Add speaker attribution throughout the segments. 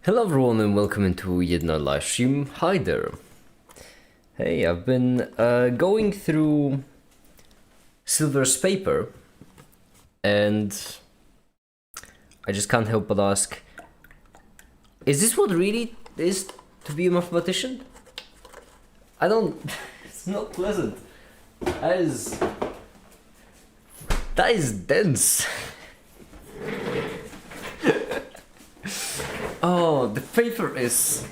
Speaker 1: Hello everyone and welcome into yet another live stream. Hi there. Hey, I've been going through Silver's paper and I just can't help but ask, is this what really is to be a mathematician? I don't... it's not pleasant. That is dense. Oh, the paper is...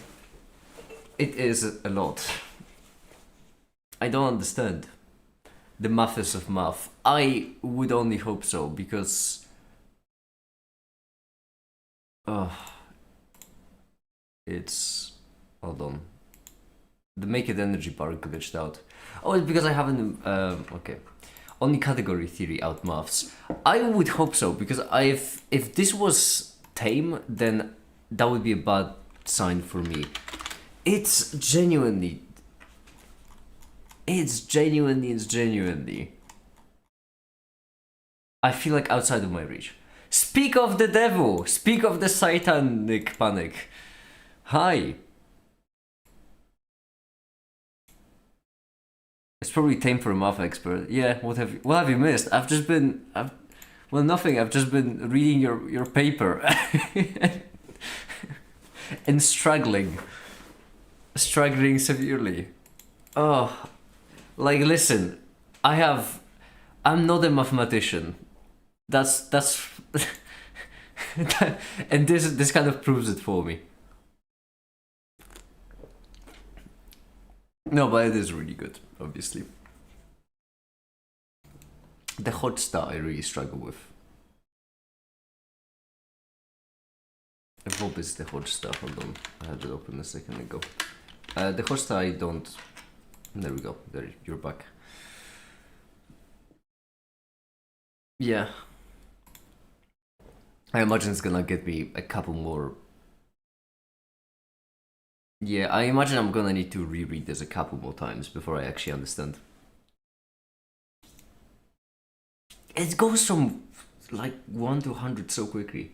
Speaker 1: it is a lot. I don't understand the maths of math. I would only hope so, because... it's... hold on. The make it energy bar glitched out. Oh, it's because I haven't... okay. Only category theory out maths. I would hope so, because if this was tame, then that would be a bad sign for me. It's genuinely... I feel like outside of my reach. Speak of the devil! Speak of the satanic panic. Hi! It's probably tame for a math expert. Yeah, what have you missed? I've just been... well, nothing. I've just been reading your paper. And struggling severely. Oh, like, listen, I'm not a mathematician. That's and this kind of proves it for me. No, but it is really good, obviously. The hot star I really struggle with. What is the hot star? Hold on, I had it open a second ago. The hot star I don't... there we go, there, you're back. Yeah. I imagine it's gonna get me a couple more... yeah, I imagine I'm gonna need to reread this a couple more times before I actually understand. It goes from like 1 to 100 so quickly.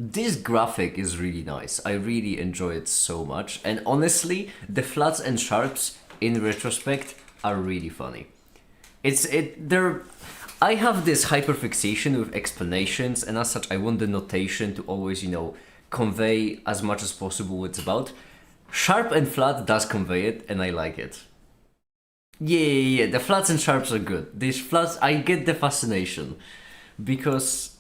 Speaker 1: This graphic is really nice. I really enjoy it so much. And honestly, the flats and sharps in retrospect are really funny. I have this hyperfixation with explanations, and as such I want the notation to always, convey as much as possible what it's about. Sharp and flat does convey it, and I like it. Yeah, the flats and sharps are good. These flats, I get the fascination. Because,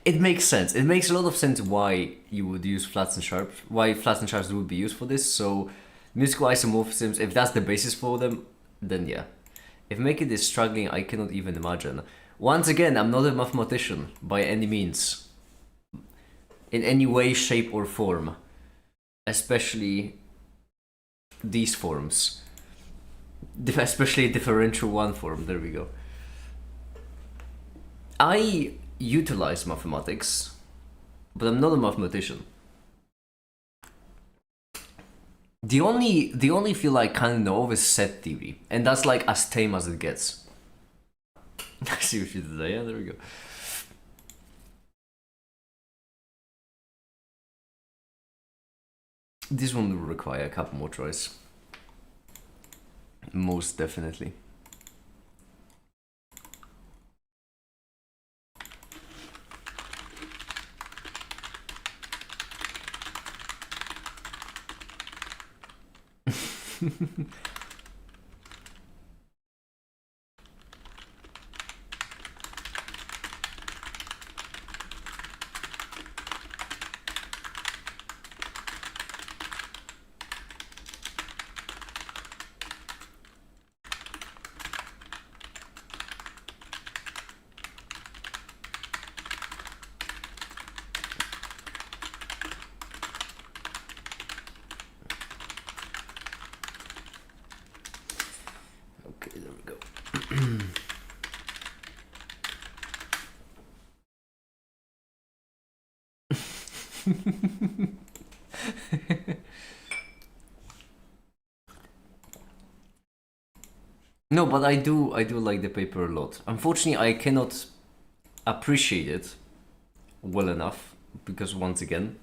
Speaker 1: it makes sense. It makes a lot of sense why you would use flats and sharps, why flats and sharps would be used for this. So, musical isomorphisms, if that's the basis for them, then yeah. If making this struggling, I cannot even imagine. Once again, I'm not a mathematician, by any means. In any way, shape, or form. Especially these forms. Especially differential one form, there we go. I utilize mathematics, but I'm not a mathematician. The only field I kind of know of is set theory, and that's like as tame as it gets. I see what you did there. Yeah, there we go. This one will require a couple more tries. Most definitely. Okay, there we go. No, but I do like the paper a lot. Unfortunately, I cannot appreciate it well enough because once again,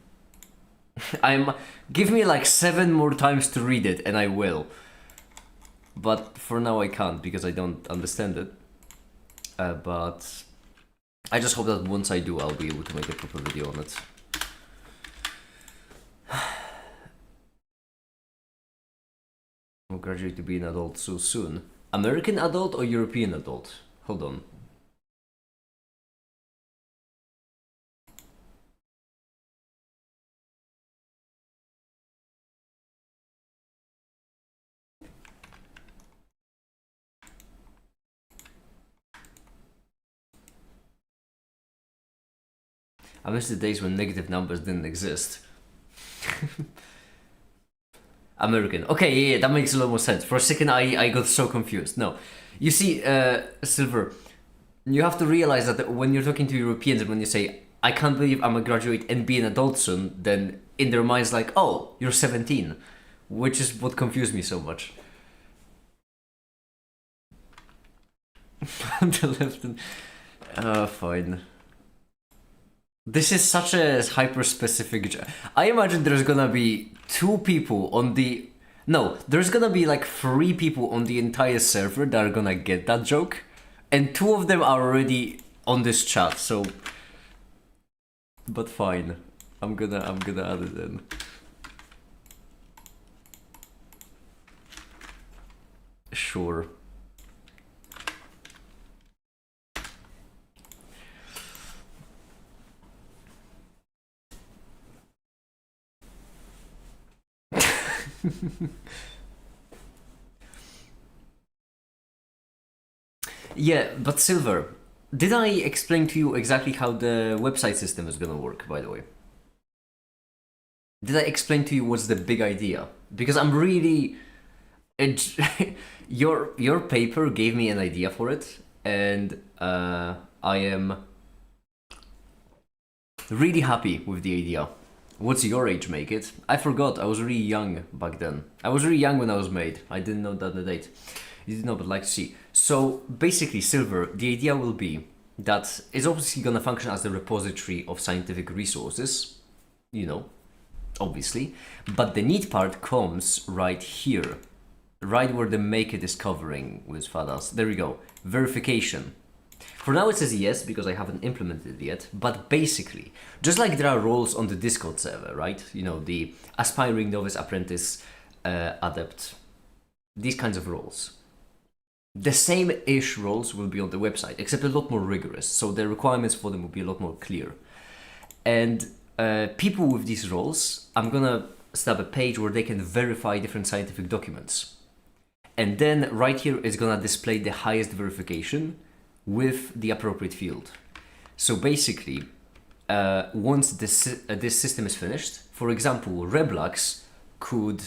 Speaker 1: give me like 7 more times to read it and I will. But for now I can't because I don't understand it. But I just hope that once I do, I'll be able to make a proper video on it. I'll graduate to be an adult so soon. American adult or European adult? Hold on. I miss the days when negative numbers didn't exist. American. Okay, yeah, that makes a lot more sense. For a second, I got so confused. No. You see, Silver, you have to realize that when you're talking to Europeans and when you say, I can't believe I'm a graduate and be an adult soon, then in their minds like, oh, you're 17. Which is what confused me so much. The left and... fine. This is such a hyper-specific... I imagine there's gonna be 2 people on the... No, there's gonna be like 3 people on the entire server that are gonna get that joke. And 2 of them are already on this chat, so... But fine. I'm gonna add it in. Sure. Yeah, but Silver, did I explain to you exactly how the website system is gonna work, by the way? Did I explain to you what's the big idea? Because I'm really... your paper gave me an idea for it, and I am really happy with the idea. What's your age make it? I forgot, I was really young back then. I was really young when I was made. I didn't know that the date. You didn't know, but like to see. So basically, Silver, the idea will be that it's obviously gonna function as the repository of scientific resources, you know, obviously. But the neat part comes right here, right where the make it is covering with Fadas. There we go, verification. For now it says yes, because I haven't implemented it yet, but basically, just like there are roles on the Discord server, right? You know, the aspiring novice apprentice, adept, these kinds of roles. The same-ish roles will be on the website, except a lot more rigorous, so the requirements for them will be a lot more clear. And people with these roles, I'm gonna set up a page where they can verify different scientific documents. And then right here is gonna display the highest verification with the appropriate field. So basically, once this system is finished, for example, Reblax could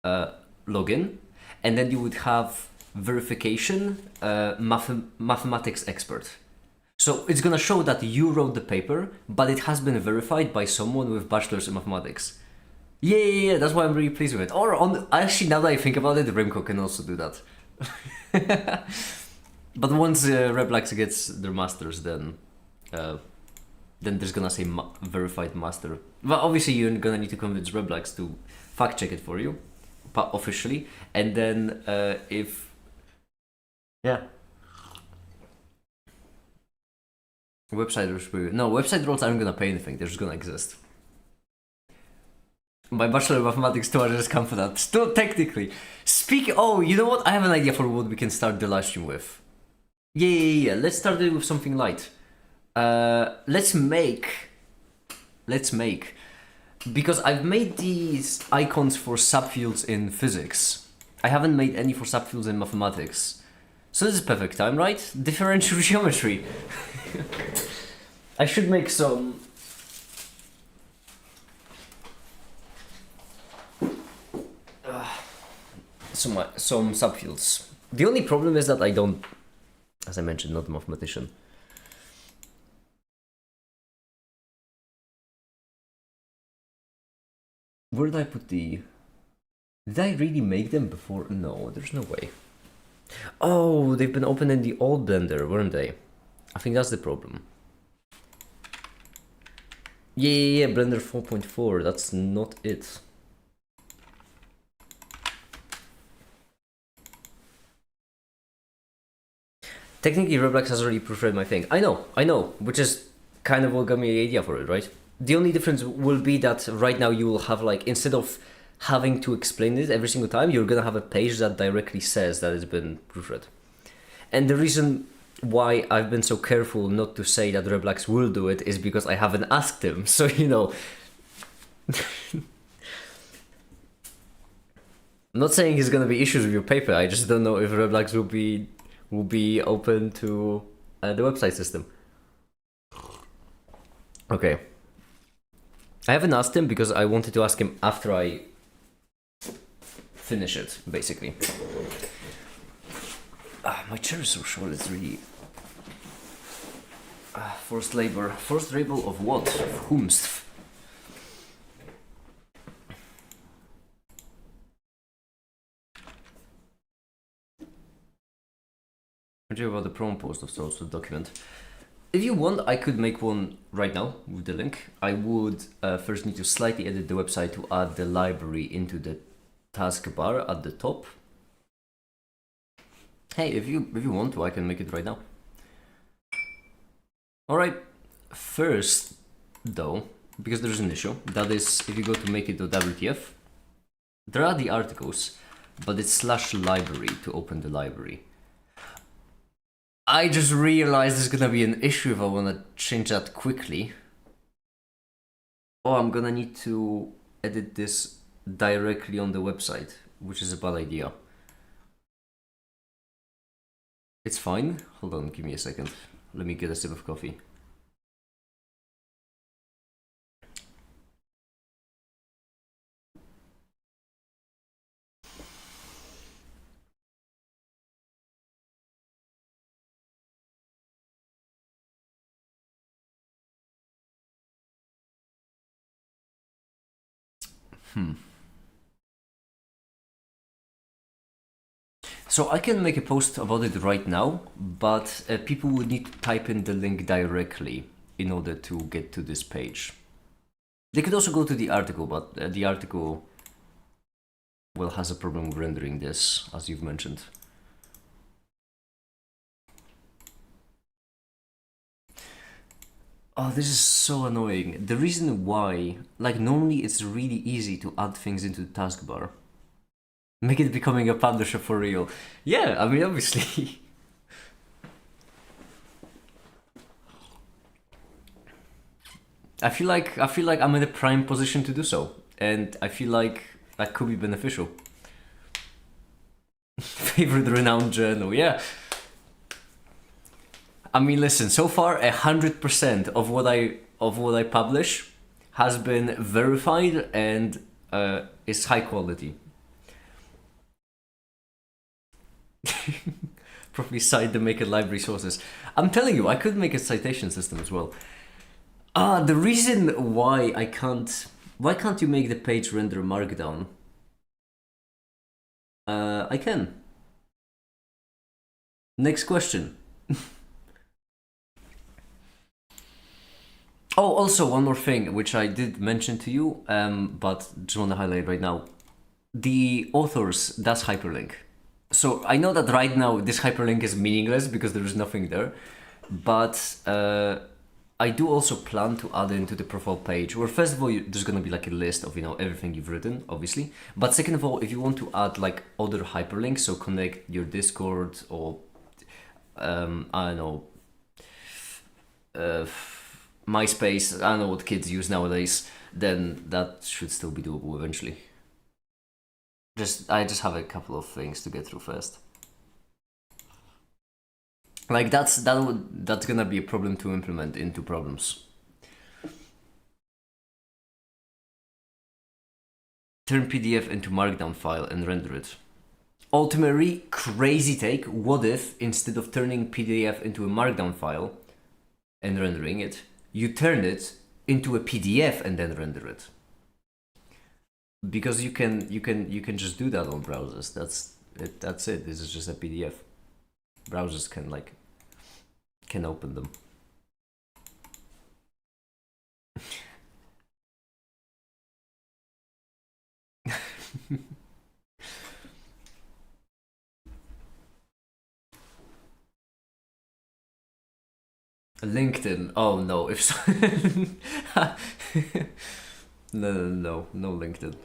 Speaker 1: log in, and then you would have verification mathematics expert. So it's gonna show that you wrote the paper, but it has been verified by someone with bachelor's in mathematics. Yeah, that's why I'm really pleased with it. Or actually, now that I think about it, Remco can also do that. But once Reblax gets their masters, then there's gonna say verified master. Well, obviously you're gonna need to convince Reblax to fact check it for you, but officially. And then website roles aren't gonna pay anything. They're just gonna exist. My bachelor of mathematics too, I just come for that. Still technically. Oh, you know what? I have an idea for what we can start the live stream with. Yeah. Let's start it with something light. Let's make, because I've made these icons for subfields in physics. I haven't made any for subfields in mathematics. So this is perfect time, right? Differential geometry. I should make some... some subfields. The only problem is that I don't, as I mentioned, not a mathematician. Where did I put the... Did I really make them before? No, there's no way. Oh, they've been opened in the old Blender, weren't they? I think that's the problem. Yeah, Blender 4.4, that's not it. Technically, Roblox has already proofread my thing. I know, which is kind of what got me the idea for it, right? The only difference will be that right now you will have, like, instead of having to explain it every single time, you're gonna have a page that directly says that it's been proofread. And the reason why I've been so careful not to say that Roblox will do it is because I haven't asked him. So, you know. I'm not saying there's gonna be issues with your paper. I just don't know if Roblox will be open to the website system. Okay. I haven't asked him because I wanted to ask him after I finish it, basically. My chair is so short, it's really... forced labor. Forced labor of what? Of whomst? What do you about the promo post of sorts with document? If you want, I could make one right now with the link. I would first need to slightly edit the website to add the library into the taskbar at the top. Hey, if you want to, I can make it right now. Alright, first though, because there's an issue, that is, if you go to make it.wtf, there are the articles, but it's /library to open the library. I just realized there's gonna be an issue if I wanna change that quickly. Oh, I'm gonna need to edit this directly on the website, which is a bad idea. It's fine. Hold on, give me a second. Let me get a sip of coffee. So I can make a post about it right now, but people would need to type in the link directly in order to get to this page. They could also go to the article, but the article, well, has a problem with rendering this, as you've mentioned. Oh, this is so annoying. The reason why, like, normally it's really easy to add things into the taskbar. Make it becoming a publisher for real. Yeah, I mean, obviously. I feel like I'm in a prime position to do so, and I feel like that could be beneficial. Favorite renowned journal, yeah. I mean, listen. So far, 100% of what I publish has been verified and is high quality. Probably cite the make it library sources. I'm telling you, I could make a citation system as well. The reason why I can't... Why can't you make the page render markdown? I can. Next question. Oh, also one more thing, which I did mention to you, but just want to highlight right now. The authors, that's hyperlink. So I know that right now this hyperlink is meaningless because there is nothing there, but I do also plan to add into the profile page, where first of all, there's going to be like a list of, you know, everything you've written, obviously. But second of all, if you want to add like other hyperlinks, so connect your Discord or, I don't know, MySpace, I don't know what kids use nowadays, then that should still be doable eventually. I just have a couple of things to get through first. Like that's gonna be a problem to implement into problems. Turn PDF into markdown file and render it. Ultimately, crazy take. What if instead of turning PDF into a markdown file and rendering it, you turn it into a PDF and then render it? Because you can just do that on browsers. That's it. This is just a PDF. Browsers can open them. LinkedIn. Oh no, if so no LinkedIn.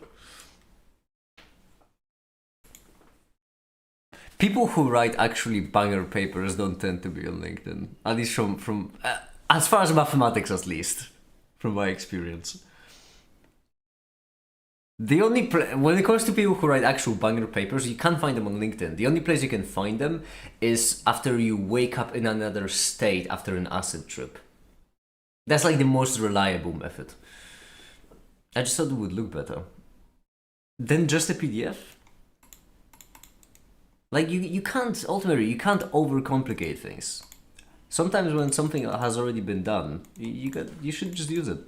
Speaker 1: People who write actually banger papers don't tend to be on LinkedIn. At least from as far as mathematics, at least, from my experience. The only when it comes to people who write actual banger papers, you can't find them on LinkedIn. The only place you can find them is after you wake up in another state after an acid trip. That's like the most reliable method. I just thought it would look better. Then just a PDF? Like you can't ultimately you can't overcomplicate things. Sometimes when something has already been done, you should just use it.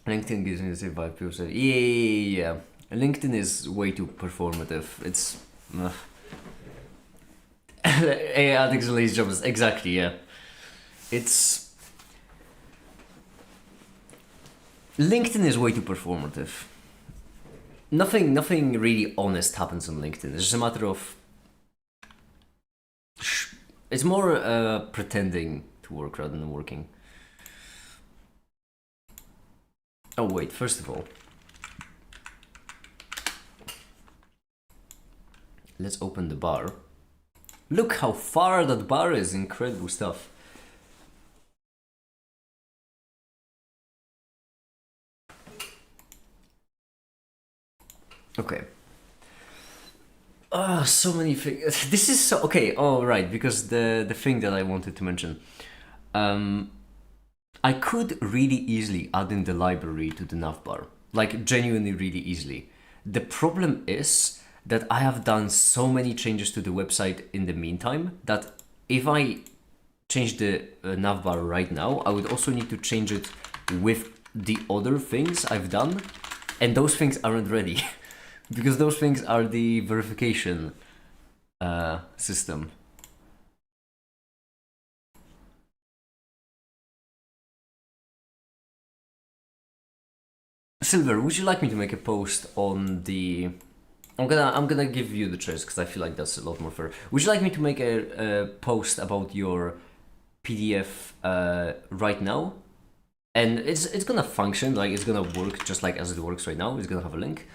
Speaker 1: LinkedIn gives me the same vibe. People say, yeah. LinkedIn is way too performative. It's AI addicts and lazy jobs. Exactly, yeah. It's LinkedIn is way too performative. Nothing really honest happens on LinkedIn. It's just a matter of it's more pretending to work rather than working. Oh wait, first of all, let's open the bar. Look how far that bar is, incredible stuff. Okay. So many things. This is so okay. Oh right, because the thing that I wanted to mention, I could really easily add in the library to the navbar, like genuinely really easily. The problem is that I have done so many changes to the website in the meantime that if I change the navbar right now, I would also need to change it with the other things I've done, and those things aren't ready because those things are the verification system. Silver, would you like me to make a post on the? I'm gonna give you the choice because I feel like that's a lot more fair. Would you like me to make a post about your PDF right now? And it's gonna function, like it's gonna work just like as it works right now. It's gonna have a link.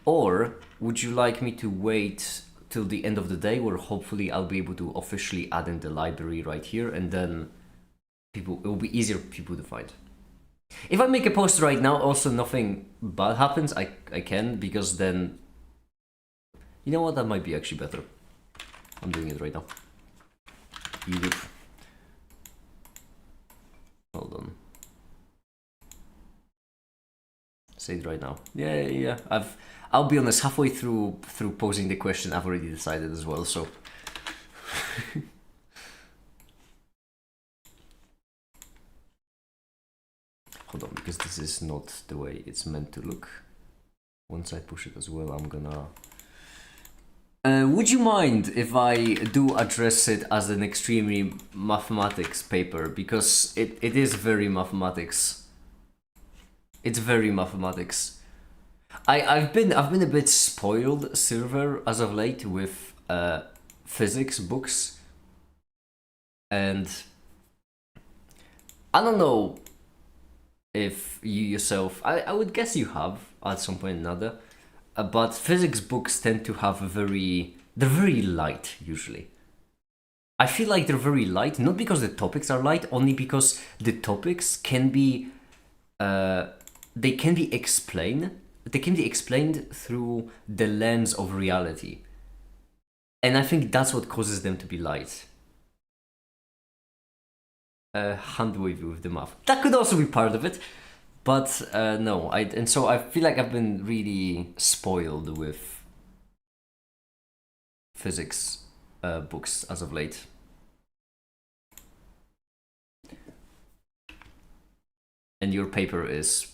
Speaker 1: Or would you like me to wait till the end of the day, where hopefully I'll be able to officially add in the library right here, and then it will be easier for people to find. If I make a post right now, also nothing bad happens. I can, because then you know what, that might be actually better. I'm doing it right now. YouTube. Hold on. Say it right now. Yeah. I'll be honest, halfway through posing the question, I've already decided as well, so hold on, because this is not the way it's meant to look. Once I push it as well, I'm gonna would you mind if I do address it as an extremely mathematics paper, because it is very mathematics. It's very mathematics. I've been a bit spoiled, Silver, as of late with physics books, and I don't know if you yourself, I would guess you have at some point or another, but physics books tend to have they're very light usually. I feel like they're very light, not because the topics are light, only because the topics can be they can be explained. They can be explained through the lens of reality, and I think that's what causes them to be light. Hand wavy with the math. That could also be part of it, but no. And so I feel like I've been really spoiled with physics books as of late. And your paper is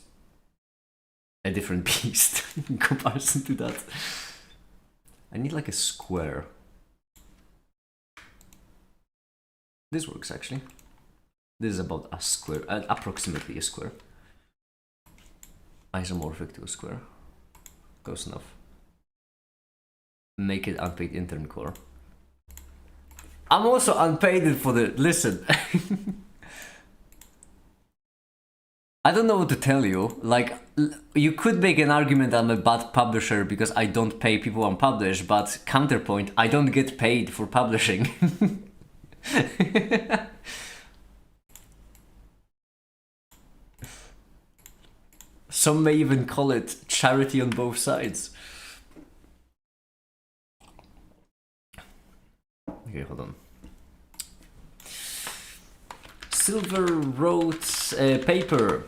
Speaker 1: a different beast in comparison to that. I need like a square. This works actually. This is about a square, approximately a square. Isomorphic to a square. Close enough. Make it unpaid intern core. I'm also unpaid for the... Listen. I don't know what to tell you. Like, you could make an argument I'm a bad publisher because I don't pay people on publish, but counterpoint, I don't get paid for publishing. Some may even call it charity on both sides. Okay, hold on. Silver wrote a paper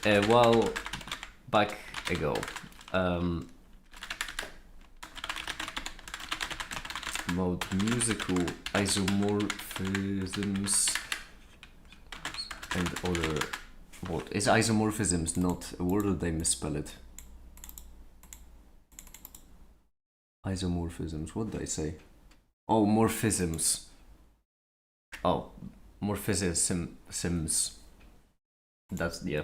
Speaker 1: a while back ago. About musical isomorphisms and other... What is isomorphisms? Not a word, or did I misspell it? Isomorphisms, what did I say? Oh, morphisms. Oh, morphisms. That's, yeah.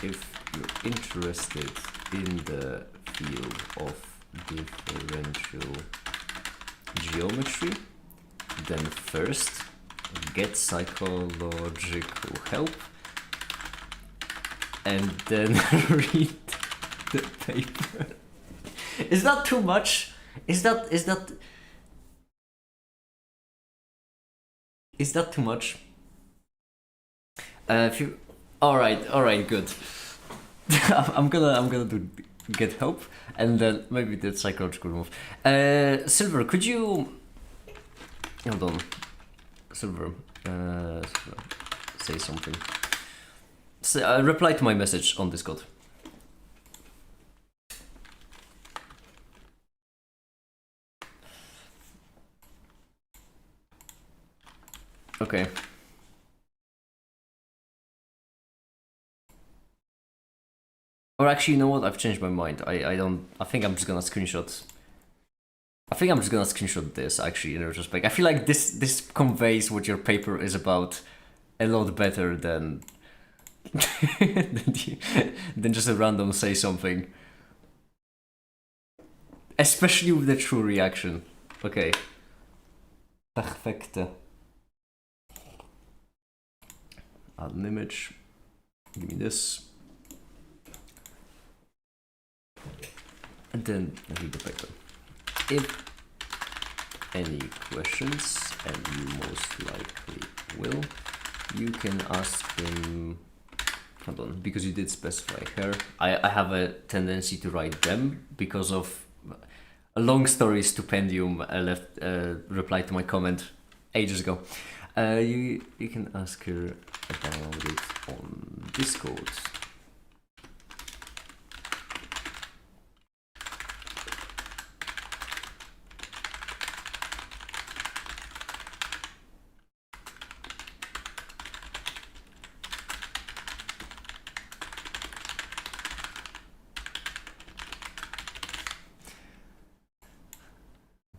Speaker 1: If you're interested in the field of differential geometry, then first get psychological help and then read the paper. Is that too much? Is that too much? If you... All right, good. I'm gonna do get help and then maybe the psychological move. Silver, could you... Hold on. Silver, say something. Reply to my message on Discord. Okay. Or actually, you know what? I've changed my mind. I think I'm just gonna screenshot. I think I'm just gonna screenshot this, actually, in retrospect. I feel like this conveys what your paper is about a lot better than than just a random say something. Especially with the true reaction. Okay. Perfekte. Add an image. Give me this. And then read the paper. If any questions, and you most likely will, you can ask him... Hold on, because you did specify her. I have a tendency to write them because of a long story stupendium. I left reply to my comment ages ago. You can ask her about it on Discord.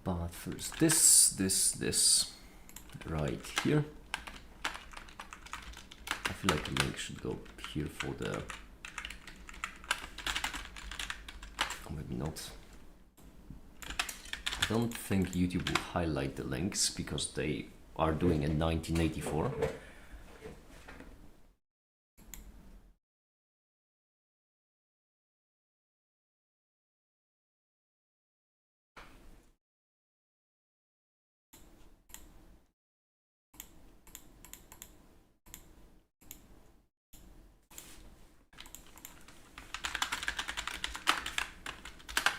Speaker 1: But first, this right here. I feel like the link should go here for the... Or maybe not. I don't think YouTube will highlight the links because they are doing in 1984.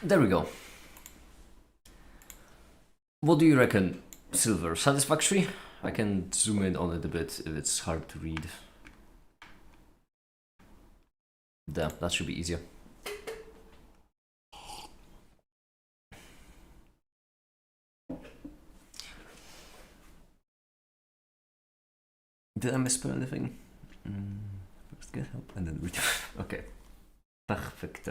Speaker 1: There we go. What do you reckon, Silver? Satisfactory? I can zoom in on it a bit if it's hard to read. There, that should be easier. Did I misspell anything? First get help and then read. Okay. Perfect.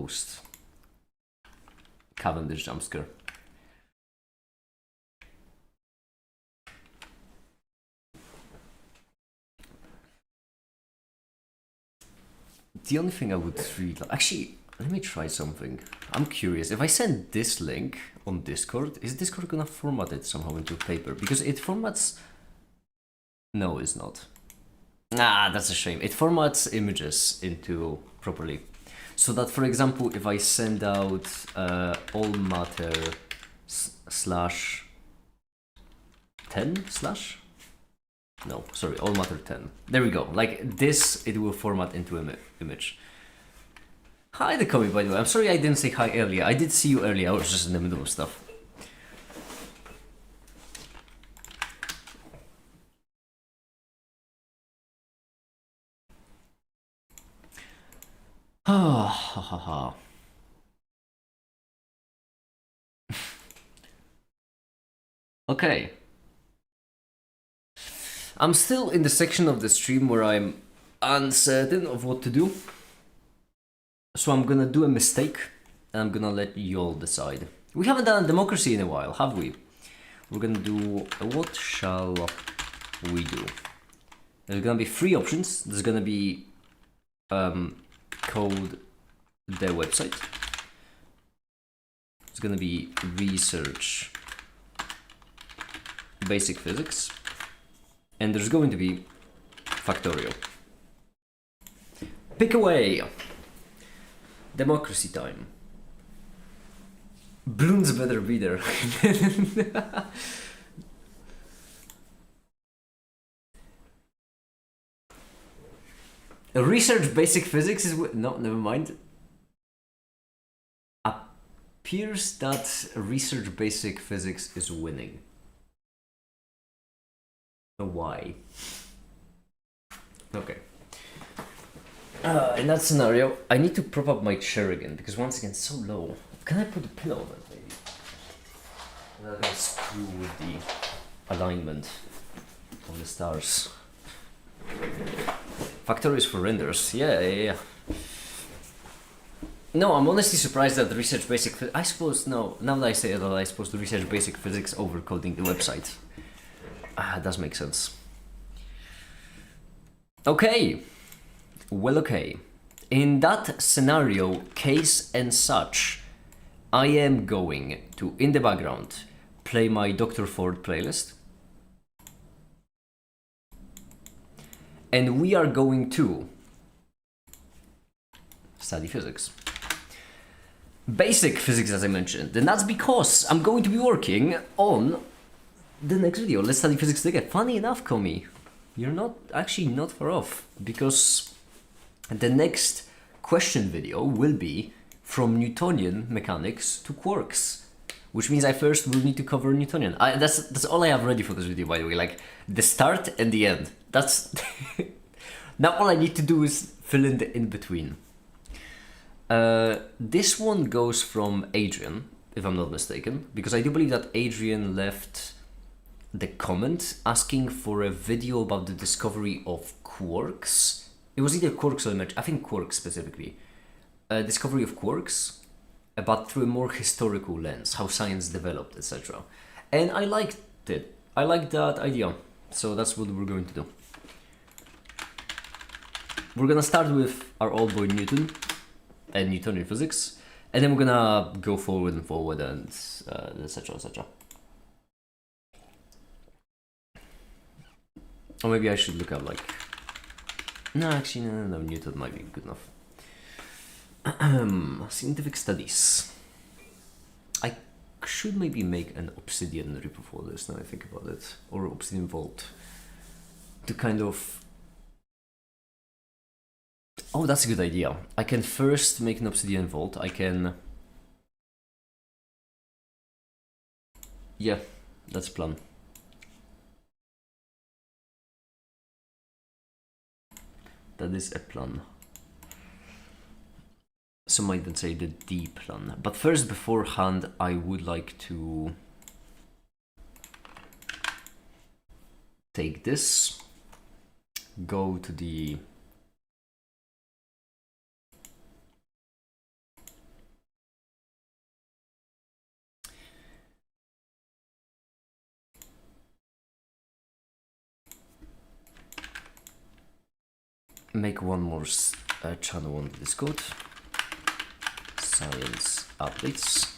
Speaker 1: post Cavendish jumpscare. The only thing I would really actually, let me try something. I'm curious. If I send this link on Discord, is Discord gonna format it somehow into paper? Because it formats. No, it's not. Ah, that's a shame. It formats images into properly. So that, for example, if I send out all matter slash 10 slash? No, sorry, all matter 10. There we go. Like this, it will format into image. Hi, the Kobe, by the way. I'm sorry I didn't say hi earlier. I did see you earlier. I was just in the middle of stuff. Ah, ha ha ha. Okay. I'm still in the section of the stream where I'm uncertain of what to do. So I'm gonna do a mistake and I'm gonna let you all decide. We haven't done a democracy in a while, have we? We're gonna do what shall we do? There's gonna be 3 options. There's gonna be code their website. It's gonna be research basic physics. And there's going to be factorial. Pick away! Democracy time. Bloons better be there. Research basic physics is... No, never mind. Appears that research basic physics is winning. Why? Okay. In that scenario, I need to prop up my chair again because once again it's so low. Can I put a pillow on it, maybe? I'm gonna screw with the alignment of the stars. Factor is for renders. Yeah. No, I'm honestly surprised that the research basic. I suppose no. Now that I say it, I suppose the research basic physics over coding the website. It does make sense. Okay. Well, okay. In that scenario, case and such, I am going to, in the background, play my Dr. Ford playlist. And we are going to study physics. Basic physics, as I mentioned. And that's because I'm going to be working on the next video. Let's study physics together. Funny enough, Komi, you're not far off, because the next question video will be from Newtonian mechanics to quarks, which means I first will need to cover Newtonian. That's all I have ready for this video, by the way. Like the start and the end. That's now all I need to do is fill in the in between. This one goes from Adrian, if I'm not mistaken, because I do believe that Adrian left the comment asking for a video about the discovery of quarks. It was either quarks or I think quarks specifically. Discovery of quarks, but through a more historical lens, how science developed, etc. And I liked it. I liked that idea. So that's what we're going to do. We're gonna start with our old boy Newton and Newtonian physics, and then we're gonna go forward and etc. etc. Or maybe I should look up like... No, actually, no, Newton might be good enough. Scientific studies. I should maybe make an Obsidian repo for this, now I think about it. Or Obsidian Vault. To kind of... Oh, that's a good idea. I can first make an Obsidian Vault. I can... Yeah, that's a plan. That is a plan. Some might then say the D plan. But first, beforehand, I would like to take this, go to the make one more channel on Discord. Science updates.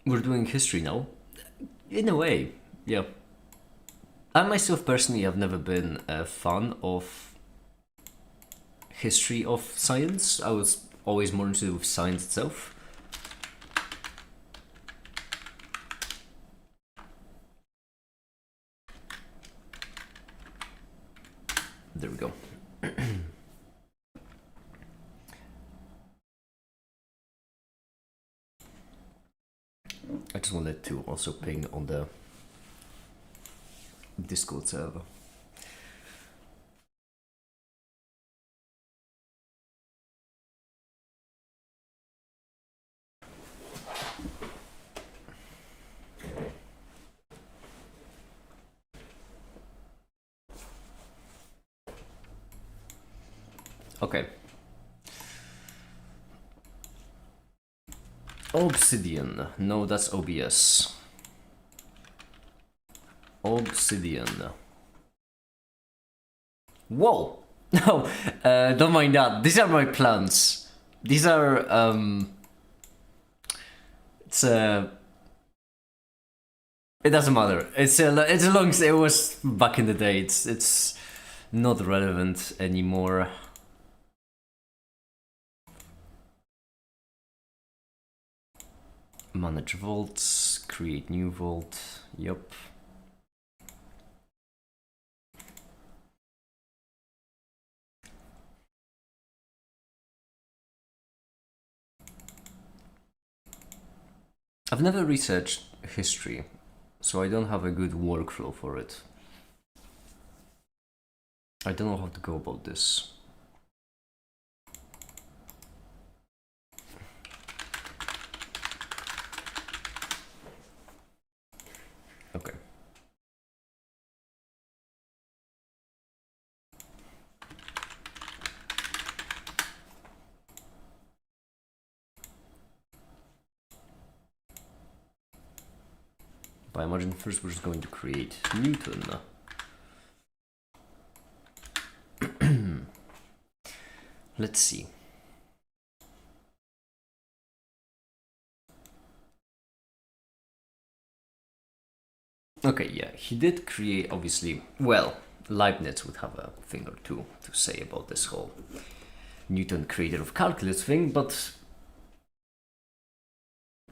Speaker 1: We're doing history now. In a way, yeah. I myself personally have never been a fan of history of science. I was always more into with science itself. There we go. I just wanted to also ping on the Discord server. Okay. Obsidian. No, that's OBS. Obsidian. Whoa! No, don't mind that. These are my plants. These are, it's it doesn't matter. It's as long as it was back in the day. It's not relevant anymore. Manage vaults, create new vault. Yup. I've never researched history, so I don't have a good workflow for it. I don't know how to go about this. Okay. But I imagine first we're just going to create Newton. Let's see. Okay, yeah, he did create, obviously, well, Leibniz would have a thing or two to say about this whole Newton creator of calculus thing, but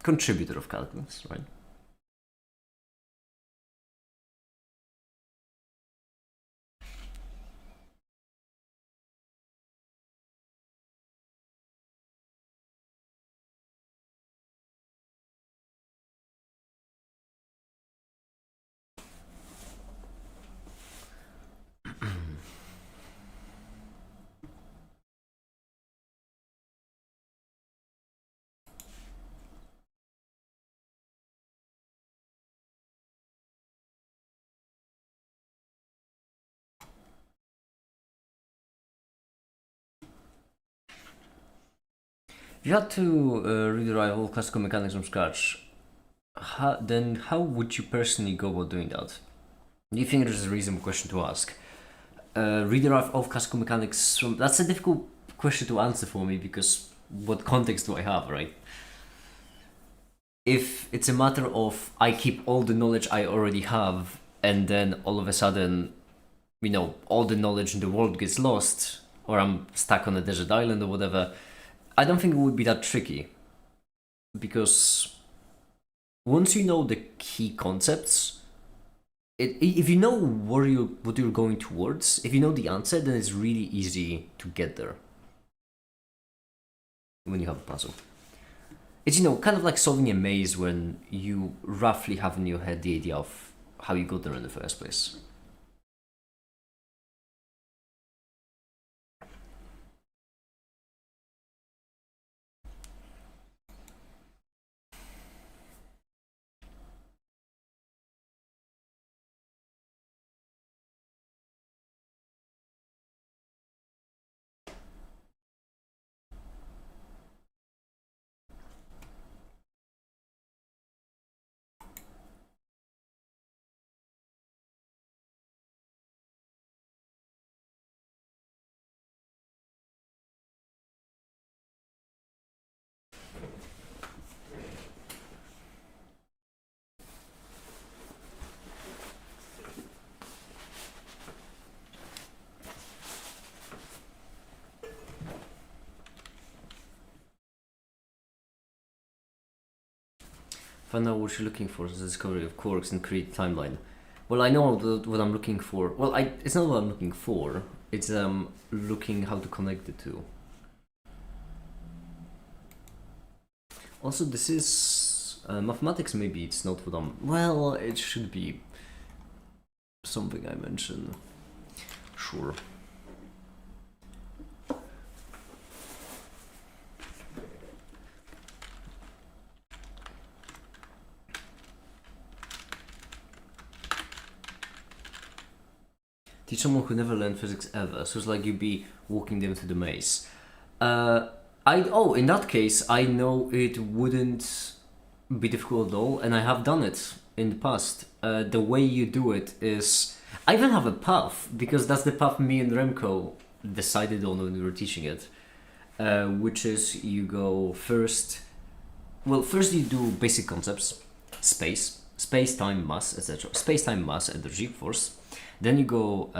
Speaker 1: contributor of calculus, right? If you had to rederive all classical mechanics from scratch, then how would you personally go about doing that? Do you think there's a reasonable question to ask? Rederive all classical mechanics from... That's a difficult question to answer for me, because what context do I have, right? If it's a matter of I keep all the knowledge I already have, and then all of a sudden, you know, all the knowledge in the world gets lost, or I'm stuck on a desert island or whatever, I don't think it would be that tricky. Because once you know the key concepts, if you know what you're going towards, if you know the answer, then it's really easy to get there when you have a puzzle. It's, you know, kind of like solving a maze when you roughly have in your head the idea of how you got there in the first place. Find out what you're looking for as a discovery of quarks and create a timeline. Well, I know what I'm looking for. Well, it's not what I'm looking for. It's looking how to connect the two. Also, this is mathematics. Maybe it's not what I'm. Well, it should be something I mention. Sure. Teach someone who never learned physics ever. So it's like you'd be walking them through the maze. In that case, I know it wouldn't be difficult at all, and I have done it in the past. The way you do it is, I even have a path, because that's the path me and Remco decided on when we were teaching it, which is you go first. Well, first you do basic concepts: space, time, mass, etc. Space, time, mass, energy, force. Then you go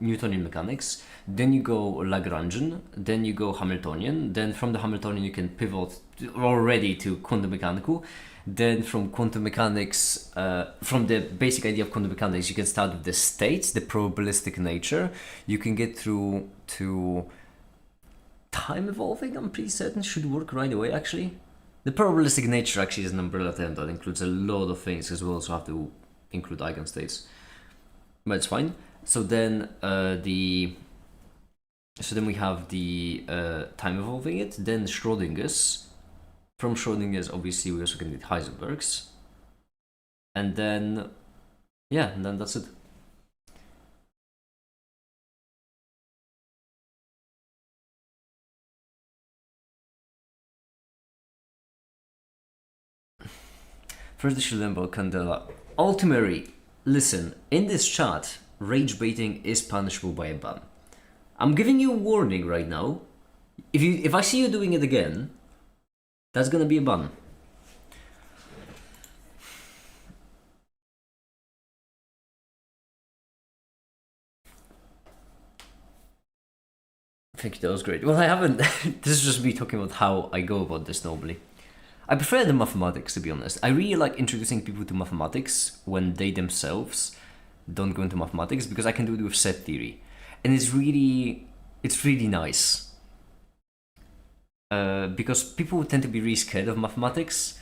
Speaker 1: Newtonian mechanics, then you go Lagrangian, then you go Hamiltonian, then from the Hamiltonian you can pivot already to quantum mechanical, then from quantum mechanics, from the basic idea of quantum mechanics, you can start with the states, the probabilistic nature, you can get through to time evolving, I'm pretty certain should work right away actually. The probabilistic nature actually is an umbrella term that includes a lot of things as well, so I have to include eigenstates. But it's fine. So then we have the time evolving it. Then Schrodinger's. From Schrodinger's, obviously, we also can get Heisenberg's. And then, yeah, and then that's it. First, you should learn about Candela. Ultimately, listen, in this chat, rage baiting is punishable by a ban. I'm giving you a warning right now. If I see you doing it again, that's gonna be a ban. Thank you, that was great. Well, I haven't. This is just me talking about how I go about this normally. I prefer the mathematics, to be honest. I really like introducing people to mathematics when they themselves don't go into mathematics, because I can do it with set theory, and it's really nice. Because people tend to be really scared of mathematics.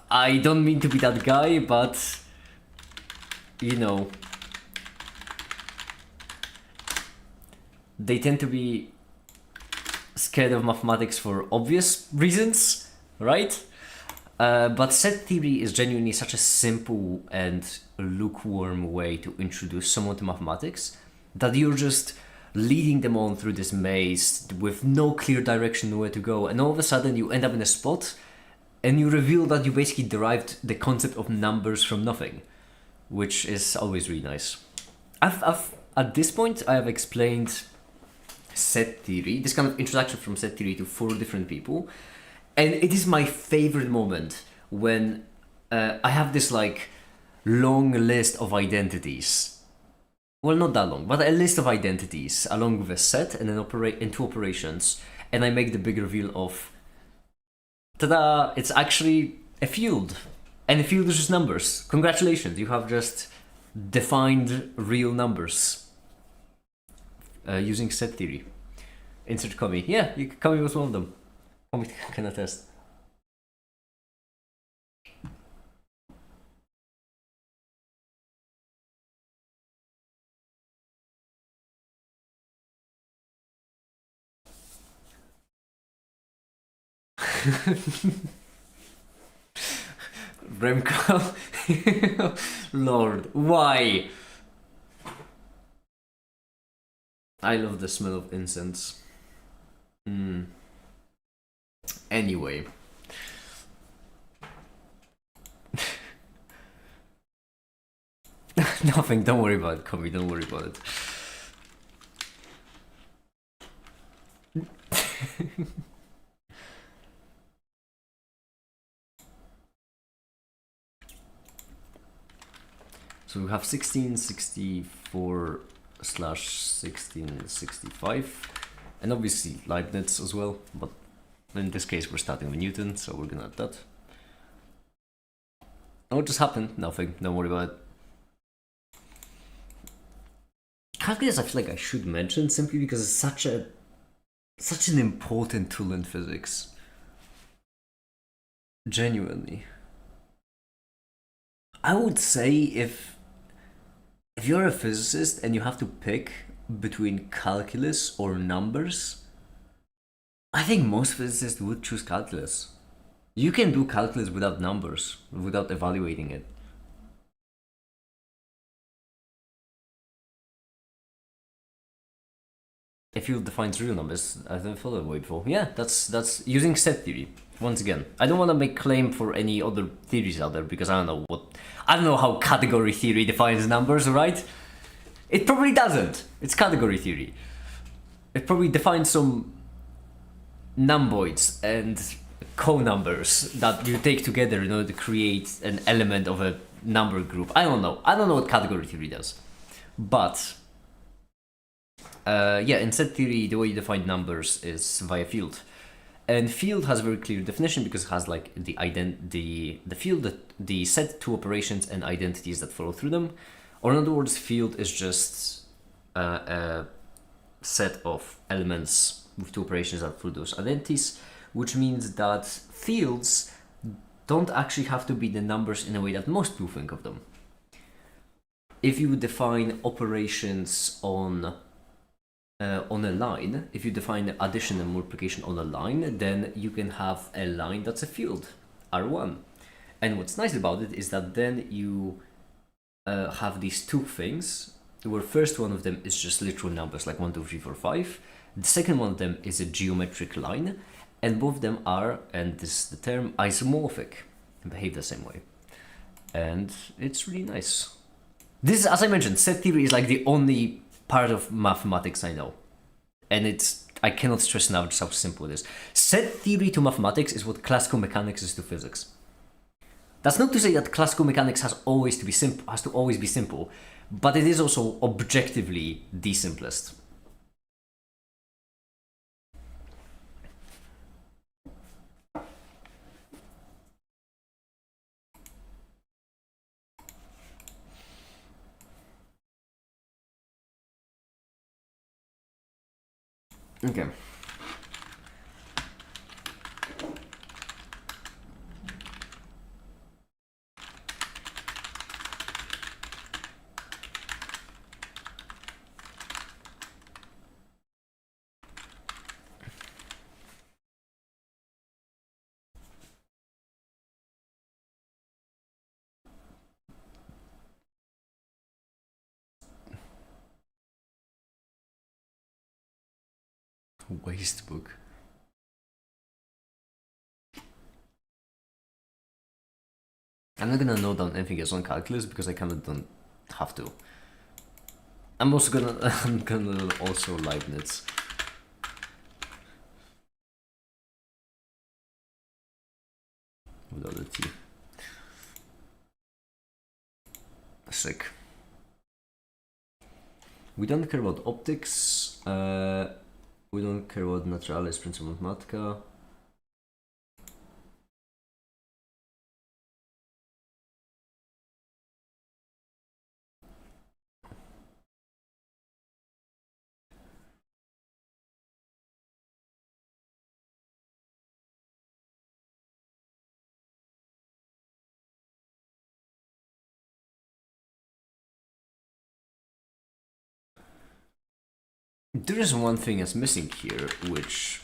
Speaker 1: I don't mean to be that guy, but you know, they tend to be scared of mathematics for obvious reasons, right? But set theory is genuinely such a simple and lukewarm way to introduce someone to mathematics that you're just leading them on through this maze with no clear direction where to go, and all of a sudden you end up in a spot and you reveal that you basically derived the concept of numbers from nothing, which is always really nice. I've at this point I have explained set theory, this kind of introduction from set theory to 4 different people, and it is my favorite moment when I have this like long list of identities. Well, not that long, but a list of identities along with a set and then 2 operations, and I make the big reveal of, ta-da! It's actually a field, and a field is just numbers. Congratulations, you have just defined real numbers. Using set theory. Insert Kami. Yeah, Kami was one of them. Kami can attest. Remco. Lord, why? I love the smell of incense. Anyway. Nothing, don't worry about it, Kobe, don't worry about it. So we have 1664 / 1665, and obviously Leibniz as well, but in this case we're starting with Newton, so we're gonna add that. What just happened? Nothing. Don't worry about it. Calculus, I feel like I should mention simply because it's such an important tool in physics. Genuinely. I would say if you're a physicist and you have to pick between calculus or numbers, I think most physicists would choose calculus. You can do calculus without numbers, without evaluating it. If you define real numbers, I didn't thought that way before. Yeah, that's using set theory. Once again, I don't want to make claim for any other theories out there because I don't know how category theory defines numbers, right? It probably doesn't. It's category theory. It probably defines some numboids and co-numbers that you take together in order to create an element of a number group. I don't know. I don't know what category theory does, but yeah, in set theory, the way you define numbers is via field. And field has a very clear definition because it has like the field, the set two operations and identities that follow through them. Or in other words, field is just a set of elements with two operations that follow those identities, which means that fields don't actually have to be the numbers in a way that most people think of them. If you define operations on a line, if you define addition and multiplication on a line, then you can have a line that's a field, R1. And what's nice about it is that then you have these two things, where first one of them is just literal numbers like 1, 2, 3, 4, 5. The second one of them is a geometric line, and both of them are, and this is the term, isomorphic, and behave the same way. And it's really nice. This, as I mentioned, set theory is like the only part of mathematics I know. And I cannot stress enough just how simple it is. Set theory to mathematics is what classical mechanics is to physics. That's not to say that classical mechanics has to always be simple, but it is also objectively the simplest. Okay. Waste book. I'm not gonna note down anything else on calculus because I kind of don't have to. I'm gonna also Leibniz. Without the T. Sick. We don't care about optics. We don't care about Naturalis Principia Mathematica. There is one thing that's missing here, which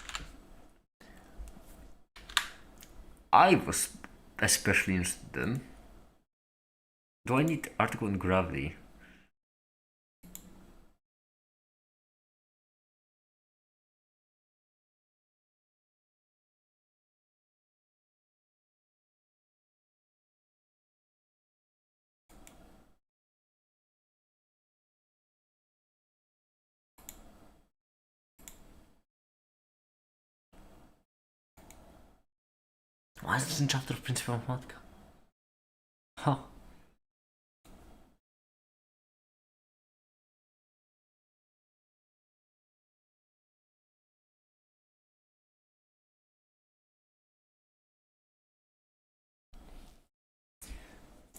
Speaker 1: I was especially interested in. Do I need article on gravity? Why is this in chapter of Principia Mathematica? Huh.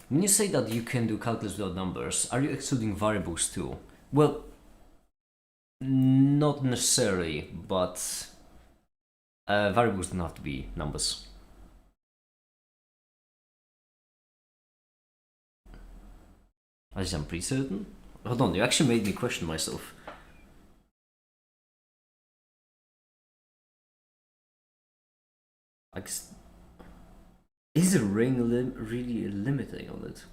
Speaker 1: When you say that you can do calculus without numbers, are you excluding variables too? Well, not necessarily, but variables don't have to be numbers. At least I'm pretty certain. Hold on, you actually made me question myself. Like, is the ring really limiting on it?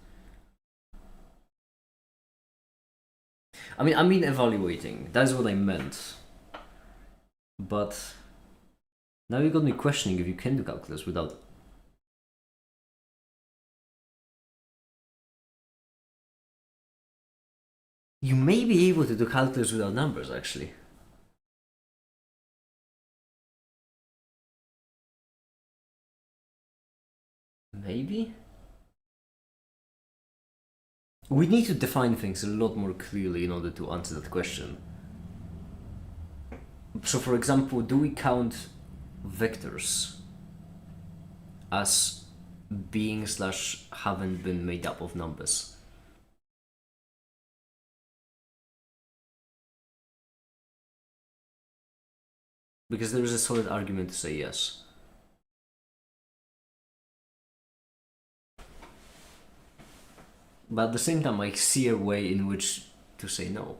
Speaker 1: I mean evaluating. That's what I meant. But now you got me questioning if you can do calculus without. You may be able to do calculus without numbers, actually. Maybe? We need to define things a lot more clearly in order to answer that question. So, for example, do we count vectors as being / haven't been made up of numbers? Because there is a solid argument to say yes. But at the same time, I see a way in which to say no.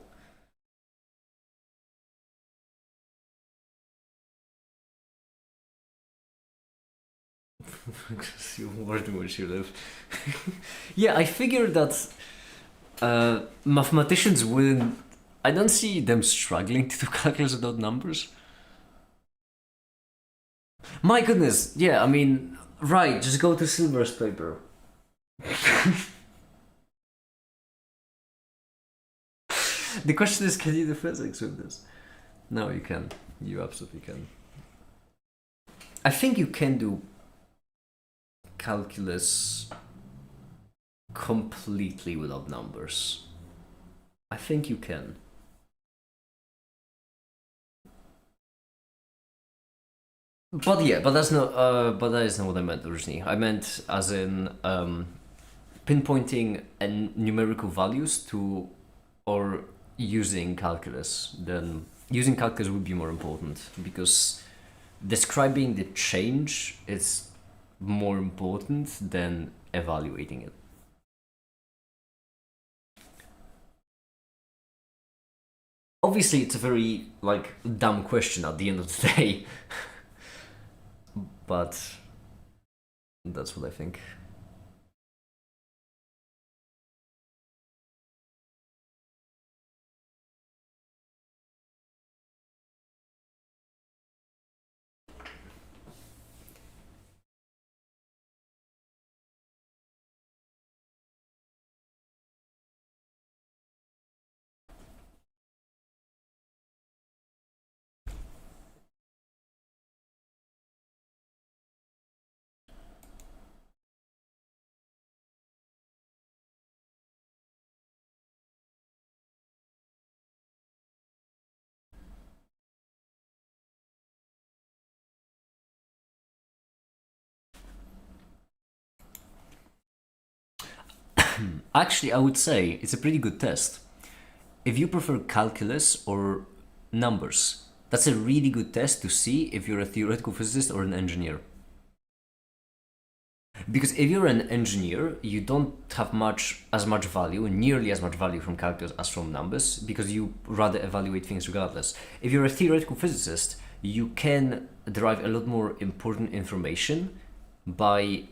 Speaker 1: Because you world in which you live. Yeah, I figured that mathematicians wouldn't. I don't see them struggling to do calculus without numbers. My goodness, yeah, I mean, right, just go to Silver's paper. The question is, can you do physics with this? No, you can. You absolutely can. I think you can do calculus completely without numbers. I think you can. But yeah, but that's not. But that is not what I meant originally. I meant as in pinpointing and numerical values to, or using calculus. Then using calculus would be more important because describing the change is more important than evaluating it. Obviously, it's a very like dumb question at the end of the day, but that's what I think. Actually, I would say it's a pretty good test. If you prefer calculus or numbers, that's a really good test to see if you're a theoretical physicist or an engineer. Because if you're an engineer, you don't have as much value, nearly as much value from calculus as from numbers, because you rather evaluate things regardless. If you're a theoretical physicist, you can derive a lot more important information by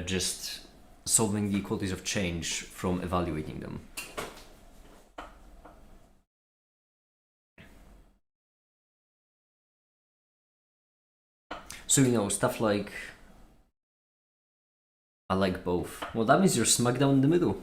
Speaker 1: just solving the equalities of change from evaluating them. So, stuff like I like both. Well, that means you're smack down in the middle.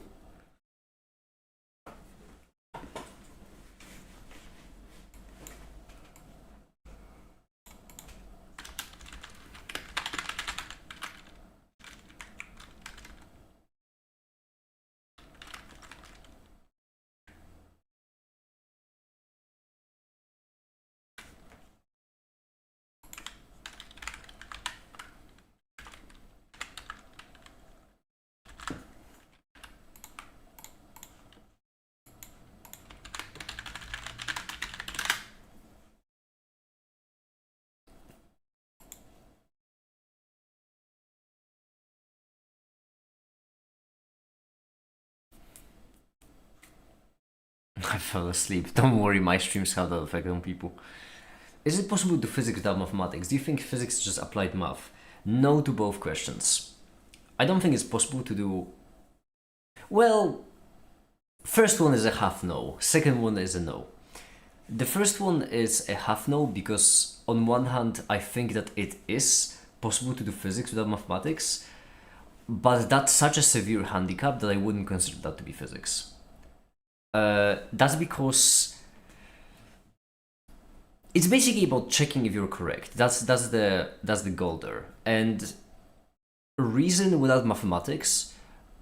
Speaker 1: fell asleep. Don't worry, my streams have that effect on people. Is it possible to do physics without mathematics? Do you think physics is just applied math? No to both questions. I don't think it's possible to do... Well, first one is a half no. Second one is a no. The first one is a half no because on one hand, I think that it is possible to do physics without mathematics, but that's such a severe handicap that I wouldn't consider that to be physics. That's because it's basically about checking if you're correct. That's the goal there. And reason without mathematics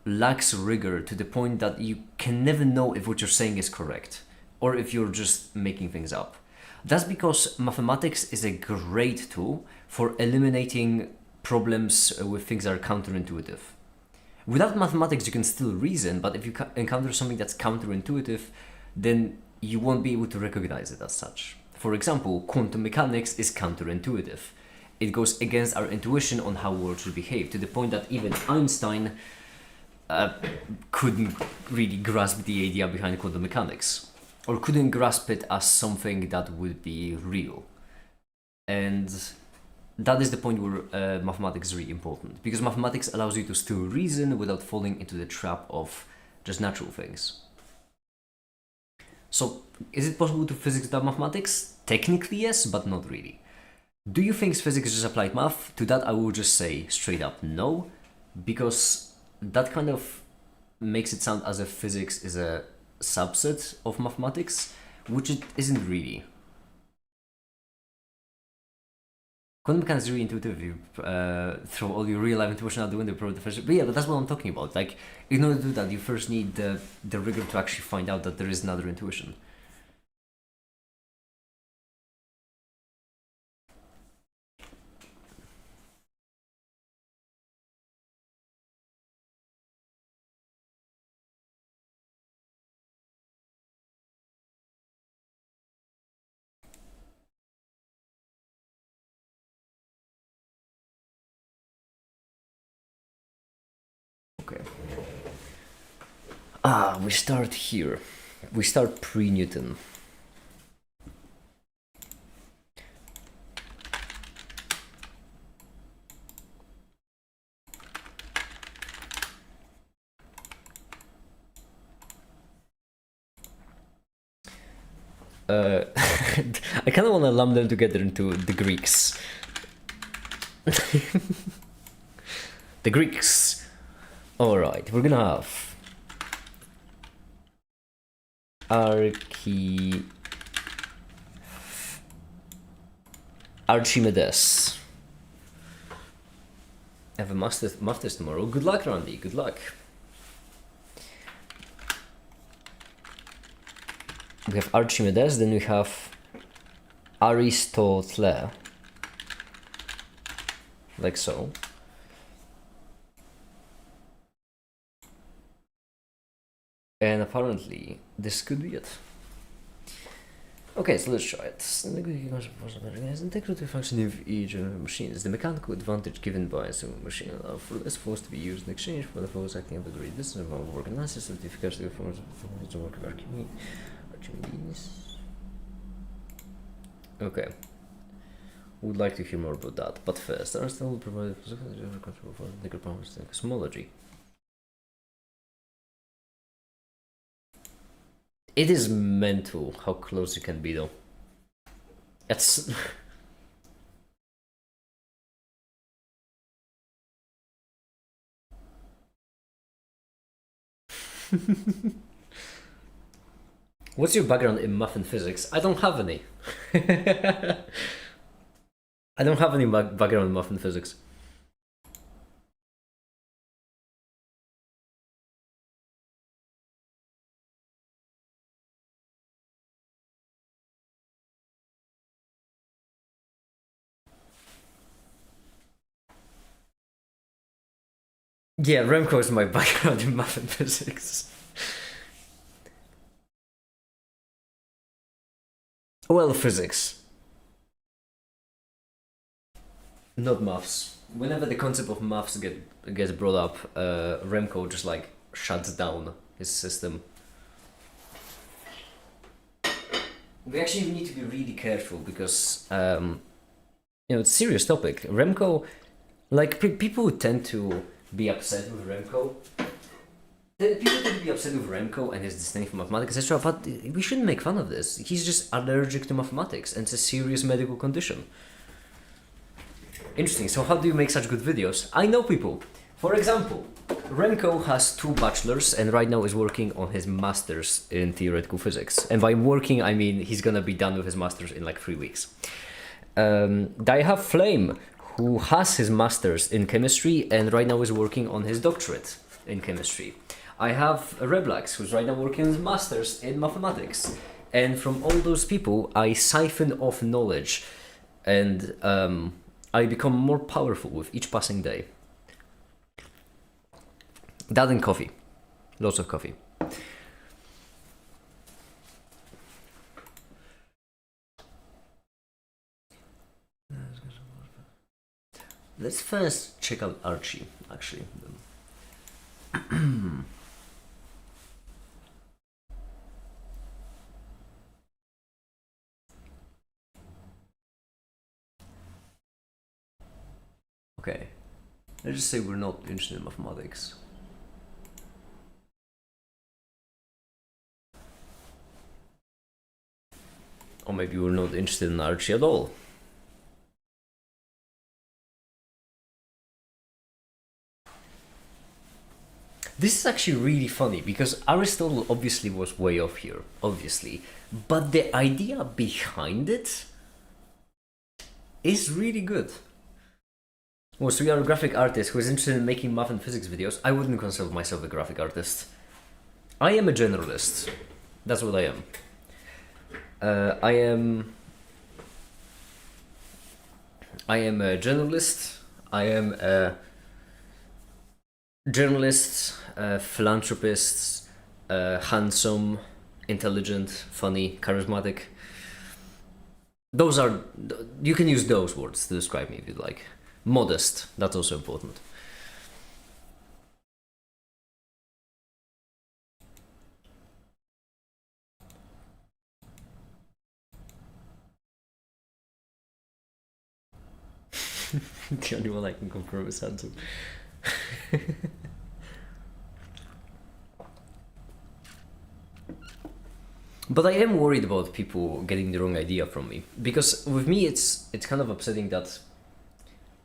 Speaker 1: lacks rigor to the point that you can never know if what you're saying is correct or if you're just making things up. That's because mathematics is a great tool for eliminating problems with things that are counterintuitive. Without mathematics, you can still reason, but if you encounter something that's counterintuitive, then you won't be able to recognize it as such. For example, quantum mechanics is counterintuitive. It goes against our intuition on how worlds should behave, to the point that even Einstein couldn't really grasp the idea behind quantum mechanics, or couldn't grasp it as something that would be real. And that is the point where mathematics is really important, because mathematics allows you to still reason without falling into the trap of just natural things. So, is it possible to physics without mathematics? Technically yes, but not really. Do you think physics is just applied math? To that I will just say straight up no, because that kind of makes it sound as if physics is a subset of mathematics, which it isn't really. Quantum mechanics is really intuitive. You throw all your real life intuition out the window, but yeah, but that's what I'm talking about. Like, in order to do that, you first need the rigor to actually find out that there is another intuition. Okay. We start here. We start pre-Newton. I kind of want to lump them together into the Greeks. The Greeks. Alright, we're gonna have Archimedes. I have a master's tomorrow. Good luck, Randy. Good luck. We have Archimedes, then we have Aristotle. Like so. And apparently, this could be it. Okay, so let's try it. Integrity function of each machine is the mechanical advantage given by a single machine for this force to be used in exchange for the force acting at a great distance amount of work analysis of the efficacy of the force of work of Archimedes. Okay. Would like to hear more about that, but first, Aristotle will provide control for the powers in cosmology. It is mental how close you can be, though. It's... What's your background in math and physics? I don't have any. I don't have any background in math and physics. Yeah, Remco is my background in math and physics. Well, physics. Not maths. Whenever the concept of maths gets brought up, Remco just like shuts down his system. we actually need to be really careful because it's a serious topic. Remco, like people who tend to be upset with Remco. People tend to be upset with Remco and his disdain for mathematics, etc. But we shouldn't make fun of this. He's just allergic to mathematics, and it's a serious medical condition. Interesting. So how do you make such good videos? I know people. For example, Remco has 2 bachelors and right now is working on his master's in theoretical physics. And by working, I mean he's gonna be done with his master's in like 3 weeks. I have Flame, who has his master's in chemistry and right now is working on his doctorate in chemistry. I have Reblax, who's right now working on his master's in mathematics. And from all those people, I siphon off knowledge and I become more powerful with each passing day. That and coffee. Lots of coffee. Let's first check out Archie, actually. Okay. Let's just say we're not interested in mathematics. Or maybe we're not interested in Archie at all. This is actually really funny because Aristotle obviously was way off here, obviously. But the idea behind it is really good. Well, so you are a graphic artist who is interested in making math and physics videos. I wouldn't consider myself a graphic artist. I am a generalist. That's what I am. I am a journalist. I am a journalist, philanthropist, handsome, intelligent, funny, charismatic. Those are, you can use those words to describe me if you'd like. Modest, that's also important. The only one I can confirm is handsome. But I am worried about people getting the wrong idea from me because with me it's kind of upsetting that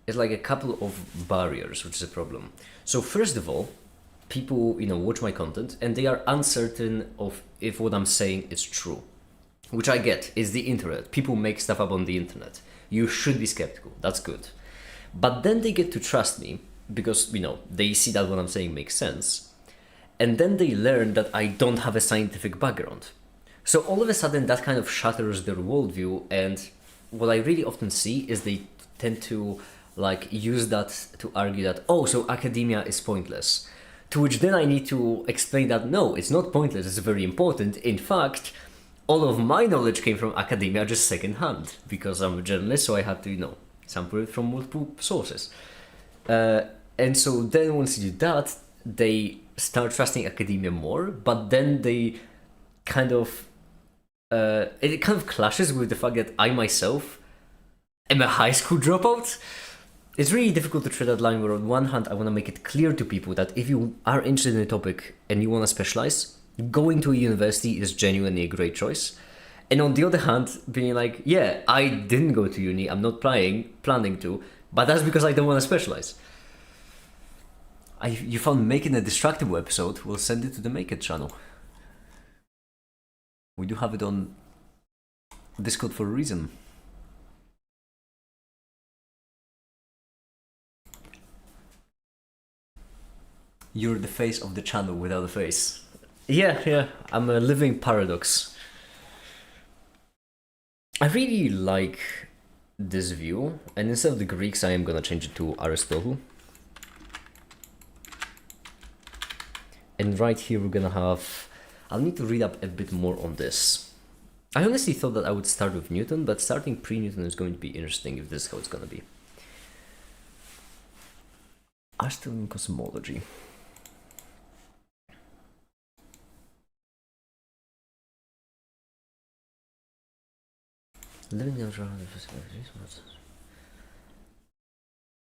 Speaker 1: it's like a couple of barriers, which is a problem. So first of all, people watch my content and they are uncertain of if what I'm saying is true, which I get. Is the internet. People make stuff up on the internet. You should be skeptical. That's good. But then they get to trust me because they see that what I'm saying makes sense, and then they learn that I don't have a scientific background. So all of a sudden that kind of shatters their worldview, and what I really often see is they tend to use that to argue that, oh, so academia is pointless. To which then I need to explain that no, it's not pointless, it's very important. In fact, all of my knowledge came from academia just secondhand because I'm a journalist, so I had to sample it from multiple sources. And so then once you do that, they start trusting academia more, but then they kind of it kind of clashes with the fact that I myself am a high school dropout. It's really difficult to tread that line where on one hand I want to make it clear to people that if you are interested in a topic and you want to specialize, going to a university is genuinely a great choice. And on the other hand, being like, yeah, I didn't go to uni, I'm not planning to, but that's because I don't want to specialize. You found Making a Distractible episode, we'll send it to the Make It channel. We do have it on Discord for a reason. You're the face of the channel without a face. Yeah, I'm a living paradox. I really like this view, and instead of the Greeks, I am gonna change it to Aristotle. And right here we're gonna have... I'll need to read up a bit more on this. I honestly thought that I would start with Newton, but starting pre-Newton is going to be interesting if this is how it's gonna be. Aristotle in cosmology.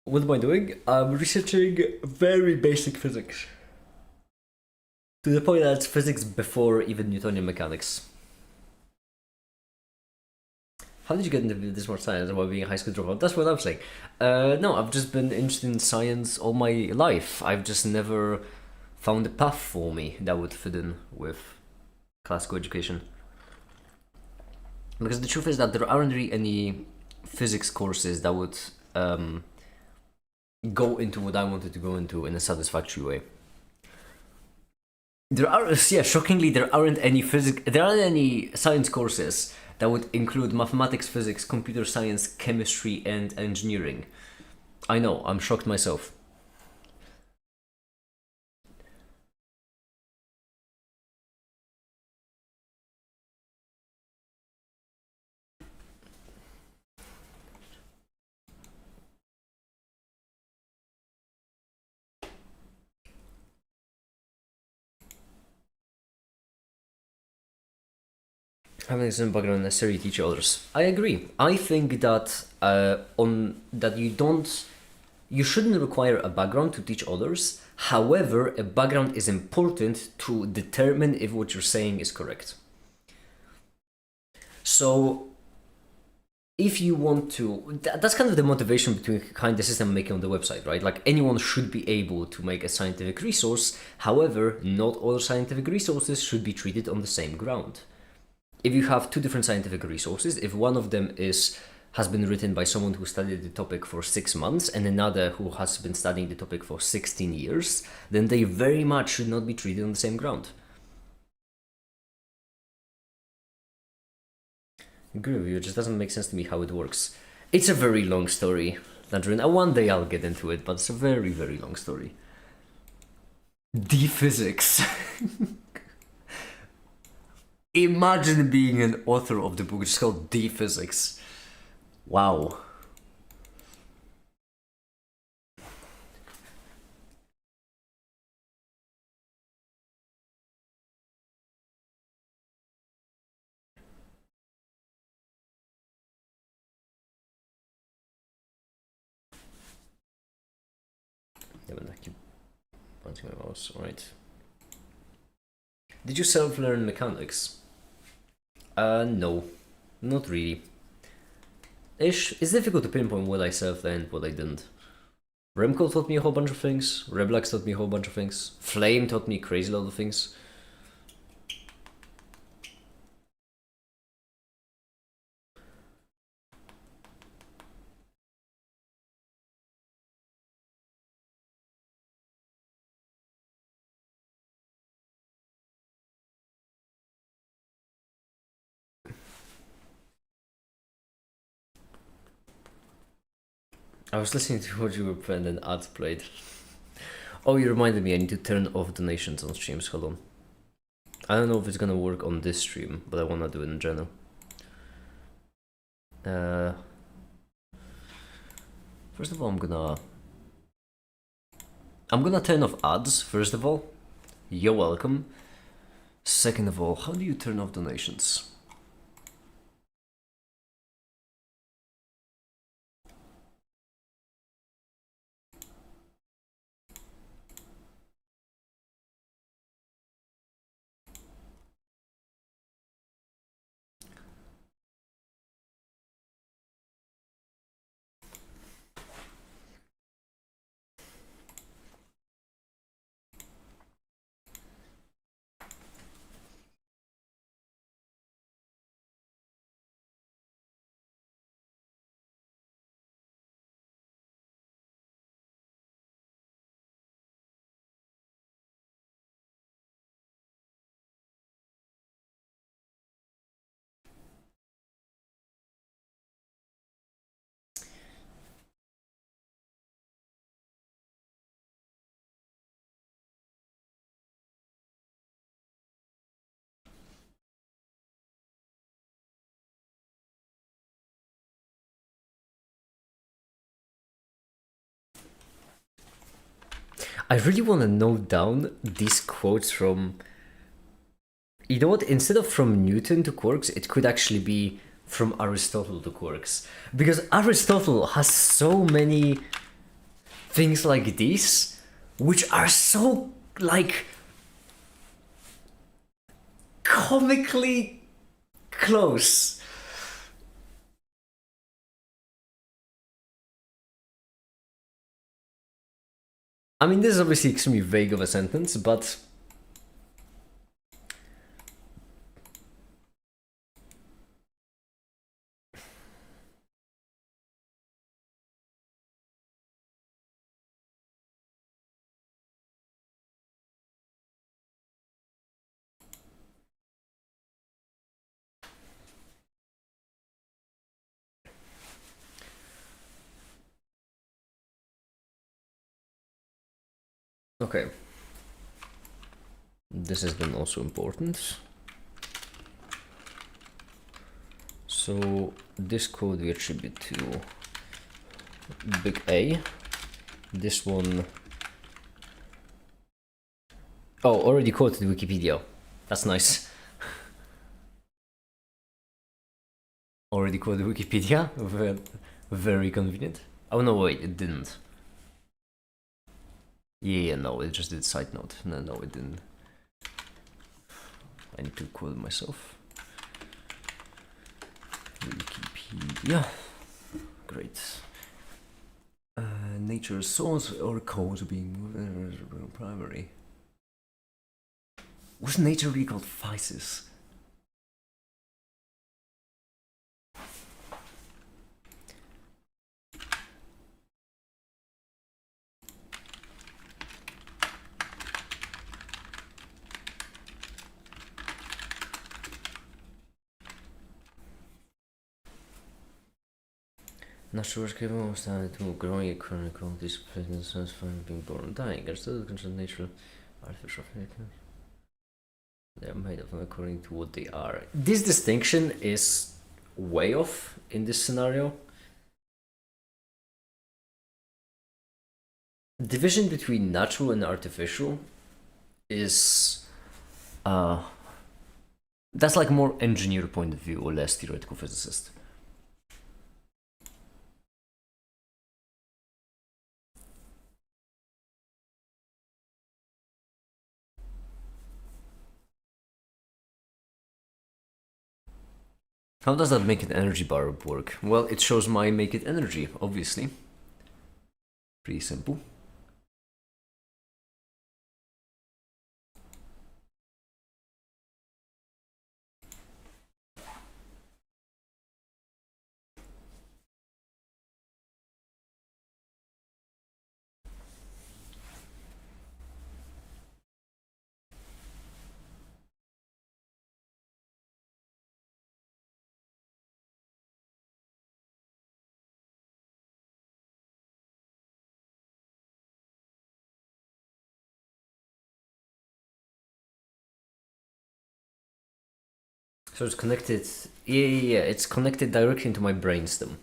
Speaker 1: What am I doing? I'm researching very basic physics. To the point that it's physics before even Newtonian mechanics. How did you get into this much science about being a high school dropout? That's what I'm saying. No, I've just been interested in science all my life. I've just never found a path for me that would fit in with classical education. Because the truth is that there aren't really any physics courses that would go into what I wanted to go into in a satisfactory way. There are, yeah, shockingly, there aren't any science courses that would include mathematics, physics, computer science, chemistry, and engineering. I know, I'm shocked myself. Having a certain background necessarily teach others. I agree. I think that you shouldn't require a background to teach others. However, a background is important to determine if what you're saying is correct. So, if you want to, that's kind of the motivation behind the system I'm making on the website, right? Like anyone should be able to make a scientific resource. However, not all scientific resources should be treated on the same ground. If you have two different scientific resources, if one of them has been written by someone who studied the topic for 6 months and another who has been studying the topic for 16 years, then they very much should not be treated on the same ground. I agree with you, it just doesn't make sense to me how it works. It's a very long story, Nadrin. One day I'll get into it, but it's a very, very long story. D-physics. Imagine being an author of the book, which is called D-physics. Wow. Yeah, but I keep pointing my mouse. Alright. Did you self-learn mechanics? No. Not really. It's difficult to pinpoint what I self-learned, what I didn't. Remco taught me a whole bunch of things. Reblax taught me a whole bunch of things. Flame taught me a crazy lot of things. I was listening to what you were playing and ads played. Oh, you reminded me I need to turn off donations on streams. Hold on. I don't know if it's gonna work on this stream, but I wanna do it in general. First of all, I'm gonna turn off ads, first of all. You're welcome. Second of all, how do you turn off donations? I really want to note down these quotes from... You know what? Instead of from Newton to quarks, it could actually be from Aristotle to quirks, because Aristotle has so many things like these, which are so like comically close. I mean, this is obviously extremely vague of a sentence, but okay. This is then also important. So this code we attribute to big A. This one. Oh, already quoted Wikipedia. That's nice. Already quoted Wikipedia. Very convenient. Oh no, wait, it didn't. Yeah, no, it just did side note. No, it didn't. I need to quote myself. Wikipedia. Great. Nature source or code being primary. Was nature really called physis? Natural is capable of standing to growing a chronicle displacement satisfying being born and dying. Are still considered natural artificial factors. They are made of them according to what they are. This distinction is way off in this scenario. Division between natural and artificial is that's like more engineer point of view or less theoretical physicist. How does that make it energy bar work? Well, it shows my make it energy, obviously. Pretty simple. So it's connected. Yeah. It's connected directly into my brainstem.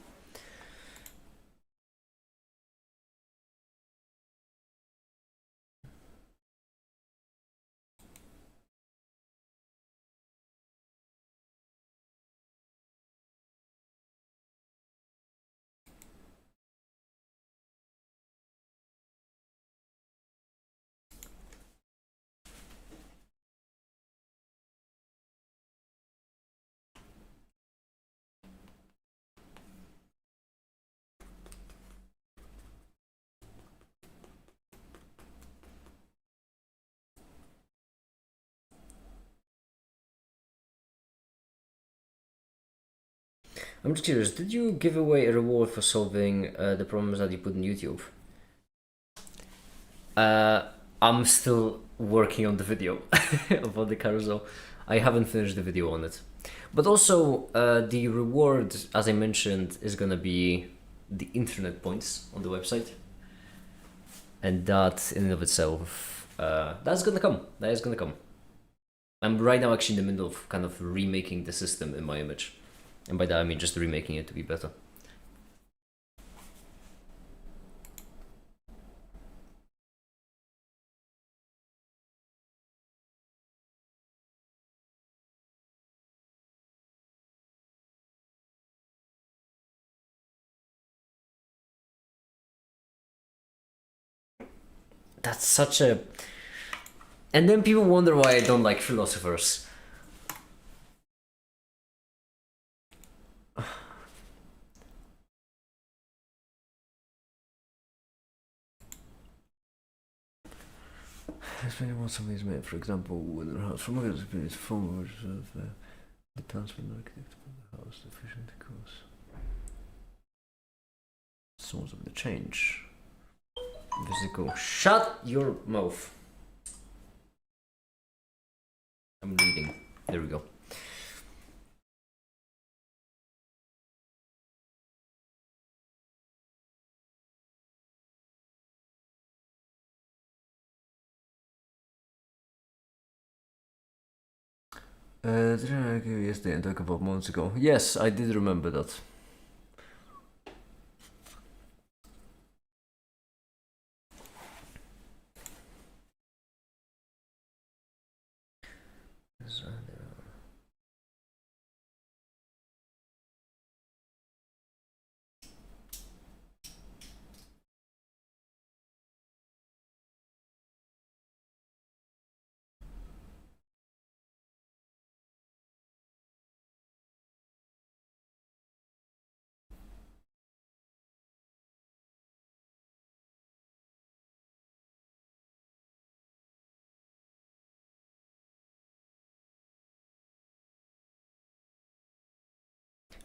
Speaker 1: I'm just curious, did you give away a reward for solving the problems that you put on YouTube? I'm still working on the video about the carousel. I haven't finished the video on it. But also, the reward, as I mentioned, is gonna be the internet points on the website. And that, in and of itself, that's gonna come. That is gonna come. I'm right now actually in the middle of kind of remaking the system in my image. And by that I mean just remaking it to be better. That's such a... And then people wonder why I don't like philosophers. Explain what something is made. For example, when the house from a form which depends on the architect of the house, the efficient course. Source of the change. Physical. Shut your mouth. I'm reading. There we go. Did I give you yesterday and a couple of months ago? Yes, I did remember that.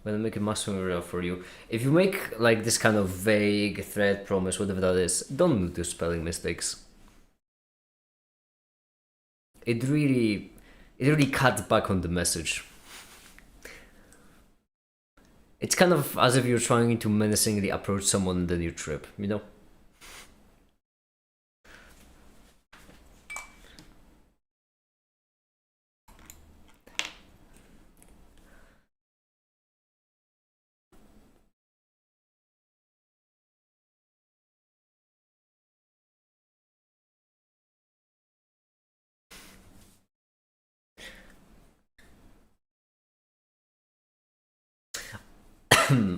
Speaker 1: When I make a maximum area for you, if you make like this kind of vague threat, promise, whatever that is, don't do spelling mistakes. It really cuts back on the message. It's kind of as if you're trying to menacingly approach someone and then you trip, you know?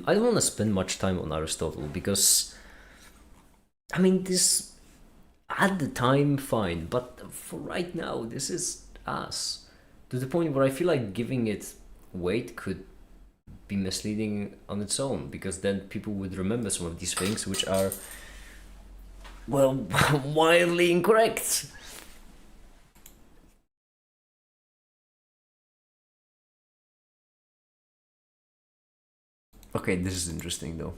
Speaker 1: I don't want to spend much time on Aristotle because, I mean, this at the time fine, but for right now, this is ass. To the point where I feel like giving it weight could be misleading on its own because then people would remember some of these things which are, well, wildly incorrect. Okay, this is interesting though.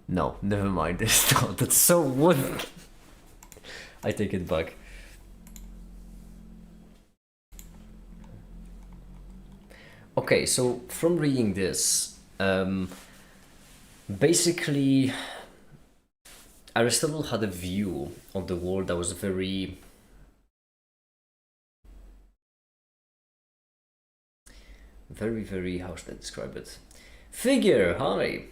Speaker 1: No, never mind. That's so wood. I take it back. Okay, so from reading this, basically, Aristotle had a view on the world that was very, very, how should I describe it? Figure, hi!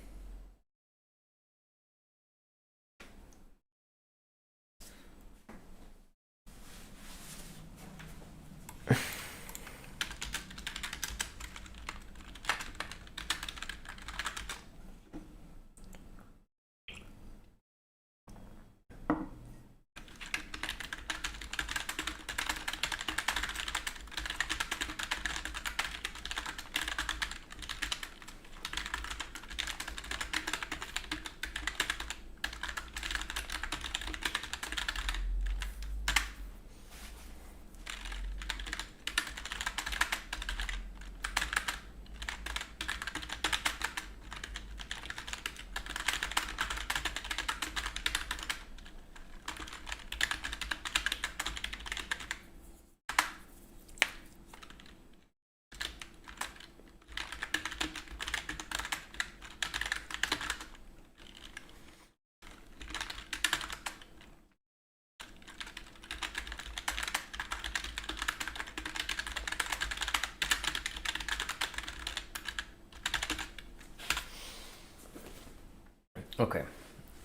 Speaker 1: Okay,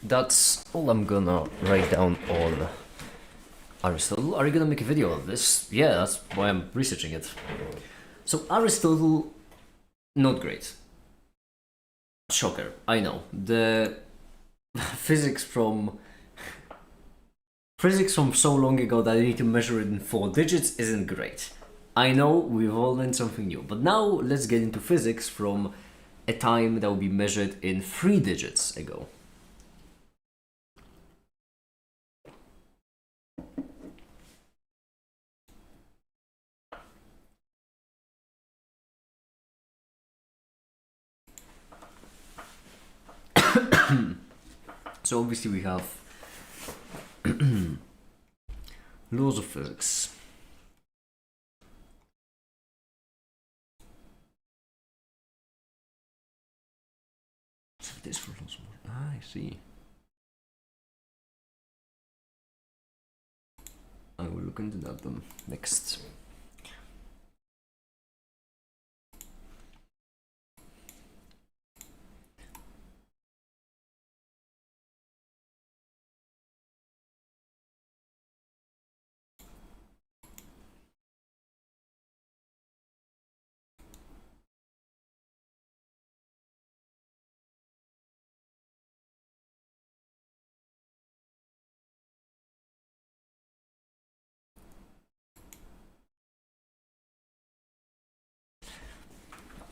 Speaker 1: that's all I'm gonna write down on Aristotle. Are you gonna make a video of this? Yeah, that's why I'm researching it. So Aristotle, not great. Shocker, I know. The physics from physics from so long ago that I need to measure it in 4 digits isn't great. I know we've all learned something new, but now let's get into physics from a time that will be measured in 3 digits ago. So obviously we have laws of physics. So this for laws of I see. I will look into that then next.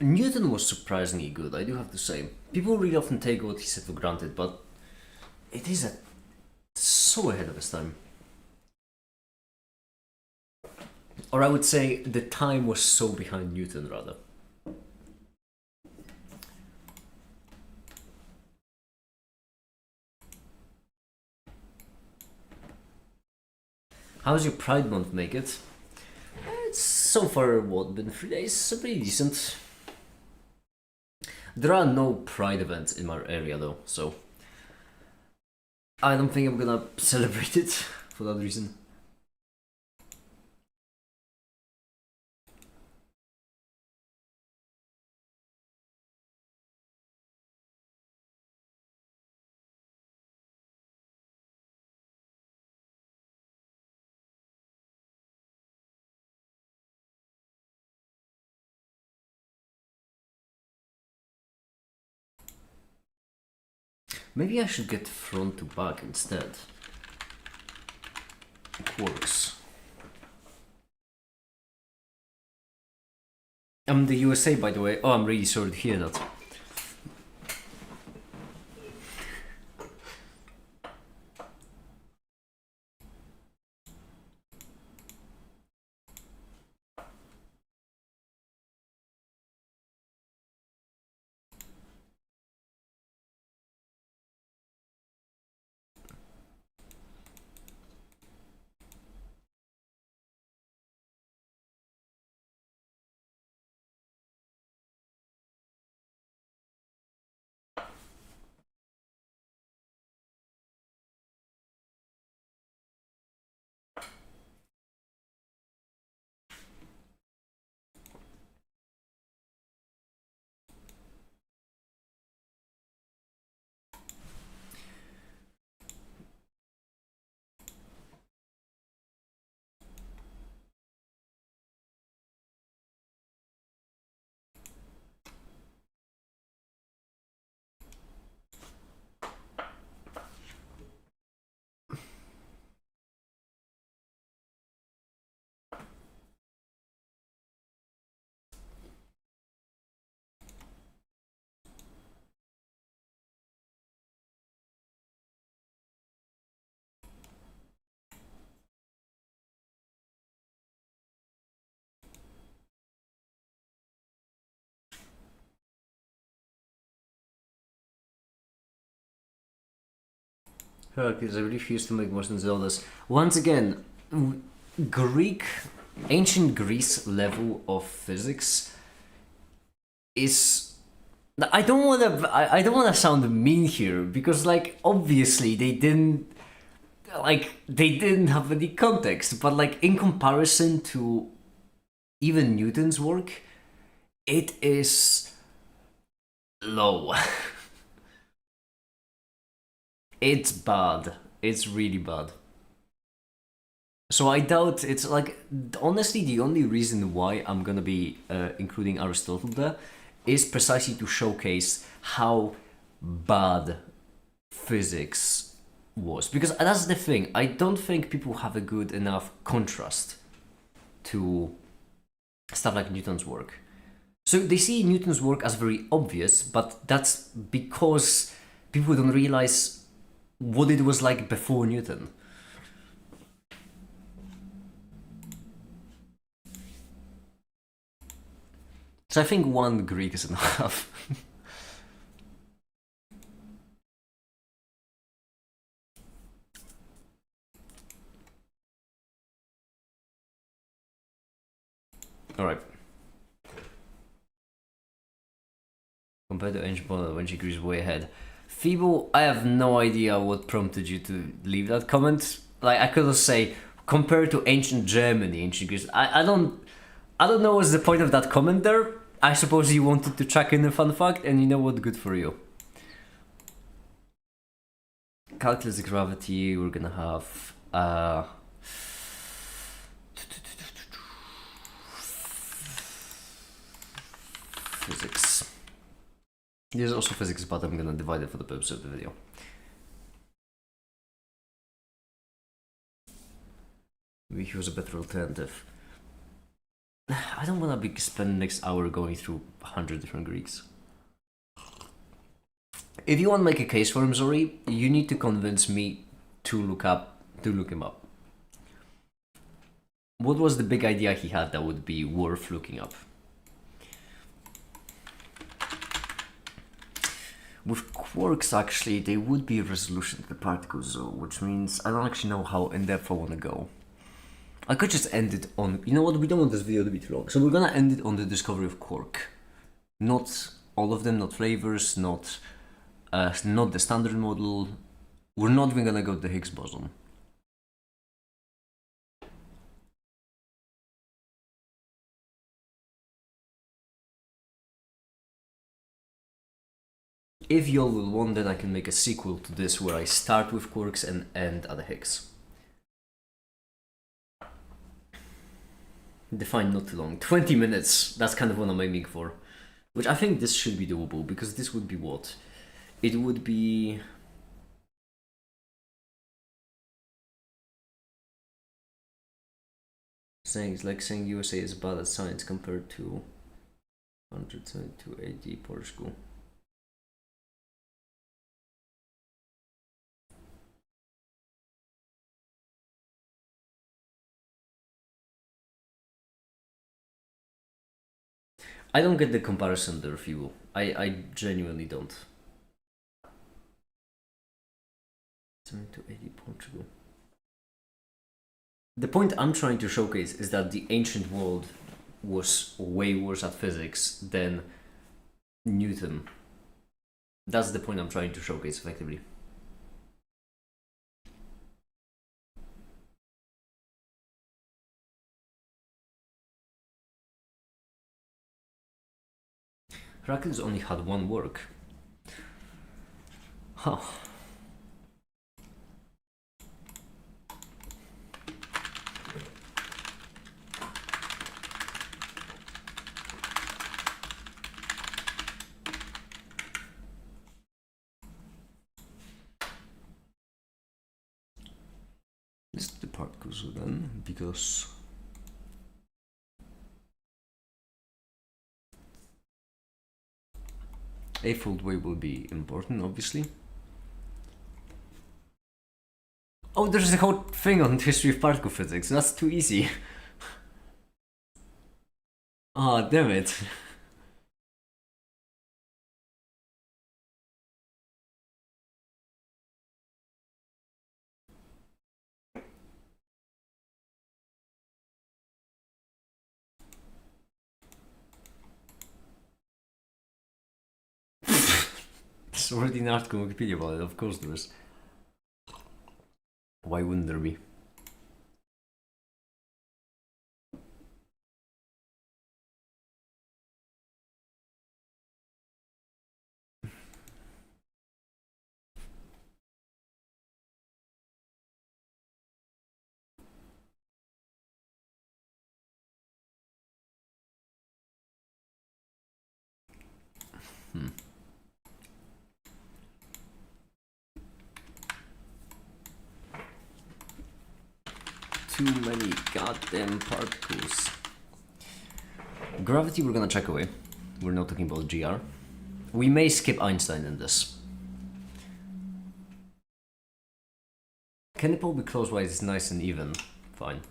Speaker 1: Newton was surprisingly good, I do have to say. People really often take what he said for granted, but it is so ahead of his time. Or I would say the time was so behind Newton, rather. How's your Pride Month make it? It's so far, what, been 3 days? So pretty decent. There are no Pride events in my area though, so I don't think I'm gonna celebrate it for that reason. Maybe I should get front to back instead. Quarks. I'm the USA, by the way. Oh, I'm really sorry to hear that. Because I refuse to make more sense of this. Once again, Greek, ancient Greece level of physics is. I don't want to. I don't want to sound mean here because, like, obviously they didn't. Like, they didn't have any context, but like in comparison to even Newton's work, it is low. It's bad. It's really bad. So I doubt it's like honestly the only reason why I'm gonna be including Aristotle there is precisely to showcase how bad physics was. Because that's the thing, I don't think people have a good enough contrast to stuff like Newton's work. So they see Newton's work as very obvious, but that's because people don't realize what it was like before Newton. So I think one Greek is enough. Alright. Compared to ancient Poland, when she agrees way ahead. Feeble, I have no idea what prompted you to leave that comment. Like, I could say, compared to ancient Germany, ancient Greece. I don't know what's the point of that comment there. I suppose you wanted to chuck in a fun fact, and you know what, good for you. Calculus gravity, we're gonna have physics. There's also physics, but I'm gonna divide it for the purpose of the video. Maybe he was a better alternative. I don't wanna spend the next hour going through 100 different Greeks. If you want to make a case for him, Zori, you need to convince me to look him up. What was the big idea he had that would be worth looking up? With quarks, actually, they would be a resolution of the particles, though, which means I don't actually know how in-depth I want to go. I could just end it on... You know what? We don't want this video to be too long. So we're gonna end it on the discovery of quark. Not all of them, not flavors, not the standard model. We're not even gonna go to the Higgs boson. If y'all will want, then I can make a sequel to this where I start with quarks and end at the Higgs. Define not too long. 20 minutes, that's kind of what I'm aiming for. Which I think this should be doable, because this would be what? It would be... It's like saying USA is bad at science compared to 172 AD Portugal. I don't get the comparison there, Fibu. I genuinely don't. 72 AD Portugal. The point I'm trying to showcase is that the ancient world was way worse at physics than Newton. That's the point I'm trying to showcase, effectively. Heraclitus only had one work. Huh. This is the part goes then, because A-fold way will be important, obviously. Oh, there's a whole thing on history of particle physics. That's too easy. Ah, oh, damn it. There's already an article on Wikipedia about it, of course there is. Why wouldn't there be? Too many goddamn particles. Gravity we're gonna check away. We're not talking about GR. We may skip Einstein in this. Can the pole be closewise? It's nice and even. Fine.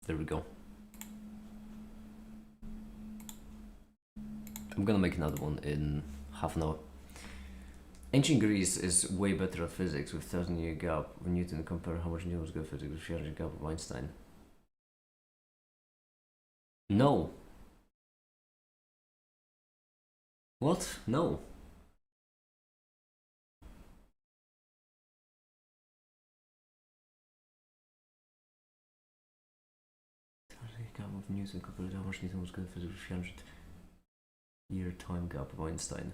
Speaker 1: There we go. I'm gonna make another one in half an hour. Ancient Greece is way better at physics with 1,000-year gap when Newton compare how much Newton was good at physics with 300 gap of Einstein. No. What? No. Gap of Newton compared to how much Newton was good at physics with 300-year time gap of Einstein.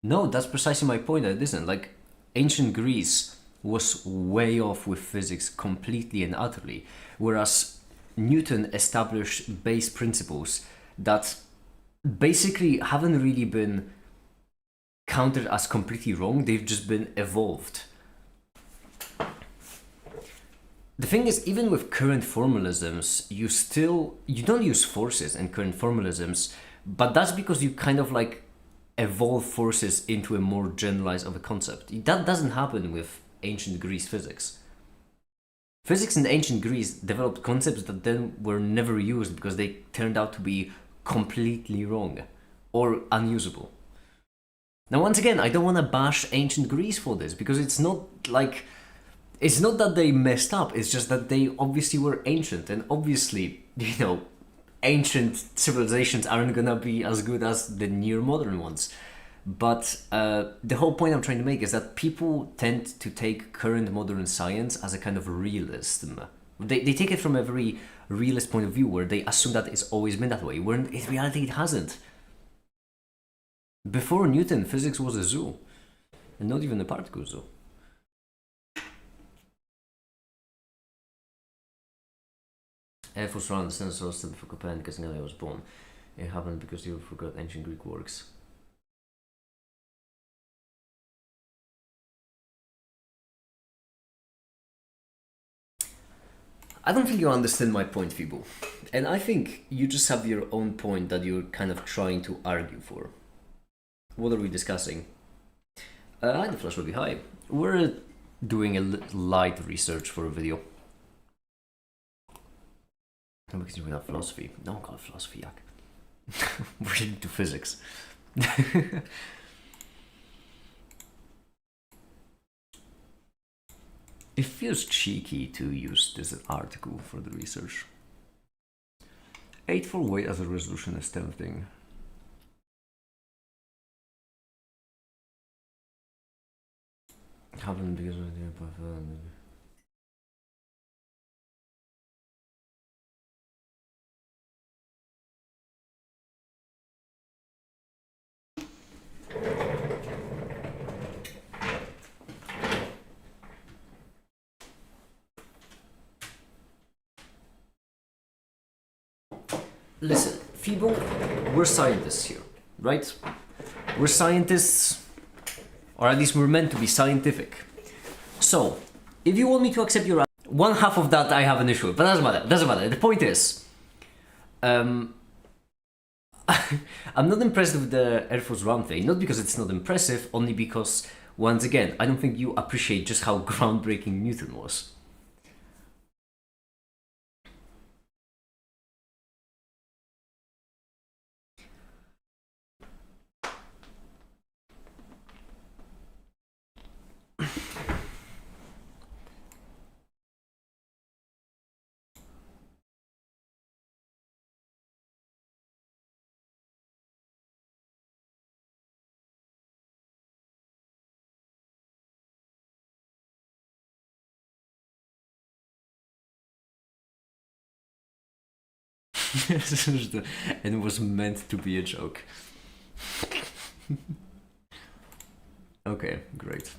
Speaker 1: No, that's precisely my point. It isn't. Like, ancient Greece was way off with physics completely and utterly, whereas Newton established base principles that basically haven't really been counted as completely wrong. They've just been evolved. The thing is, even with current formalisms, you don't use forces in current formalisms, but that's because you kind of like evolve forces into a more generalized of a concept. That doesn't happen with ancient Greece physics. Physics in ancient Greece developed concepts that then were never used because they turned out to be completely wrong or unusable. Now, once again, I don't want to bash ancient Greece for this because it's not that they messed up, it's just that they obviously were ancient, and obviously, ancient civilizations aren't gonna be as good as the near modern ones. But the whole point I'm trying to make is that people tend to take current modern science as a kind of realism. They take it from a very realist point of view where they assume that it's always been that way, where in reality it hasn't. Before Newton, physics was a zoo, and not even a particle zoo. Air Force around the sensor was for Copernicus and I was born. It happened because you forgot ancient Greek works. I don't think you understand my point, Fibo. And I think you just have your own point that you're kind of trying to argue for. What are we discussing? Hi, the flash will be high. We're doing a light research for a video. I'm continuing without philosophy. Don't call it philosophy, yak. We're into physics. It feels cheeky to use this article for the research. 8 for weight as a resolution is tempting. Haven't because of the Listen, Fibo, we're scientists here, right? We're scientists, or at least we're meant to be scientific. So, if you want me to accept your one half of that, I have an issue with, but doesn't matter. The point is, I'm not impressed with the Air Force One thing, not because it's not impressive, only because, once again, I don't think you appreciate just how groundbreaking Newton was. And it was meant to be a joke. Okay, great.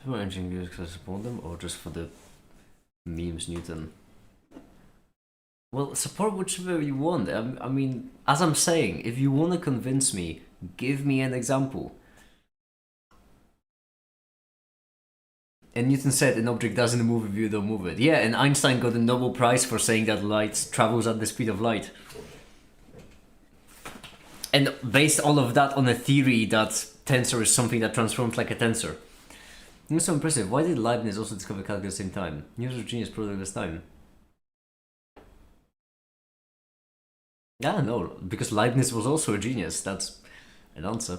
Speaker 1: For engineers because I support them, or just for the memes, Newton? Well, support whichever you want. I mean, as I'm saying, if you want to convince me, give me an example. And Newton said an object doesn't move if you don't move it. Yeah, and Einstein got a Nobel Prize for saying that light travels at the speed of light. And based all of that on a theory that tensor is something that transforms like a tensor. It was so impressive. Why did Leibniz also discover calculus at the same time? He was a genius product of his time. Yeah, no, because Leibniz was also a genius. That's an answer.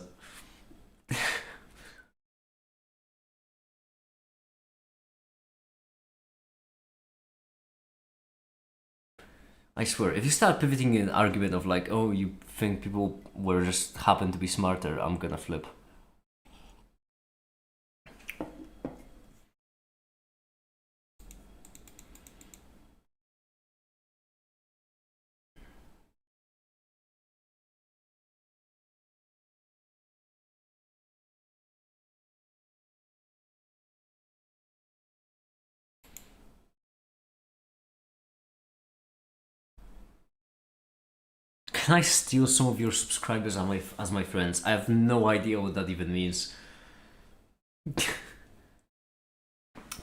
Speaker 1: I swear, if you start pivoting an argument of like, oh, you think people were just happen to be smarter, I'm gonna flip. Can I steal some of your subscribers as my friends? I have no idea what that even means.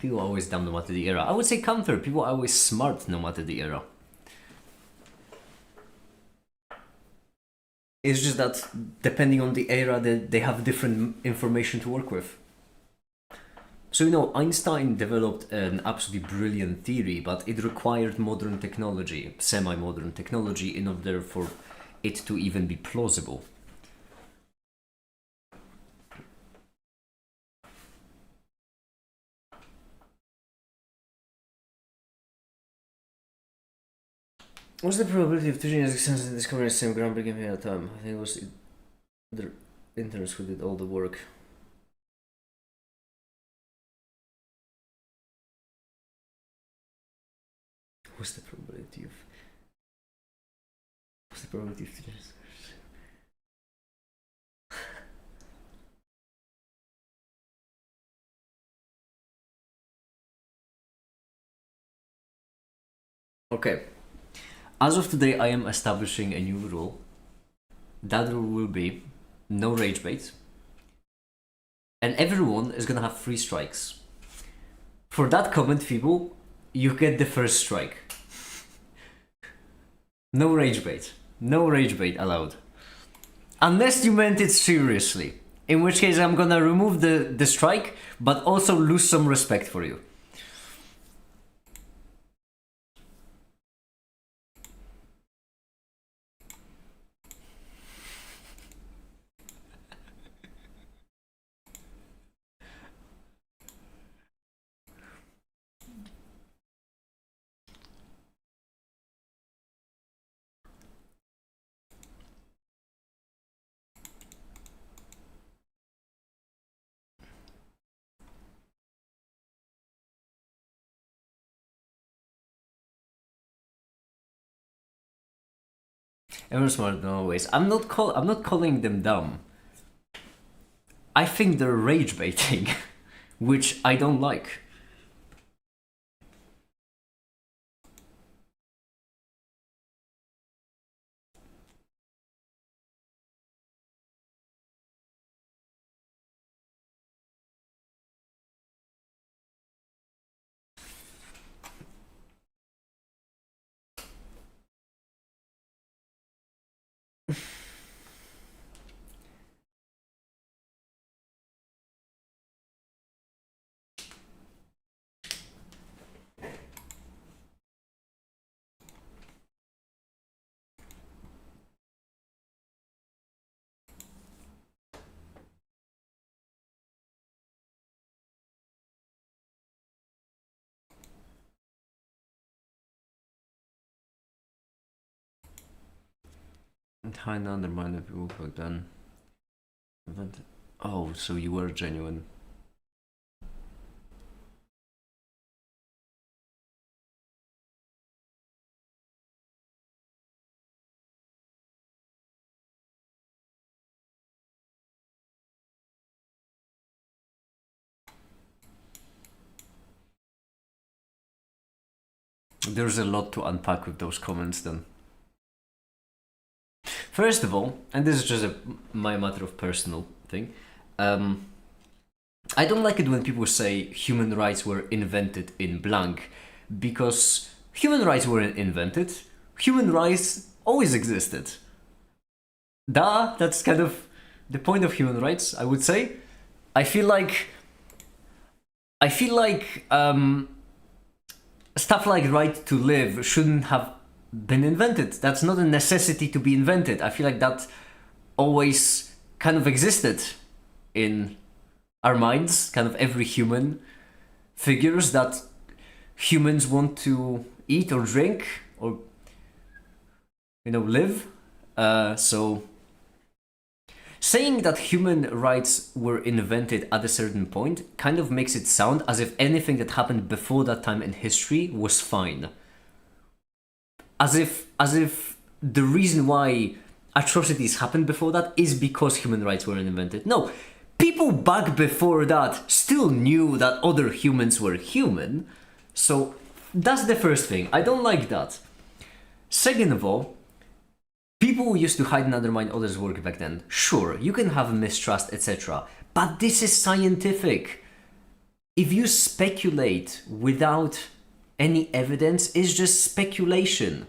Speaker 1: People are always dumb no matter the era. I would say counter. People are always smart no matter the era. It's just that depending on the era, they have different information to work with. So, you know, Einstein developed an absolutely brilliant theory, but it required modern technology, semi modern technology, in order for it to even be plausible. What's the probability of two genius existence and discovering the same groundbreaking thing at a time? I think it was the interns who did all the work. What's the probability of. What's the probability of two genius? Okay. As of today, I am establishing a new rule. That rule will be no rage bait. And everyone is gonna have 3 strikes. For that comment, people, you get the first strike. No rage bait. No rage bait allowed. Unless you meant it seriously. In which case, I'm gonna remove the strike, but also lose some respect for you. Everyone's smart than always. I'm not calling them dumb. I think they're rage baiting, which I don't like. Trying to undermine the people back then. Oh, so you were genuine. There's a lot to unpack with those comments then. First of all, and this is just my matter of personal thing, I don't like it when people say human rights were invented in blank, because human rights weren't invented. Human rights always existed. That's kind of the point of human rights, I would say. I feel like stuff like right to live shouldn't have been invented. That's not a necessity to be invented. I feel like that always kind of existed in our minds. Kind of every human figures that humans want to eat or drink or, live. So saying that human rights were invented at a certain point kind of makes it sound as if anything that happened before that time in history was fine. As if the reason why atrocities happened before that is because human rights were invented. No, people back before that still knew that other humans were human. So that's the first thing. I don't like that. Second of all, people used to hide and undermine others' work back then. Sure, you can have mistrust, etc. But this is scientific. If you speculate without any evidence, it's just speculation.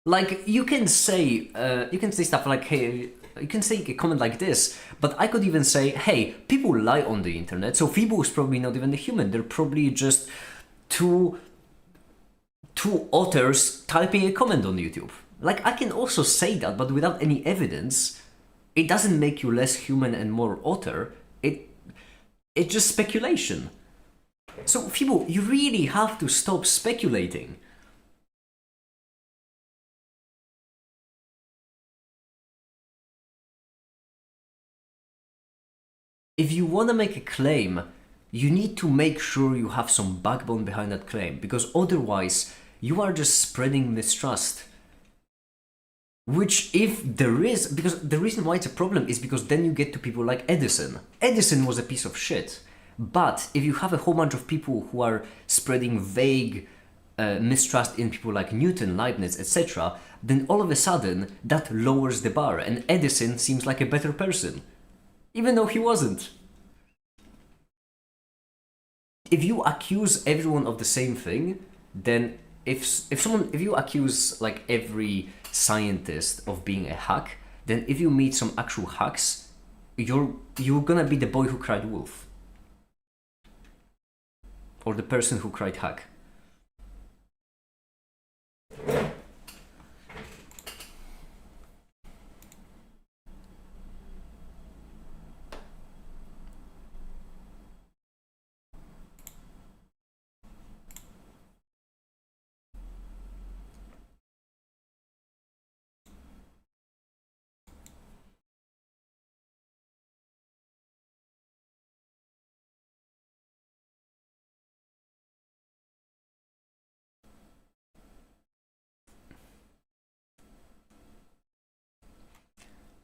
Speaker 1: Like, you can say stuff like, hey, you can say a comment like this, but I could even say, hey, people lie on the internet, so Phoebe is probably not even a human. They're probably just two authors typing a comment on YouTube. Like, I can also say that, but without any evidence. It doesn't make you less human and more author. It's just speculation. So, people, you really have to stop speculating. If you want to make a claim, you need to make sure you have some backbone behind that claim, because otherwise you are just spreading mistrust. Which, if there is, because the reason why it's a problem is because then you get to people like Edison. Edison was a piece of shit. But if you have a whole bunch of people who are spreading vague mistrust in people like Newton, Leibniz, etc., then all of a sudden that lowers the bar, and Edison seems like a better person, even though he wasn't. If you accuse everyone of the same thing, then if you accuse like every scientist of being a hack, then if you meet some actual hacks, you're gonna be the boy who cried wolf. Or the person who cried hack.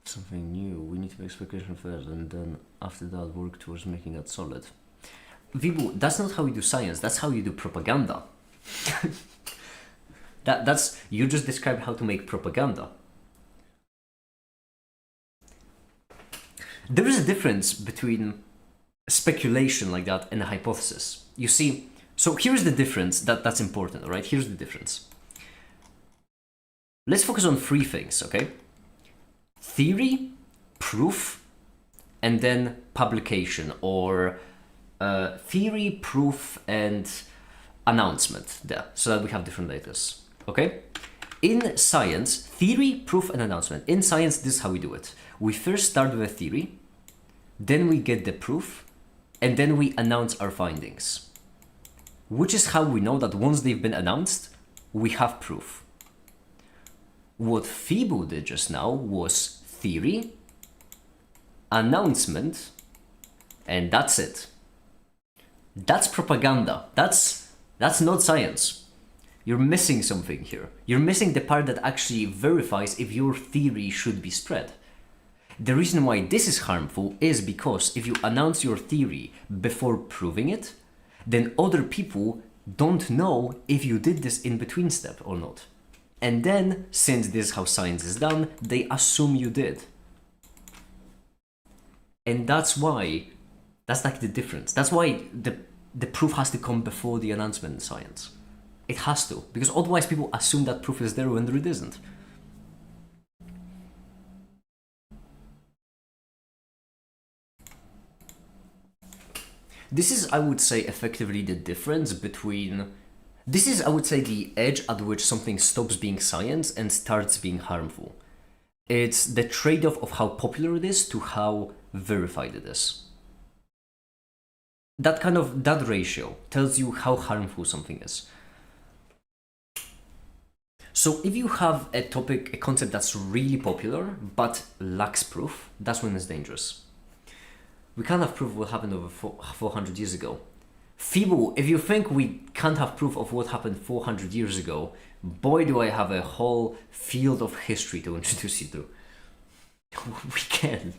Speaker 1: Something new. We need to make speculation first, and then after that work towards making that solid. Vibu, that's not how you do science. That's how you do propaganda. That's you just described how to make propaganda. There is a difference between speculation like that and a hypothesis. You see, so here's the difference that's important, all right? Here's the difference. Let's focus on three things, okay? Theory, proof, and then publication, or theory, proof, and announcement there, so that we have different datas, okay? In science, theory, proof, and announcement. In science, this is how we do it. We first start with a theory, then we get the proof, and then we announce our findings. Which is how we know that once they've been announced, we have proof. What Fibu did just now was theory, announcement, and that's it. That's propaganda. That's not science. You're missing something here. You're missing the part that actually verifies if your theory should be spread. The reason why this is harmful is because if you announce your theory before proving it, then other people don't know if you did this in between step or not. And then, since this is how science is done, they assume you did. And that's why, that's like the difference. That's why the proof has to come before the announcement in science. It has to, because otherwise people assume that proof is there when it isn't. This is, I would say, effectively the difference between... This is, I would say, the edge at which something stops being science and starts being harmful. It's the trade-off of how popular it is to how verified it is. That ratio tells you how harmful something is. So if you have a topic, a concept that's really popular but lacks proof, that's when it's dangerous. We can't have proof of what happened over 400 years ago. Feeble, if you think we can't have proof of what happened 400 years ago, boy do I have a whole field of history to introduce you to. We can.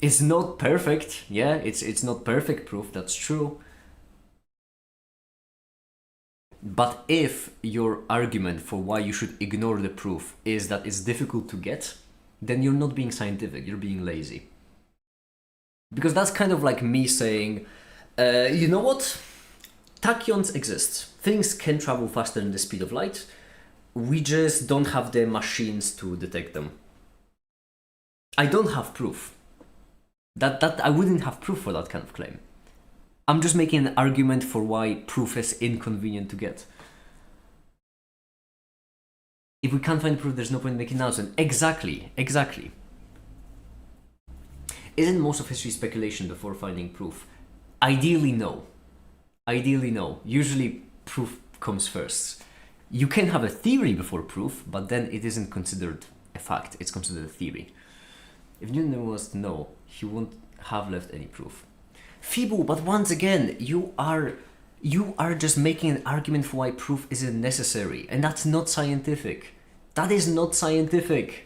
Speaker 1: It's not perfect, yeah, it's not perfect proof, that's true. But if your argument for why you should ignore the proof is that it's difficult to get, then you're not being scientific, you're being lazy. Because that's kind of like me saying, you know what? Tachyons exist. Things can travel faster than the speed of light. We just don't have the machines to detect them. I don't have proof. That I wouldn't have proof for that kind of claim. I'm just making an argument for why proof is inconvenient to get. If we can't find proof, there's no point in making an announcement. Exactly. Isn't most of history speculation before finding proof? Ideally, no. Usually, proof comes first. You can have a theory before proof, but then it isn't considered a fact. It's considered a theory. If Newton was to know, he won't have left any proof. Feeble, but once again, you are just making an argument for why proof isn't necessary, and that's not scientific. That is not scientific.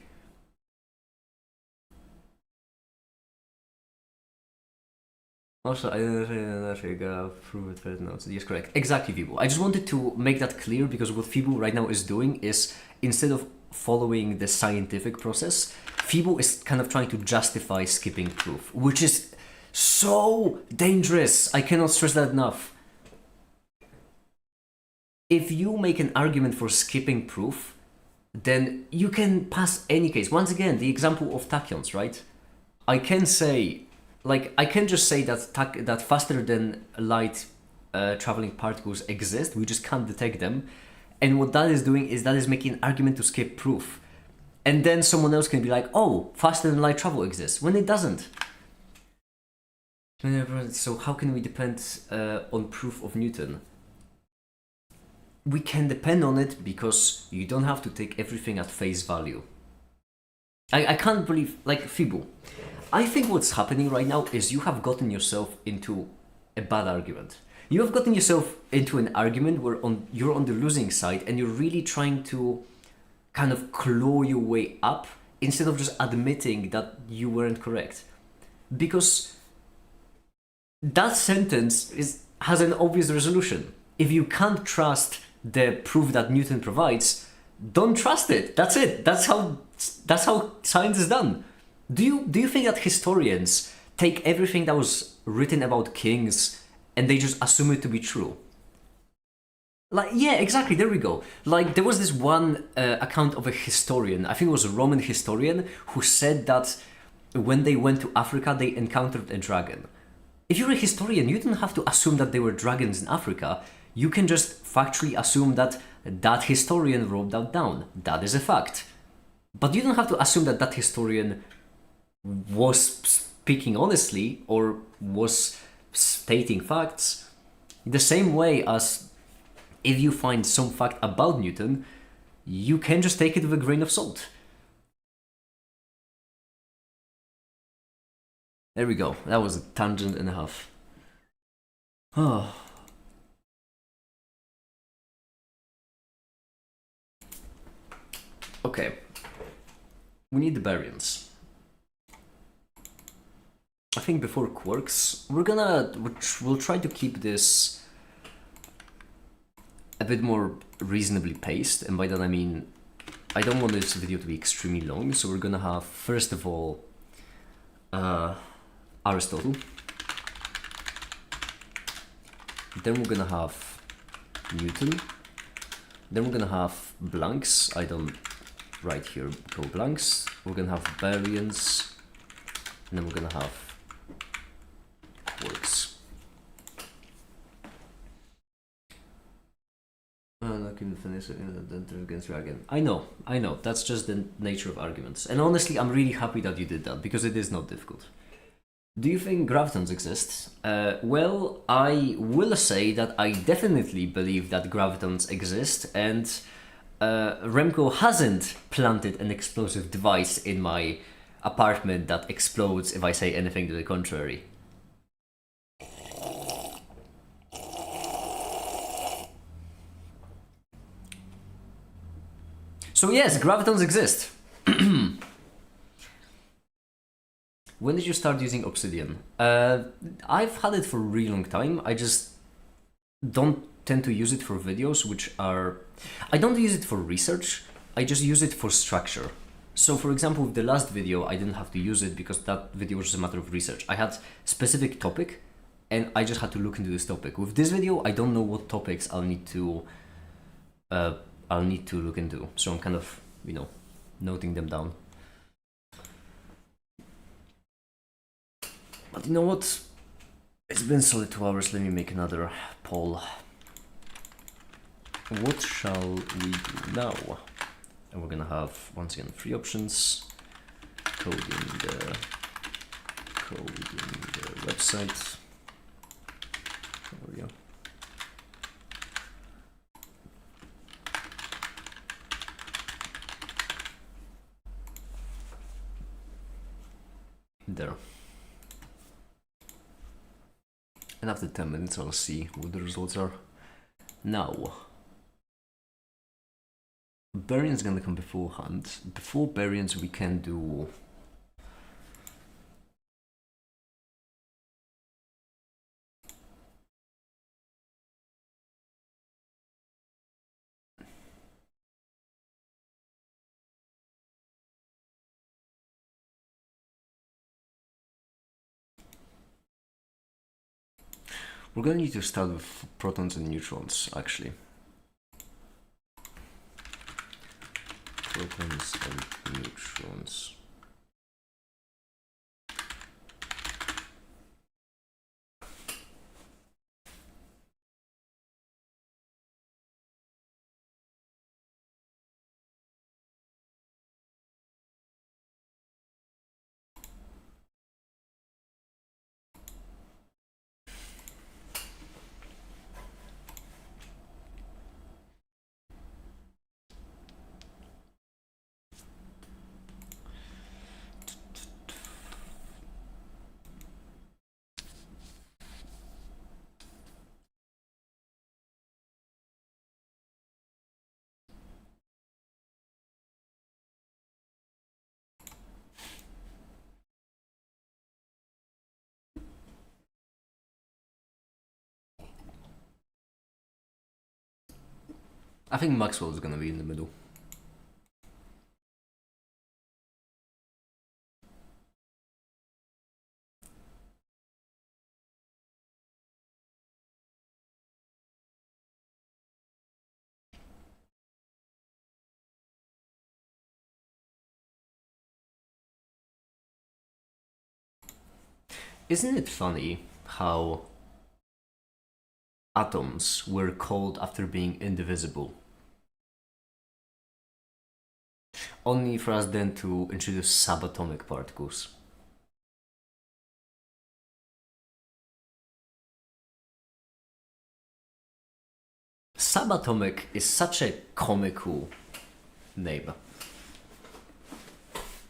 Speaker 1: Also, I don't prove it right now. Yes, correct. Exactly, Feeble. I just wanted to make that clear because what Feeble right now is doing is, instead of following the scientific process, Feeble is kind of trying to justify skipping proof, which is so dangerous. I cannot stress that enough. If you make an argument for skipping proof, then you can pass any case. Once again, the example of tachyons, right? I can say, I can just say that faster than light traveling particles exist, we just can't detect them. And what that is doing is that is making an argument to skip proof. And then someone else can be like, oh, faster than light travel exists, when it doesn't. So how can we depend on proof of Newton? We can depend on it because you don't have to take everything at face value. I can't believe, Feeble. I think what's happening right now is you have gotten yourself into a bad argument. You have gotten yourself into an argument where you're on the losing side and you're really trying to kind of claw your way up instead of just admitting that you weren't correct. Because that sentence has an obvious resolution. If you can't trust the proof that Newton provides, don't trust it. That's it. That's how science is done. Do you think that historians take everything that was written about kings and they just assume it to be true? Yeah, exactly, there we go. There was this one account of a historian, I think it was a Roman historian, who said that when they went to Africa, they encountered a dragon. If you're a historian, you don't have to assume that there were dragons in Africa. You can just factually assume that that historian wrote that down. That is a fact. But you don't have to assume that that historian was speaking honestly or was stating facts. The same way as if you find some fact about Newton, you can just take it with a grain of salt. There we go. That was a tangent and a half. Oh. Okay. We need the baryons. I think before quarks, we'll try to keep this a bit more reasonably paced, and by that I mean I don't want this video to be extremely long, so we're gonna have, first of all, Aristotle. Then we're gonna have Newton. Then we're gonna have blanks. I don't write here, go blanks. We're gonna have baryons. And then we're gonna have quarks. And I can finish it against again. I know, that's just the nature of arguments. And honestly, I'm really happy that you did that, because it is not difficult. Do you think gravitons exist? Well, I will say that I definitely believe that gravitons exist, and Remco hasn't planted an explosive device in my apartment that explodes if I say anything to the contrary. So yes, gravitons exist. When did you start using Obsidian? I've had it for a really long time. I just don't tend to use it for videos, which are... I don't use it for research, I just use it for structure. So for example, with the last video, I didn't have to use it because that video was just a matter of research. I had specific topic, and I just had to look into this topic. With this video, I don't know what topics I'll need to look into. So I'm kind of, you know, noting them down. But you know what? It's been solid 2 hours. Let me make another poll. What shall we do now? And we're gonna have, once again, 3 options. Coding the website. There we go. There. And after 10 minutes, I'll see what the results are. Now, baryons gonna come beforehand. Before baryons, we can do... We're gonna need to start with protons and neutrons, actually. Protons and neutrons. I think Maxwell is gonna be in the middle. Isn't it funny how atoms were called after being indivisible? Only for us then to introduce subatomic particles. Subatomic is such a comical name.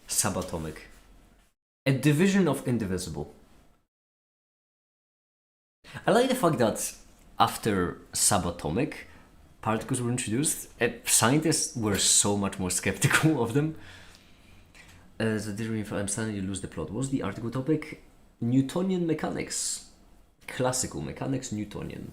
Speaker 1: Subatomic. A division of indivisible. I like the fact that after subatomic particles were introduced, scientists were so much more skeptical of them. I'm starting to lose the plot. What's the article topic? Newtonian mechanics. Classical mechanics, Newtonian.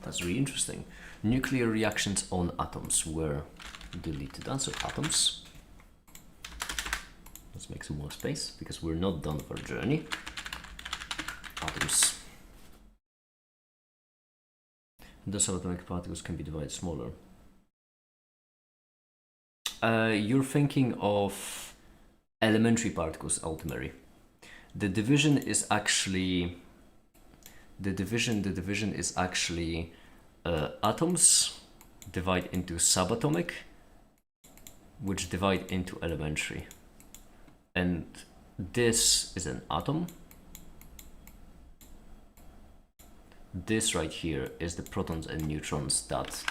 Speaker 1: That's really interesting. Nuclear reactions on atoms were deleted. Answer atoms. Let's make some more space because we're not done with our journey. Atoms. The subatomic particles can be divided smaller. You're thinking of elementary particles ultimately. The division is actually atoms divide into subatomic, which divide into elementary. And this is an atom. This right here is the protons and neutrons that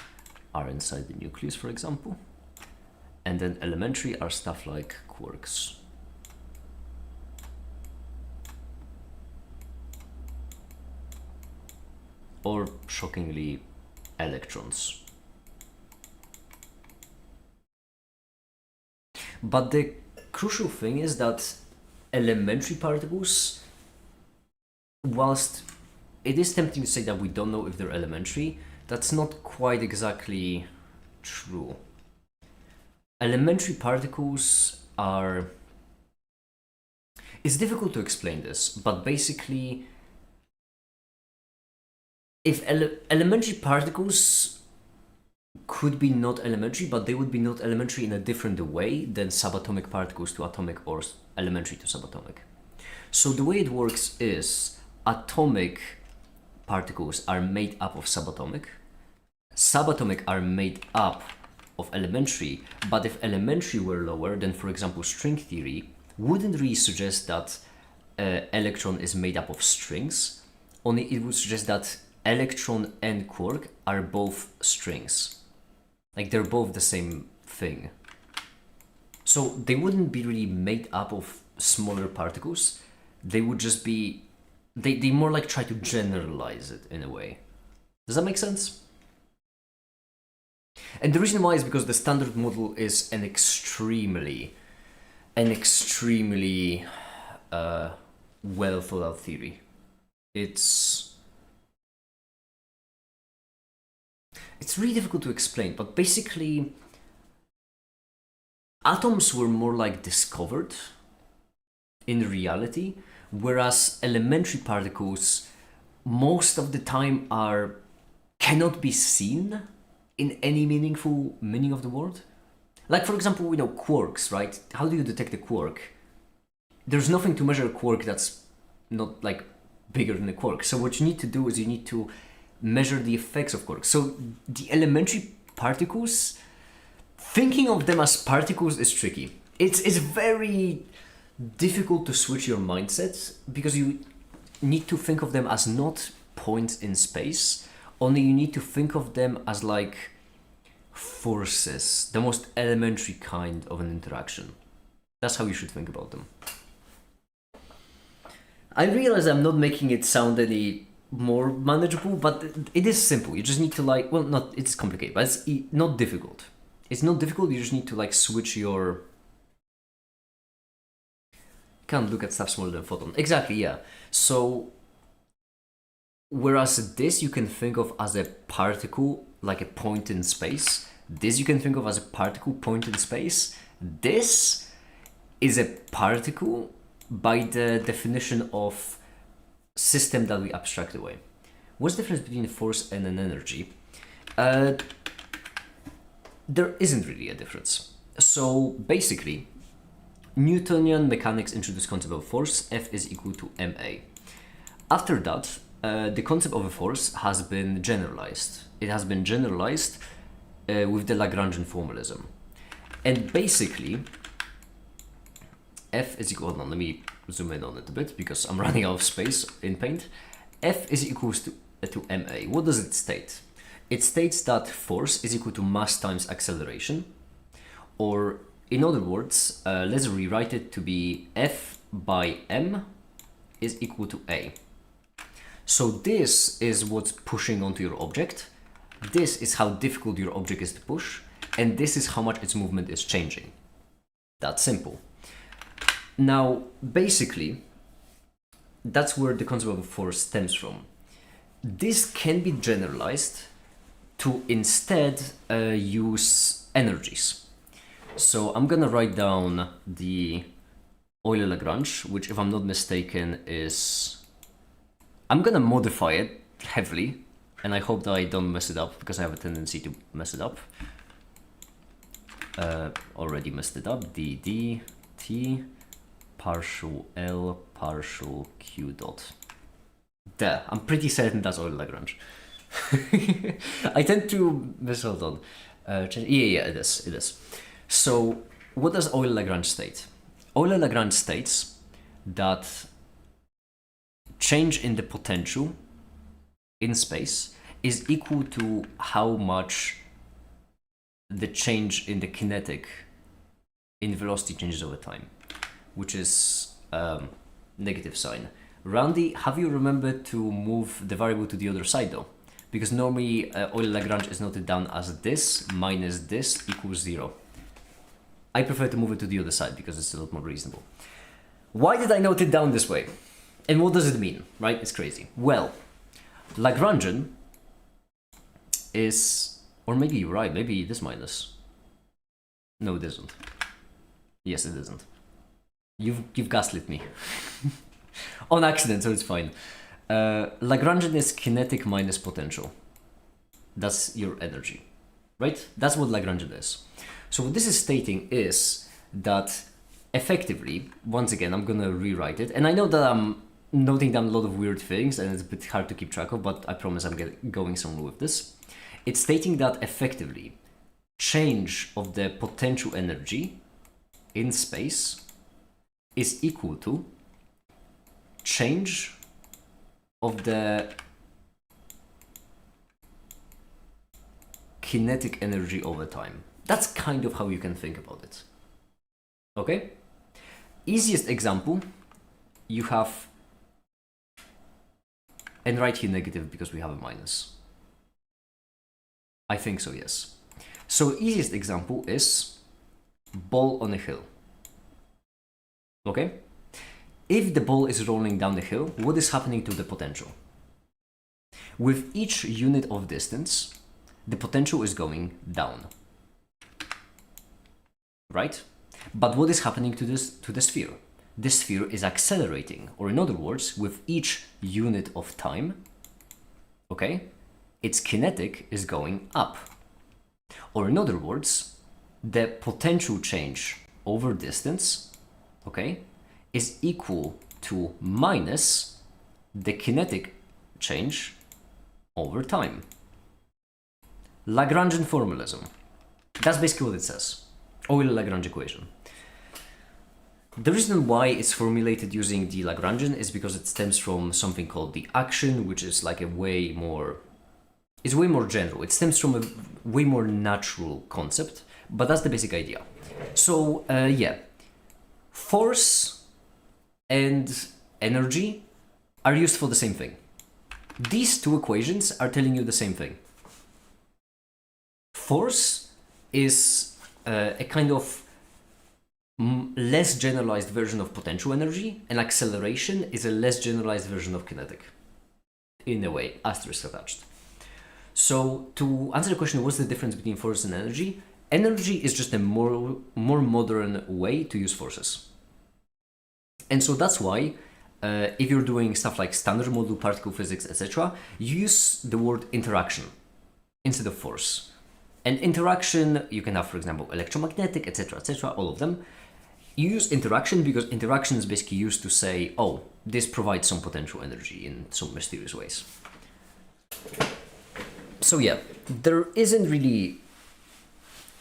Speaker 1: are inside the nucleus, for example. And then elementary are stuff like quarks. Or, shockingly, electrons. But the crucial thing is that elementary particles, whilst it is tempting to say that we don't know if they're elementary, that's not quite exactly true. Elementary particles are... It's difficult to explain this, but basically, if elementary particles could be not elementary, but they would be not elementary in a different way than subatomic particles to atomic or elementary to subatomic. So the way it works is atomic particles are made up of subatomic are made up of elementary, but if elementary were lower, then for example string theory wouldn't really suggest that electron is made up of strings, only it would suggest that electron and quark are both strings. Like they're both the same thing. So they wouldn't be really made up of smaller particles, they would just be, they more like try to generalize it in a way. Does that make sense? And the reason why is because the standard model is an extremely well thought out theory. It's really difficult to explain, but basically atoms were more like discovered in reality, whereas elementary particles most of the time cannot be seen in any meaningful meaning of the word. Like for example, we know quarks, right? How do you detect a quark? There's nothing to measure a quark that's not like bigger than a quark. So what you need to do is you need to measure the effects of quarks. So the elementary particles, thinking of them as particles is tricky. It's very difficult to switch your mindset because you need to think of them as not points in space, only you need to think of them as like forces, the most elementary kind of an interaction. That's how you should think about them. I realize I'm not making it sound any more manageable, but it is simple. You just need to like, well, not, it's complicated, but it's not difficult. It's not difficult, you just need to like switch your... Can't look at stuff smaller than a photon. Exactly, yeah. So, whereas this you can think of as a particle, like a point in space. This you can think of as a particle point in space. This is a particle by the definition of system that we abstract away. What's the difference between a force and an energy? There isn't really a difference. So basically, Newtonian mechanics introduced concept of force, F is equal to ma. After that, the concept of a force has been generalized. It has been generalized with the Lagrangian formalism. And basically, F is equal, hold on, let me zoom in on it a bit because I'm running out of space in Paint. F is equals to ma. What does it state? It states that force is equal to mass times acceleration, or in other words, let's rewrite it to be F by m is equal to a. So this is what's pushing onto your object, this is how difficult your object is to push, and this is how much its movement is changing. That's simple. Now, basically, that's where the concept of force stems from. this can be generalized to instead use energies. So I'm gonna write down the Euler-Lagrange, which, if I'm not mistaken, is... I'm gonna modify it heavily, and I hope that I don't mess it up, because I have a tendency to mess it up. Already messed it up. ddt partial L partial Q dot. There, I'm pretty certain that's Euler-Lagrange. I tend to mess, hold on. Yeah, it is. So what does Euler-Lagrange state? Euler-Lagrange states that change in the potential in space is equal to how much the change in the kinetic in velocity changes over time, which is negative sign. Randy, have you remembered to move the variable to the other side though? Because normally Euler-Lagrange is noted down as this minus this equals 0. I prefer to move it to the other side because it's a lot more reasonable. Why did I note it down this way? And what does it mean, right? It's crazy. Well, Lagrangian is, or maybe you're right, maybe it is minus. No, it isn't. Yes, it isn't. You've gaslit me. On accident, so it's fine. Lagrangian is kinetic minus potential. That's your energy, right? That's what Lagrangian is. So what this is stating is that effectively, once again, I'm gonna rewrite it. And I know that I'm noting down a lot of weird things and it's a bit hard to keep track of, but I promise I'm going somewhere with this. It's stating that effectively, change of the potential energy in space is equal to change of the kinetic energy over time. That's kind of how you can think about it. Okay? Easiest example, you have, and write here negative because we have a minus. I think so, yes. So easiest example is ball on a hill. Okay? If the ball is rolling down the hill, what is happening to the potential? With each unit of distance, the potential is going down. Right? But what is happening to the sphere? The sphere is accelerating, or in other words, with each unit of time, okay, its kinetic is going up. Or in other words, the potential change over distance, okay, is equal to minus the kinetic change over time. Lagrangian formalism. That's basically what it says. Euler-Lagrange equation. The reason why it's formulated using the Lagrangian is because it stems from something called the action, which is like it's way more general. It stems from a way more natural concept, but that's the basic idea. So yeah, force and energy are used for the same thing. These two equations are telling you the same thing. Force is a kind of less generalized version of potential energy, and acceleration is a less generalized version of kinetic. In a way, asterisk attached. So to answer the question, what's the difference between force and energy? Energy is just a more modern way to use forces. And so that's why if you're doing stuff like standard model, particle physics, etc., you use the word interaction instead of force. And interaction, you can have, for example, electromagnetic, etc., all of them. You use interaction because interaction is basically used to say, oh, this provides some potential energy in some mysterious ways. So yeah, there isn't really...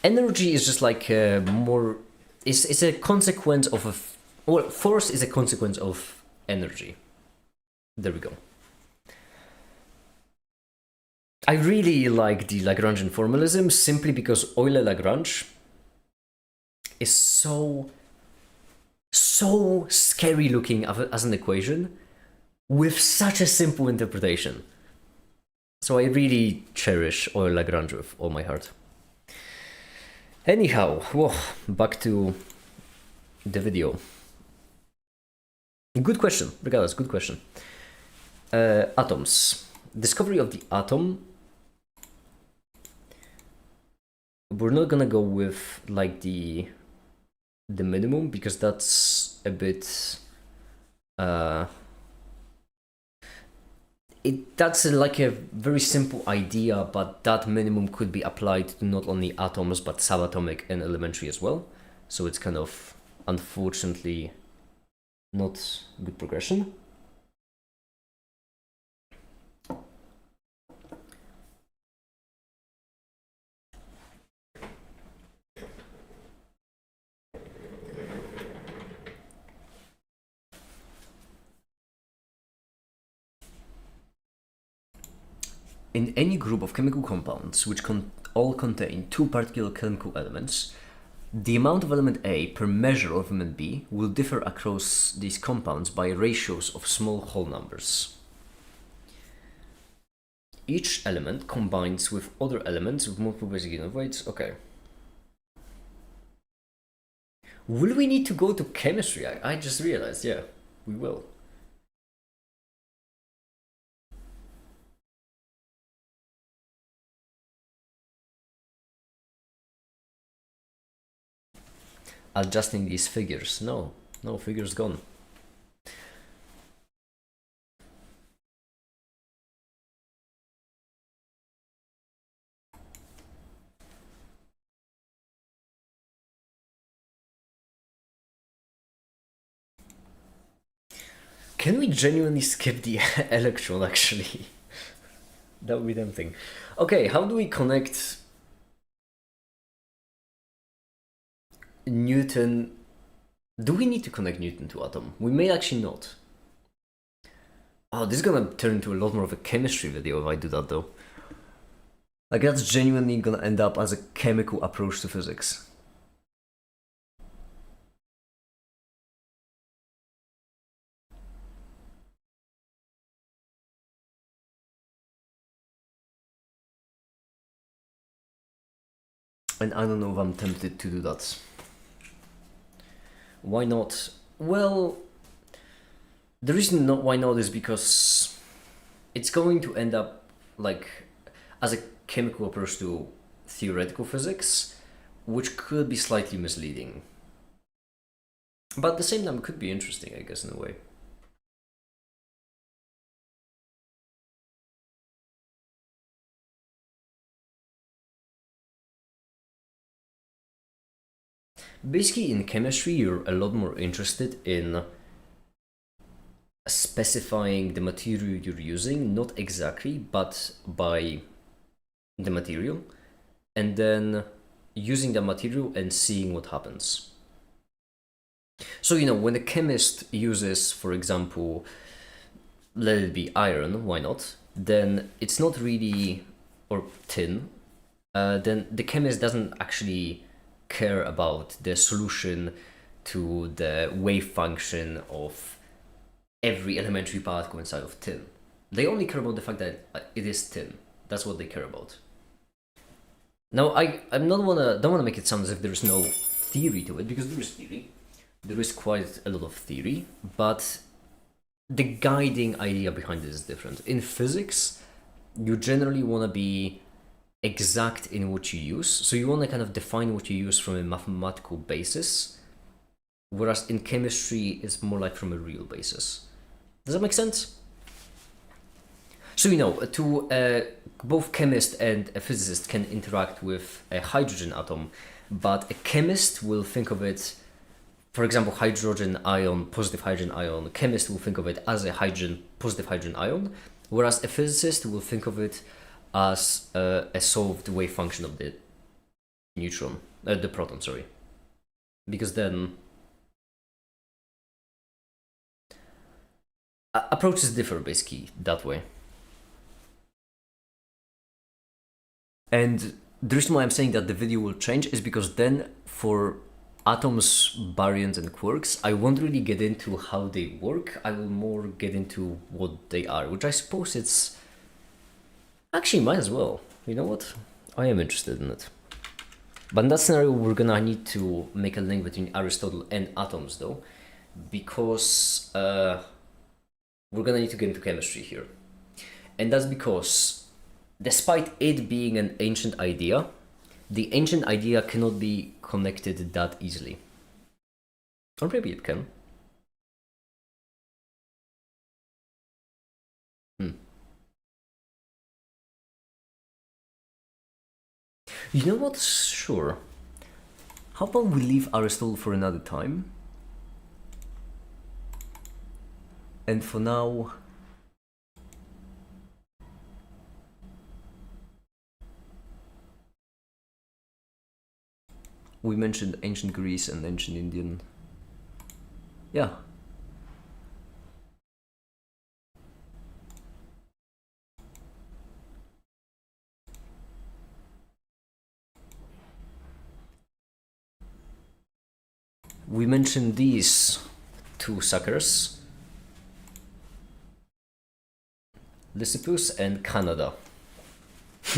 Speaker 1: Energy is just like more... It's a consequence of a... Well, force is a consequence of energy. There we go. I really like the Lagrangian formalism simply because Euler-Lagrange is so scary looking as an equation with such a simple interpretation. So I really cherish Euler-Lagrange with all my heart. Anyhow, whoa, back to the video. Good question, regardless, good question. Atoms. discovery of the atom, we're not gonna go with like the minimum, because that's a bit that's like a very simple idea, but that minimum could be applied to not only atoms but subatomic and elementary as well. So it's kind of, unfortunately, not good progression. In any group of chemical compounds which all contain two particular chemical elements, the amount of element A per measure of element B will differ across these compounds by ratios of small whole numbers. Each element combines with other elements with multiple basic unit weights. Okay. Will we need to go to chemistry? I just realized, yeah, we will. Adjusting these figures. No, figures gone. Can we genuinely skip the electron, actually? That would be tempting. Okay, how do we connect Newton? Do we need to connect Newton to atom? We may actually not. Oh, this is gonna turn into a lot more of a chemistry video if I do that, though. Like, that's genuinely gonna end up as a chemical approach to physics. And I don't know if I'm tempted to do that. Why not? Well, the reason why not is because it's going to end up like as a chemical approach to theoretical physics, which could be slightly misleading. But at the same time, it could be interesting, I guess, in a way. Basically, in chemistry, you're a lot more interested in specifying the material you're using, not exactly, but by the material, and then using the material and seeing what happens. So, when a chemist uses, for example, let it be iron, why not? Then it's not really, or tin, then the chemist doesn't actually care about the solution to the wave function of every elementary particle inside of tin. They only care about the fact that it is tin. That's what they care about. Now, I don't wanna make it sound as if there is no theory to it, because there is theory. There is quite a lot of theory, but the guiding idea behind it is different. In physics, you generally want to be exact in what you use, so you want to kind of define what you use from a mathematical basis, whereas in chemistry, it's more like from a real basis. Does that make sense? So, both chemist and a physicist can interact with a hydrogen atom, but a chemist will think of it, for example, hydrogen ion, positive hydrogen ion. A chemist will think of it as a positive hydrogen ion, whereas a physicist will think of it as a solved wave function of the neutron, the proton, sorry. Because then approaches differ basically that way. And the reason why I'm saying that the video will change is because then for atoms, baryons, and quarks, I won't really get into how they work. I will more get into what they are, which I suppose it's actually might as well. You know what? I am interested in it. But in that scenario, we're gonna need to make a link between Aristotle and atoms, though, because we're gonna need to get into chemistry here. And that's because, despite it being an ancient idea, the ancient idea cannot be connected that easily. Or maybe it can. You know what? Sure. How about we leave Aristotle for another time? And for now, we mentioned ancient Greece and ancient Indian. Yeah. We mentioned these two suckers, Lysippus and Canada.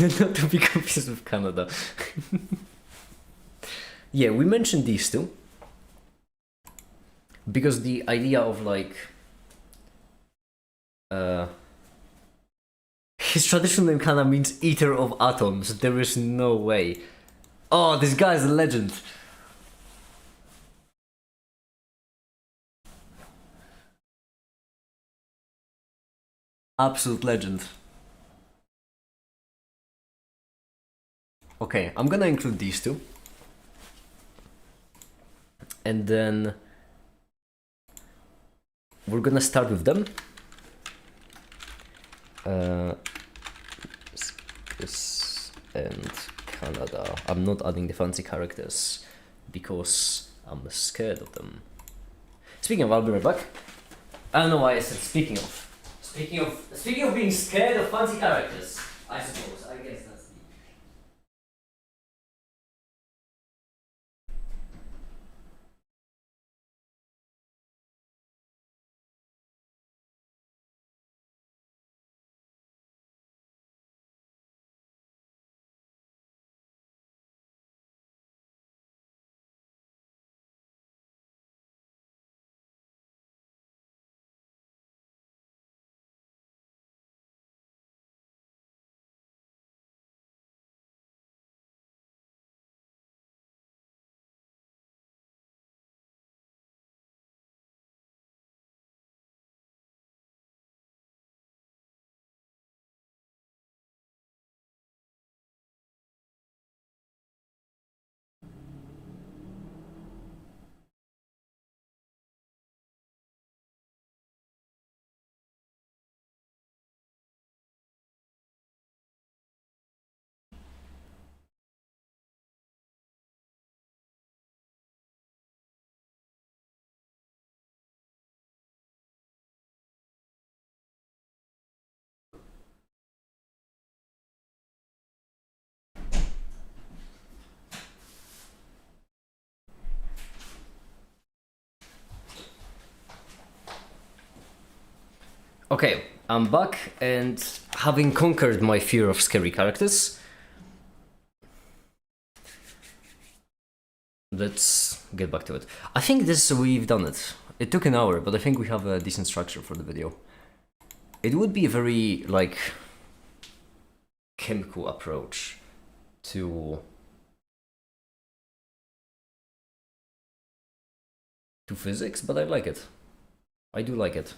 Speaker 1: Not to be confused with Canada. Yeah, we mentioned these two because the idea of like his traditional name Canada means eater of atoms. There is no way. Oh, this guy's a legend. Absolute legend. Okay, I'm gonna include these two. And then we're gonna start with them. This and Canada. I'm not adding the fancy characters because I'm scared of them. Speaking of, I'll be right back. I don't know why I said speaking of. Speaking of being scared of fancy characters, I suppose. I guess that's the. Okay, I'm back, and having conquered my fear of scary characters, let's get back to it. I think we've done it. It took an hour, but I think we have a decent structure for the video. It would be a very, like, chemical approach to physics, but I like it. I do like it.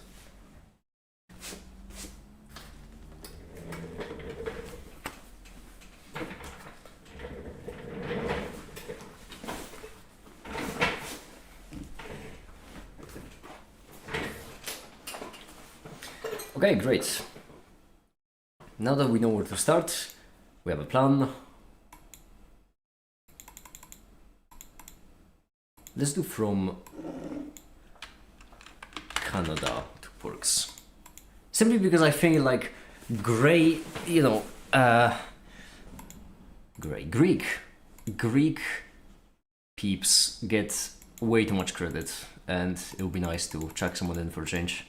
Speaker 1: Okay, great. Now that we know where to start, we have a plan. Let's do from Canada to Porks. Simply because I think like Greek peeps get way too much credit, and it would be nice to track someone in for a change.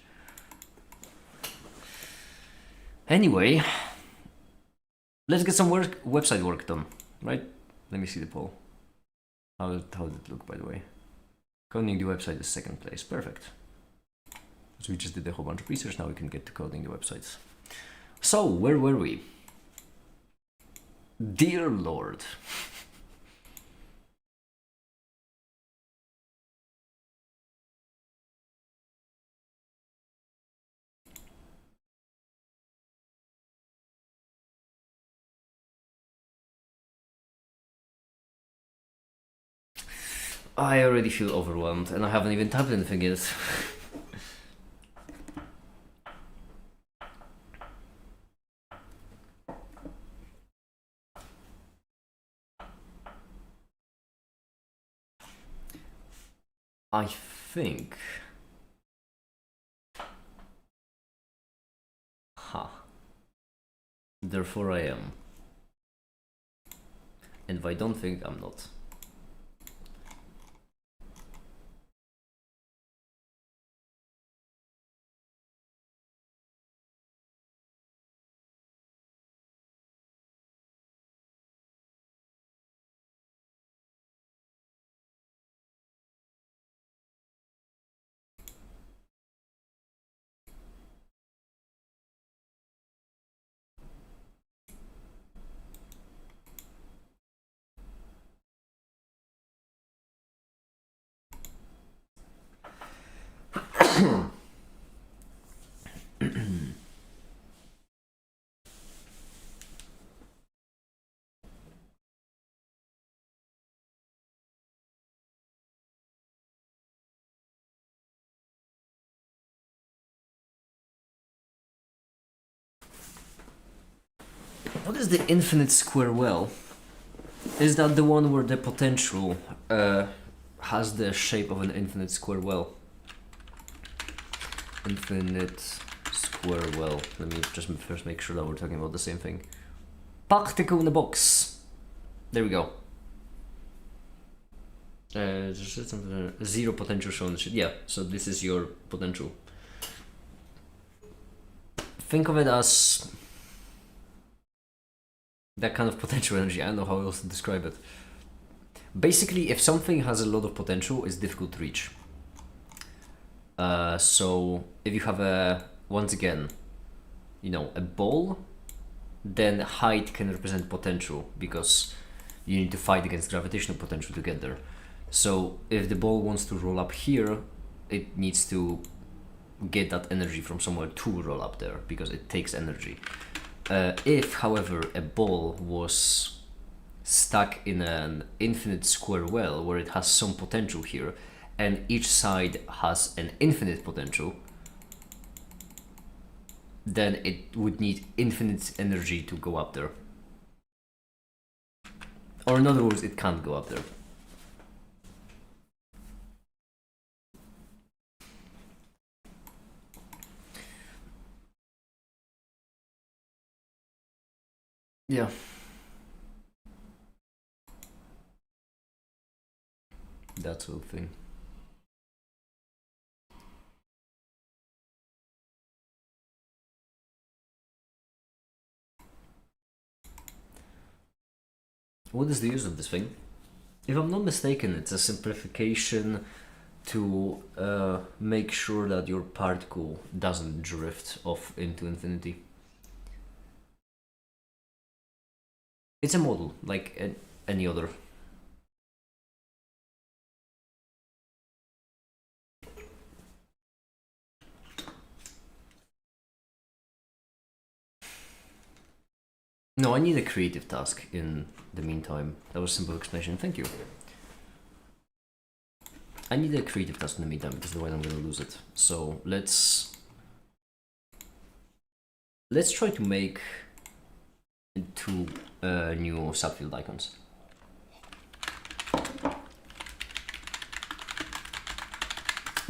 Speaker 1: Anyway, let's get some website work done, right? Let me see the poll. How did it look, by the way? Coding the website is second place. Perfect. So we just did a whole bunch of research. Now we can get to coding the websites. So, where were we? Dear Lord. I already feel overwhelmed and I haven't even typed anything yet. I think... Huh. Therefore I am. And if I don't think, I'm not. What is the infinite square well? Is that the one where the potential has the shape of an infinite square well? Infinite square well. Let me just first make sure that we're talking about the same thing. Particle in the box. There we go. Zero potential shown. Yeah, so this is your potential. Think of it as that kind of potential energy. I don't know how else to describe it. Basically, if something has a lot of potential, it's difficult to reach. So if you have once again, a ball, then height can represent potential because you need to fight against gravitational potential to get there. So if the ball wants to roll up here, it needs to get that energy from somewhere to roll up there because it takes energy. If, however, a ball was stuck in an infinite square well where it has some potential here and each side has an infinite potential, then it would need infinite energy to go up there. Or in other words, it can't go up there. Yeah. That sort of thing. What is the use of this thing? If I'm not mistaken, it's a simplification to make sure that your particle doesn't drift off into infinity. It's a model, like any other. No, I need a creative task in the meantime. That was a simple explanation, thank you. I need a creative task in the meantime because otherwise I'm gonna lose it. So let's try to make two new subfield icons.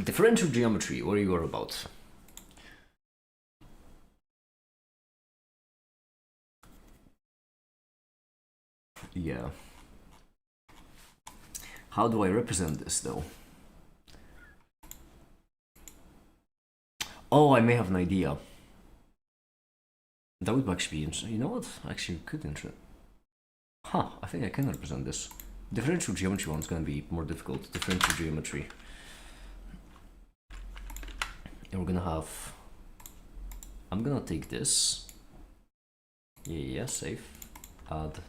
Speaker 1: Differential geometry, what are you about? Yeah. How do I represent this though? Oh, I may have an idea. That would actually be interesting. You know what? Actually, could interesting. Huh, I think I can represent this. Differential geometry one's gonna be more difficult. Differential geometry. And we're gonna have... I'm gonna take this, Yeah, save. Add.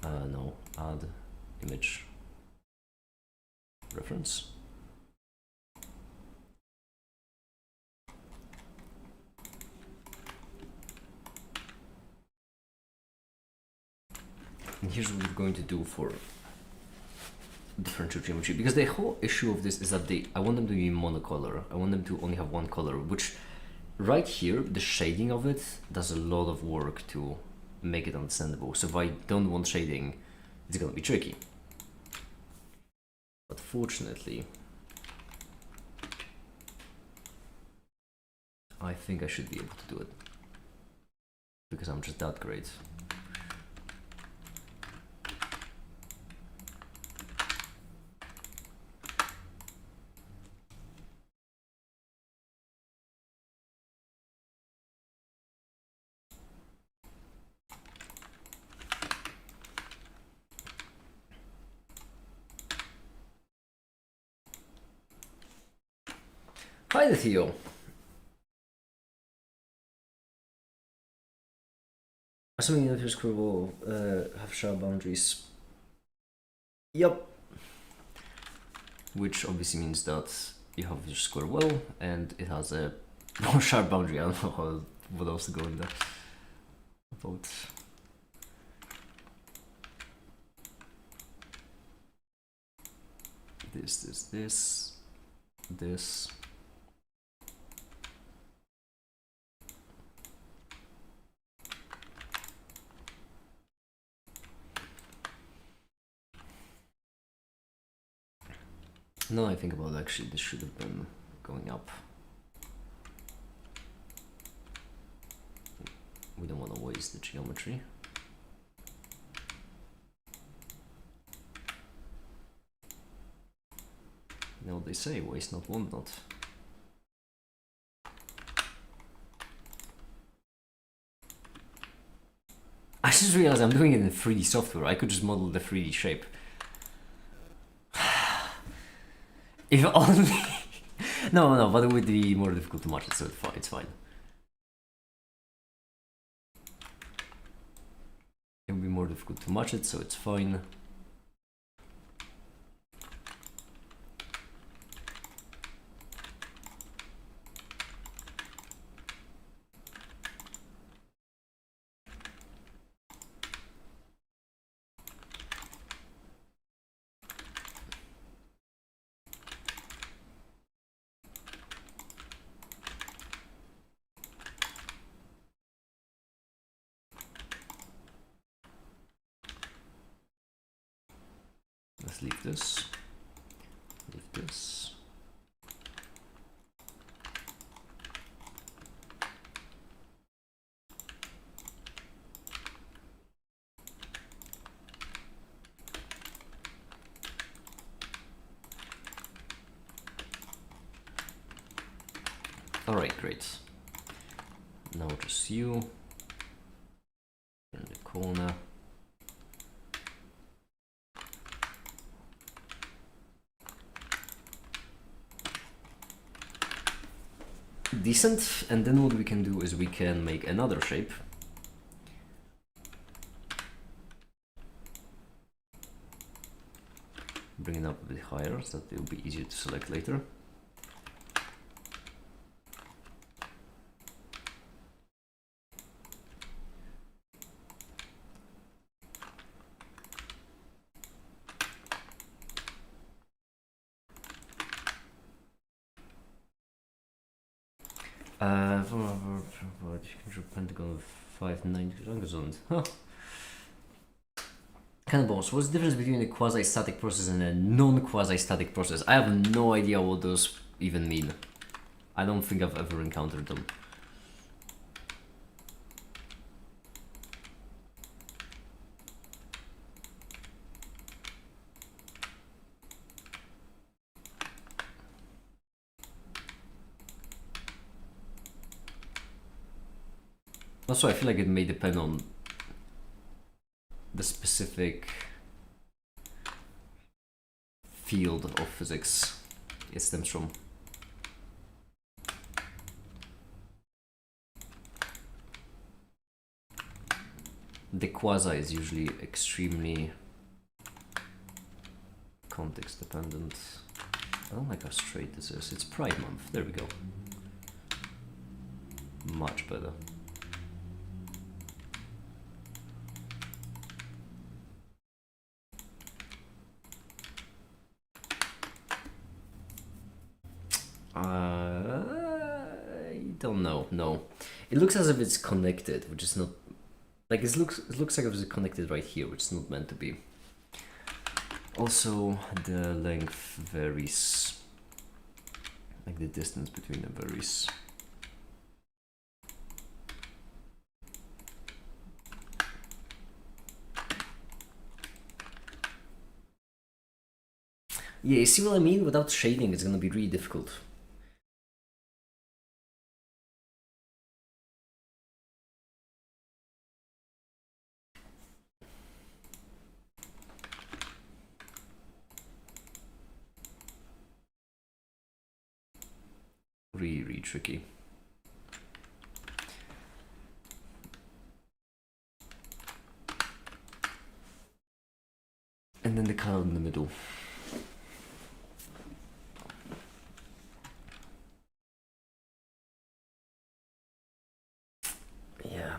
Speaker 1: No, add image reference. And here's what we're going to do for differential geometry, because the whole issue of this is that I want them to be monocolor. I want them to only have one color, which right here, the shading of it does a lot of work to make it understandable. So if I don't want shading, it's gonna be tricky. But fortunately, I think I should be able to do it, because I'm just that great. Hi there, Theo. Assuming that your square will have sharp boundaries. Yep. Which obviously means that you have your square well and it has a more sharp boundary. I don't know what else to go in there. About this. Now I think about it, actually this should have been going up. We don't want to waste the geometry. You know what they say, waste not, want not. I just realized I'm doing it in 3D software. I could just model the 3D shape. If only... no, but it would be more difficult to match it, so it's fine. It would be more difficult to match it, so it's fine. Let's leave this. Leave this. All right, great. Now just you in the corner. Decent, and then what we can do is we can make another shape. Bring it up a bit higher so that it will be easier to select later. Pentagon of 590 huh. Cannonballs. What's the difference between a quasi-static process and a non-quasi-static process? I have no idea what those even mean. I don't think I've ever encountered them. Also, I feel like it may depend on the specific field of physics it stems from. The quasi is usually extremely context dependent. I don't like how straight this is. It's Pride Month. There we go. Much better. I don't know. No, it looks as if it's connected, which is not. Like it looks like it was connected right here, which is not meant to be. Also, the length varies. Like the distance between them varies. Yeah, you see what I mean? Without shading, it's gonna be really difficult. Really tricky. And then the color in the middle. Yeah.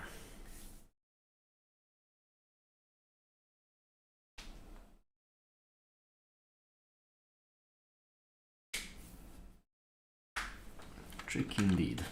Speaker 1: Tricky indeed.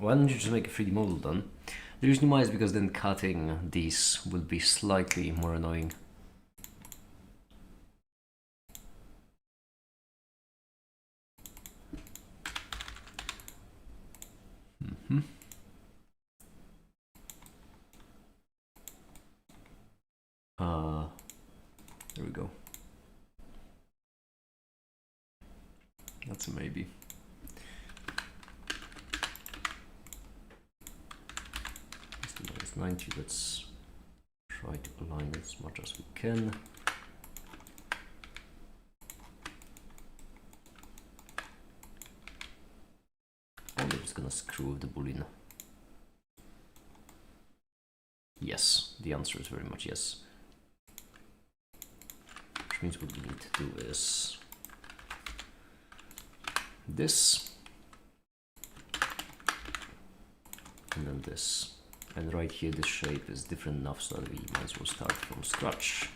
Speaker 1: Why don't you just make a 3D model then? The reason why is because then cutting these will be slightly more annoying. There we go. That's a maybe. It's 90, let's try to align it as much as we can. I'm just gonna screw with the boolean. Yes, the answer is very much yes. Which means what we need to do is this, and then this. And right here, this shape is different enough so that we might as well start from scratch.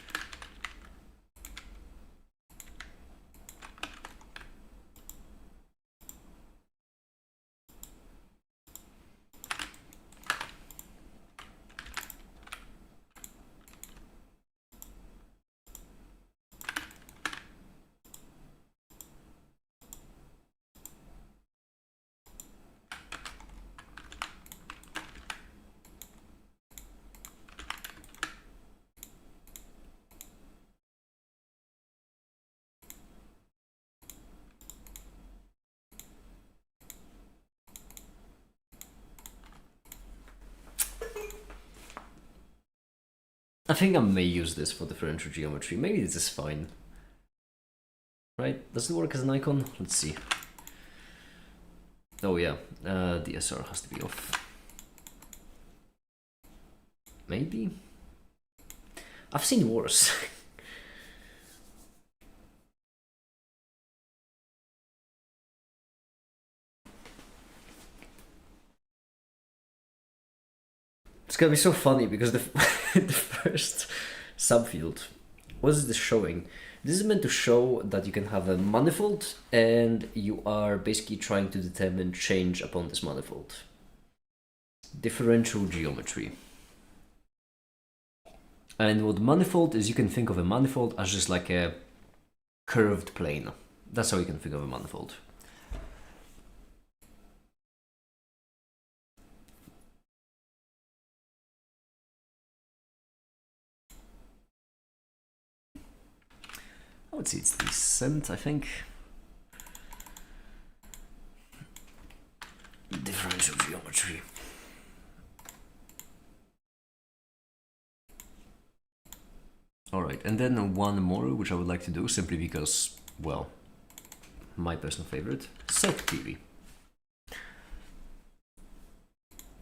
Speaker 1: I think I may use this for differential geometry. Maybe this is fine. Right? Does it work as an icon? Let's see. Oh yeah, the SR has to be off. Maybe? I've seen worse. It's gonna be so funny because the, the first subfield, what is this showing? This is meant to show that you can have a manifold and you are basically trying to determine change upon this manifold. Differential geometry. And what manifold is, you can think of a manifold as just like a curved plane. That's how you can think of a manifold. I would say it's decent, I think. Differential geometry. Alright, and then one more, which I would like to do simply because, well, my personal favorite, set theory.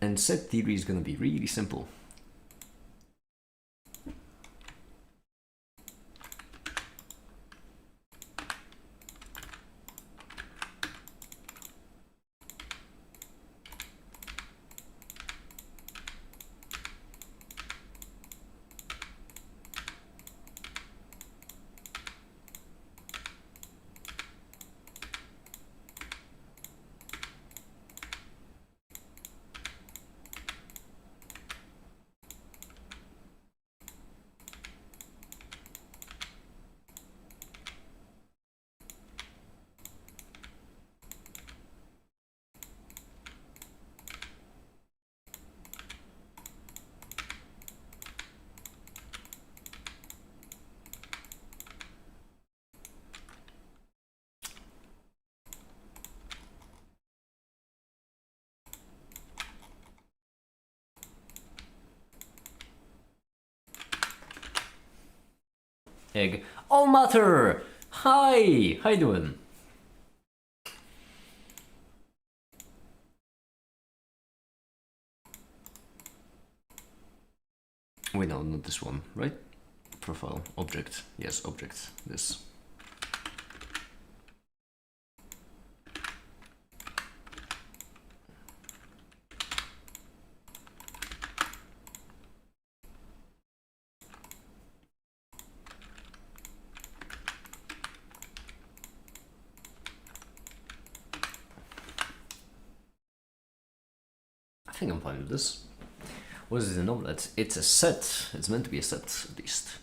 Speaker 1: And set theory is going to be really simple. Egg. All matter! Hi! How you doing? Wait, no, not this one, right? Profile, object. Yes, object. This. I think I'm fine with this. What is it, an omelette? It's a set. It's meant to be a set, at least.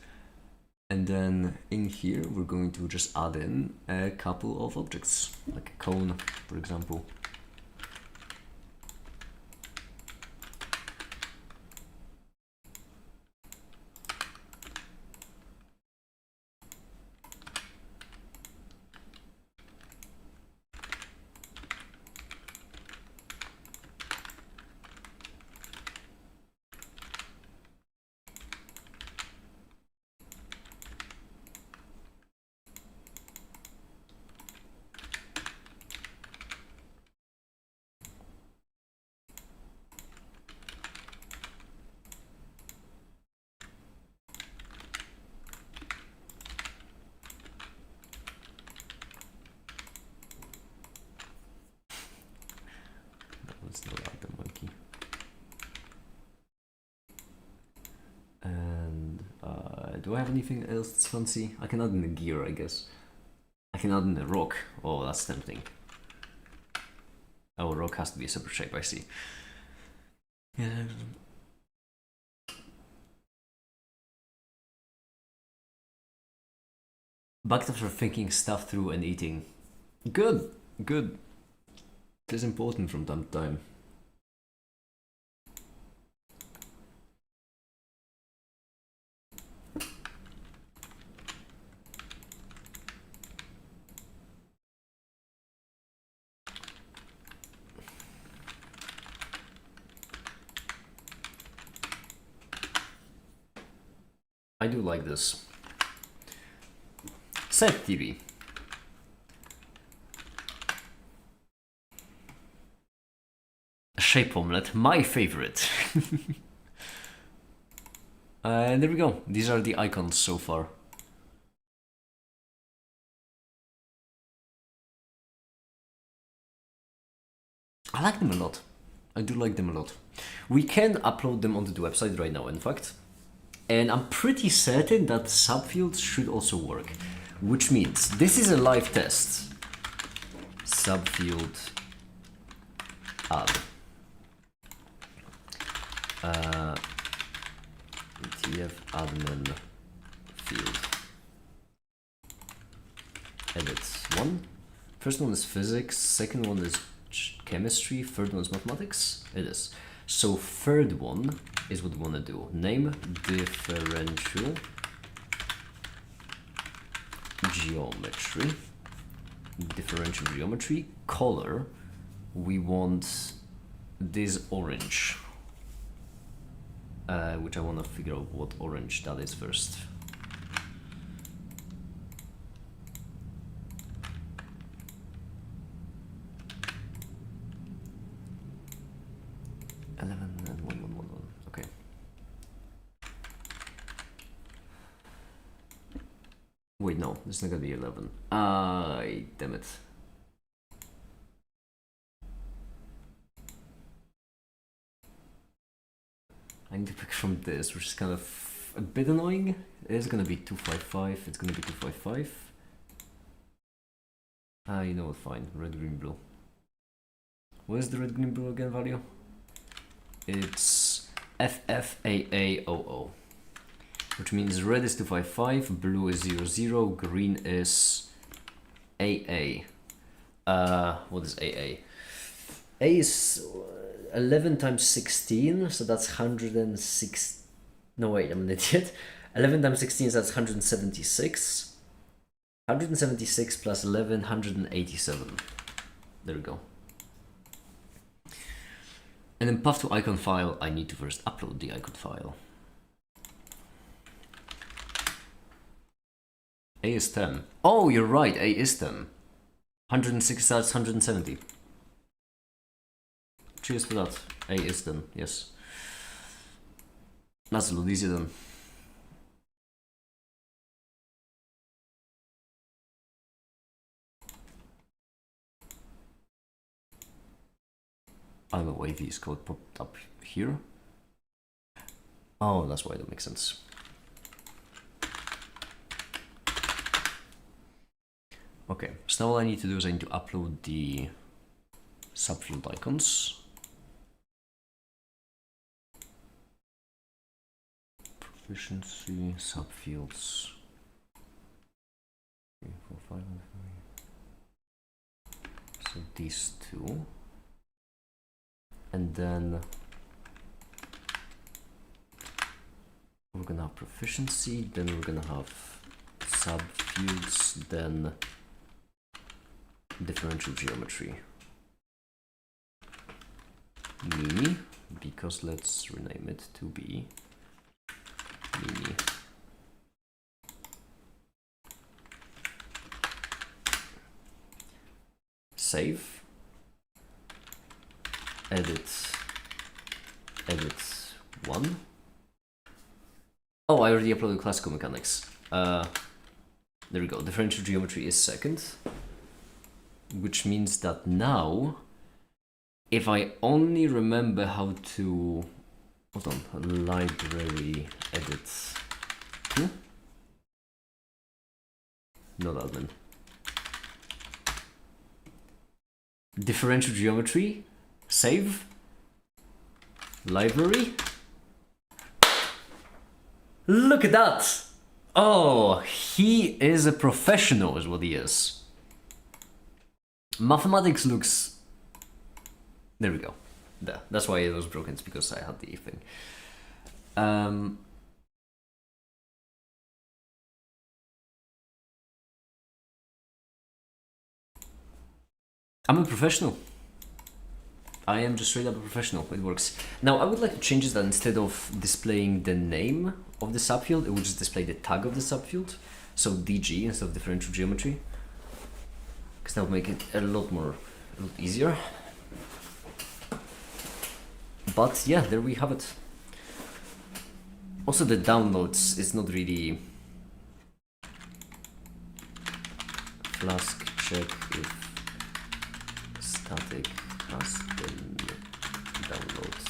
Speaker 1: And then in here, we're going to just add in a couple of objects, like a cone, for example. Let's not add the monkey. And do I have anything else that's fancy? I can add in a gear, I guess. I can add in a rock. Oh, that's tempting. Oh, a rock has to be a separate shape, I see. Yeah. Back after thinking stuff through and eating. Good, good. It is important from time to time. I do like this. Set theory. Shape omelette, my favorite. And there we go. These are the icons so far. I like them a lot. I do like them a lot. We can upload them onto the website right now, in fact. And I'm pretty certain that subfields should also work. which means this is a live test. Subfield add. TF admin field. Edit 1. First one is physics, second one is chemistry, third one is mathematics. It is. So third one is what we want to do. Name differential geometry. Differential geometry. Color. We want this orange. Which I want to figure out what orange that is first. Okay. Wait, no, it's not gonna be 11. Damn it. I need to pick from this, which is kind of a bit annoying. It is gonna be 255. It's gonna be 255. You know what? Fine. Red, green, blue. What is the red, green, blue again value? It's FFAAOO, which means red is 255, blue is 00, green is AA. What is AA? A is 11 times 16, so that's 106. No, wait, I'm an idiot. 11 times 16, so that's 176. 176 plus 11, 187. There we go. And then path to icon file, I need to first upload the icon file. A is 10. Oh, you're right, A is 10. 106, that's 170. Cheers for that. A is 10, yes. That's a lot easier then. I don't know why this code popped up here. Oh, that's why that makes sense. Okay, so now all I need to do is I need to upload the subfield icons. Proficiency, subfields. 3, 4, 5, 5. So these two. And then we're gonna have proficiency, then we're gonna have subfields, then differential geometry. Mini, because let's rename it to be mini. Save. Edit 1. Oh, I already uploaded classical mechanics. There we go. Differential geometry is second, which means that now, if I only remember how to, hold on, library edit 2, not admin. Differential geometry. Save. Library. Look at that! Oh, he is a professional is what he is. Mathematics looks... There we go. There. That's why it was broken, it's because I had the thing. I'm a professional. I am just straight up a professional, it works. Now I would like to change it that instead of displaying the name of the subfield, it would just display the tag of the subfield. So DG instead of differential geometry. Because that would make it a lot easier. But yeah, there we have it. Also the downloads is not really... Flask check if static has been downloaded,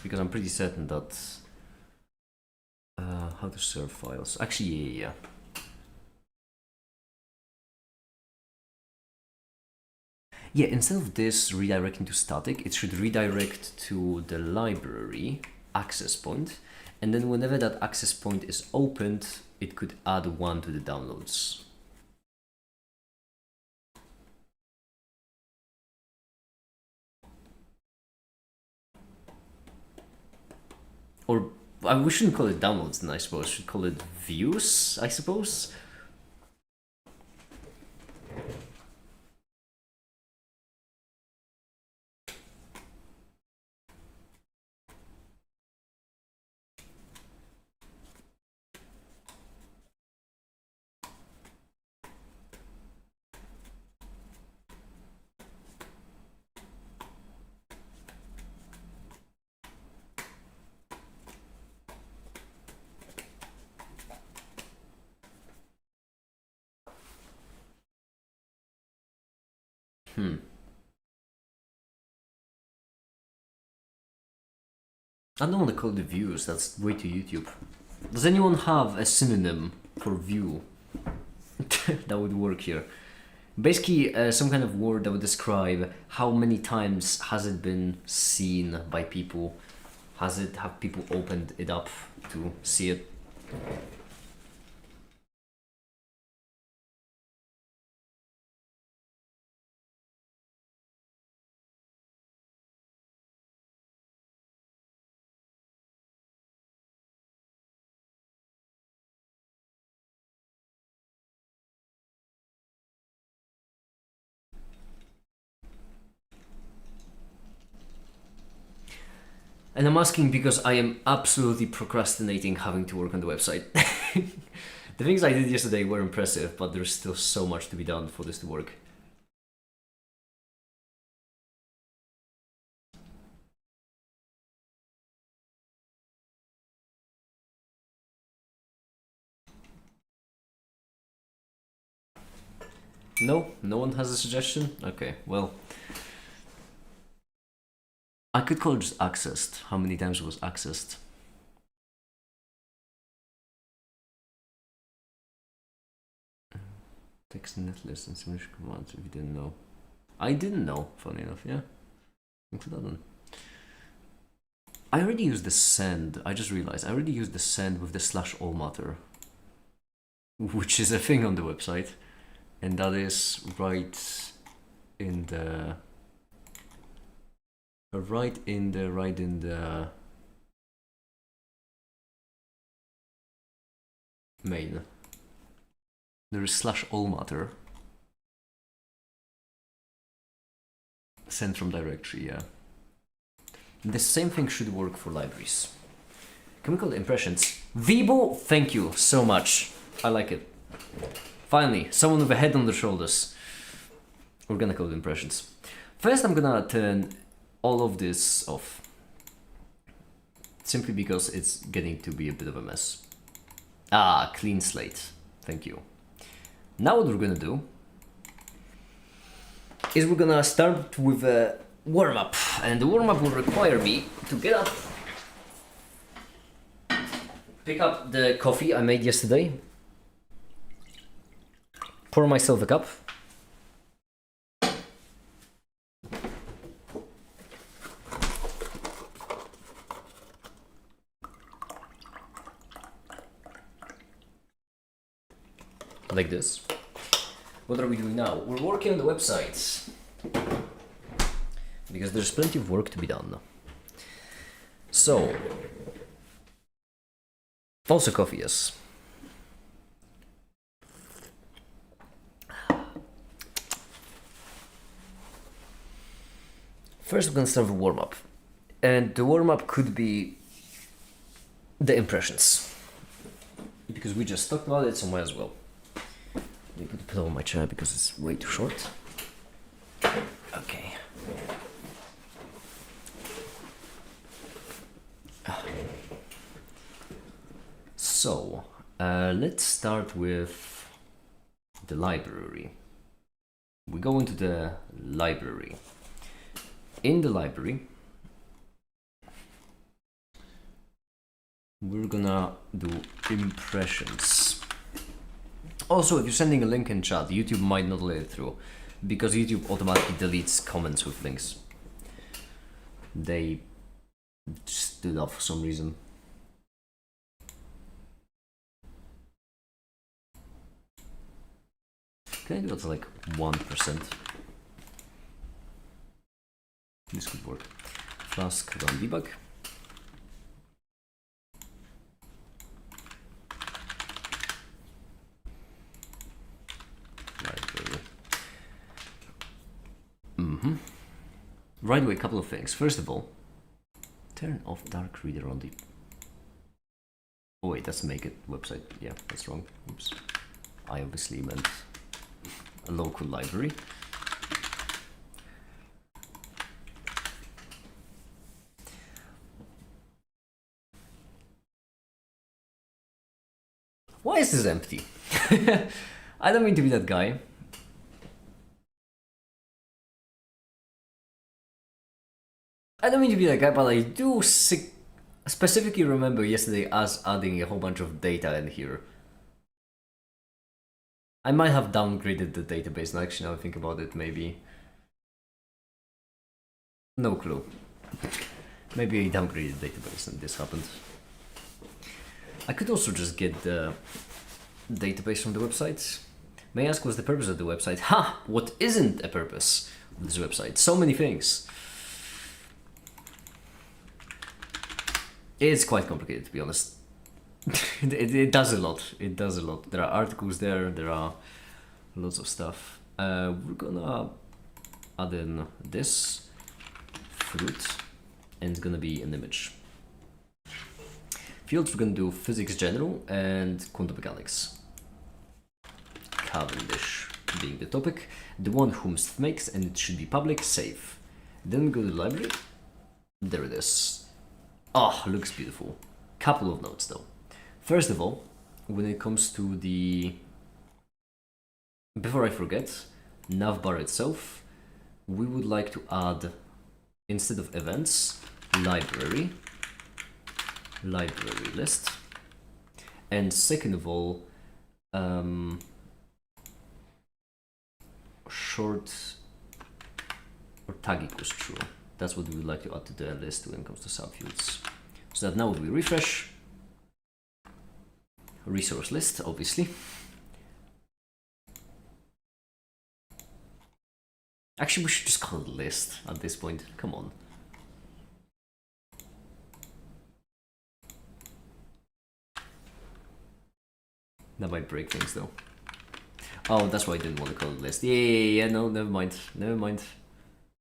Speaker 1: because I'm pretty certain that how to serve files. Actually, yeah. Yeah, instead of this redirecting to static, it should redirect to the library access point, and then whenever that access point is opened, it could add 1 to the downloads. Or we shouldn't call it downloads then, I suppose. We should call it views, I suppose. I don't want to call it views, that's way too YouTube. Does anyone have a synonym for view that would work here? Basically, some kind of word that would describe how many times has it been seen by people. Have people opened it up to see it? And I'm asking because I am absolutely procrastinating having to work on the website. The things I did yesterday were impressive, but there's still so much to be done for this to work. No? No one has a suggestion? Okay, well. I could call it just accessed. How many times it was accessed? Text netlist and simulation commands if you didn't know. I didn't know, funny enough, yeah. Include that one. I already used the send. I just realized I already used the send with the /allmatter, which is a thing on the website, and that is right in the main. There is /allmatter. Send from directory, yeah. The same thing should work for libraries. Can we call it impressions? Vibo, thank you so much. I like it. Finally, someone with a head on their shoulders. We're gonna call it impressions. First, I'm gonna turn all of this off. Simply because it's getting to be a bit of a mess. Ah, clean slate. Thank you. Now what we're gonna do is we're gonna start with a warm-up, and the warm-up will require me to get up, pick up the coffee I made yesterday, pour myself a cup, like this. What are we doing now? We're working on the website because there's plenty of work to be done. So, also coffee, yes. First, we're gonna start with a warm-up, and the warm-up could be the impressions because we just talked about it, so might as well. Let me put it on my chair because it's way too short. Okay. So, let's start with the library. We go into the library. In the library, we're gonna do impressions. Also, if you're sending a link in chat, YouTube might not let it through. because YouTube automatically deletes comments with links. They just do that for some reason. Can I do that to like 1%? This could work. Flask run debug. Right away, a couple of things. First of all, turn off dark reader on the... Oh wait, that's make it website. Yeah, that's wrong. Oops. I obviously meant a local library. Why is this empty? I don't mean to be that guy. I don't mean to be that guy, but I do specifically remember yesterday us adding a whole bunch of data in here. I might have downgraded the database, now actually now I think about it, maybe. No clue. Maybe I downgraded the database and this happened. I could also just get the database from the website. May I ask what's the purpose of the website? Ha! What isn't a purpose of this website? So many things. It's quite complicated, to be honest. it does a lot. It does a lot. There are articles there. There are lots of stuff. We're gonna add in this fruit, and it's gonna be an image. Fields, we're gonna do physics general and quantum mechanics. Cavendish being the topic. The one whom makes, and it should be public, save. Then we go to the library. There it is. Oh, looks beautiful. Couple of notes though. First of all, when it comes to the... Before I forget, navbar itself, we would like to add, instead of events, library list. And second of all, short or tag equals true. That's what we would like to add to the list when it comes to subfields. So that now when we refresh, resource list, obviously. Actually, we should just call it list at this point. Come on. That might break things though. Oh, that's why I didn't want to call it list. Yeah, no, never mind. Never mind.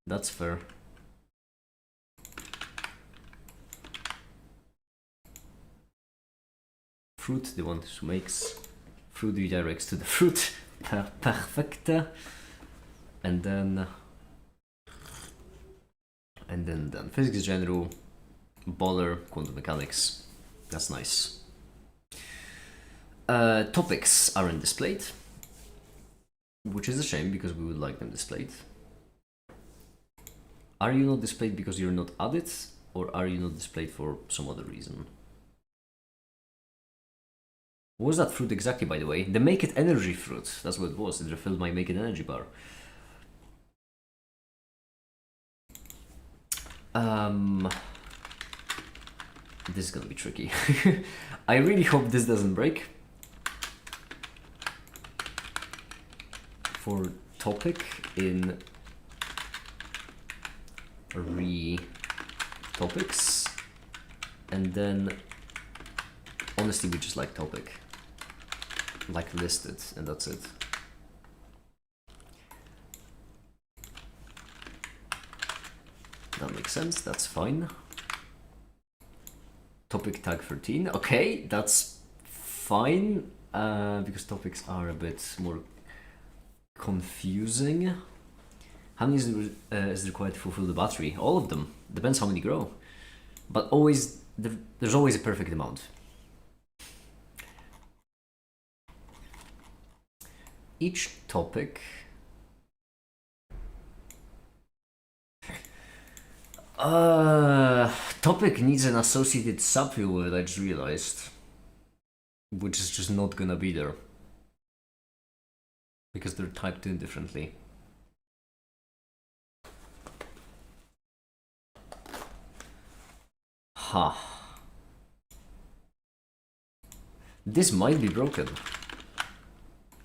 Speaker 1: That's fair. Fruit, the one who makes. Fruit redirects to the fruit. Perfect. And then physics general, baller, quantum mechanics. That's nice. Topics aren't displayed, which is a shame because we would like them displayed. Are you not displayed because you're not added, or are you not displayed for some other reason? What was that fruit exactly, by the way? The Make It Energy fruit. That's what it was. It refilled my Make It Energy bar. This is gonna be tricky. I really hope this doesn't break. For topic in topics, and then honestly we just like topic, like listed, and that's it. That makes sense, that's fine. Topic tag 13, okay, that's fine, because topics are a bit more confusing. How many is required to fulfill the battery? All of them. Depends how many grow. But always, there's always a perfect amount. Each topic... topic needs an associated subfield with it, I just realized. Which is just not gonna be there. Because they're typed in differently. Aha. This might be broken.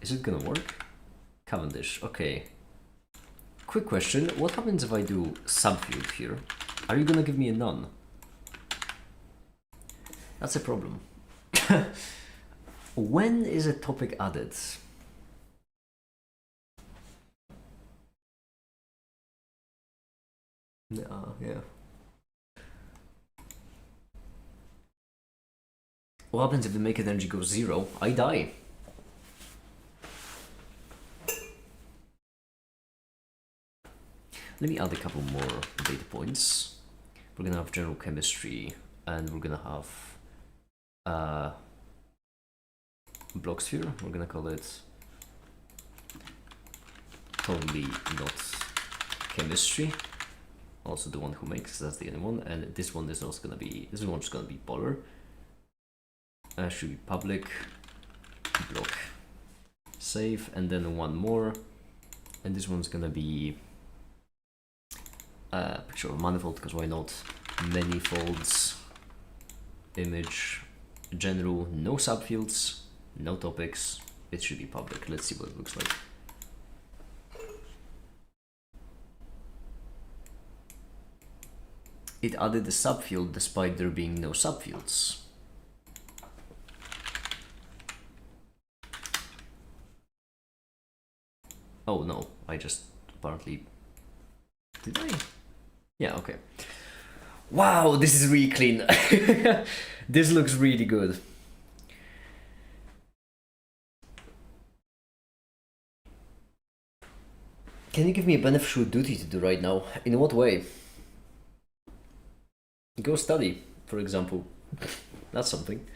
Speaker 1: Is it gonna work? Cavendish, okay. Quick question, what happens if I do subfield here? Are you gonna give me a none? That's a problem. When is a topic added? Yeah. What happens if the make energy goes 0? I die. Let me add a couple more data points. We're gonna have general chemistry, and we're gonna have block sphere. We're gonna call it probably not chemistry. Also the one who makes, that's the only one. And this one is also gonna be, this one's gonna be polar. Should be public, block, save, and then one more. And this one's gonna be picture of manifold, because why not? Manifolds, image, general, no subfields, no topics. It should be public. Let's see what it looks like. It added a subfield despite there being no subfields. Oh no, I just apparently... Did I? Yeah, okay. Wow, this is really clean. This looks really good. Can you give me a beneficial duty to do right now? In what way? Go study, for example. That's something.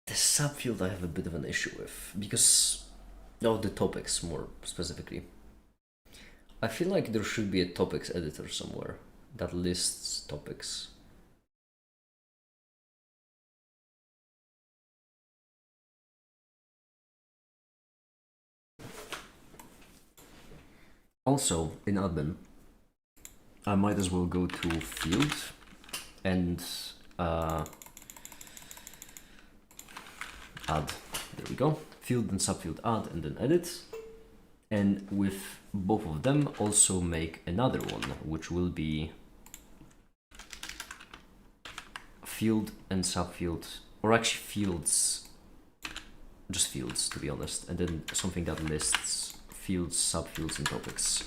Speaker 1: The subfield I have a bit of an issue with, because of the topics more specifically. I feel like there should be a topics editor somewhere that lists topics. Also, in admin, I might as well go to field and add. There we go. Field and subfield add, and then edit. And with both of them, also make another one, which will be field and subfield, or actually fields, just fields to be honest, and then something that lists fields, subfields, and topics.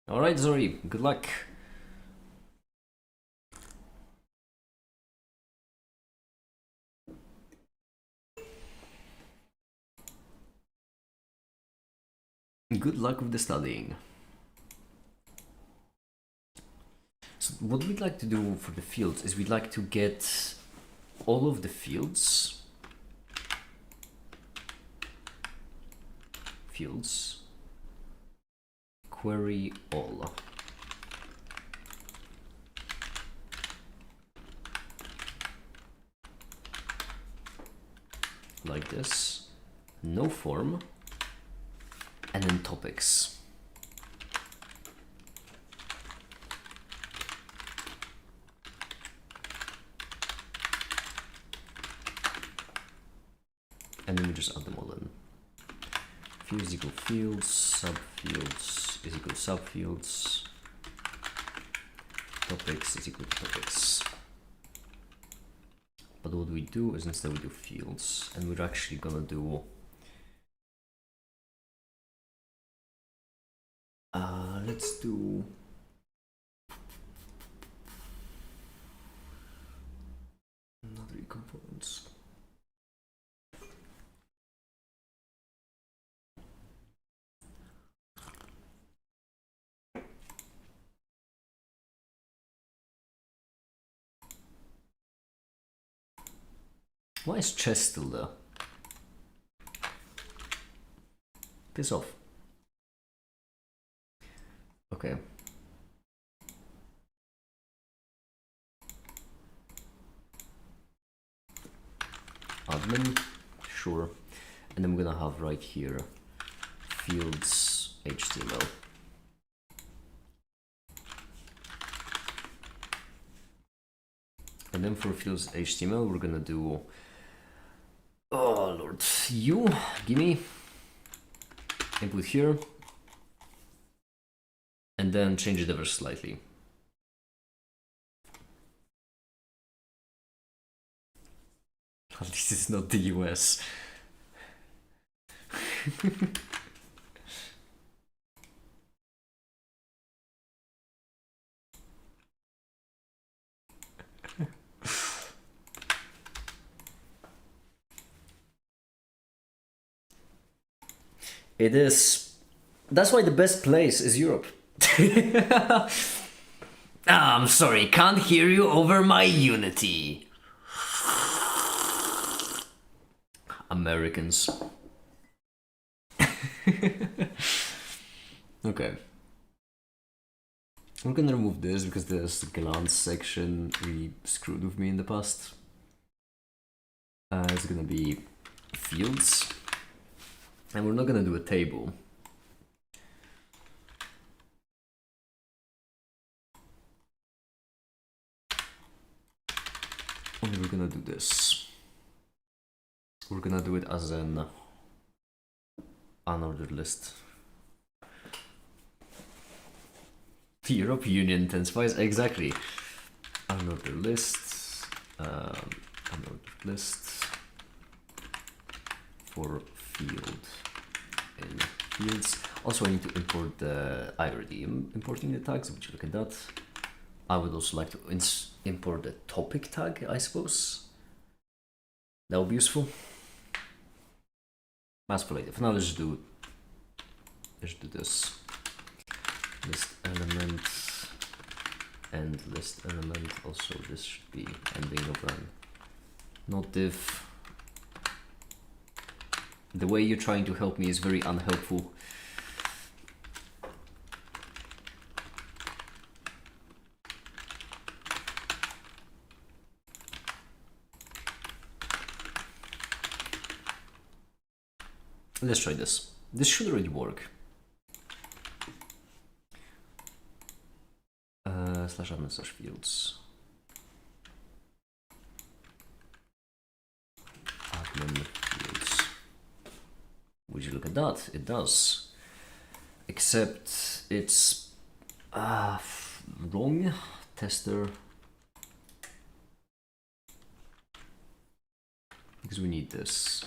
Speaker 1: Alright, Zori, good luck. Good luck with the studying. So what we'd like to do for the fields is we'd like to get all of the fields query all. Like this, no form, and then topics. And then we just add them all in. Fields equal fields, subfields is equal to subfields, topics is equal to topics. But what we do is instead we do fields, and we're actually gonna do let's do another components. Why is chess still there? Piss off. Okay. Admin, sure. And then we're gonna have right here fields HTML. And then for fields HTML, we're gonna do, oh lord, you, gimme, input here, and then change it ever slightly. At least it's not the US. It is. That's why the best place is Europe. I'm sorry, can't hear you over my Unity. Americans. Okay. I'm gonna remove this because there's the glance section really screwed with me in the past. It's gonna be fields. And we're not gonna do a table. Only we're gonna do this. We're gonna do it as an unordered list. The European Union intensifies, exactly. Unordered list, unordered list for field in fields. Also, I need to import the. I already am importing the tags. Would you look at that? I would also like to import the topic tag, I suppose. That would be useful. That's for later. For now, let's do this. List element and list element. Also, this should be ending of an not div. The way you're trying to help me is very unhelpful. Let's try this. This should already work. Slash admin slash fields. Admin fields. Would you look at that? It does. Except it's wrong. Tester. Because we need this.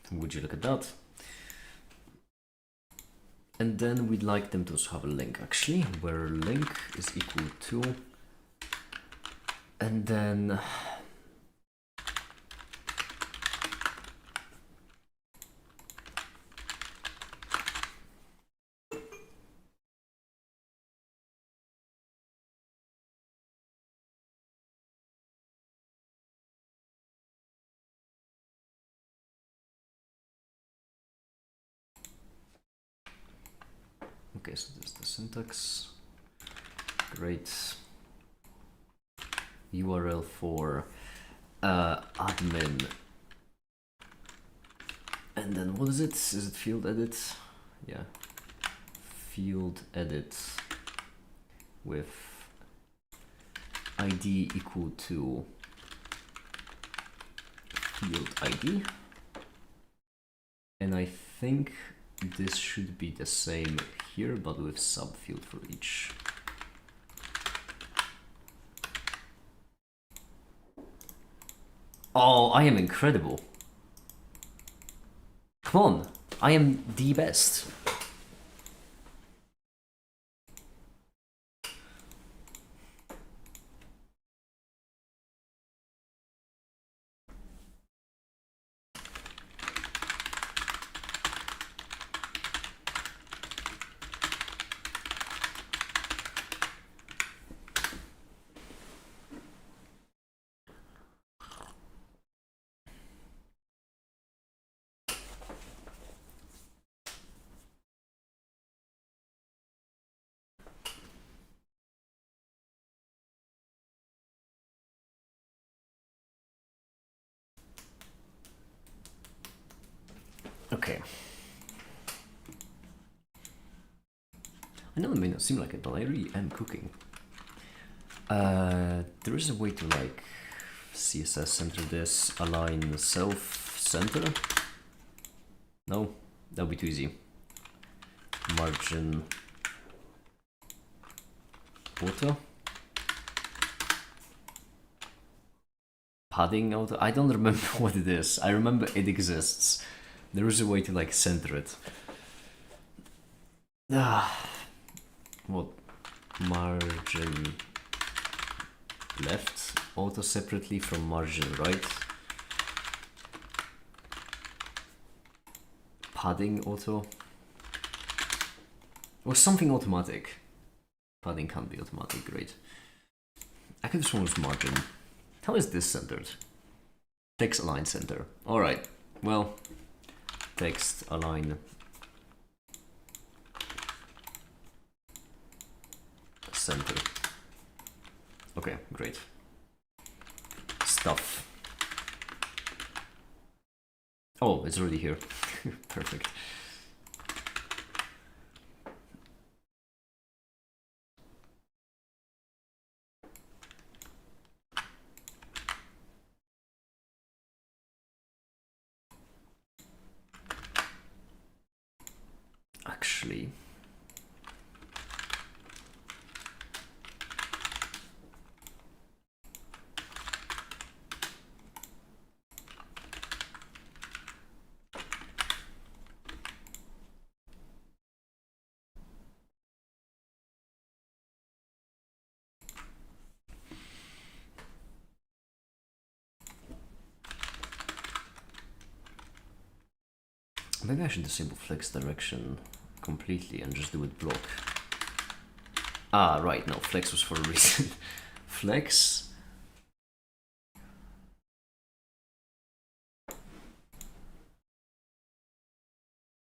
Speaker 1: Would you look at that? And then we'd like them to also have a link, actually, where link is equal to, and then okay, so there's the syntax. Great. URL for admin. And then what is it? Is it field edit? Yeah. Field edit with ID equal to field ID. And I think this should be the same here, but with subfield for each. Oh, I am incredible. Come on, I am the best. Okay. I know it may not seem like it, but I really am cooking. There is a way to like CSS center this, align self center. No, that would be too easy. Margin auto. Padding auto. I don't remember what it is. I remember it exists. There is a way to like center it. What? Margin left auto separately from margin right. Padding auto. Or something automatic. Padding can't be automatic, great. I could just want margin. How is this centered? Text align center. Alright, well, text align center. Okay, great. Stuff. Oh, it's already here. Perfect. Actually, maybe I should disable flex direction completely and just do it block. Ah, right, no, flex was for a reason. Flex.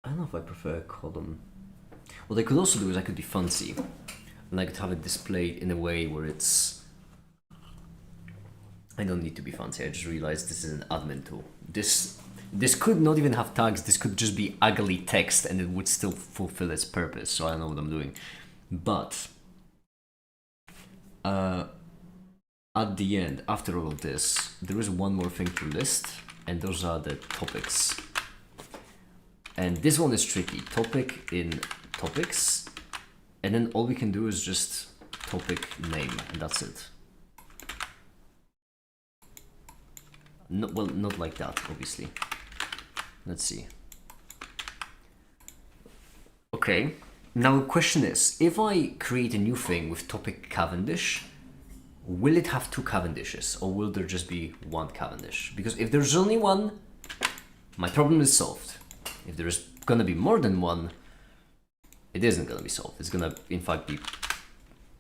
Speaker 1: I don't know if I prefer a column. What I could also do is I could be fancy and I could have it displayed in a way where it's... I don't need to be fancy, I just realized this is an admin tool. This could not even have tags, this could just be ugly text and it would still fulfill its purpose, so I don't know what I'm doing. But at the end, after all of this, there is one more thing to list, and those are the topics. And this one is tricky. Topic in topics, and then all we can do is just topic name, and that's it. No, well, not like that, obviously. Let's see. Okay, now the question is, if I create a new thing with topic Cavendish, will it have two Cavendishes, or will there just be one Cavendish? Because if there's only one, my problem is solved. If there's gonna be more than one, it isn't gonna be solved. It's gonna, in fact, be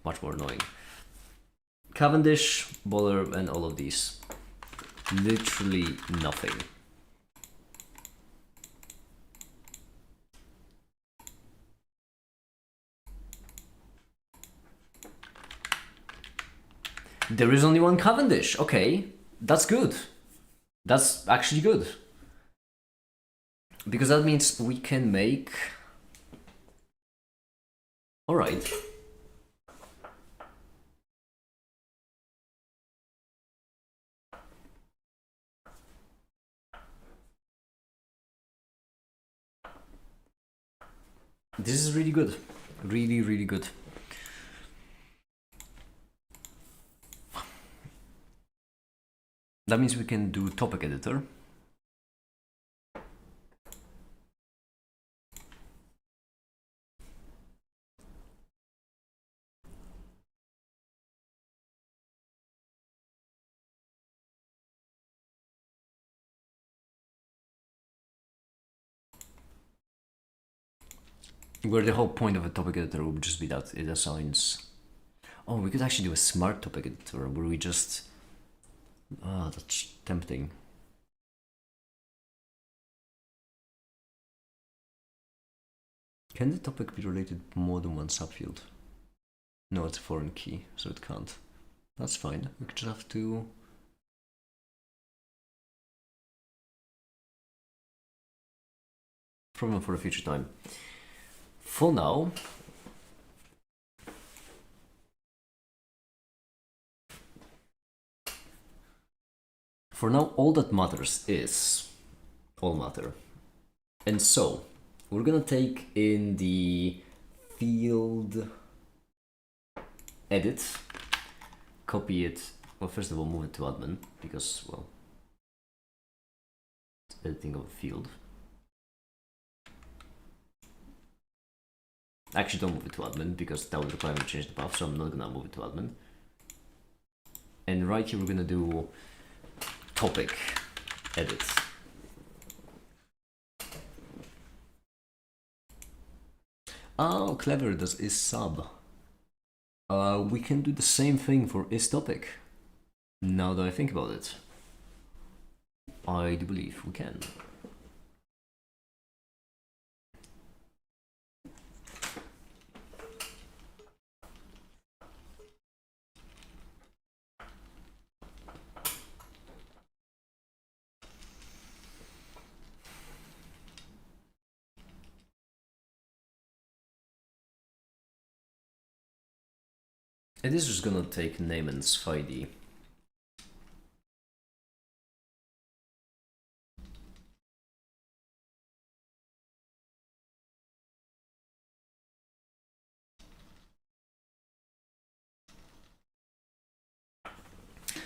Speaker 1: much more annoying. Cavendish, Boller, and all of these. Literally nothing. There is only one Cavendish. Okay, that's good. That's actually good. Because that means we can make... Alright. This is really good. Really, really good. That means we can do topic editor. Where the whole point of a topic editor would just be that it assigns... Oh, we could actually do a smart topic editor where we just... Ah, that's tempting. Can the topic be related to more than one subfield? No, it's a foreign key, so it can't. That's fine. We could just have to... Problem for a future time. For now... For now, all that matters is all matter. And so, we're gonna take in the field edit, copy it. Well, first of all, move it to admin because, well, it's editing of a field. Actually, don't move it to admin because that would require me to change the path, so I'm not gonna move it to admin. And right here, we're gonna do topic edit. Oh, clever, this is sub. We can do the same thing for is topic. Now that I think about it, I do believe we can. It is just gonna take name and SFID.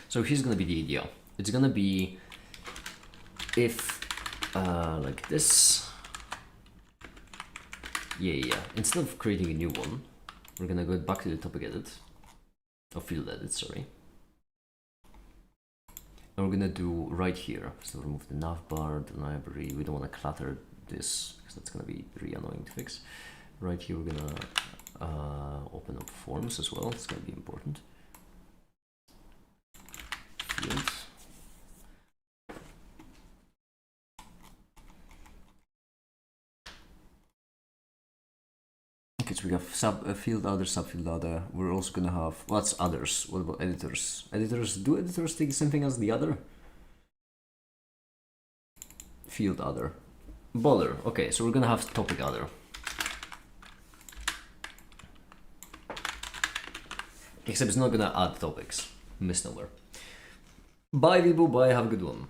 Speaker 1: So here's gonna be the idea. It's gonna be if like this. Yeah. Instead of creating a new one, we're gonna go back to the topic edit. Or field edit, sorry. And we're gonna do right here. So remove the navbar, the library. We don't want to clutter this because that's gonna be really annoying to fix. Right here, we're gonna open up forms as well. It's gonna be important. Fields. Okay, so we have field other, subfield other. We're also gonna have what's others? What about editors? Do editors take the same thing as the other? Field other. Bother. Okay, so we're gonna have topic other. Except it's not gonna add topics. Misnomer. Bye, Vibo. Bye. Have a good one.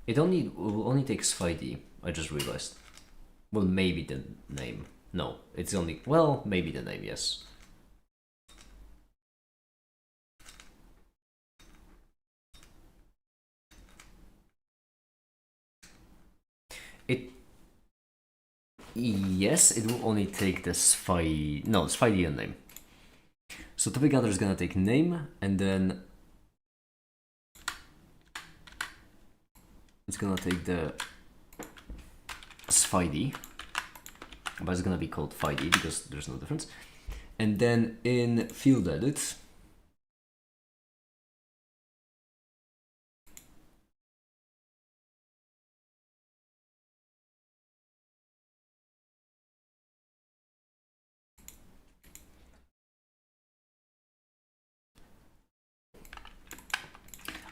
Speaker 1: It only takes 5D. I just realized. Well, maybe the name. No, it's only... Well, maybe the name, yes. Yes, it will only take the SFI... No, SFID and name. So topic other is gonna take name, and then... It's gonna take the SFID. But it's gonna be called FID because there's no difference. And then in field edit,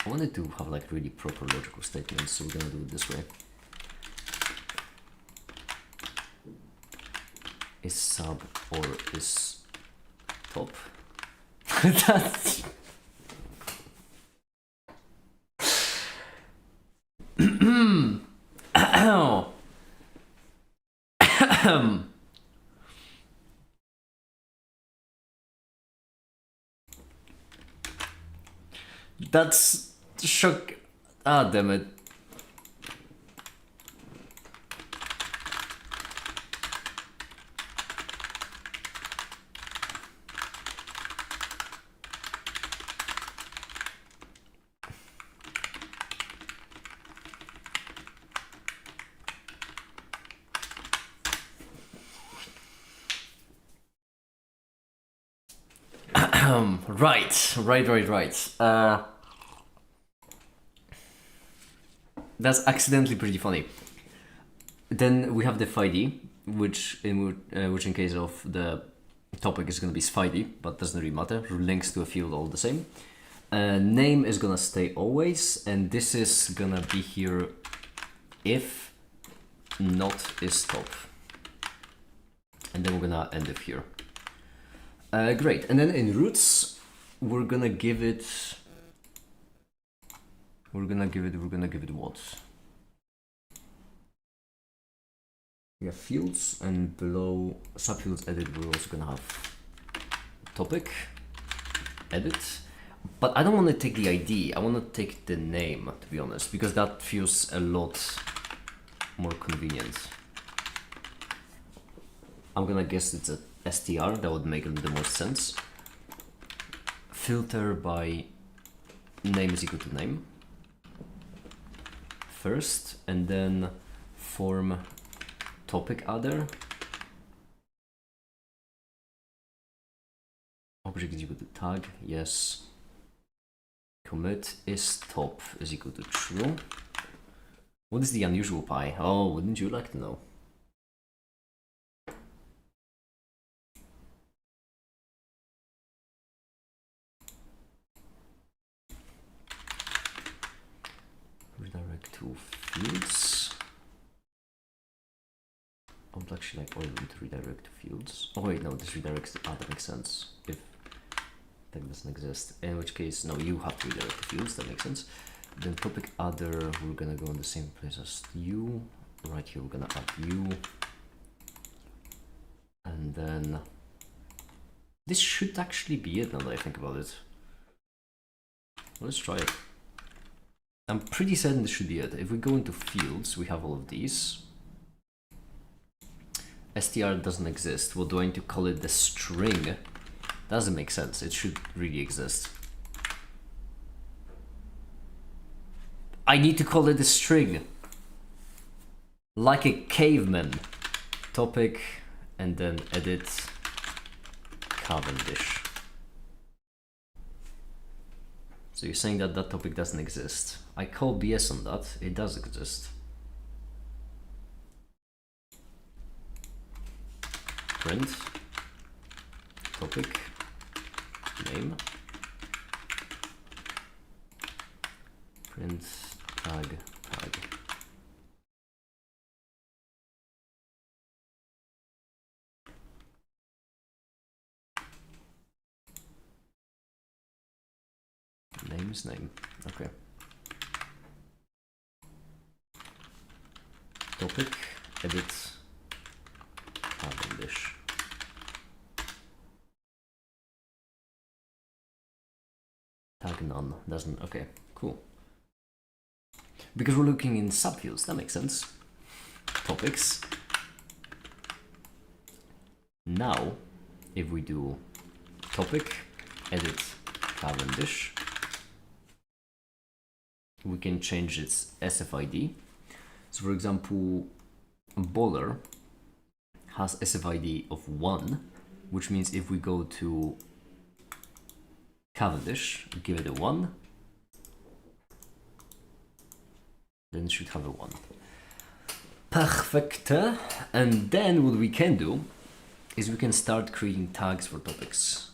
Speaker 1: I wanted to have like really proper logical statements, so we're gonna do it this way. Is sub or is top? That's... That's shock. Ah, damn it. Right. That's accidentally pretty funny. Then we have the FID, which in case of the topic is gonna be FID, but doesn't really matter. Links to a field all the same. Name is gonna stay always, and this is gonna be here if not is top. And then we're gonna end it here. Great, and then in roots, we're gonna give it what? We have fields, and below subfields edit, we're also gonna have topic, edit. But I don't want to take the ID, I want to take the name, to be honest, because that feels a lot more convenient. I'm gonna guess it's a str, that would make the most sense. Filter by name is equal to name first, and then form topic other. Object is equal to tag, yes. Commit is top is equal to true. What is the unusual pi? Oh, wouldn't you like to know? Redirect to fields. I would actually like all of them to redirect to fields. Oh wait, no, this redirects to that makes sense. If that doesn't exist. In which case, no, you have to redirect to fields, that makes sense. Then topic other, we're gonna go in the same place as you. Right here, we're gonna add you. And then this should actually be it now that I think about it. Let's try it. I'm pretty certain this should be it. If we go into fields, we have all of these. str doesn't exist. What do I need to call it? The string? Doesn't make sense. It should really exist. I need to call it a string. Like a caveman. Topic, and then edit Cavendish. So you're saying that that topic doesn't exist. I call BS on that. It does exist. Print topic name. Print tag. Name's name. Okay. Topic, edit, Cavendish. Tag none. Doesn't. Okay, cool. Because we're looking in subfields, that makes sense. Topics. Now, if we do topic, edit, Cavendish, we can change its SFID. So for example, bowler has SFID of 1, which means if we go to Cavendish, give it a 1, then it should have a 1. Perfect. And then what we can do is we can start creating tags for topics.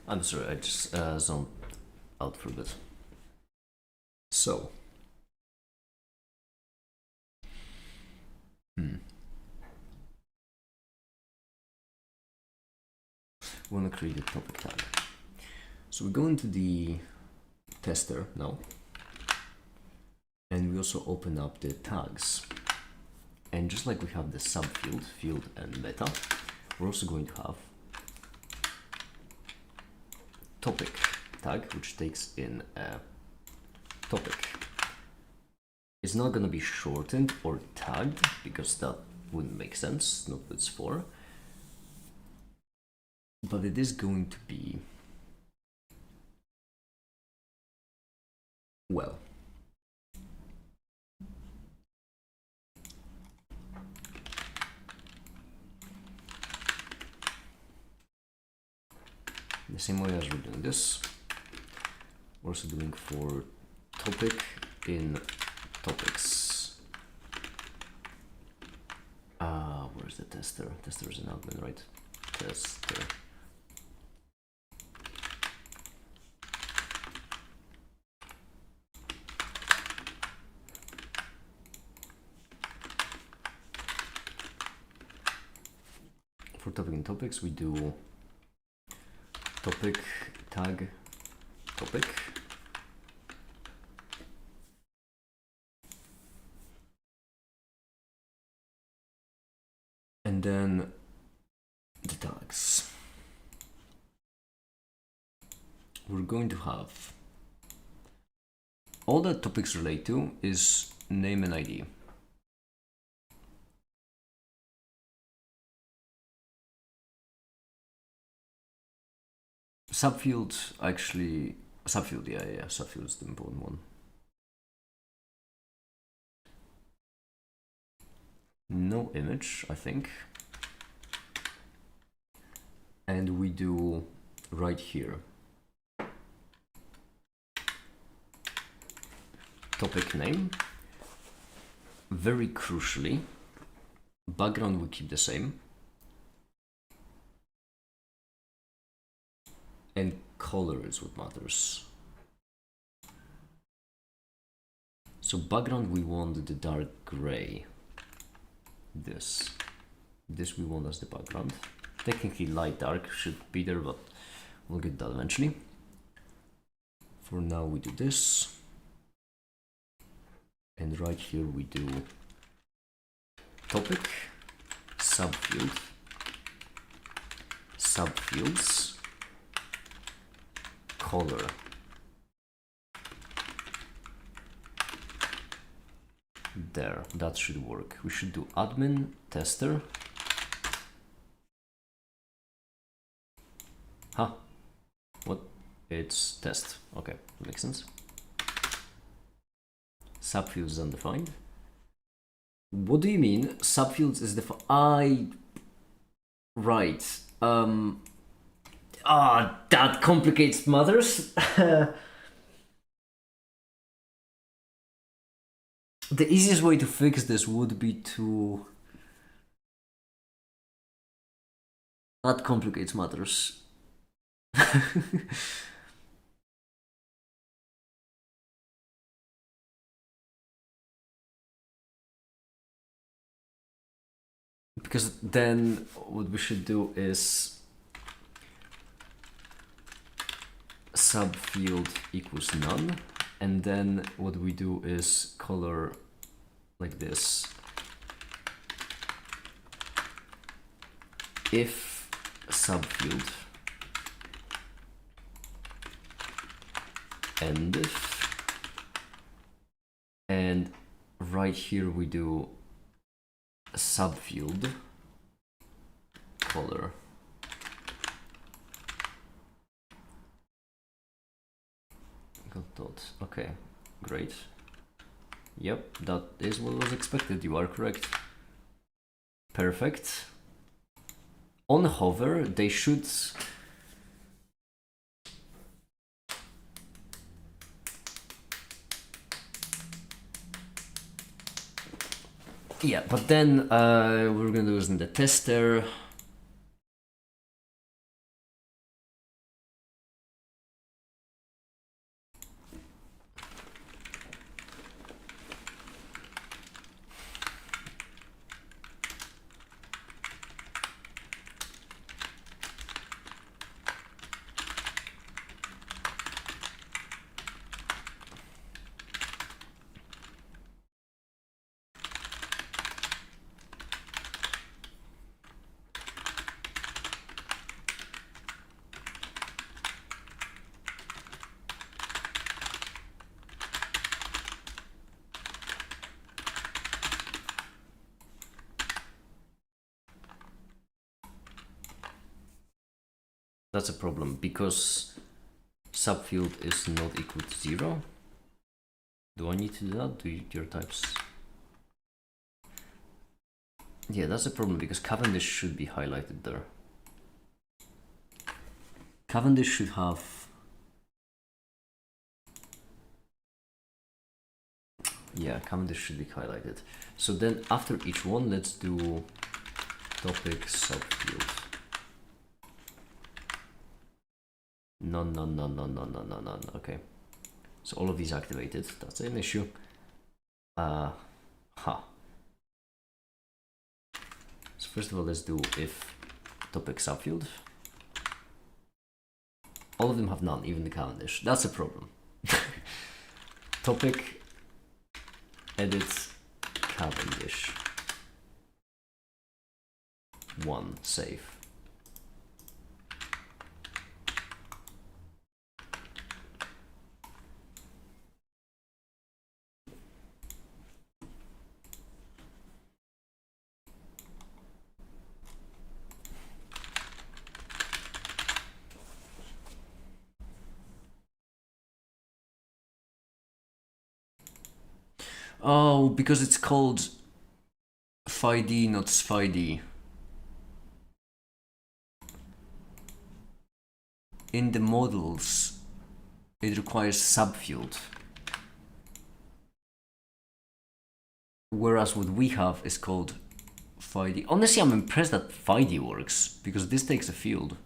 Speaker 1: I'm sorry, I just zoned out for a bit. So. We want to create a topic tag. So we go into the tester now. And we also open up the tags. And just like we have the subfield, field and meta, we're also going to have topic tag, which takes in a topic. It's not going to be shortened or tagged because that wouldn't make sense, not what it's for. But it is going to be, well, the same way as we're doing this. We're also doing for topic in topics. Where's the tester? Tester is an admin, right? Tester. For topic and topics, we do topic tag topic. And then the tags. We're going to have all that topics relate to is name and ID. Subfield, actually, subfield, yeah, subfield is the important one. No image, I think. And we do right here. Topic name. Very crucially, background we keep the same. And color is what matters. So background we want the dark gray. This we want as the background. Technically light dark should be there, but we'll get that eventually. For now we do this. And right here we do topic, subfield, subfields, color. There, that should work. We should do admin tester. Huh? What? It's test. Okay, makes sense. Subfields undefined. What do you mean? Subfields is defined. Right. That complicates matters. The easiest way to fix this would be to... That complicates matters. Because then what we should do is subfield equals none. And then what we do is color like this. If subfield and if, and right here we do a subfield color. Dot. Okay, great. Yep, that is what was expected. You are correct. Perfect. On hover, they should... Yeah, but then we're gonna do this in the tester. That's a problem because subfield is not equal to 0. Do I need to do that? Do your types? Yeah, that's a problem because Cavendish should be highlighted there. Cavendish should have... Yeah, Cavendish should be highlighted. So then after each one, let's do topic subfield. None, none, none, none, none, none, none, none. Okay. So all of these activated. That's an issue. So first of all, let's do if topic subfield. All of them have none, even the Cavendish. That's a problem. Topic edit Cavendish. 1, save. Oh, because it's called phi-d, not sphi-d. In the models, it requires subfield. Whereas what we have is called phi-d. Honestly, I'm impressed that phi-d works, because this takes a field.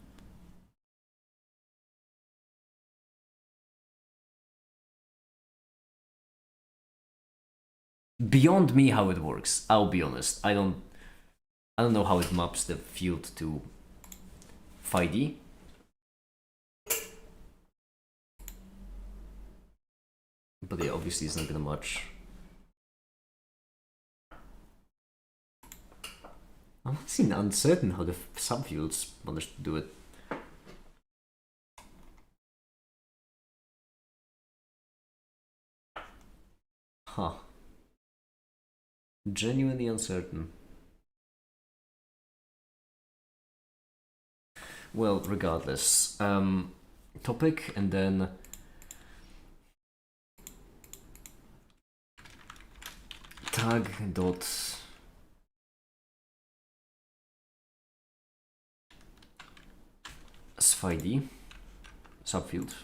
Speaker 1: Beyond me how it works, I'll be honest. I don't know how it maps the field to phi-d. But yeah, obviously it's not gonna match. I'm honestly uncertain how the subfields managed to do it. Huh. Genuinely uncertain. Well, regardless. Topic and then tag dot sphi-d subfield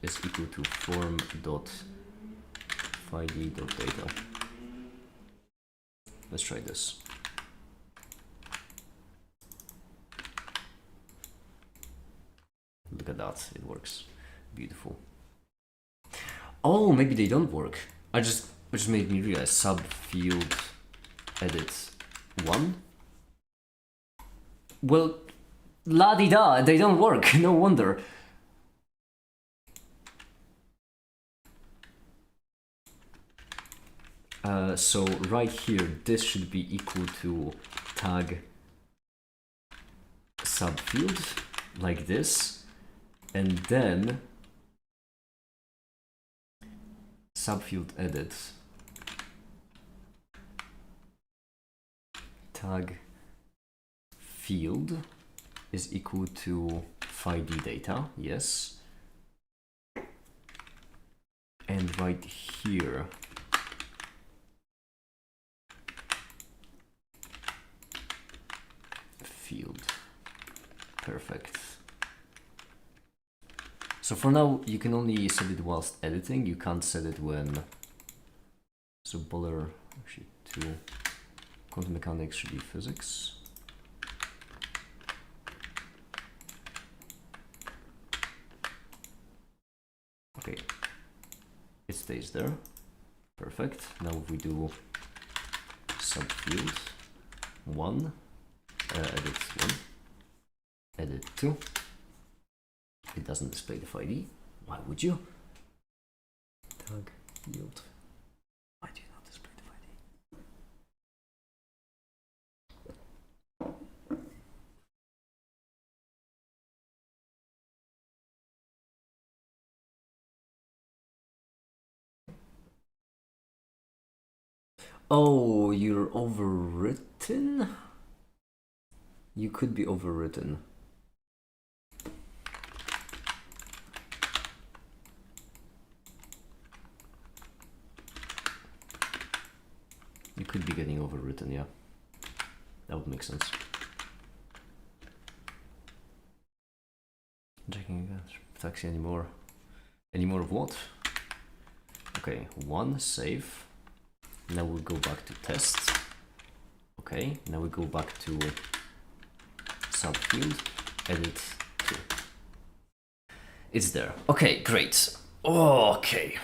Speaker 1: is equal to form dot phi-d dot data. Let's try this. Look at that, it works. Beautiful. Oh, maybe they don't work. It just made me realize subfield edit 1. Well, la-di-da, they don't work, no wonder. So right here, this should be equal to tag subfield, like this, and then subfield edit tag field is equal to phi-d data, yes, and right here field. Perfect. So for now, you can only set it whilst editing. You can't set it when. So Boller, actually, 2. Quantum mechanics should be physics. Okay, it stays there. Perfect. Now if we do subfield 1. Edit 1, edit 2. It doesn't display the phi-d. Why would you? Tag field. Why do you not display the phi-d? Oh, you're overwritten? You could be overwritten. It could be getting overwritten, yeah. That would make sense. Checking taxi anymore. Any more of what? Okay, one, save. Now we'll go back to test. Okay, now we go back to subfield, edit 2. It's there. Okay, great. Okay.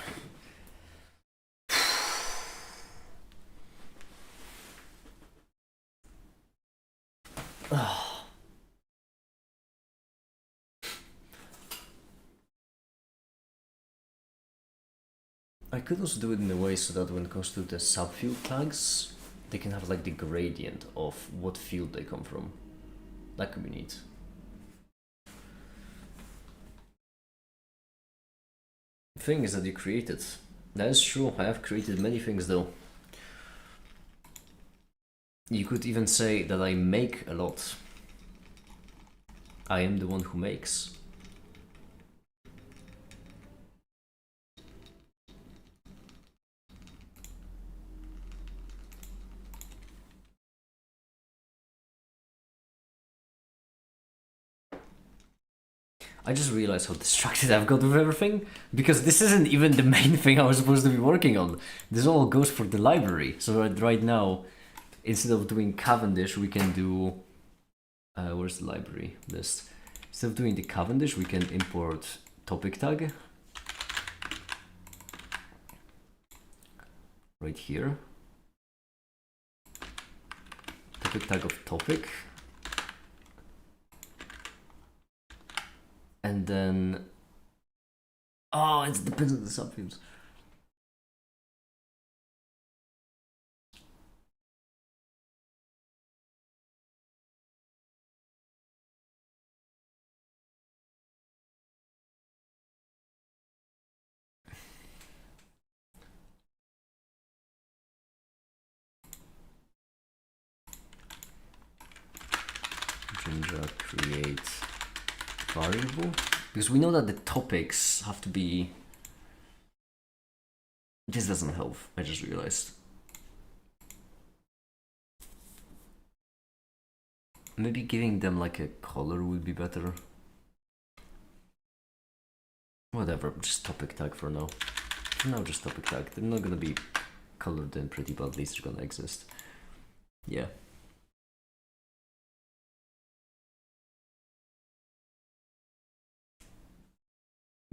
Speaker 1: I could also do it in a way so that when it comes to the subfield tags, they can have like the gradient of what field they come from. That could be neat. Thing is that you created. That is true, I have created many things though. You could even say that I make a lot. I am the one who makes. I just realized how distracted I've got with everything, because this isn't even the main thing I was supposed to be working on. This all goes for the library. So right now, instead of doing Cavendish, we can do... where's the library list? Instead of doing the Cavendish, we can import topic tag. Right here. Topic tag of topic. And then... Oh, it depends on the subfields. Ginger create variable, because we know that the topics have to be... This doesn't help, I just realized. Maybe giving them like a color would be better. Whatever, just topic tag for now. For now, just topic tag. They're not gonna be colored in pretty, but at least they're gonna exist. Yeah.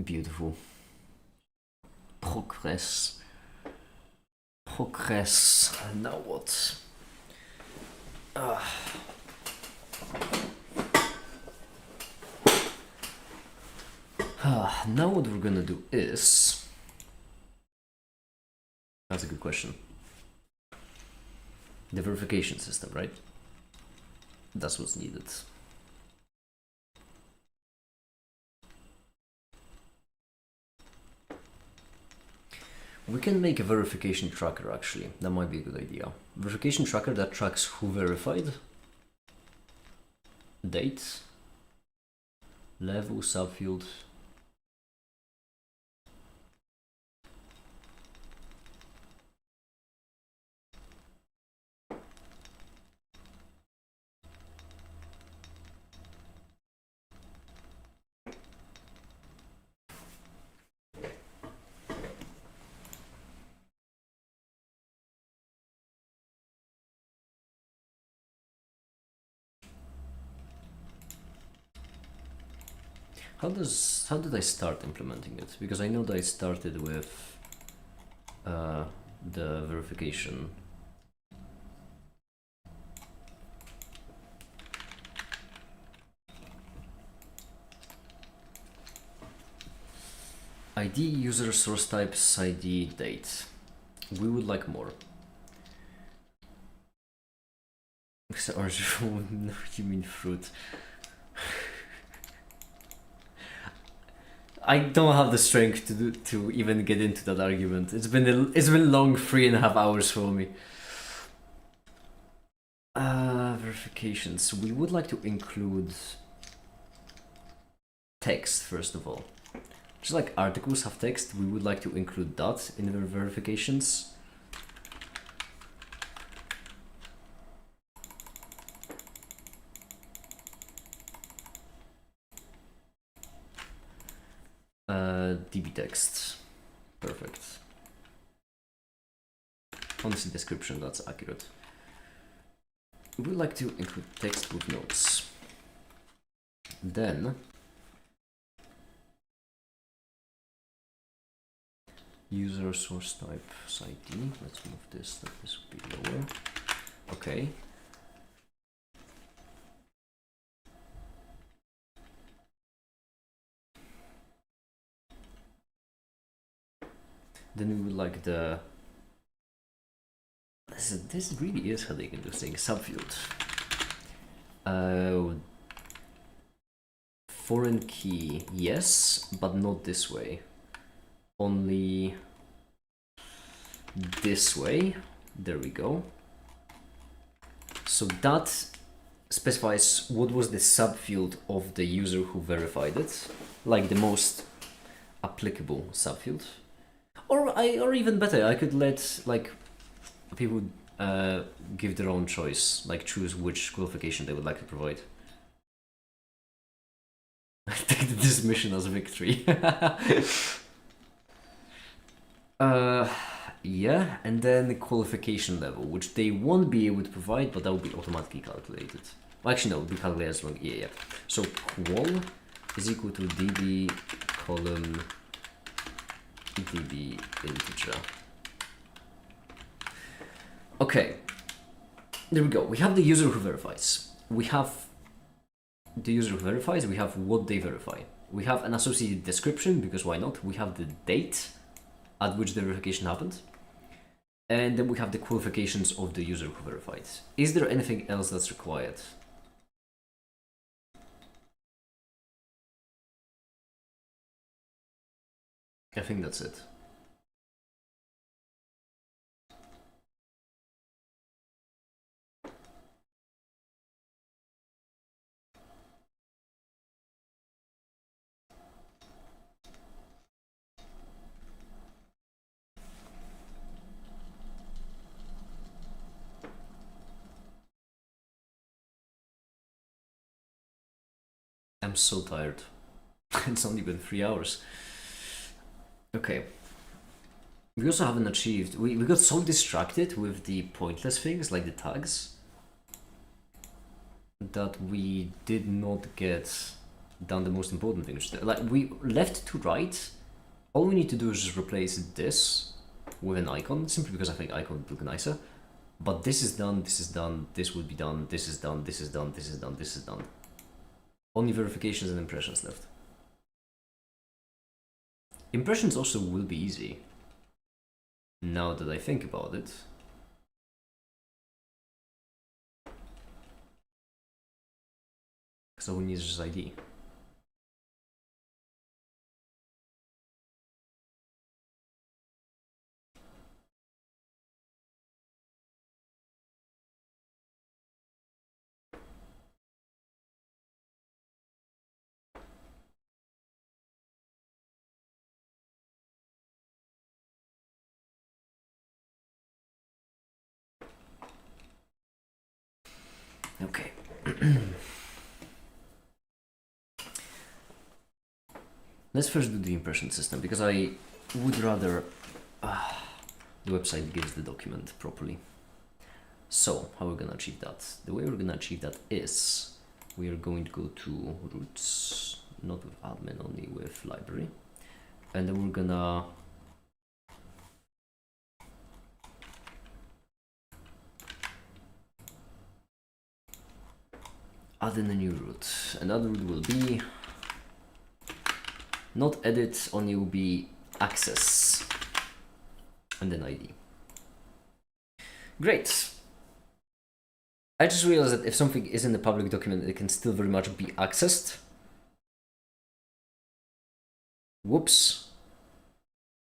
Speaker 1: Beautiful. Progress. Progress. Now what? Now what we're gonna do is... That's a good question. The verification system, right? That's what's needed. We can make a verification tracker actually. That might be a good idea. Verification tracker that tracks who verified, date, level, subfield. How did I start implementing it? Because I know that I started with the verification. ID, user, source types, ID, date. We would like more. Orange, no, you mean fruit. I don't have the strength to even get into that argument. It's been long 3.5 hours for me. Verifications. We would like to include text first of all. Just like articles have text, we would like to include that in the verifications. DB text. Perfect. Honestly, description, that's accurate. We would like to include text with notes. Then user source type ID. Let's move this, that this will be lower. Okay. Then we would like the this really is how they can do things. Subfield. Foreign key, yes, but not this way. Only this way. There we go. So that specifies what was the subfield of the user who verified it, like the most applicable subfield. Or even better, I could let like people give their own choice, like choose which qualification they would like to provide. Take this mission as a victory. Yeah, and then the qualification level, which they won't be able to provide, but that will be automatically calculated. Well, actually, no, it will be calculated as long. Yeah. So qual is equal to db column db integer. Okay, there we go. We have the user who verifies. We have the user who verifies. We have what they verify. We have an associated description, because why not? We have the date at which the verification happened. And then we have the qualifications of the user who verified. Is there anything else that's required? I think that's it. I'm so tired. It's only been 3 hours. Okay. We also haven't achieved... We got so distracted with the pointless things, like the tags, that we did not get done the most important things. Like, we left to right. All we need to do is just replace this with an icon, simply because I think icon would look nicer. But this is done, this is done, this would be done, this is done, this is done, this is done, this is done. Only verifications and impressions left. Impressions also will be easy, now that I think about it. So we need just ID. Okay. Let's first do the impression system, because I would rather the website gives the document properly. So, how are we gonna achieve that? The way we're gonna achieve that is we are going to go to roots, not with admin, only with library, and then we're gonna add in a new root. Another root will be not edit, only will be access, and then ID. Great. I just realized that if something is in the public document, it can still very much be accessed. Whoops.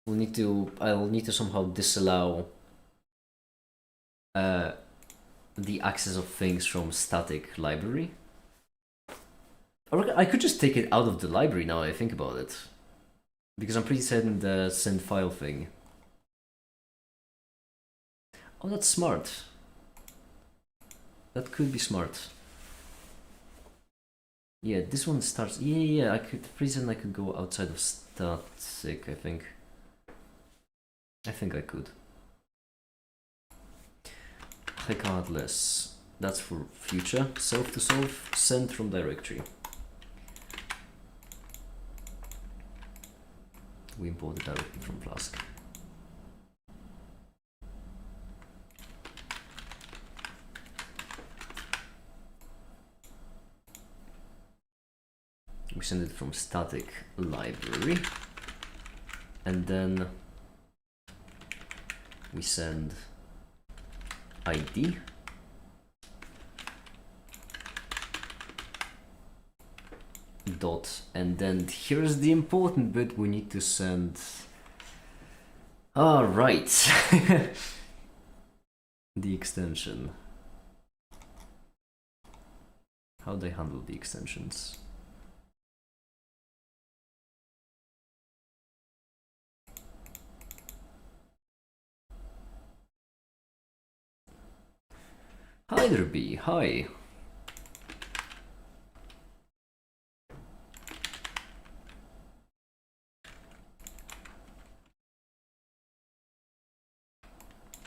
Speaker 1: I'll need to somehow disallow the access of things from static library. Or I could just take it out of the library now I think about it, because I'm pretty certain the send file thing. Oh, that's smart. That could be smart. Yeah, this one starts. Yeah. I could pretty certain I could go outside of static, I think. I think I could. Regardless, that's for future. Self to self, send from directory. We import it directly from Flask. We send it from static library, and then we send ID dot, and then here's the important bit, we need to send, right, the extension. How they handle the extensions? Hi there, B. Hi.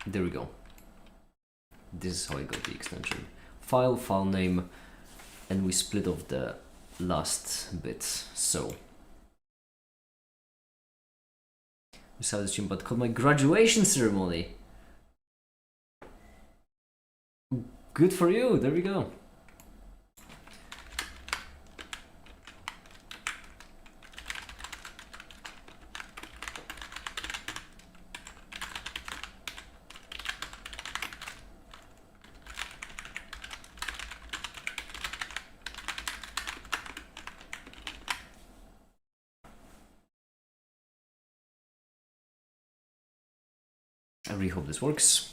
Speaker 1: There we go. This is how I got the extension. File, file name, and we split off the last bit. So we saw this stream, but called my graduation ceremony. Good for you. There we go. I really hope this works.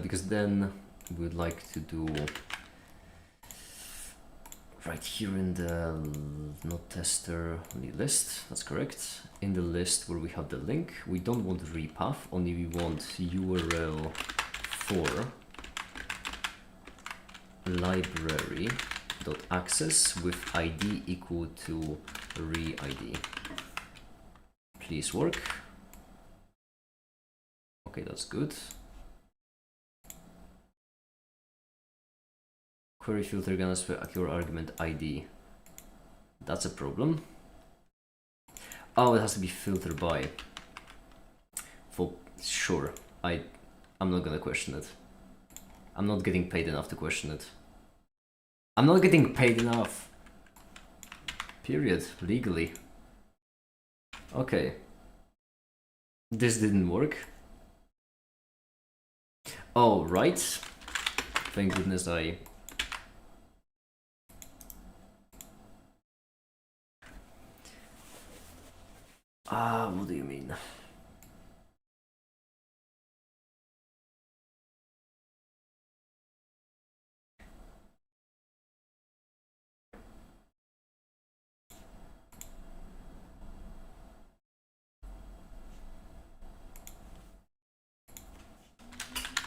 Speaker 1: Because then we would like to do right here in the not tester list, that's correct. In the list where we have the link, we don't want repath, only we want URL for library.access with ID equal to re-ID. Please work. Okay, that's good. Query filter gonna secure argument ID. That's a problem. Oh, it has to be filtered by. For sure. I'm not gonna question it. I'm not getting paid enough to question it. I'm not getting paid enough. Period. Legally. Okay. This didn't work. Oh, right. Thank goodness I... what do you mean?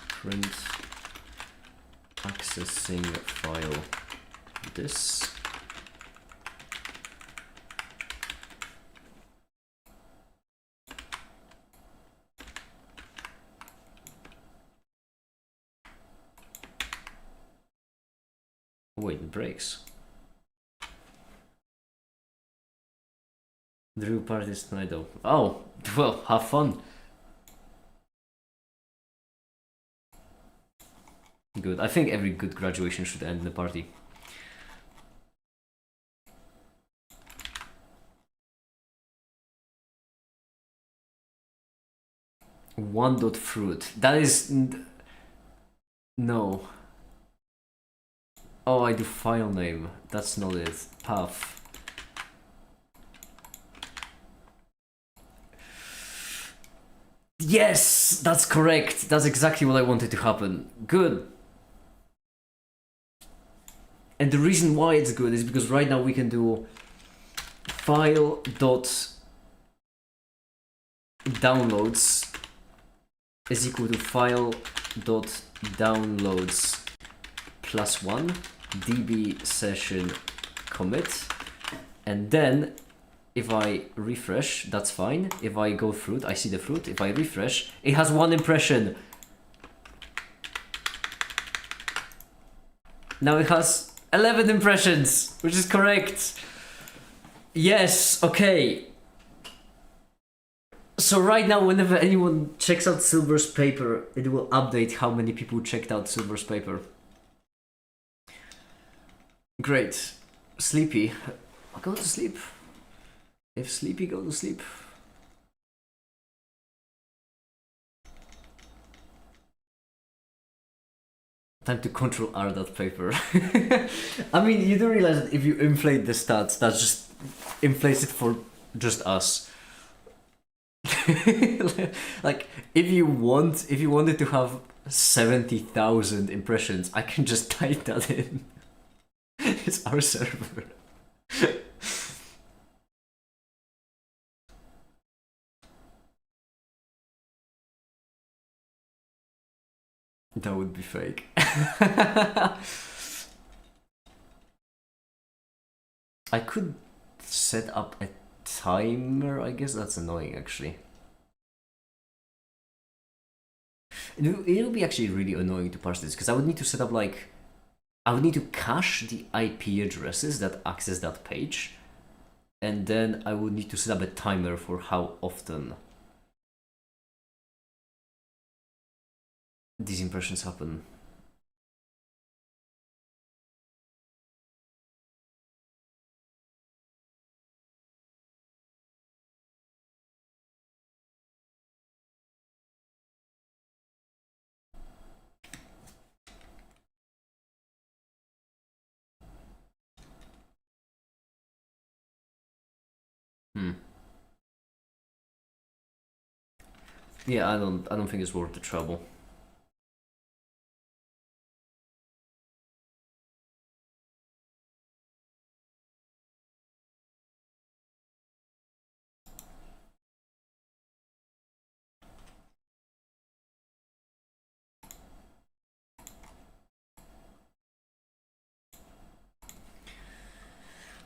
Speaker 1: Print accessing file this. Wait, it breaks. Drew parties tonight though. Oh, well, have fun. Good. I think every good graduation should end in a party. One.fruit. That is... No. Oh, I do file name. That's not it. Path. Yes, that's correct. That's exactly what I wanted to happen. Good. And the reason why it's good is because right now we can do file dot downloads is equal to file dot downloads +1 db session commit, and then If I refresh, that's fine. If I go fruit, I see the fruit. If I refresh, it has 1 impression. Now it has 11 impressions, which is correct. Yes, okay. So right now, whenever anyone checks out Silver's paper, it will update how many people checked out Silver's paper. Great. Sleepy. Go to sleep. If sleepy, go to sleep. Time to control R that paper. I mean, you don't realize that if you inflate the stats, that just inflates it for just us. Like, if you wanted to have 70,000 impressions, I can just type that in. It's our server. That would be fake. I could set up a timer, I guess. That's annoying, actually. It would be actually really annoying to parse this, because I would need to set up, like, I would need to cache the IP addresses that access that page, and then I would need to set up a timer for how often these impressions happen. Yeah, I don't think it's worth the trouble.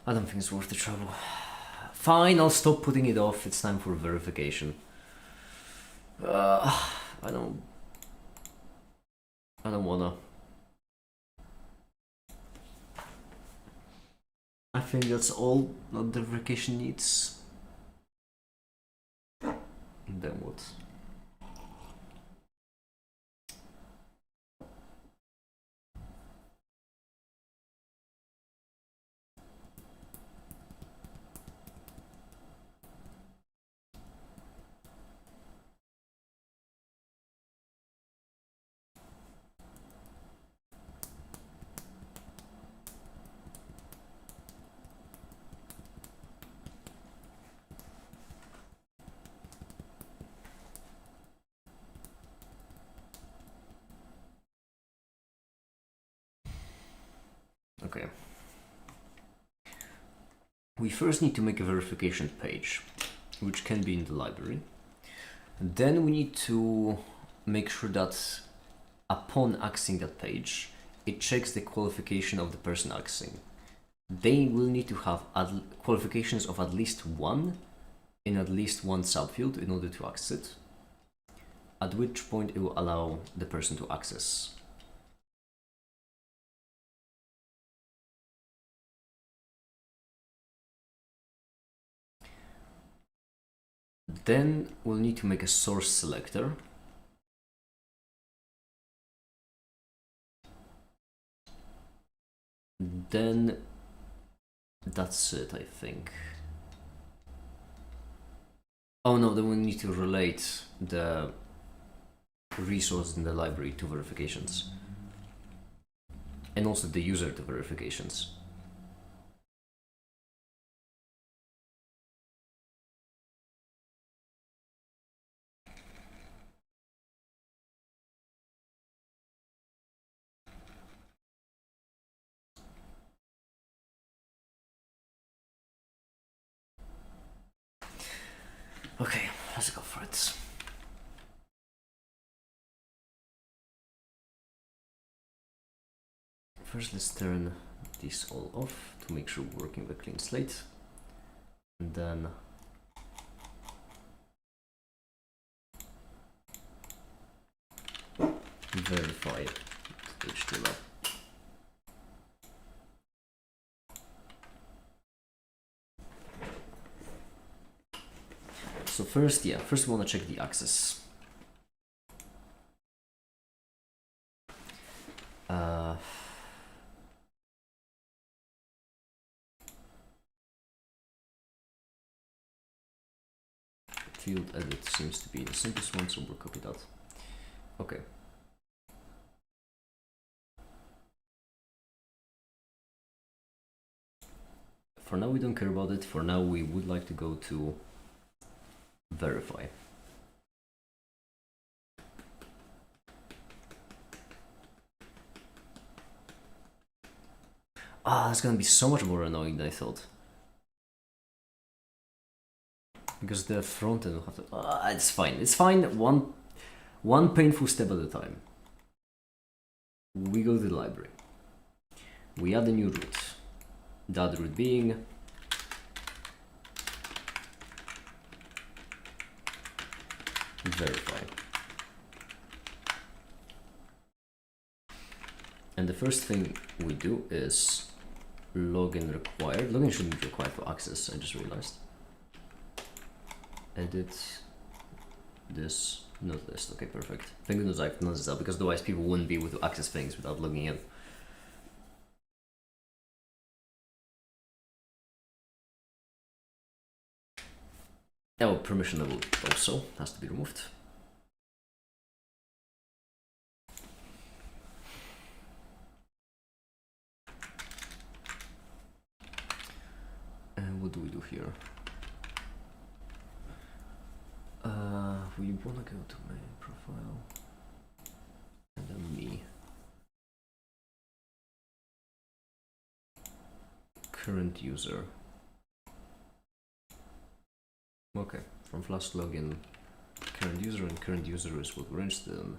Speaker 1: I don't think it's worth the trouble. Fine, I'll stop putting it off. It's time for verification. I don't wanna. I think that's all that the verification needs. And then what? Okay. We first need to make a verification page, which can be in the library. And then we need to make sure that upon accessing that page, it checks the qualification of the person accessing. They will need to have qualifications of at least 1 in at least 1 subfield in order to access it, at which point it will allow the person to access. Then we'll need to make a source selector. Then that's it, I think. Oh no, then we need to relate the resource in the library to verifications. And also the user to verifications. Okay, let's go for it. First, let's turn this all off to make sure we're working with a clean slate. And then verify HTML. So first we want to check the access. Field edit seems to be the simplest one, so we'll copy that. Okay. For now we don't care about it. For now we would like to go to verify. Ah, that's gonna be so much more annoying than I thought. Because the front end will have to. It's fine. It's fine. One painful step at a time. We go to the library. We add a new root. That root being verify. And the first thing we do is login required. Login shouldn't be required for access, I just realized. Edit this node list. Okay, perfect. Thank goodness I've noticed that, because otherwise people wouldn't be able to access things without logging in. Oh, permission level also has to be removed. And what do we do here? We wanna go to main profile and then me. Current user. Okay, from Flask login, current user, and current user is what we're interested in.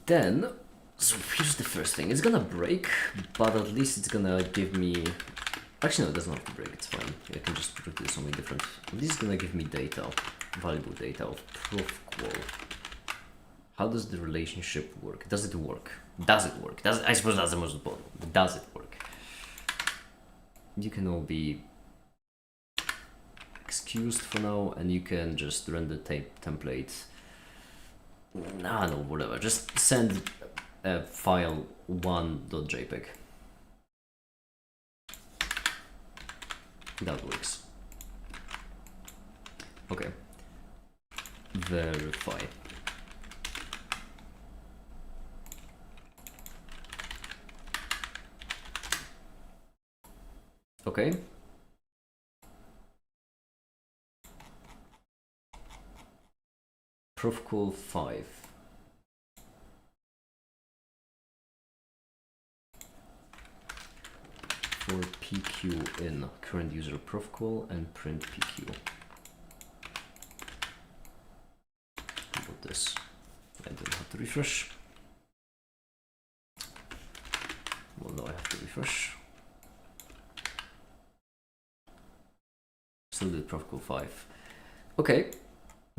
Speaker 1: Then, so here's the first thing. It's gonna break, but at least it's gonna give me. Actually, no, it doesn't have to break. It's fine. I can just do something different. This is gonna give me data, valuable data of prof qual. How does the relationship work? Does it work? Does it work? I suppose that's the most important. Does it work? You can all be excused for now, and you can just render template. No, whatever. Just send a file 1.jpg. That works. Okay. Verify. Okay. Prof call 5. For PQ in current user prof call and print PQ. How about this? I don't have to refresh. Well, no, I have to refresh. Still did prof call 5. Okay.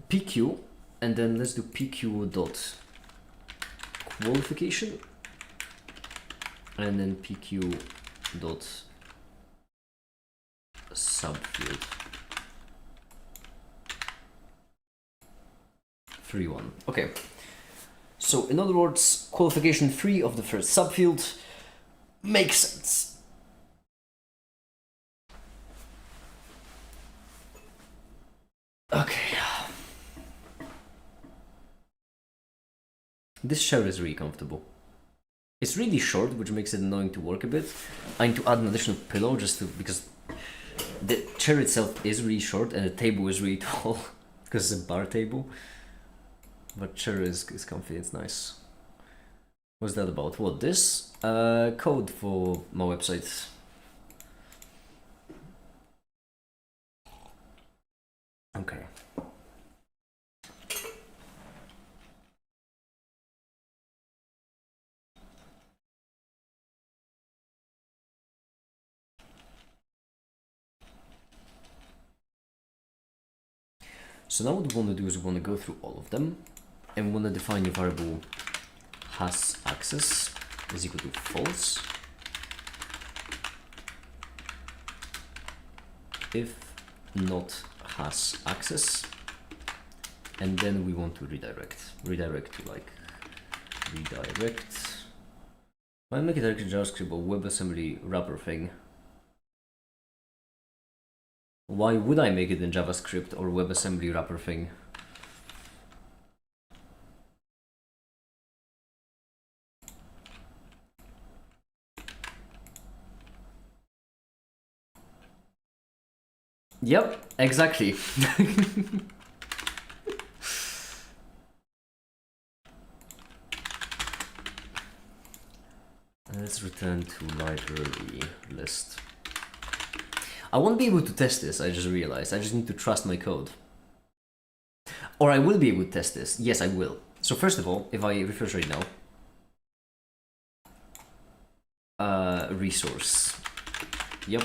Speaker 1: PQ. And then let's do PQ dot qualification, and then PQ dot subfield 3.1. Okay. So in other words, qualification 3 of the first subfield makes sense. Okay. This chair is really comfortable. It's really short, which makes it annoying to work a bit. I need to add an additional pillow because the chair itself is really short and the table is really tall because it's a bar table. But chair is comfy, it's nice. What's that about? What, this? Code for my website. Okay. So now what we want to do is we want to go through all of them, and we want to define a variable has access is equal to false if not has access, and then we want to redirect to like redirect. I'll make it directly JavaScript or WebAssembly wrapper thing. Why would I make it in JavaScript or WebAssembly wrapper thing? Yep, exactly. Let's return to library list. I won't be able to test this, I just realized. I just need to trust my code. Or I will be able to test this. Yes, I will. So first of all, if I refresh right now, resource. Yep,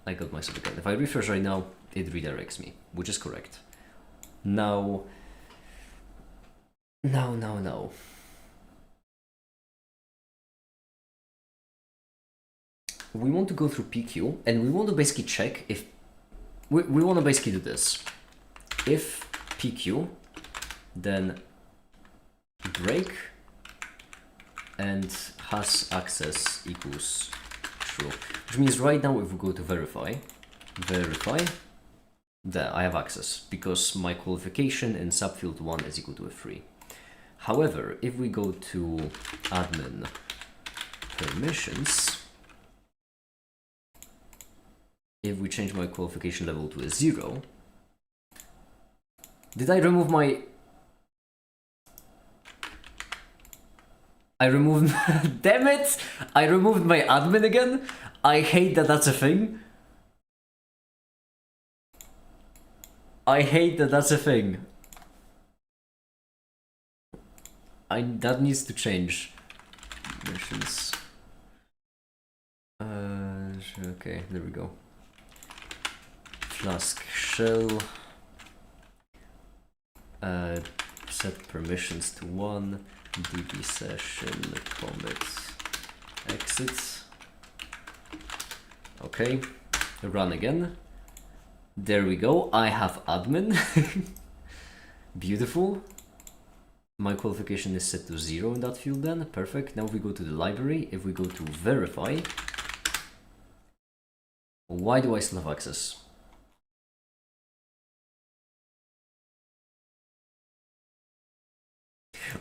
Speaker 1: I got myself again. If I refresh right now, it redirects me, which is correct. Now. We want to go through PQ, and we want to basically check if we want to basically do this. If PQ, then break and has access equals true, which means right now if we go to verify, there I have access because my qualification in subfield 1 is equal to a 3. However, if we go to admin permissions, if we change my qualification level to a 0, did I remove my... I removed... Damn it! I removed my admin again? I hate that that's a thing. I hate that that's a thing. That needs to change. Missions. Okay, there we go. Flask shell. Set permissions to 1. DB session commit exit. Okay, run again. There we go. I have admin. Beautiful. My qualification is set to 0 in that field then. Perfect. Now we go to the library. If we go to verify, why do I still have access?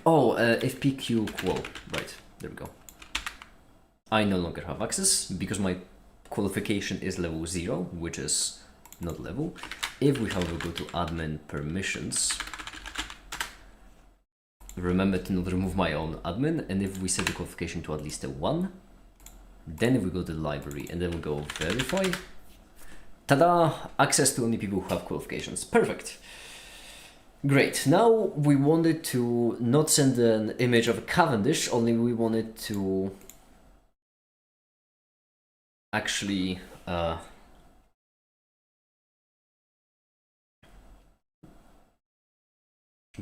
Speaker 1: Oh, if PQ qual. Right, there we go. I no longer have access because my qualification is level 0, which is not level. If we however go to admin permissions, remember to not remove my own admin, and if we set the qualification to at least a 1, then if we go to the library and then we go verify, tada! Access to only people who have qualifications. Perfect. Great. Now we wanted to not send an image of a Cavendish, only we wanted to actually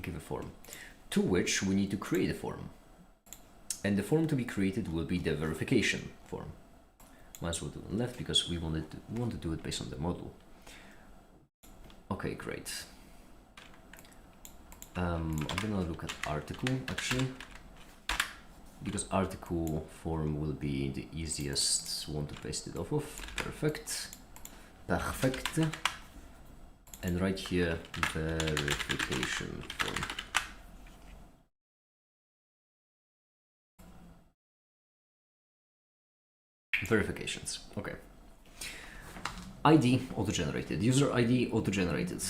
Speaker 1: give a form, to which we need to create a form. And the form to be created will be the verification form. Might as well do it left because we want to do it based on the model. Okay, great. I'm gonna look at article actually, because article form will be the easiest one to paste it off of. Perfect. Perfect. And right here, verification form. Verifications. Okay. ID auto-generated. User ID auto-generated.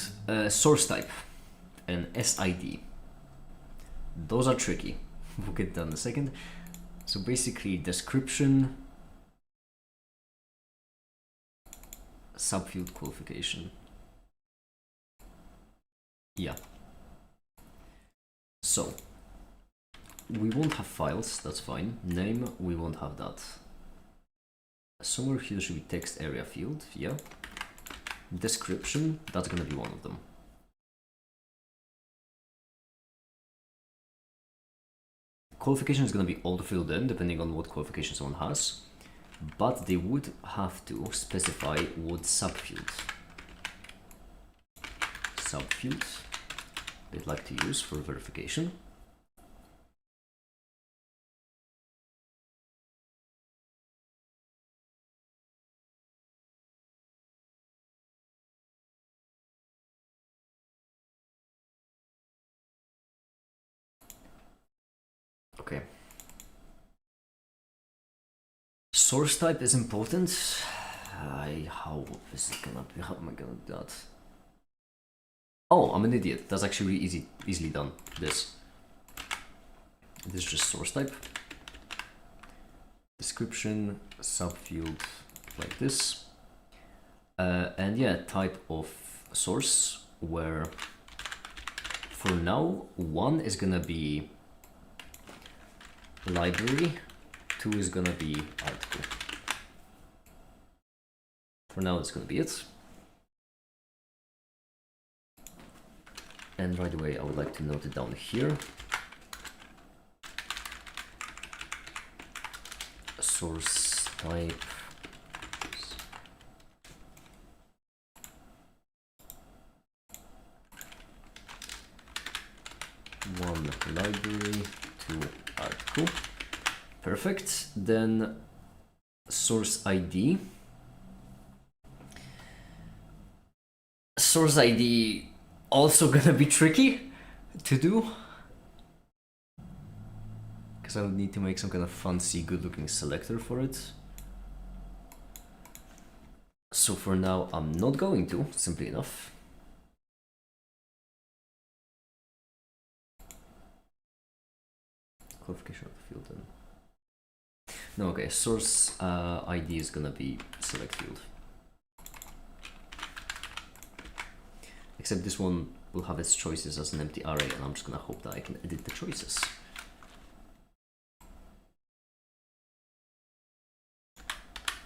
Speaker 1: Source type and SID. Those are tricky. We'll get done in a second. So basically description, subfield qualification. Yeah. So we won't have files, that's fine. Name, we won't have that. Somewhere here should be text area field, yeah. Description, that's gonna be one of them. Qualification is gonna be auto-filled in, depending on what qualification someone has. But they would have to specify what subfield they'd like to use for verification. Okay. Source type is important. How is it gonna be? How am I gonna do that? Oh, I'm an idiot. That's actually easily done. This is just source type. Description, subfield, like this. And yeah, type of source, where for now, 1 is gonna be library, 2 is gonna be article. For now, it's gonna be it. And right away, I would like to note it down here. Source type. One library, 2 article. Perfect. Then source ID. Source ID also gonna be tricky to do, because I would need to make some kind of fancy, good-looking selector for it. So for now, I'm not going to, simply enough. Qualification of the field then. No, okay, source ID is gonna be select field. Except this one will have its choices as an empty array, and I'm just gonna hope that I can edit the choices.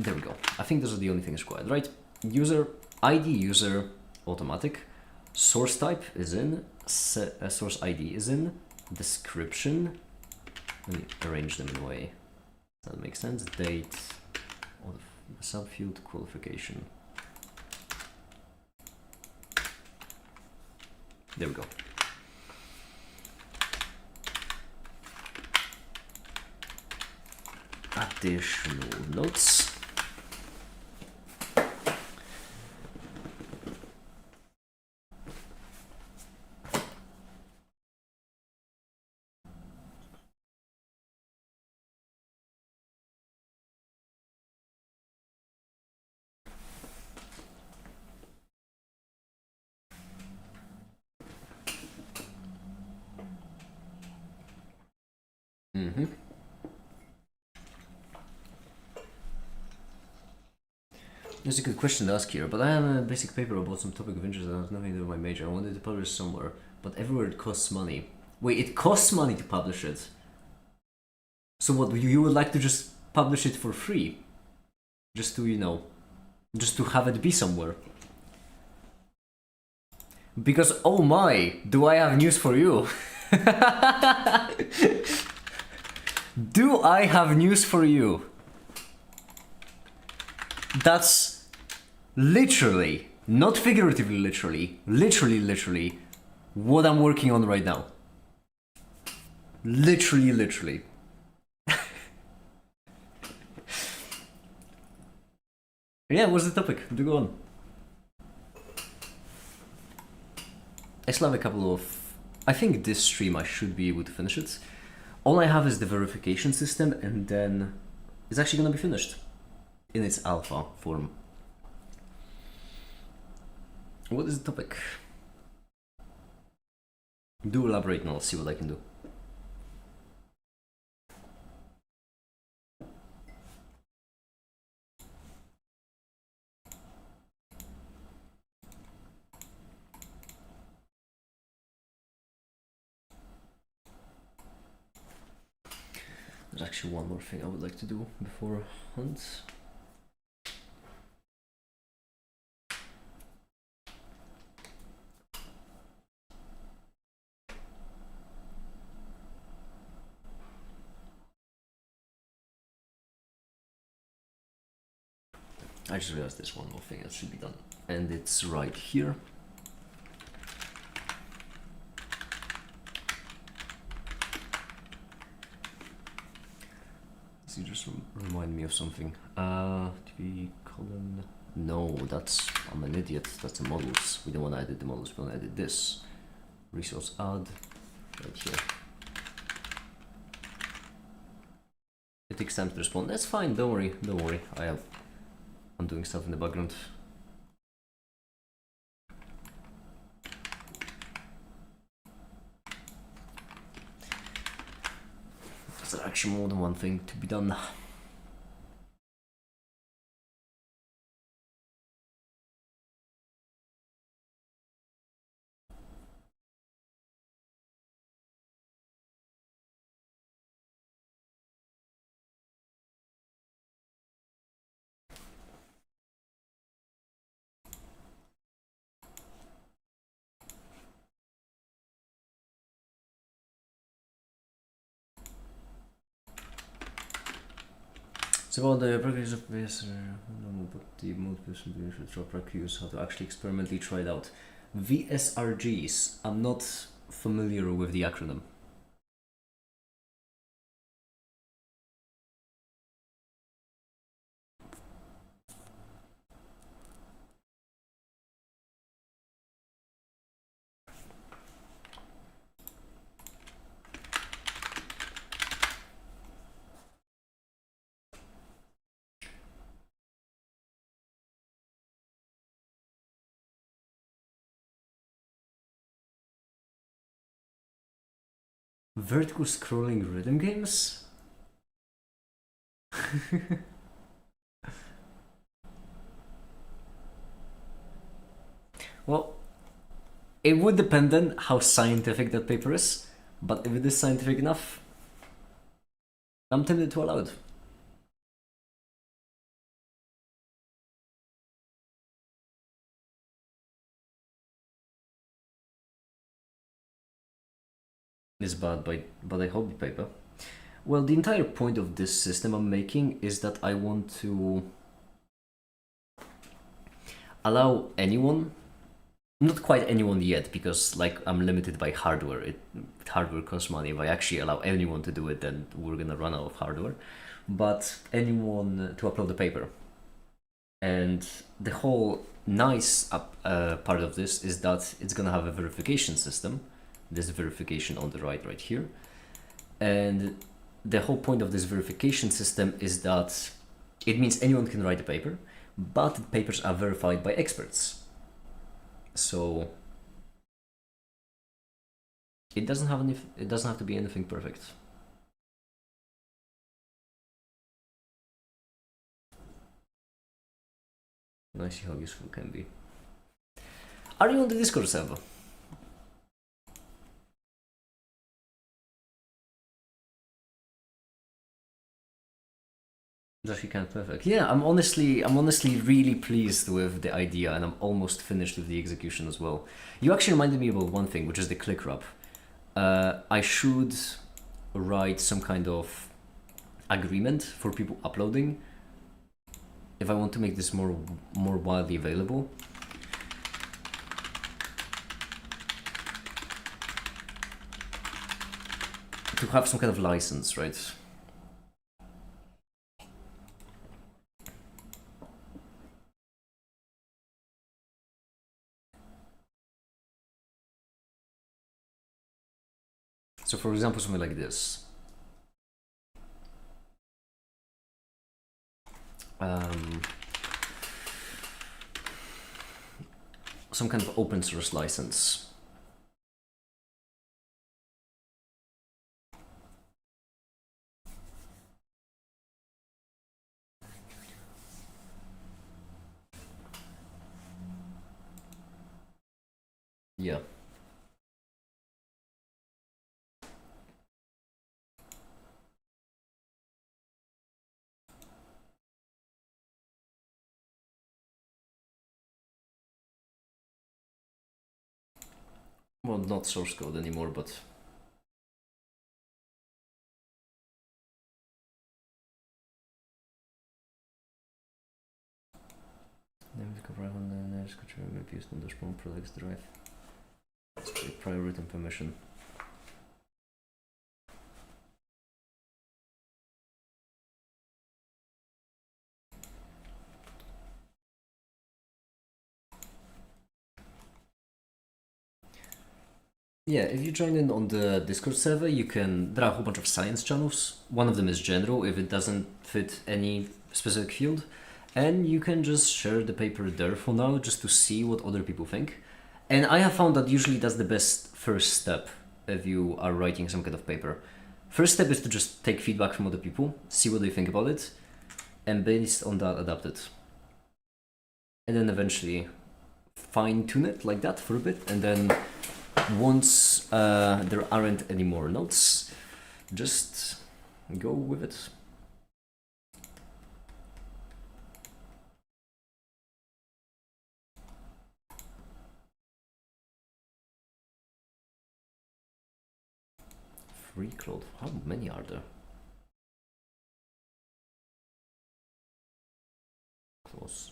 Speaker 1: There we go. I think those are the only things required, right? User ID, user automatic. Source type is in. Source ID is in. Description. Let me arrange them in a way that makes sense. Date, subfield, qualification. There we go. Additional notes. There's a good question to ask here, but I have a basic paper about some topic of interest that has nothing to do with my major. I wanted to publish somewhere, but everywhere it costs money. Wait, it costs money to publish it? So what, you would like to just publish it for free? Just to, you know, just to have it be somewhere? Because, oh my, do I have news for you? Do I have news for you? That's literally, not figuratively literally, what I'm working on right now. Literally. Yeah, what's the topic? Do go on. I still have a couple of... I think this stream I should be able to finish it. All I have is the verification system, and then it's actually gonna be finished in its alpha form. What is the topic? Do elaborate and I'll see what I can do. actually one more thing I would like to do before hunt. I just realized there's one more thing that should be done, and it's right here. So you just remind me of something. TV column. No, that's, I'm an idiot. That's the models. We don't want to edit the models. We want to edit this. Resource add right here. It takes time to respond. That's fine. Don't worry. Don't worry. I'm doing stuff in the background. There's actually more than one thing to be done. So about the practice of this, the multiple should drop recuse, how to actually experimentally try it out. VSRGs, I'm not familiar with the acronym. Vertical scrolling rhythm games? Well, it would depend on how scientific that paper is, but if it is scientific enough, I'm tempted to allow it. It's bad, but I hope the paper. Well, the entire point of this system I'm making is that I want to allow anyone, not quite anyone yet, because like I'm limited by hardware. Hardware costs money. If I actually allow anyone to do it, then we're gonna run out of hardware. But anyone to upload the paper. And the whole nice part of this is that it's gonna have a verification system. This verification on the right here. And the whole point of this verification system is that it means anyone can write a paper, but the papers are verified by experts. So it doesn't have to be anything perfect. I see how useful it can be. Are you on the Discord server? Actually kind of perfect. Yeah, I'm honestly really pleased with the idea, and I'm almost finished with the execution as well. You actually reminded me about one thing, which is the click wrap. I should write some kind of agreement for people uploading if I want to make this more widely available. To have some kind of license, right? So for example, something like this. Some kind of open source license. Yeah. well, not source code anymore, but used on the spawn products drive. Prior written permission. Yeah, if you join in on the Discord server, you can. There are a whole bunch of science channels. One of them is general if it doesn't fit any specific field, and you can just share the paper there for now just to see what other people think. And I have found that usually that's the best first step if you are writing some kind of paper. First step is to just take feedback from other people, see what they think about it, and based on that adapt it. And then eventually fine tune it like that for a bit, and then once there aren't any more notes, just go with it. Free cloud. How many are there? Close.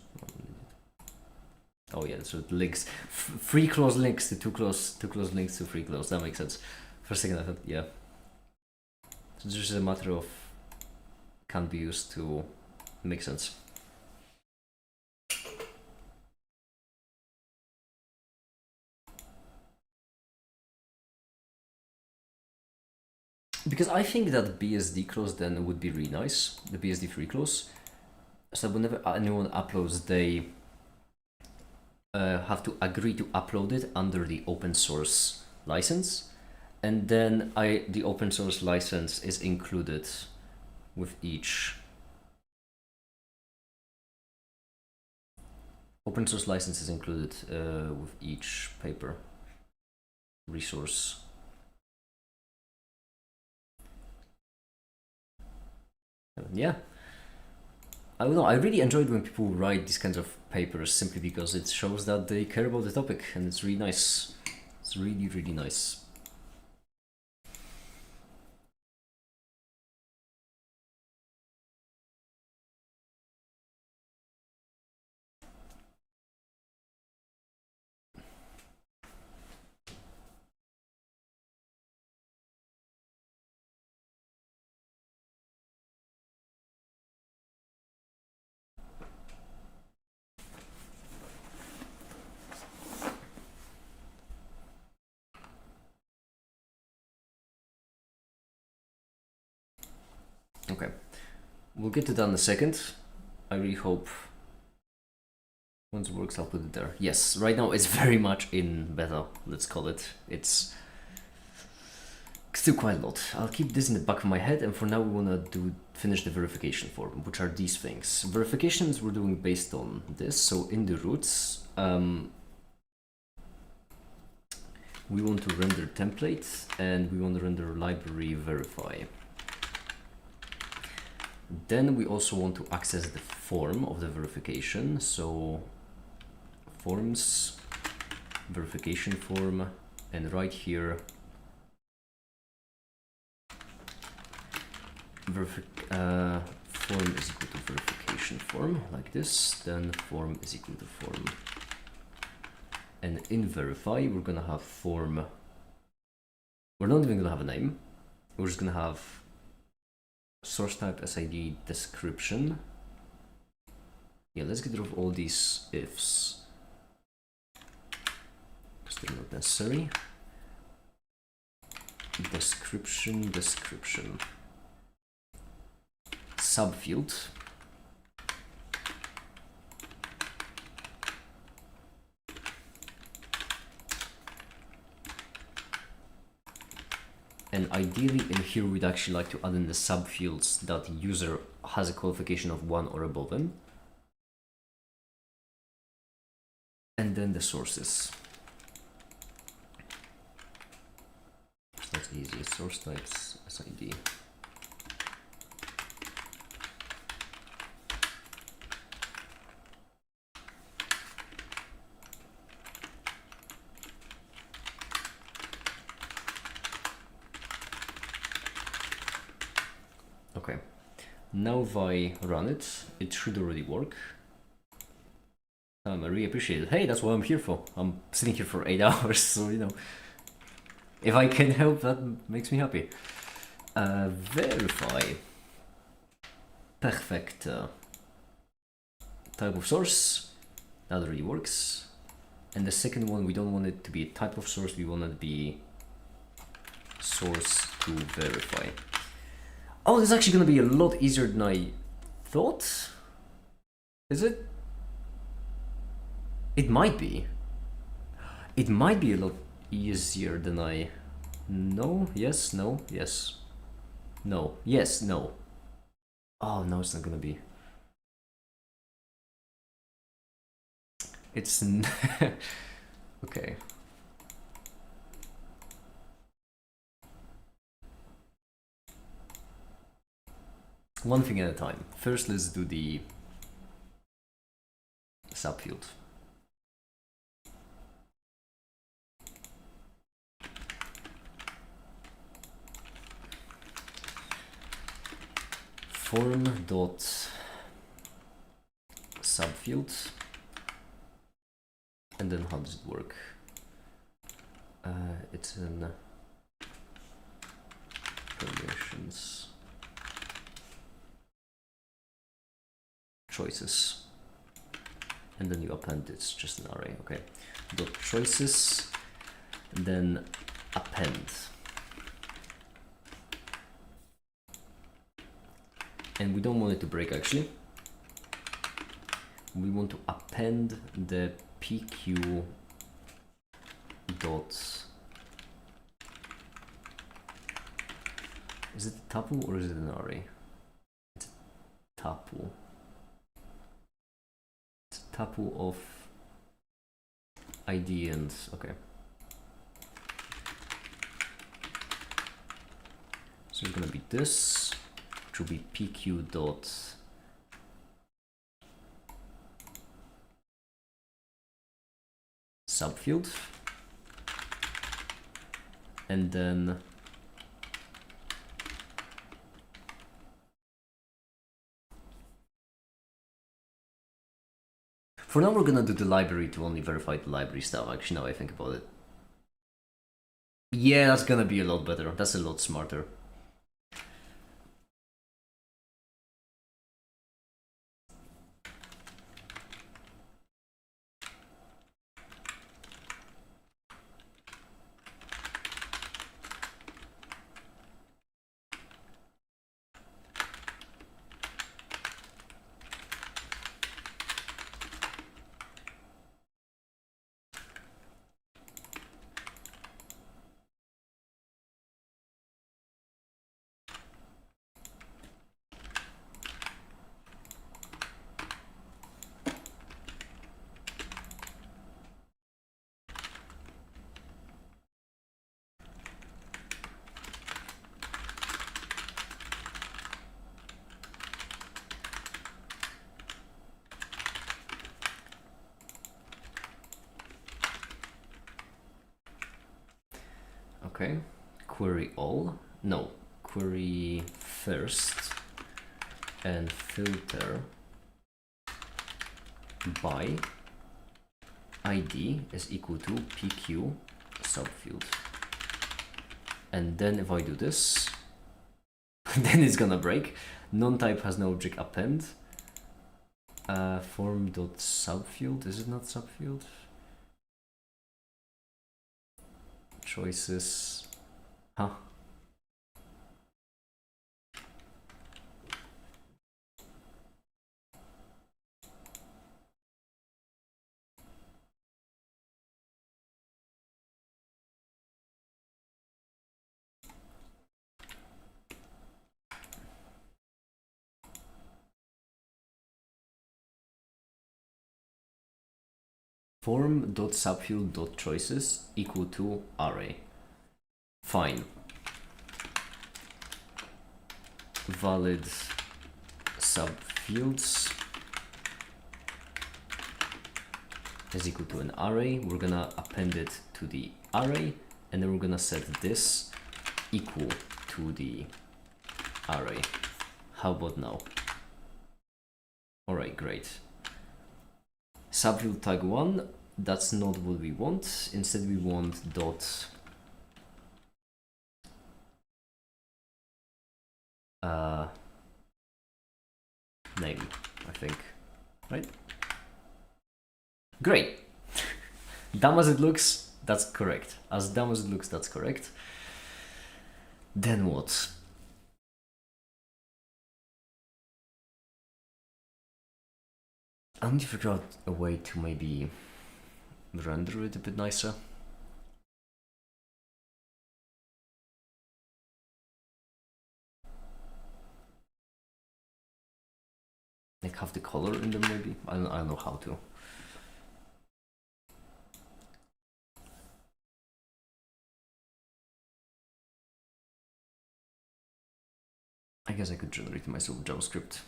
Speaker 1: Oh yeah, so it links free close links to two close links to free close. That makes sense. For a second I thought, yeah. So it's just a matter of can be used to make sense. Because I think that BSD close then would be really nice, the BSD free close. So whenever anyone uploads, they have to agree to upload it under the open source license, and then the open source license is included with each. Open source license is included with each paper resource. Yeah. I don't know, I really enjoyed when people write these kinds of papers simply because it shows that they care about the topic, and it's really nice. It's really, really nice. Okay, we'll get to that in a second. I really hope once it works, I'll put it there. Yes, right now it's very much in beta, let's call it. It's still quite a lot. I'll keep this in the back of my head, and for now we want to finish the verification form, which are these things. Verifications we're doing based on this, so in the roots, we want to render template, and we want to render library verify. Then we also want to access the form of the verification, so forms, verification form, and right here form is equal to verification form, like this, then form is equal to form. And in verify, we're gonna have form, we're not even gonna have a name, we're just gonna have source type, SID, description. Yeah, let's get rid of all these ifs, because they're not necessary. Description, subfield, and ideally in here we'd actually like to add in the subfields that the user has a qualification of 1 or above them, and then the sources. That's easy. Source types, SID. Okay. Now if I run it, it should already work. I really appreciate it. Hey, that's what I'm here for. I'm sitting here for 8 hours, so you know. If I can help, that makes me happy. Verify. Perfect. Type of source. That already works. And the second one, we don't want it to be a type of source, we want it to be source to verify. Oh, this is actually going to be a lot easier than I thought. Is it? It might be. It might be a lot easier than I... No, yes, no, yes. No, yes, no. Oh, no, it's not going to be. It's... Okay. One thing at a time. First, let's do the subfield. Form dot subfield, and then how does it work? It's in permissions, choices, and then you append. It's just an array. Okay. Dot choices, and then append. And we don't want it to break actually. We want to append the PQ dot. Is it a tuple or is it an array? It's a tuple. It's a tuple of ID and okay. So it's gonna be this. Which will be PQ dot subfield, and then for now we're gonna do the library to only verify the library stuff. Actually, now I think about it, yeah, that's gonna be a lot better. That's a lot smarter. Okay, query all, no, query first and filter by ID is equal to PQ subfield. And then if I do this, then it's gonna break. Non-type has no object append. Form dot subfield, is it not subfield? Choices, huh? Form.subfield.choices equal to array. Fine. Valid subfields is equal to an array. We're gonna append it to the array, and then we're gonna set this equal to the array. How about now? Alright, great. Subfield tag 1, that's not what we want. Instead we want dot name, I think, right? Great. Dumb as it looks, that's correct. As dumb as it looks, that's correct. Then what? I need to figure out a way to maybe render it a bit nicer. Like have the color in them maybe? I don't know how to. I guess I could generate myself JavaScript.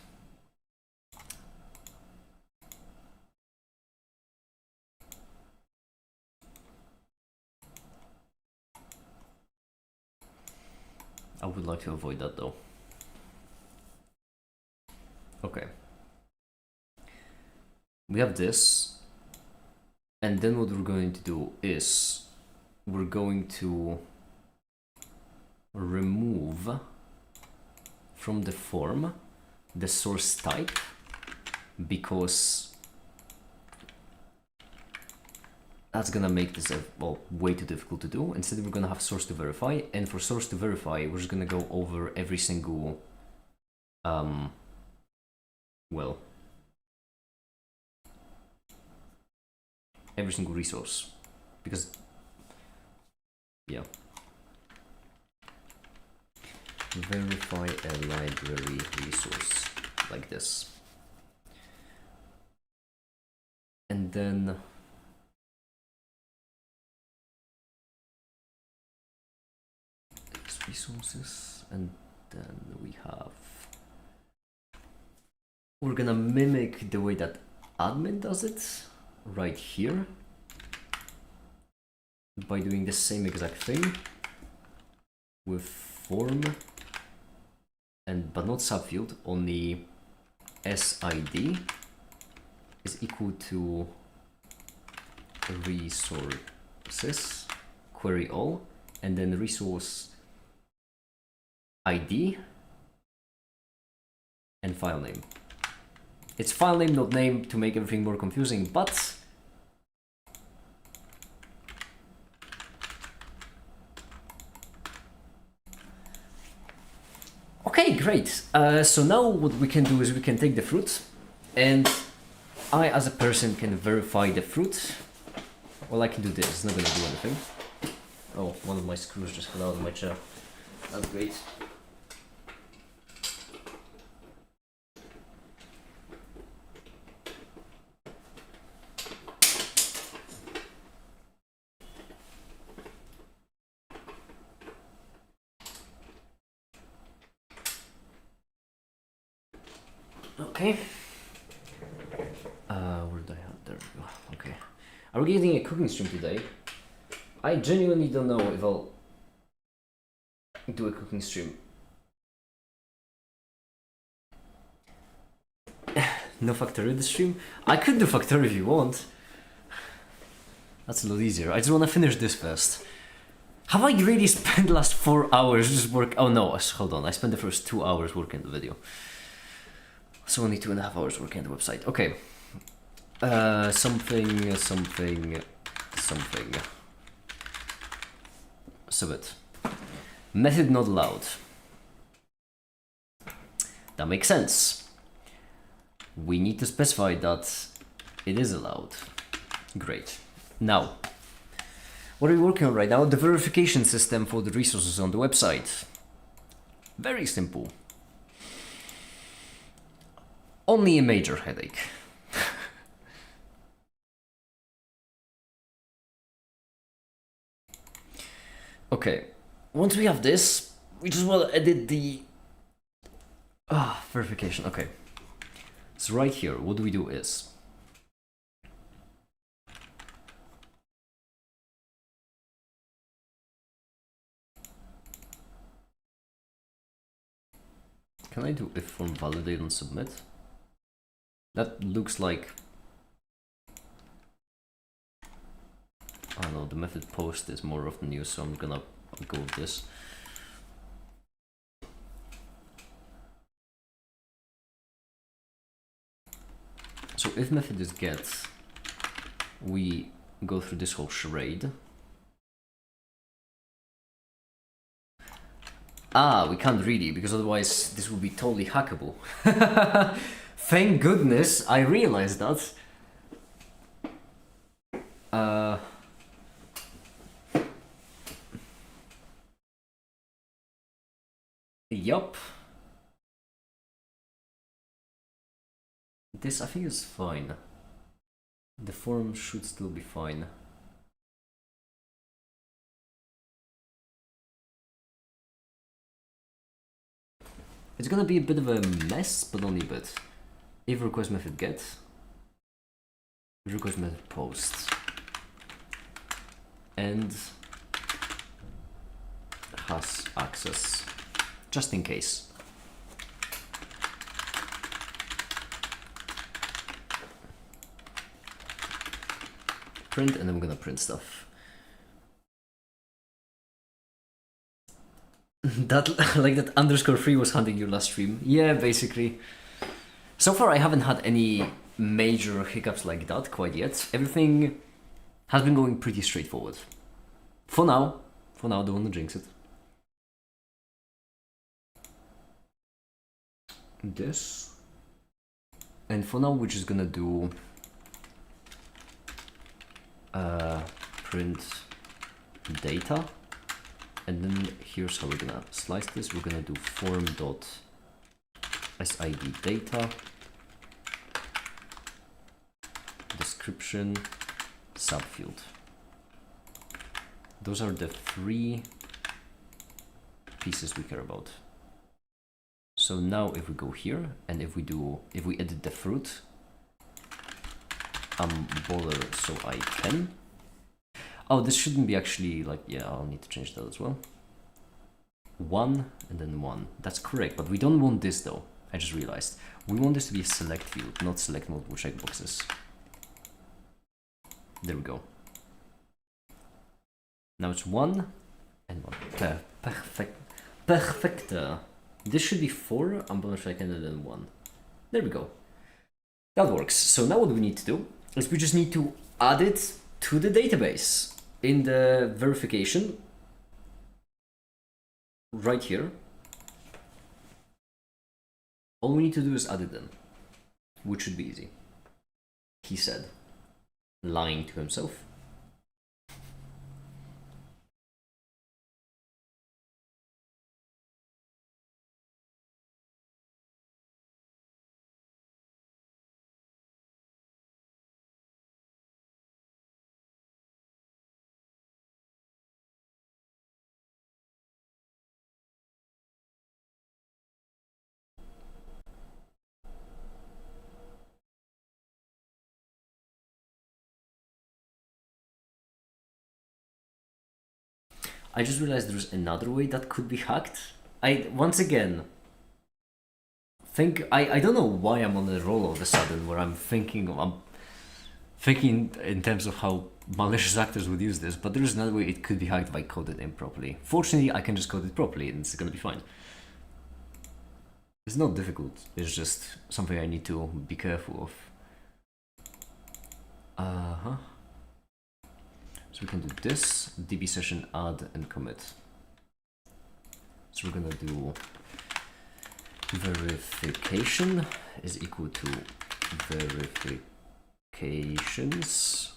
Speaker 1: I would like to avoid that though. Okay. We have this, and then what we're going to do is we're going to remove from the form the source type, because that's gonna make this well, way too difficult to do. Instead we're gonna have source to verify, and for source to verify we're just gonna go over every single well, every single resource, because yeah, verify a library resource like this, and then these resources, and then we have, we're gonna mimic the way that admin does it right here by doing the same exact thing with form, and but not subfield, only SID is equal to resources query all, and then resource ID and file name. It's file name, not name, to make everything more confusing, but okay, great. So now what we can do is we can take the fruit, and I as a person can verify the fruit. Well, I can do this, it's not gonna do anything. Oh, one of my screws just fell out of my chair. That's great. Okay. Where did I have? There we go. Okay. Are we getting a cooking stream today? I genuinely don't know if I'll do a cooking stream. No Factorio this stream? I could do Factorio if you want. That's a lot easier. I just want to finish this first. Have I really spent the last 4 hours just work? Oh no, hold on. I spent the first 2 hours working on the video. So only 2.5 hours working on the website. Okay. Something. Submit. Method not allowed. That makes sense. We need to specify that it is allowed. Great. Now, what are we working on right now? The verification system for the resources on the website. Very simple. Only a major headache. Okay, once we have this, we just want to edit the verification. Okay, so right here, what we do is Can I do if form validate and submit? That looks like... I don't know, the method post is more often used, so I'm gonna go with this. So if method is get, we go through this whole charade. Ah, we can't really, because otherwise this would be totally hackable. Thank goodness I realized that. Yup. This I think is fine. The form should still be fine. It's gonna be a bit of a mess, but only a bit. If request method get, request method post, and has access, just in case. Print, and then we're gonna print stuff. That like that _3 was hunting you last stream. Yeah, basically. So far I haven't had any major hiccups like that quite yet. Everything has been going pretty straightforward. For now, don't want to jinx it. This. And for now we're just gonna do print data. And then here's how we're gonna slice this. We're gonna do form.sid data, description, subfield. Those are the three pieces we care about. So now if we go here and if we edit the fruit, baller so I can. Oh, this shouldn't be actually like, yeah, I'll need to change that as well. 1 and then 1. That's correct, but we don't want this though. I just realized. We want this to be a select field, not select multiple checkboxes. There we go. Now it's 1 and 1. Perfect. This should be 4, I'm gonna check and then 1. There we go. That works. So now what we need to do is we just need to add it to the database. In the verification, right here, all we need to do is add it in, which should be easy. He said, lying to himself. I just realized there's another way that could be hacked. I don't know why I'm on a roll all of a sudden where I'm thinking in terms of how malicious actors would use this, but there's another way it could be hacked if I code it improperly. Fortunately, I can just code it properly and it's gonna be fine. It's not difficult, it's just something I need to be careful of. So we can do this, db session add and commit. So we're gonna do verification is equal to verifications,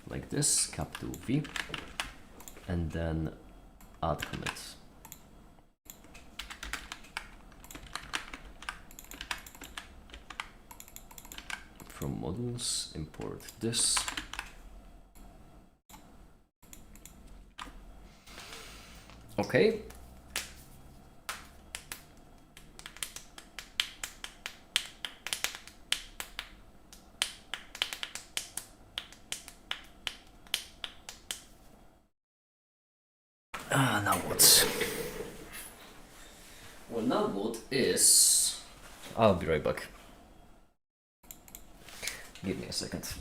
Speaker 1: like this, capital V, and then add commit. From models, import this. Okay. Now what? Well, now what is... I'll be right back. Give me a second.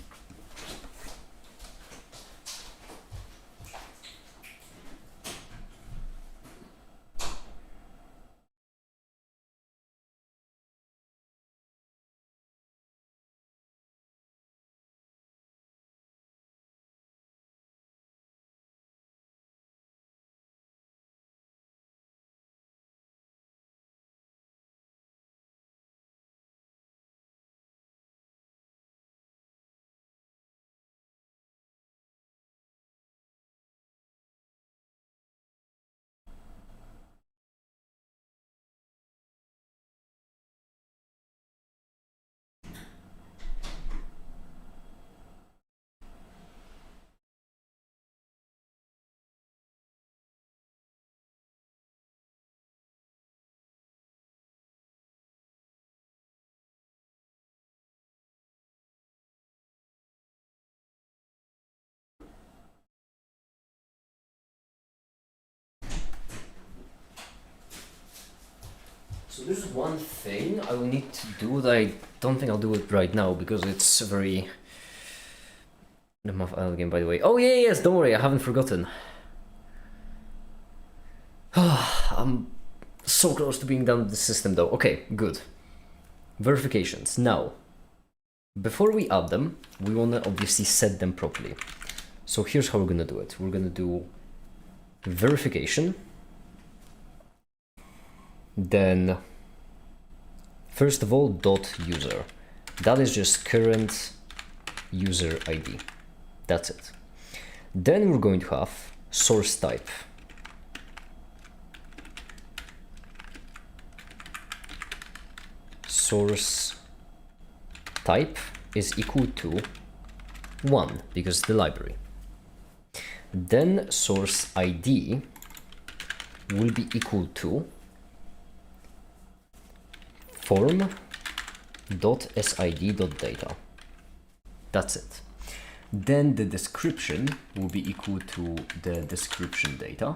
Speaker 1: So there's one thing I will need to do that I don't think I'll do it right now because it's very... The Muff Isle game, by the way. Oh yeah, yes, don't worry, I haven't forgotten. I'm so close to being done with the system though. Okay, good. Verifications. Now, before we add them, we want to obviously set them properly. So here's how we're going to do it. We're going to do verification. Then, first of all, .user. That is just current user ID. That's it. Then we're going to have source type. Source type is equal to 1 because it's the library. Then source ID will be equal to form.sid.data. That's it. Then the description will be equal to the description data.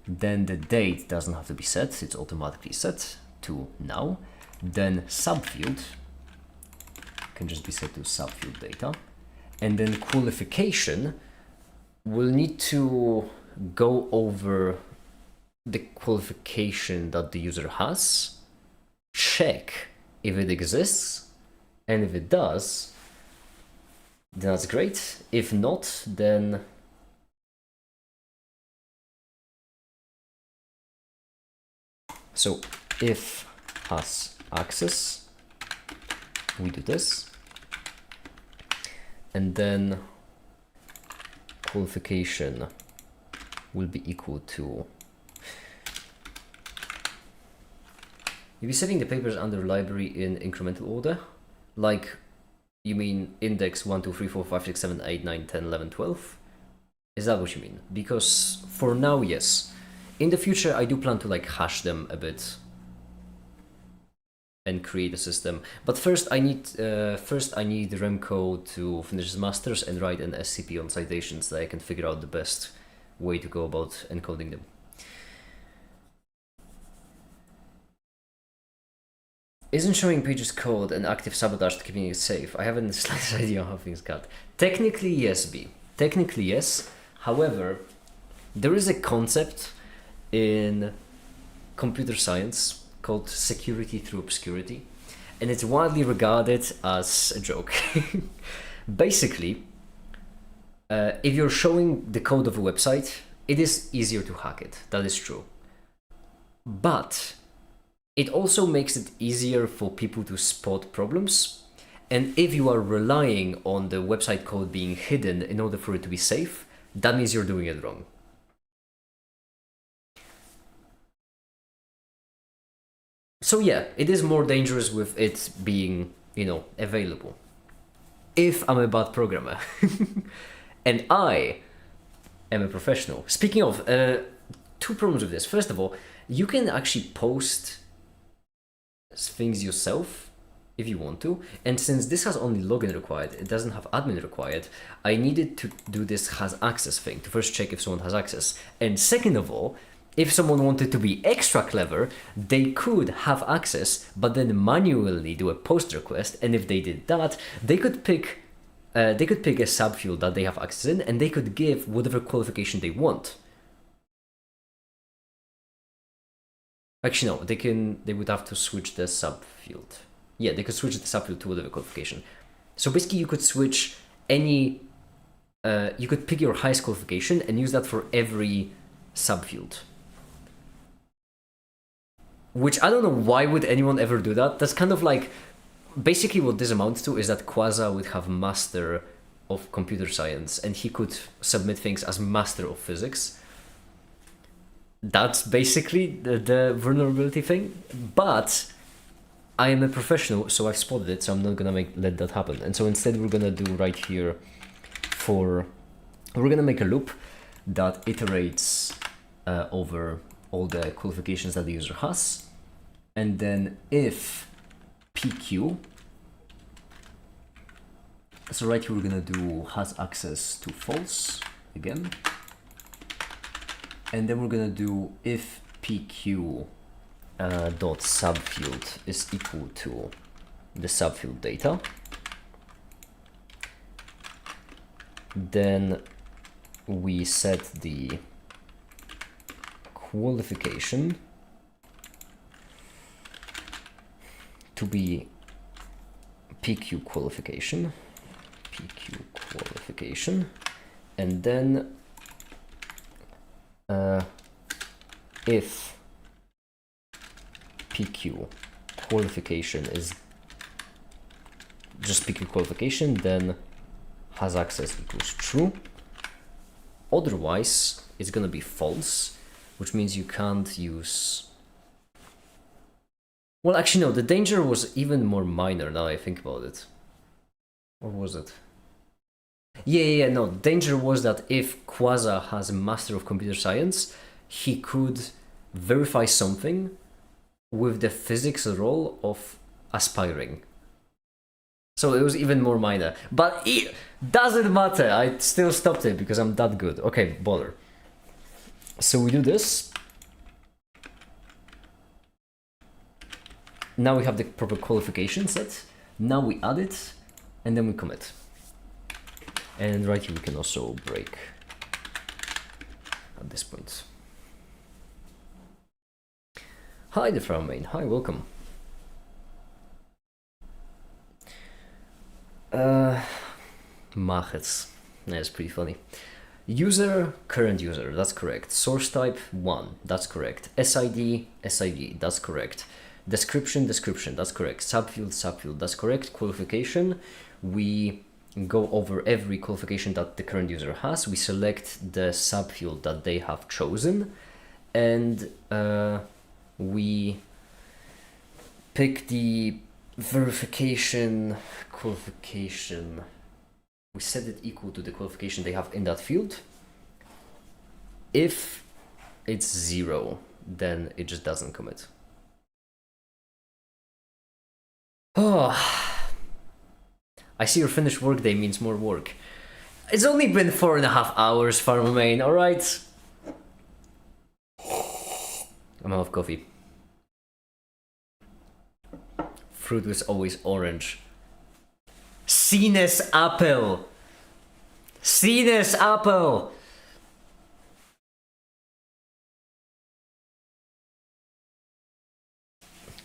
Speaker 1: Then the date doesn't have to be set, it's automatically set to now. Then subfield can just be set to subfield data. And then qualification will need to go over the qualification that the user has, check if it exists, and if it does, then that's great. If not, then so if has access, we do this, and then qualification will be equal to... You'll be setting the papers under library in incremental order, like you mean index 1, 2, 3, 4, 5, 6, 7, 8, 9, 10, 11, 12? Is that what you mean? Because for now, yes. In the future, I do plan to like hash them a bit and create a system. But first, I need Remco to finish his masters and write an SCP on citations that I can figure out the best way to go about encoding them. Isn't showing pages code an active sabotage to keeping it safe? I haven't the slightest idea how things got. Technically, yes, B. Technically, yes. However, there is a concept in computer science called security through obscurity, and it's widely regarded as a joke. Basically, if you're showing the code of a website, it is easier to hack it. That is true. But it also makes it easier for people to spot problems. And if you are relying on the website code being hidden in order for it to be safe, that means you're doing it wrong. So yeah, it is more dangerous with it being, available. If I'm a bad programmer. And I am a professional. Speaking of, two problems with this. First of all, you can actually post things yourself if you want to, and since this has only login required, it doesn't have admin required, I needed to do this has access thing to first check if someone has access, and second of all, if someone wanted to be extra clever, they could have access, but then manually do a post request. And if they did that, they could pick a subfield that they have access in, and they could give whatever qualification they want. Actually, no, they would have to switch the subfield. Yeah, they could switch the subfield to whatever qualification. So basically, you could switch any. You could pick your highest qualification and use that for every subfield. Which I don't know why would anyone ever do that. That's kind of like, basically what this amounts to is that Quasar would have master of computer science and he could submit things as master of physics. That's basically the vulnerability thing. But I am a professional, so I've spotted it, so I'm not gonna let that happen. And so instead we're gonna do right here we're gonna make a loop that iterates over all the qualifications that the user has, and then if PQ, so right here we're gonna do has access to false again, and then we're gonna do if PQ dot subfield is equal to the subfield data, then we set the qualification to be PQ qualification, and then if PQ qualification is just PQ qualification, then has access equals true. Otherwise, it's gonna be false, which means you can't use. Well, actually, no, the danger was even more minor now I think about it. Or was it? Yeah, no, danger was that if Quasar has a master of computer science, he could verify something with the physics role of aspiring. So it was even more minor. But it doesn't matter, I still stopped it because I'm that good. Okay, bother. So we do this. Now we have the proper qualification set. Now we add it, and then we commit. And right here we can also break at this point. Hi, the from main. Hi, welcome. Machets. That's pretty funny. User, current user, that's correct. Source type 1, that's correct. SID, SID, that's correct. Description, description, that's correct. Subfield, subfield, that's correct. Qualification, we go over every qualification that the current user has. We select the subfield that they have chosen, and we pick the verification qualification. We set it equal to the qualification they have in that field. If it's 0, then it just doesn't commit. Oh, I see your finished workday means more work. It's only been 4.5 hours, Farmer Main, alright? I'm out of coffee. Fruit was always orange. Sinus apple! Sinus apple!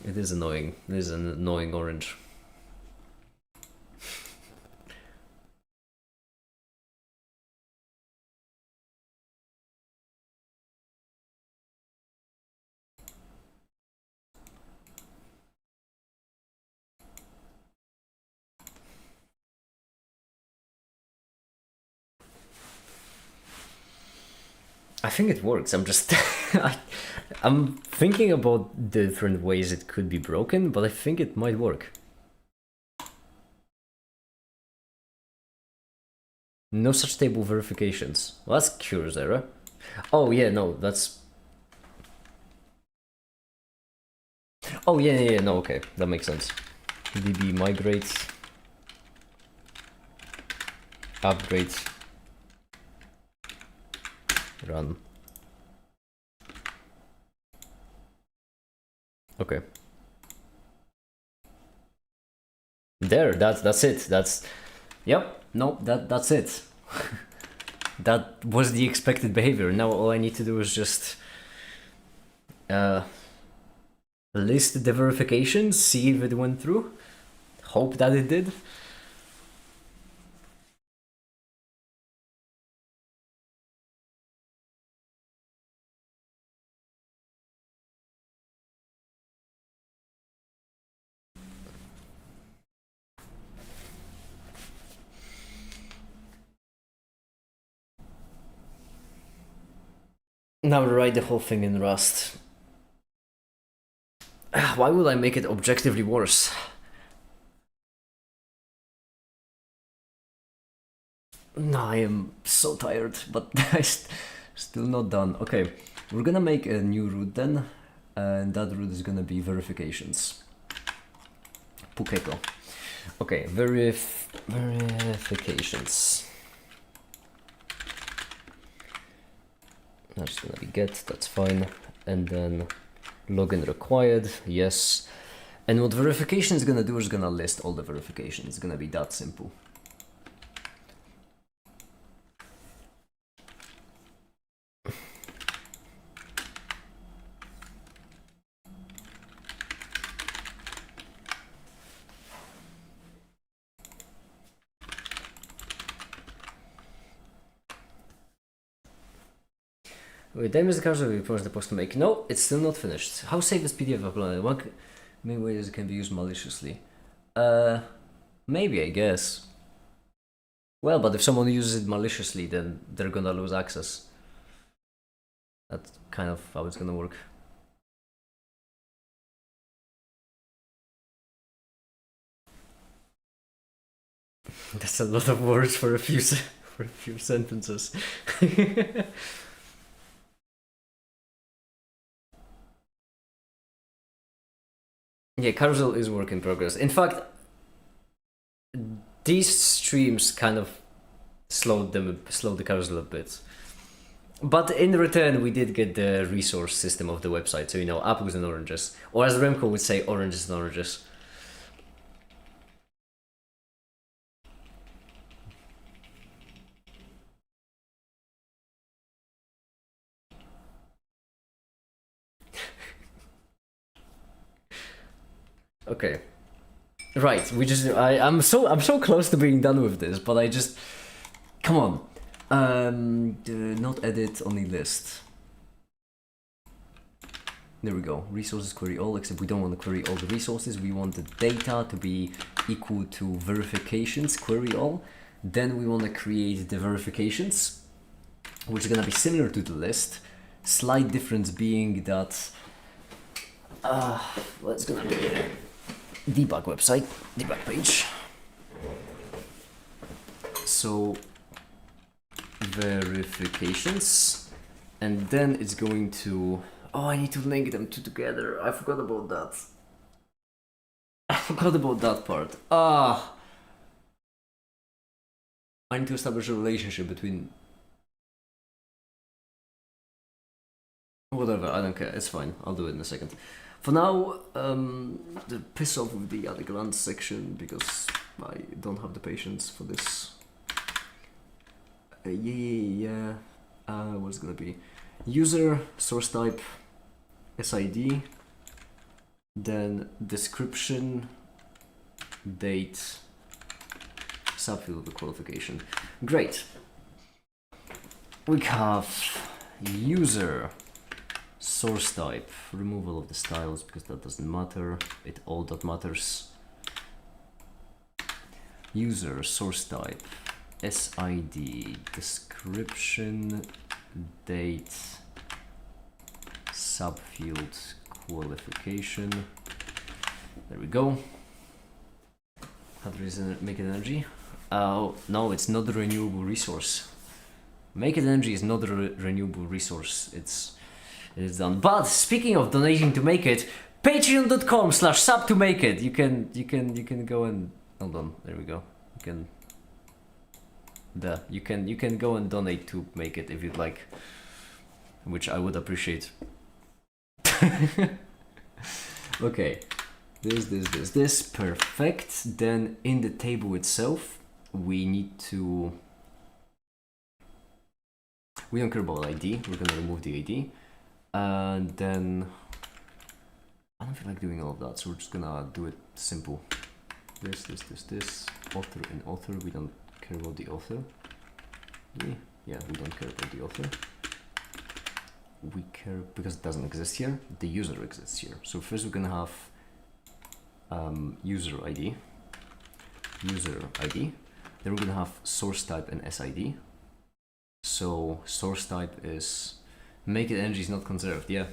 Speaker 1: It is annoying. It is an annoying orange. I think it works. I'm just I'm thinking about different ways it could be broken, but I think it might work. No such table verifications. Well, that's curious error. Oh yeah, no, that's. Oh yeah, no, okay, that makes sense. DB migrate, upgrade, run. Okay. There, that's it. Yep. No, that's it. That was the expected behavior. Now all I need to do is just list the verifications, see if it went through. Hope that it did. Now write the whole thing in Rust. Why would I make it objectively worse? No, I am so tired, but still not done. Okay, we're gonna make a new route then, and that route is gonna be verifications. Pukeko. Okay, verifications. That's gonna be get, that's fine. And then login required, yes. And what verification is gonna do is gonna list all the verifications. It's gonna be that simple. Wait, then Mr. Carson will post the post to make. No, it's still not finished. How safe is PDF uploaded? One main way is it can be used maliciously. Maybe, I guess. Well, but if someone uses it maliciously, then they're gonna lose access. That's kind of how it's gonna work. That's a lot of words for a few sentences. Yeah, carousel is work in progress. In fact, these streams kind of slowed the carousel a bit. But in return, we did get the resource system of the website. So, you know, apples and oranges. Or as Remco would say, oranges and oranges. Okay. Right, I'm so close to being done with this, but I just come on. Not edit, only list. There we go. Resources query all, except we don't want to query all the resources. We want the data to be equal to verifications query all. Then we want to create the verifications, which is gonna be similar to the list. Slight difference being that what's gonna be debug website, debug page. So verifications, and then it's going to, oh, I need to link them two together. I forgot about that. I forgot about that part. I need to establish a relationship between, whatever, I don't care, it's fine, I'll do it in a second. For now, the piss off with the other glance section because I don't have the patience for this. What's it gonna be? User, source type, SID, then description, date, subfield of the qualification. Great. We have user, source type, removal of the styles because that doesn't matter, it all that matters. User, source type, SID, description, date, subfield, qualification. There we go. How to make it energy? Oh, no, it's not a renewable resource. Make it energy is not a renewable resource. It is done. But speaking of donating to make it, patreon.com/sub to make it. You can go and hold on. There we go. You can go and donate to make it if you'd like, which I would appreciate. Okay, this, perfect. Then in the table itself, we need to, we don't care about ID, we're gonna remove the ID. And then, I don't feel like doing all of that, so we're just gonna do it simple. This, author and author, we don't care about the author. Yeah, we don't care about the author. We care, because it doesn't exist here, the user exists here. So first we're gonna have user ID, then we're gonna have source type and SID. So source type is make it energy is not conserved, yeah.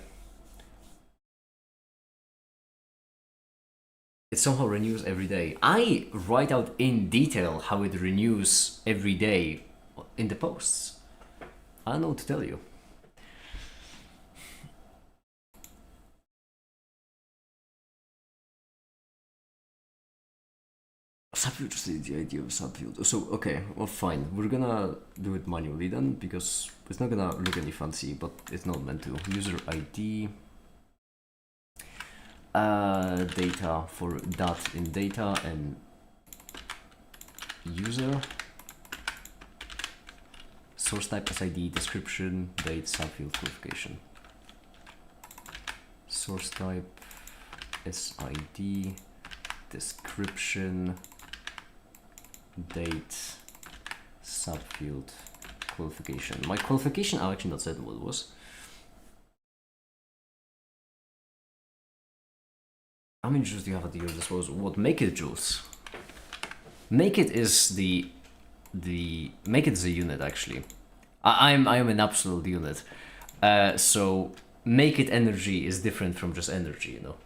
Speaker 1: It somehow renews every day. I write out in detail how it renews every day in the posts. I don't know what to tell you. Subfield, just the idea of subfield. So, okay, well, fine. We're gonna do it manually then, because it's not gonna look any fancy, but it's not meant to. User ID, data for that in data, and user, source type SID, description, date, subfield, qualification. Source type SID, description, date, subfield, qualification. My qualification, I actually not said what it was. How many joules do you have at your disposal? What, make it joules? Make it is the make it is a unit actually. I am an absolute unit. So make it energy is different from just energy, you know.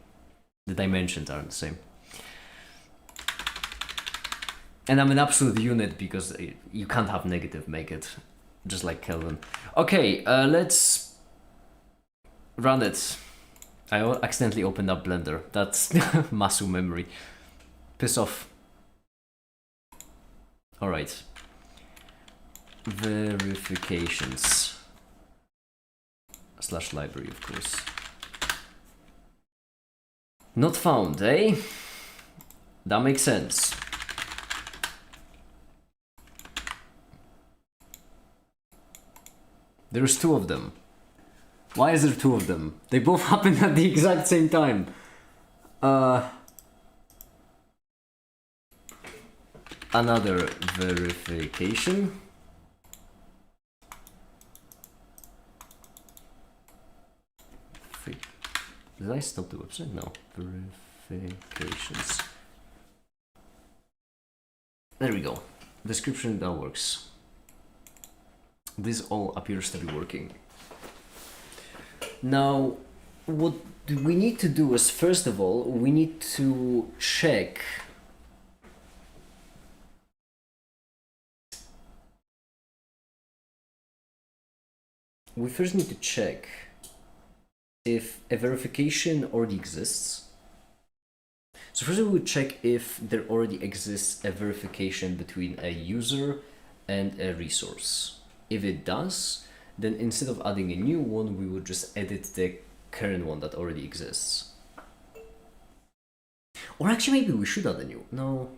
Speaker 1: The dimensions aren't the same. And I'm an absolute unit because you can't have negative make it, just like Kelvin. Okay, let's run it. I accidentally opened up Blender. That's muscle memory. Piss off. Alright. Verifications. / library, of course. Not found, eh? That makes sense. There's two of them. Why is there two of them? They both happened at the exact same time. Another verification. Did I stop the website? No. Verifications. There we go. Description, that works. This all appears to be working. Now, what we need to do is, first of all, we need to check if a verification already exists. So first we would check if there already exists a verification between a user and a resource. If it does, then instead of adding a new one, we would just edit the current one that already exists. Or actually, maybe we should add a new. No.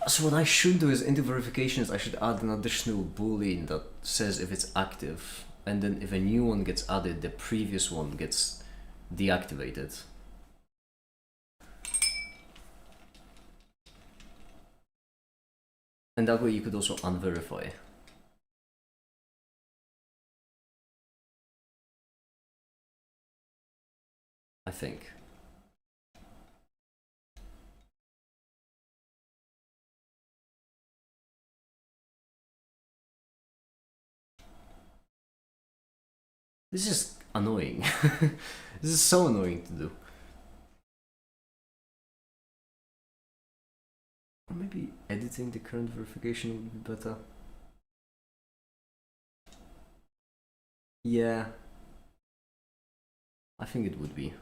Speaker 1: So what I should do is, into verifications, I should add an additional boolean that says if it's active, and then if a new one gets added, the previous one gets deactivated. And that way you could also unverify. I think. This is annoying. This is so annoying to do. Or maybe editing the current verification would be better. Yeah. I think it would be.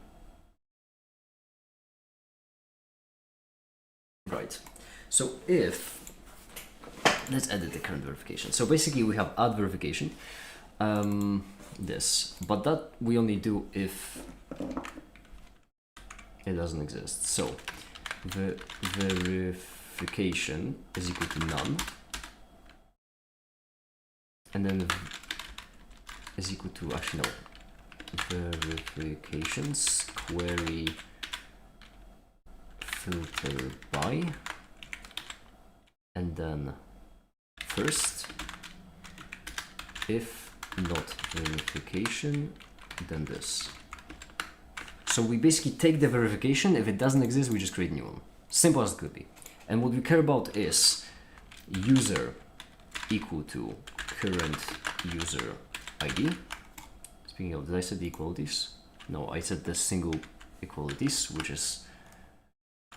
Speaker 1: Right. So if, let's edit the current verification. So basically we have add verification. this, but that we only do if it doesn't exist. So the verification is equal to none, and then is equal to, actually no, verifications query filter by, and then first, if not verification, then this. So we basically take the verification. If it doesn't exist, we just create a new one. Simple as it could be. And what we care about is user equal to current user ID. Speaking of, did I set the equalities? No, I set the single equalities, which is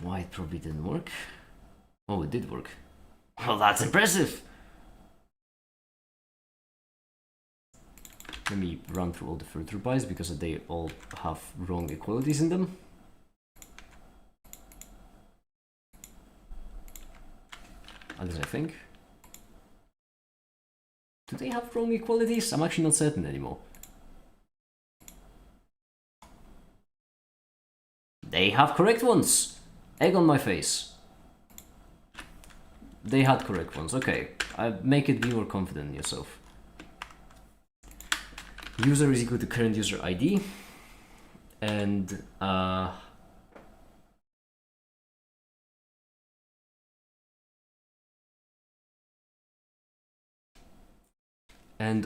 Speaker 1: why it probably didn't work. Oh, it did work. Well, that's impressive. Let me run through all the filter bys because they all have wrong equalities in them. At least I think. Do they have wrong equalities? I'm actually not certain anymore. They have correct ones. Egg on my face. They had correct ones. Okay, I make it be more confident in yourself. User is equal to current user ID, and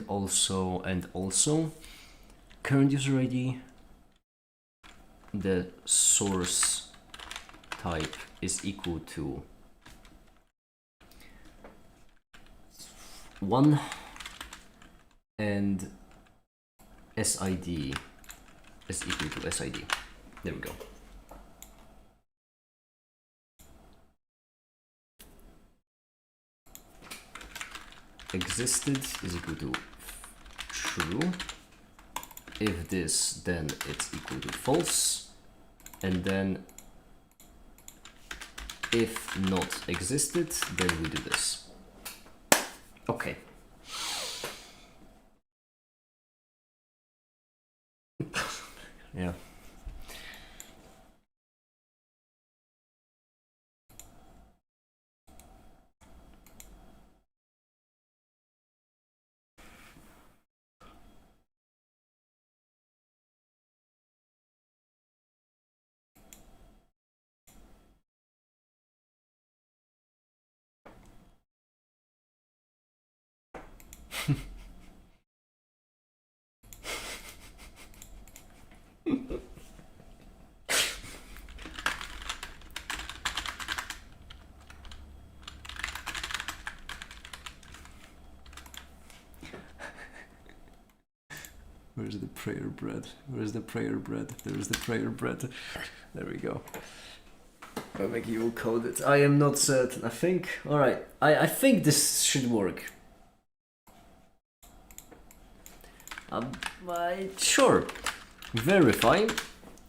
Speaker 1: also current user ID, the source type is equal to 1, and SID is equal to SID. There we go. Existed is equal to true. If this, then it's equal to false. And then if not existed, then we do this. Okay. Yeah. Where's the prayer bread? Where's the prayer bread? There's the prayer bread. There we go. I'll make you code it. I am not certain. I think. Alright. I think this should work. Sure. Verify.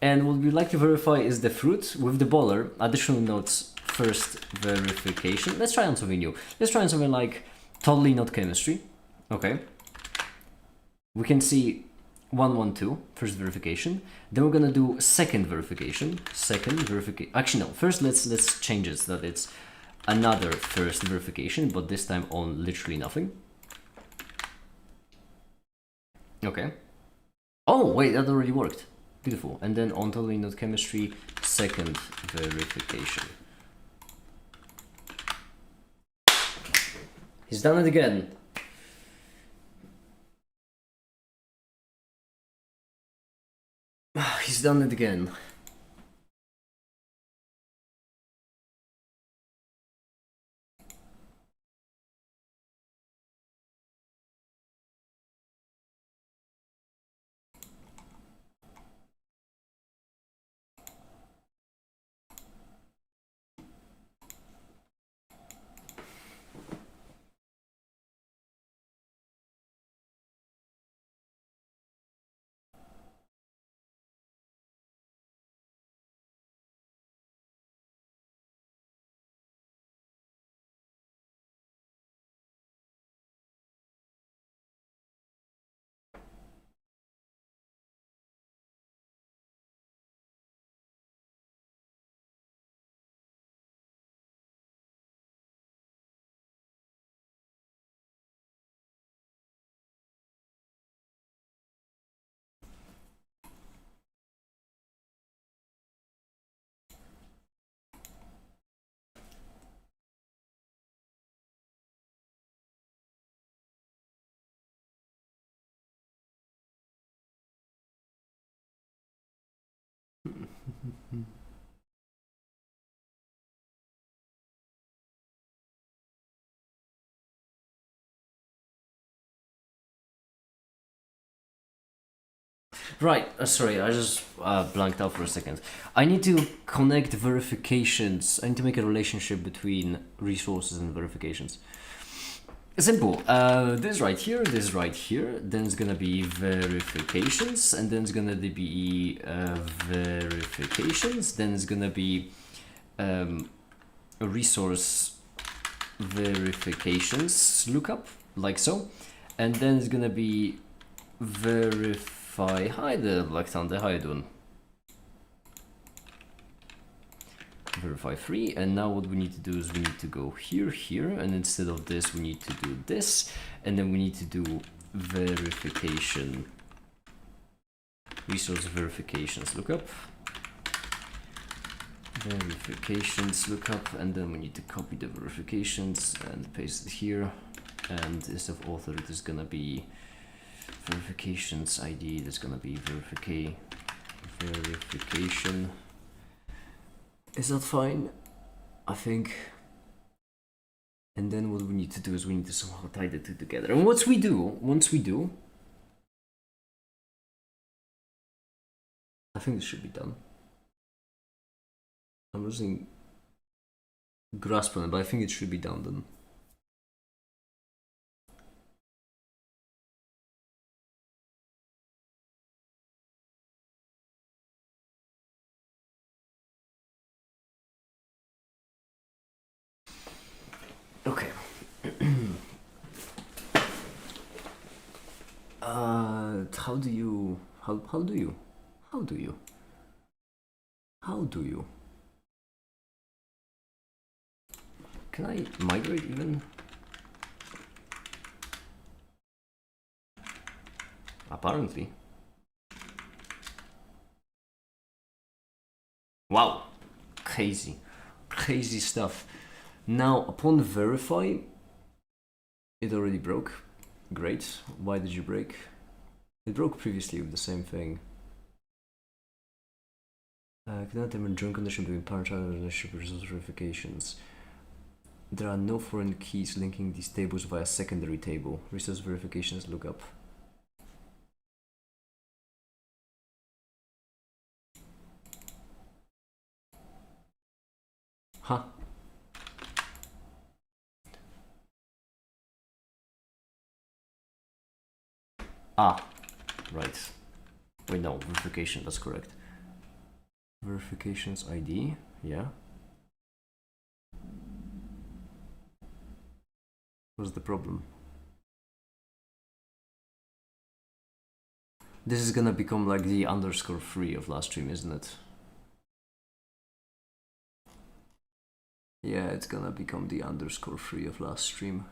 Speaker 1: And what we'd like to verify is the fruit with the baller. Additional notes. First verification. Let's try on something new. Let's try on something like totally not chemistry. Okay. We can see 112, first verification. Then we're gonna do second verification. Actually, no. First, let's change it so that it's another first verification, but this time on literally nothing. Okay. Oh wait, that already worked. Beautiful. And then on totally not chemistry, second verification. He's done it again. He's done it again. Right, sorry, I just blanked out for a second. I need to connect verifications. I need to make a relationship between resources and verifications. Simple. This right here, this right here. Then it's gonna be verifications, and then it's gonna be verifications. Then it's gonna be a resource verifications lookup, like so, and then it's gonna be verify. Hi there, Black Thunder. How you doing? Verify 3, and now what we need to do is we need to go here, here, and instead of this we need to do this, and then we need to do verification, resource verifications lookup, verifications lookup, and then we need to copy the verifications and paste it here, and instead of author it is gonna be verifications ID, that's gonna be verification. Is that fine? I think. And then what we need to do is we need to somehow tie the two together. And once we do, I think this should be done. I'm losing grasp on it, but I think it should be done then. Okay. How do you? Can I migrate even? Apparently. Wow. Crazy stuff. Now, upon verify, it already broke. Great. Why did you break? It broke previously with the same thing. Cannot determine joint condition between parent-child and relationship resource verifications. There are no foreign keys linking these tables via secondary table. Resource verifications lookup. Huh? Ah, right. Wait, no, verification, that's correct. Verifications ID, yeah. What's the problem? This is gonna become like the underscore free of last stream, isn't it? Yeah, it's gonna become the underscore free of last stream.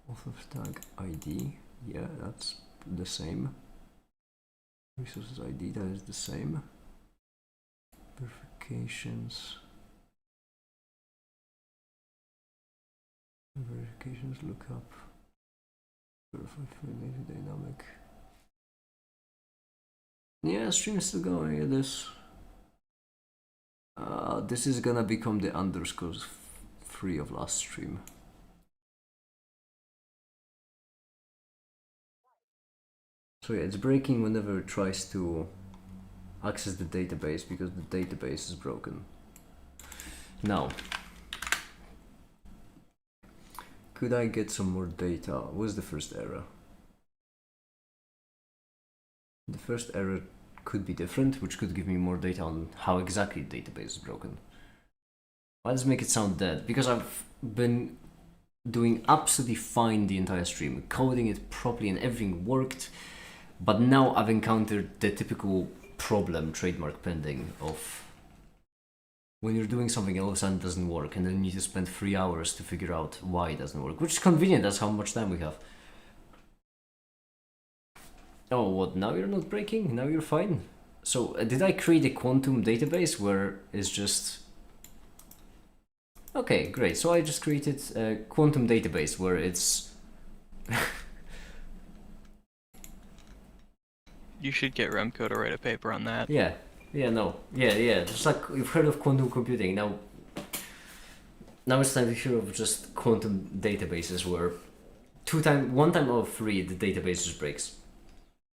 Speaker 1: Author tag ID, yeah, that's the same. Resources ID, that is the same. Verifications. Verifications lookup. Verify for dynamic. Yeah, stream is still going at this. This is gonna become the underscores free of last stream. So yeah, it's breaking whenever it tries to access the database because the database is broken. Now, could I get some more data? What's the first error? The first error could be different, which could give me more data on how exactly the database is broken. Why does it make it sound dead? Because I've been doing absolutely fine the entire stream, coding it properly and everything worked, but now I've encountered the typical problem, trademark pending, of when you're doing something all of a sudden it doesn't work and then you need to spend 3 hours to figure out why it doesn't work, which is convenient, that's how much time we have. Oh, what, now you're not breaking? Now you're fine? So, did I create a quantum database where it's just... Okay, great. So I just created a quantum database where it's...
Speaker 2: You should get Remco to write a paper on that.
Speaker 1: Yeah, just like you've heard of quantum computing. Now it's time to hear of just quantum databases where one time out of three, the database just breaks.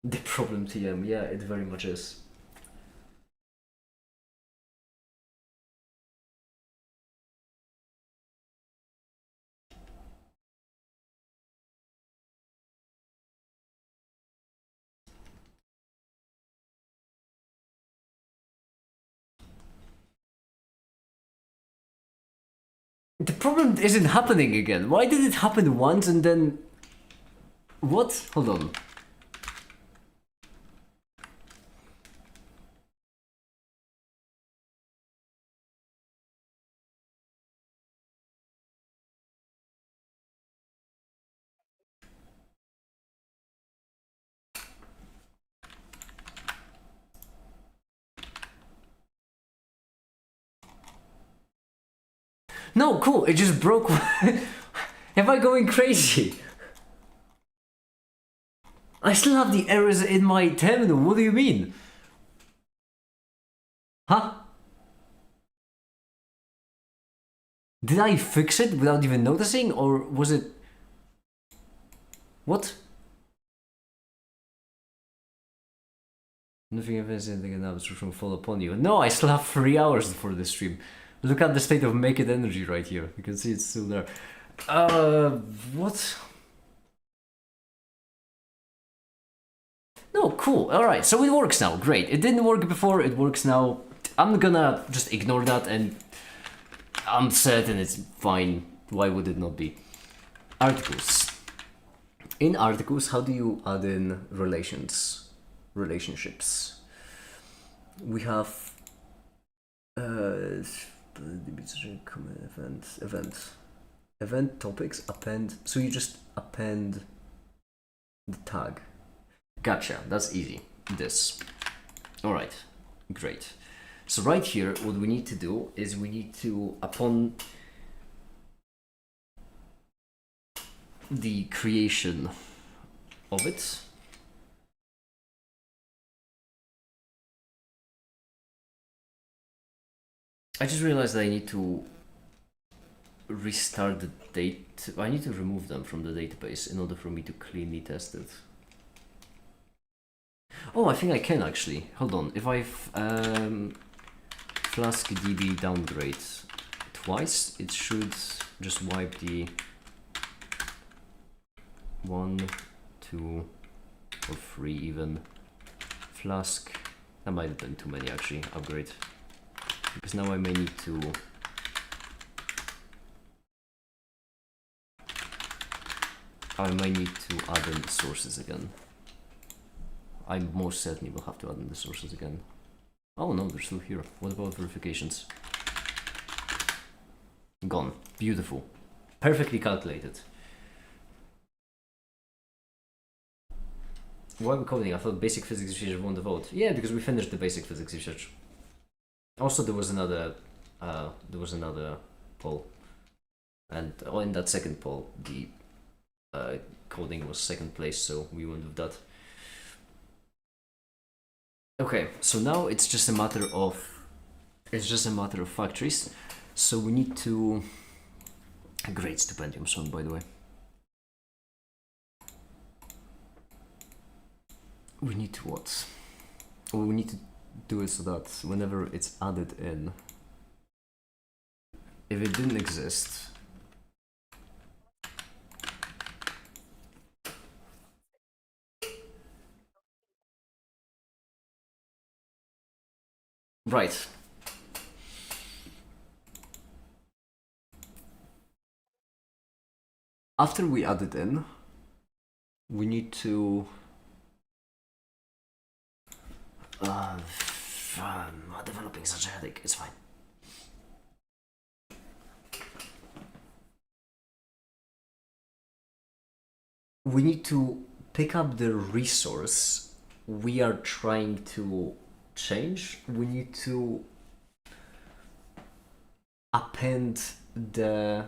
Speaker 1: The problem TM, yeah, it very much is. The problem isn't happening again. Why did it happen once and then... What? Hold on. No, cool, it just broke. Am I going crazy? I still have the errors in my terminal, what do you mean? Huh? Did I fix it without even noticing, or was it... What? Nothing happens in the obstruction fall upon you. No, I still have 3 hours for this stream. Look at the state of make it energy right here. You can see it's still there. What? No, cool. Alright, so it works now. Great. It didn't work before, it works now. I'm gonna just ignore that and I'm certain it's fine. Why would it not be? Articles. In articles, how do you add in relationships? We have event topics, append. So you just append the tag. Gotcha, that's easy. This. Alright, great. So right here, what we need to do is we need to, upon the creation of it, I just realized that I need to restart the date. I need to remove them from the database in order for me to cleanly test it. Oh, I think I can actually. Hold on. If I Flask DB downgrade twice, it should just wipe the 1, 2, or 3 even. Flask. That might have been too many actually. Upgrade. Because now I may need to add in the sources again. I most certainly will have to add in the sources again. Oh no, they're still here. What about verifications? Gone. Beautiful. Perfectly calculated. Why are we coding? I thought basic physics research won the vote. Yeah, because we finished the basic physics research. Also, there was another poll, and in that second poll, the coding was second place, so we went with that. Okay, so now it's just a matter of factories. So we need to. A great stipendium song, by the way. We need to what? Well, we need to do it so that whenever it's added in, if it didn't exist, right. After we add it in, we need to developing such a headache, it's fine. We need to pick up the resource we are trying to change. We need to append the...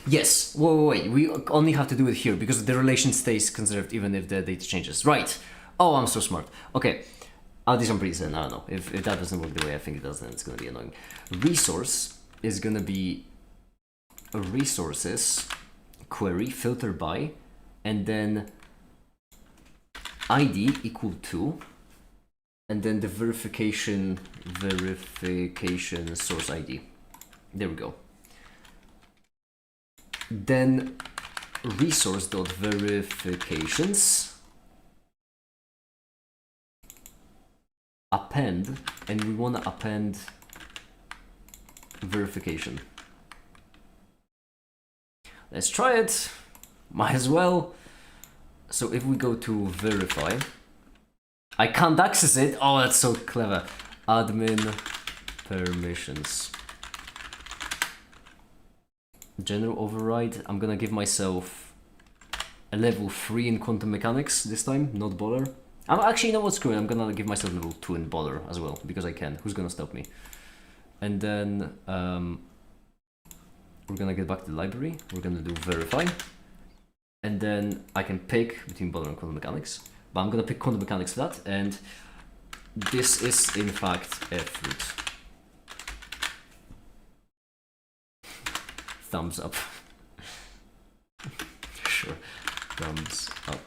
Speaker 1: Yes, wait, we only have to do it here because the relation stays conserved even if the data changes. Right. Oh, I'm so smart. Okay. I'll do some preset. I don't know. If that doesn't work the way I think it does, then it's going to be annoying. Resource is going to be resources query filter by, and then ID equal to, and then the verification source ID. There we go. Then resource.verifications append, and we want to append verification. Let's try it. Might as well. So if we go to verify, I can't access it. Oh, that's so clever. Admin permissions. General override. I'm gonna give myself a level 3 in quantum mechanics this time, not boiler. I'm actually, you know what, screw it. I'm gonna give myself level 2 in boiler as well, because I can. Who's gonna stop me? And then we're gonna get back to the library. We're gonna do verify. And then I can pick between boiler and quantum mechanics. But I'm gonna pick quantum mechanics for that. And this is in fact a fruit. Thumbs up. Sure. Thumbs up.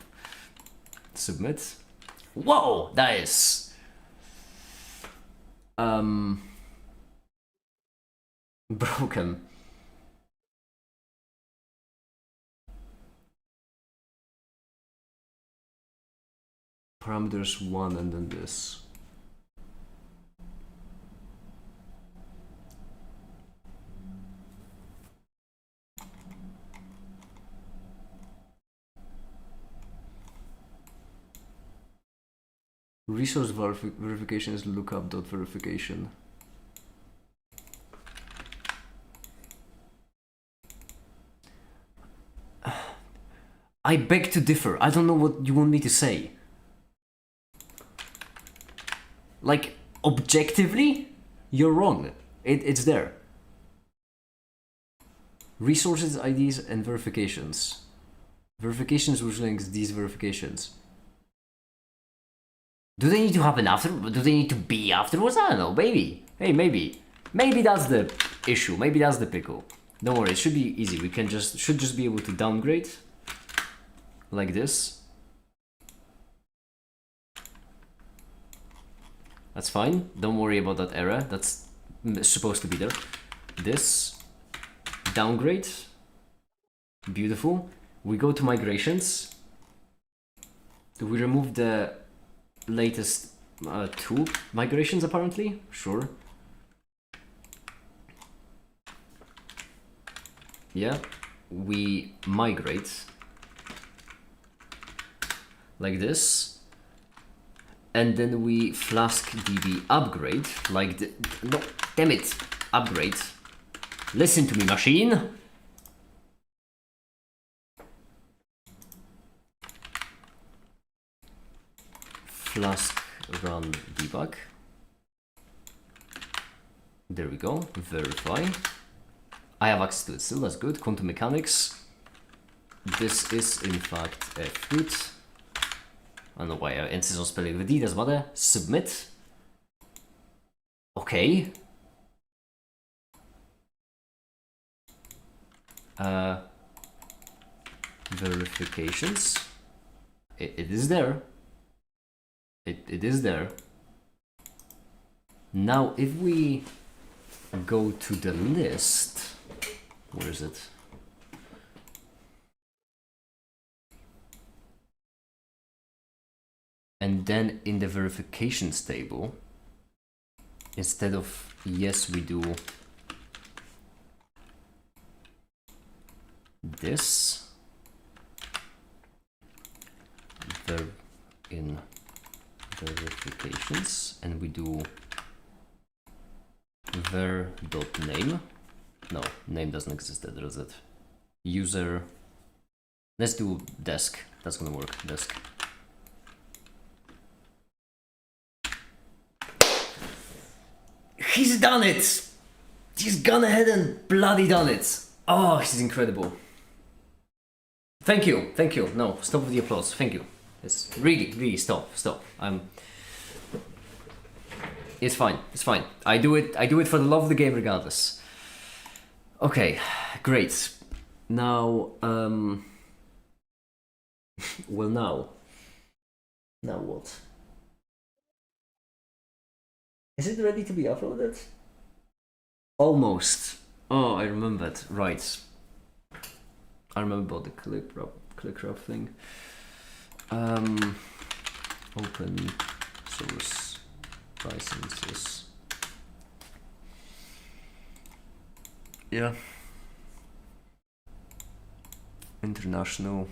Speaker 1: Submit. Whoa, that is broken. Parameters 1 and then this. Resource verification is lookup.verification. I beg to differ. I don't know what you want me to say. Like, objectively, you're wrong. It's there. Resources, IDs, and verifications. Verifications which links these verifications. Do they need to happen after? Do they need to be afterwards? I don't know. Maybe. Hey, maybe. Maybe that's the issue. Maybe that's the pickle. Don't worry. It should be easy. We can should just be able to downgrade like this. That's fine. Don't worry about that error. That's supposed to be there. This downgrade. Beautiful. We go to migrations. We remove the latest 2 migrations apparently. Sure. Yeah. We migrate like this. And then we flask db upgrade like the, no, damn it, upgrade. Listen to me, machine. Flask run debug. There we go. Verify. I have access to it still. That's good. Quantum mechanics. This is in fact a fruit. I don't know why I insist on spelling the D, doesn't matter. Submit. Okay. Verifications. It is there. It is there. Now, if we go to the list, where is it? And then in the verifications table, instead of yes, we do this. In verifications, and we do ver.name. No, name doesn't exist there, does it? User. Let's do desk. That's gonna work. Desk. He's done it! He's gone ahead and bloody done it! Oh, he's incredible. Thank you, thank you. No, stop with the applause. Thank you. It's really stop. It's fine. It's fine. I do it for the love of the game regardless. Okay, great. Now, well, now what? Is it ready to be uploaded? Almost. Oh, I remembered. Right. I remember about the click wrap thing. Open source licenses. Yeah. International.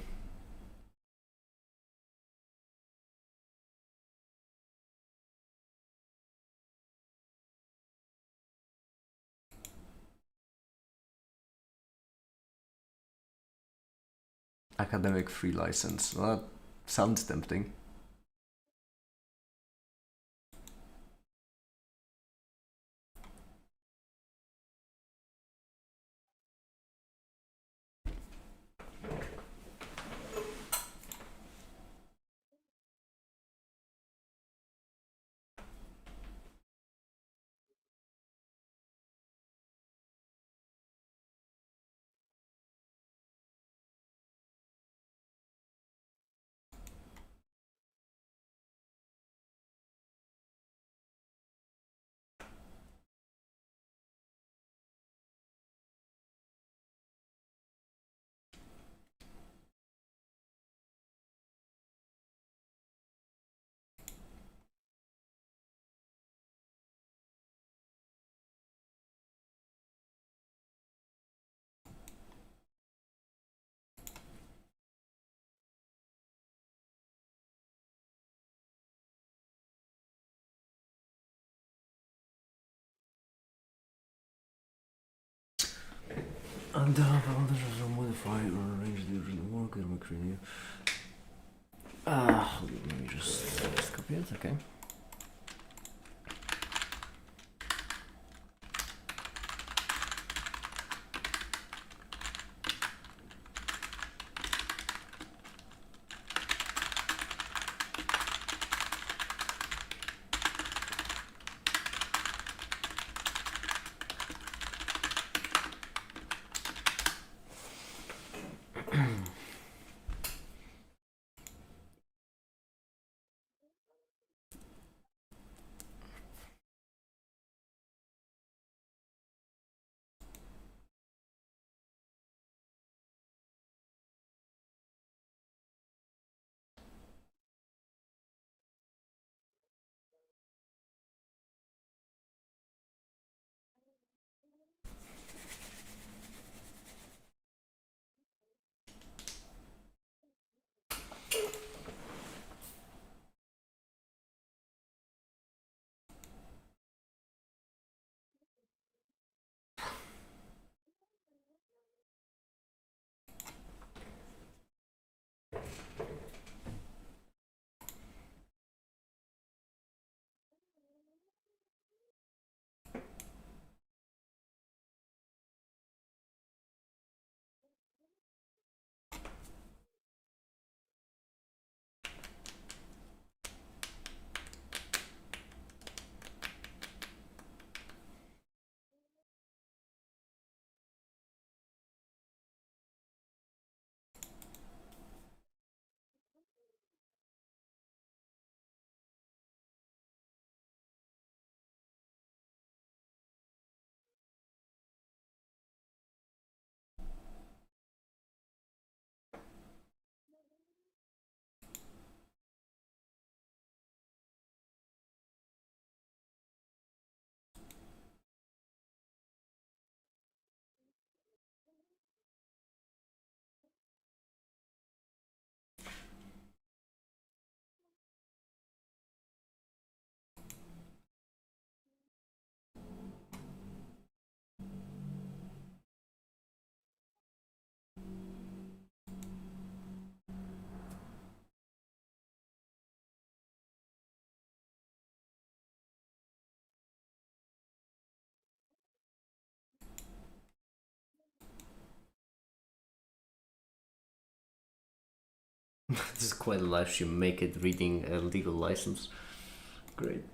Speaker 1: Academic free license. Well, that sounds tempting. And modify or arrange the original work and make renew. Let me just copy it, okay. This is quite a live stream. Make it reading a legal license. Great.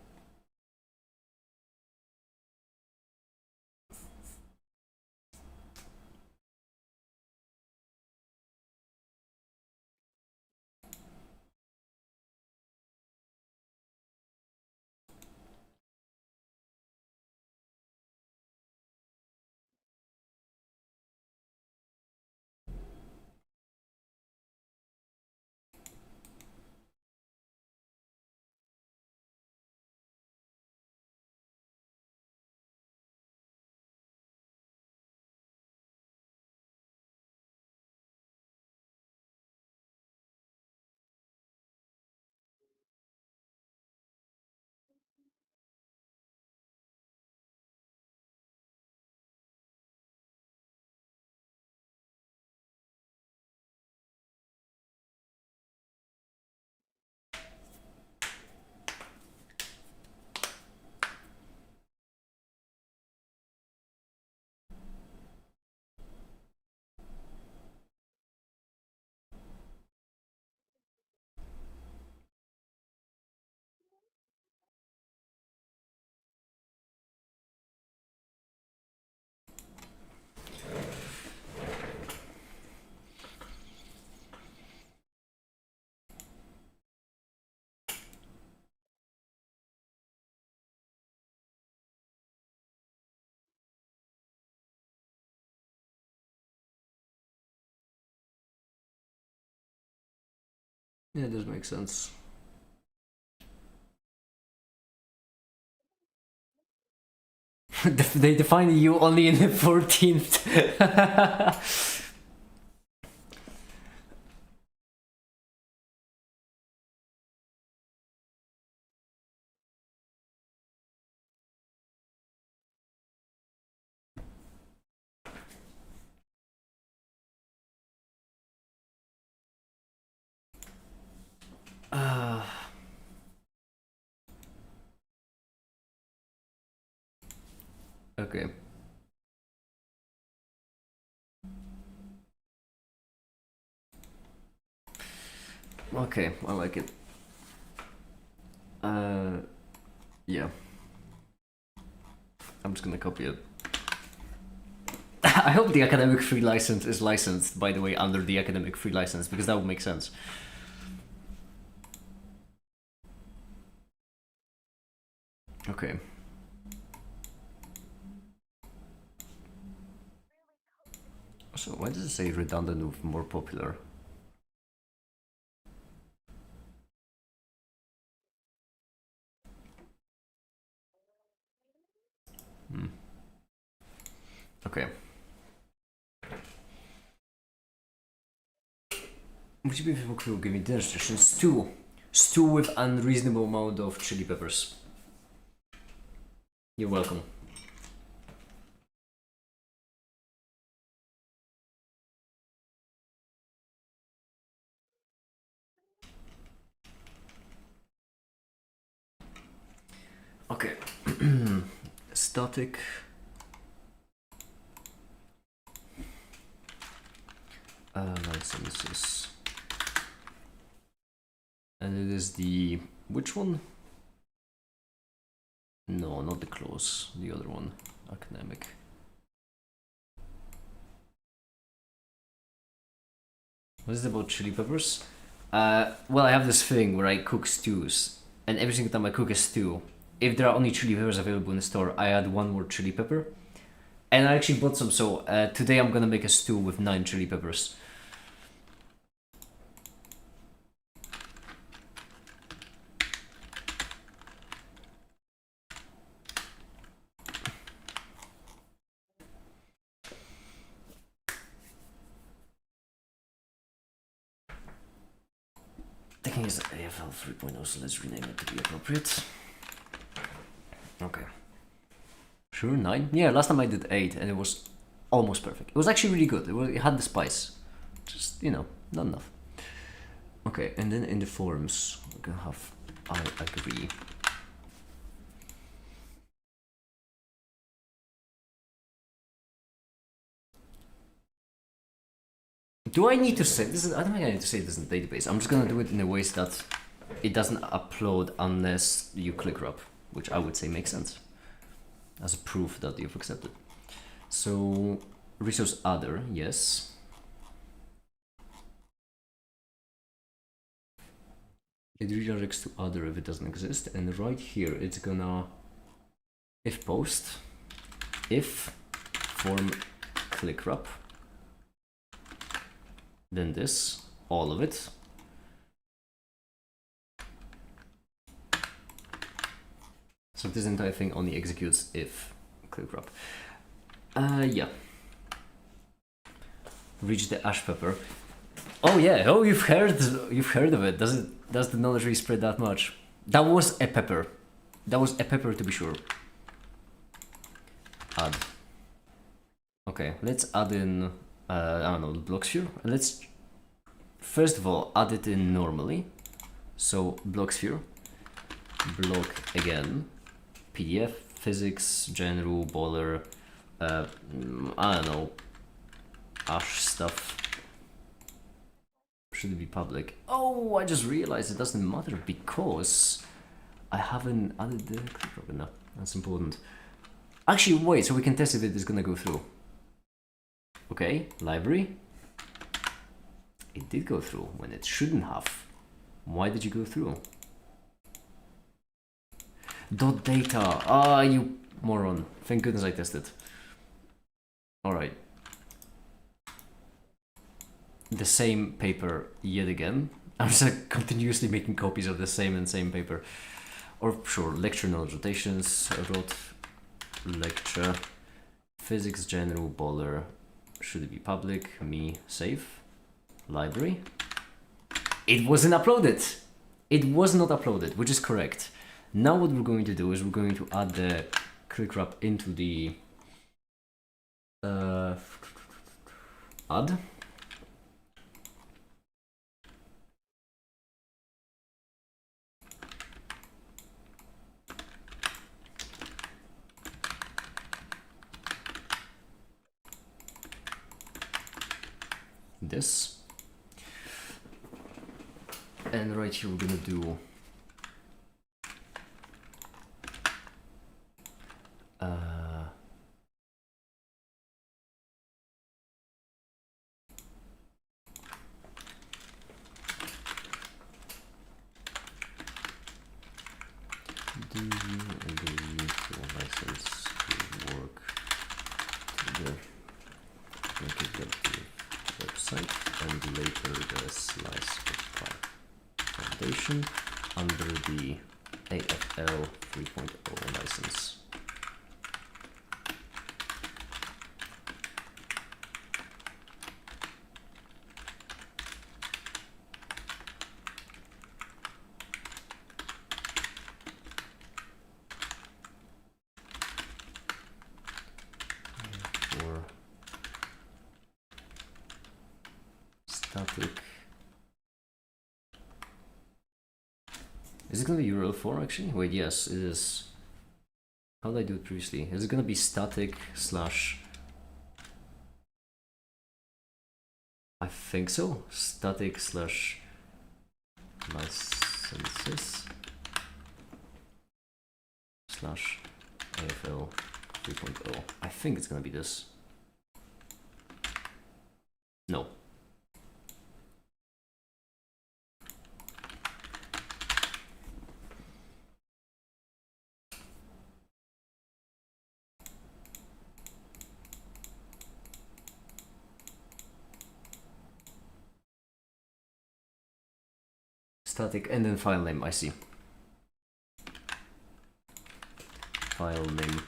Speaker 1: Yeah, it does make sense. They define you only in the 14th. Okay. Okay, I like it. Yeah. I'm just gonna copy it. I hope the academic free license is licensed, by the way, under the academic free license, because that would make sense. Okay. So why does it say redundant with more popular? Okay. Would you be able to give me dinner suggestion? Stew. Stew with unreasonable amount of chili peppers. You're welcome. Okay. Static. Licenses. And it is the... which one? No, not the close. The other one. Academic. What is it about chili peppers? Well, I have this thing where I cook stews, and every single time I cook a stew, if there are only chili peppers available in the store, I add one more chili pepper. And I actually bought some, so today I'm gonna make a stew with 9 chili peppers. The thing is AFL 3.0, so let's rename it to be appropriate. Okay. Sure, 9? Yeah, last time I did 8 and it was almost perfect. It was actually really good. It had the spice. Just, you know, not enough. Okay, and then in the forums, we're gonna have I agree. Do I need to say this? I don't think I need to say this in the database. I'm just gonna do it in a way that it doesn't upload unless you click up, which I would say makes sense as a proof that you've accepted. So resource other, yes. It redirects to other if it doesn't exist, and right here it's gonna if post, if form click wrap, then this, all of it. So this entire thing only executes if click wrap. Yeah. Reach the ash pepper. Oh yeah. Oh, you've heard of it. Does the knowledge really spread that much? That was a pepper. That was a pepper to be sure. Add. Okay, let's add in I don't know, block sphere. Let's first of all add it in normally. So block sphere, block again, PDF, physics, general, boiler, I don't know, ash stuff. Should it be public? Oh, I just realized it doesn't matter because I haven't added the click wrap enough. That's important. Actually, wait, so we can test if it is gonna go through. Okay, library. It did go through when it shouldn't have. Why did you go through? Dot data. Ah, you moron. Thank goodness I tested. Alright. The same paper yet again. I'm just like continuously making copies of the same and same paper. Or sure, lecture knowledge rotations. I wrote lecture, physics general baller. Should it be public? Me, save. Library. It wasn't uploaded. It was not uploaded, which is correct. Now what we're going to do is we're going to add the click wrap into the add. This. And right here we're gonna do do you agree for license to work together? Make it go to the website and later the slice file foundation under the AFL 3.0 license. For static. Is it gonna be URL4 actually? Wait, yes, it is. How did I do it previously? Is it gonna be static slash? I think so. Static slash licenses slash AFL 3.0. I think it's gonna be this. No. Static and then file name, I see. File name.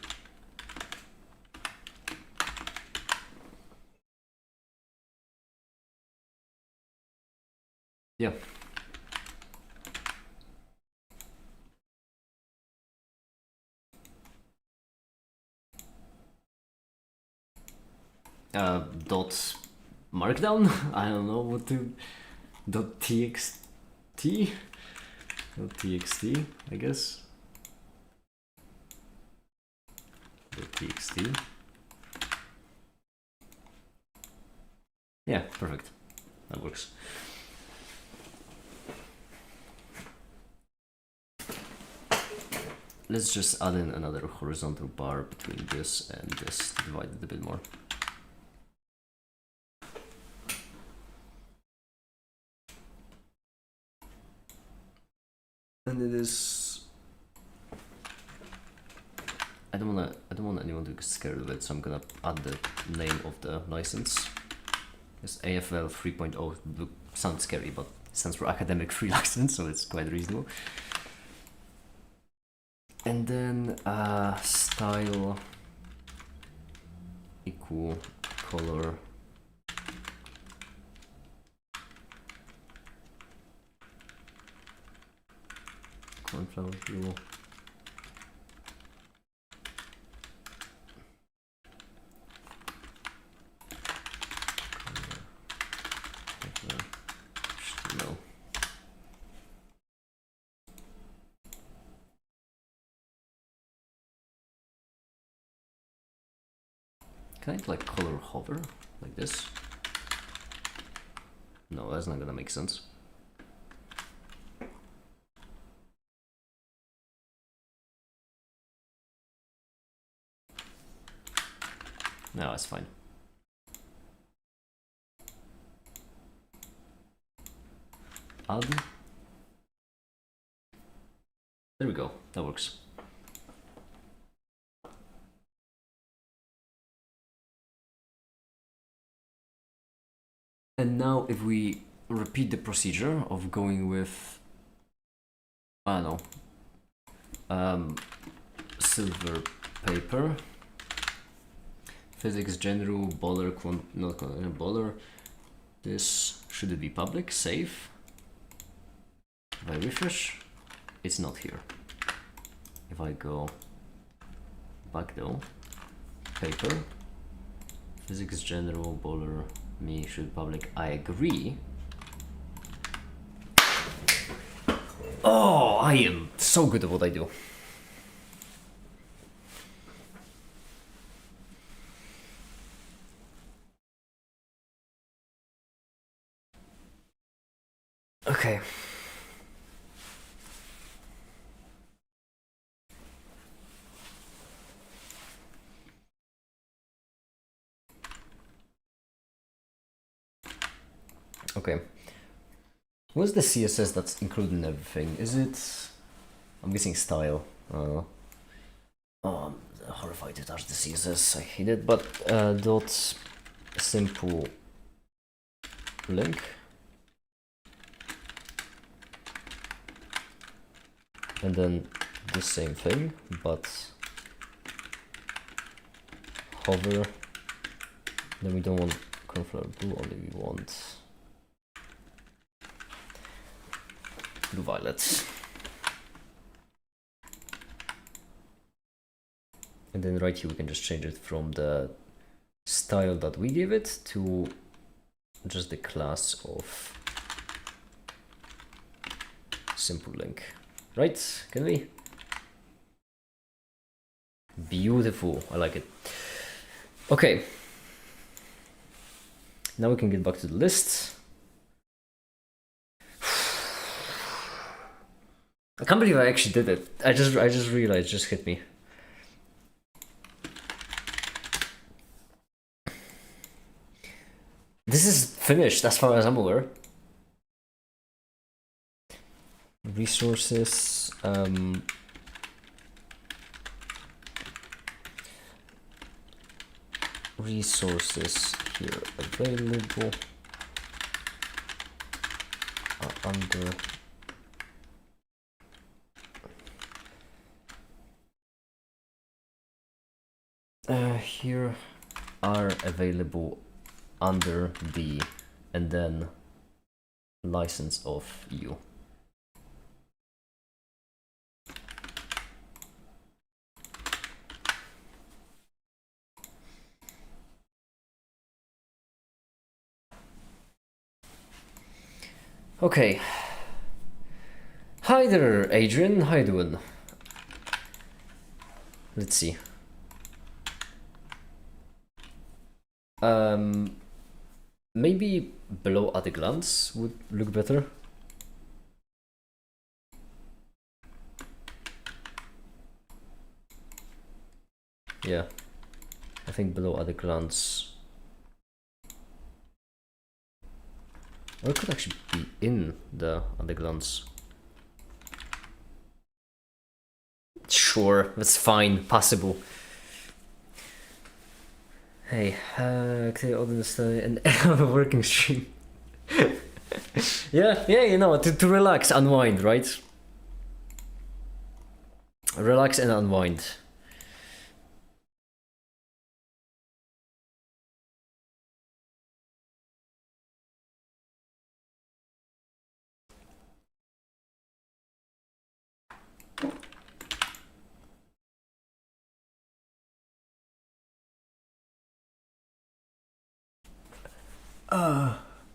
Speaker 1: Yeah. Dot markdown? I don't know what to. Dot txt? Dot txt, I guess. Dot txt. Yeah, perfect. That works. Let's just add in another horizontal bar between this and this to divide it a bit more. And it is. I don't want anyone to get scared of it, so I'm gonna add the name of the license. It's AFL 3.0. Sounds scary, but it stands for academic free license, so it's quite reasonable. And then style equal color cornflower blue. No. Can I like color hover like this? No, that's not gonna make sense. No, it's fine. Add. There we go. That works. And now if we repeat the procedure of going with, I don't know, silver paper, physics general, baller, not baller. This should it be public, save. If I refresh, it's not here. If I go back though, paper, physics general, baller, me should public, I agree. Oh, I am so good at what I do. Okay. Okay. What's the CSS that's included in everything? Is it... I'm guessing style. Oh, I'm horrified to touch the CSS. I hate it. But dot simple link. And then the same thing, but hover. Then we don't want cornflower blue, only we want blue violet. And then right here we can just change it from the style that we give it to just the class of simple link. Right? Can we? Beautiful. I like it. Okay. Now we can get back to the list. I can't believe I actually did it. I just realized, it just hit me. This is finished as far as I'm aware. Resources, resources here available are under here are available under the and then license of you. Okay. Hi there, Adrian. How you doing? Let's see. Maybe below at a glance would look better. Yeah, I think below at a glance. Or it could actually be in the at a glance. Sure, that's fine, possible. Hey, clear all the study and have a working stream. yeah, you know, to relax, unwind, right? Relax and unwind.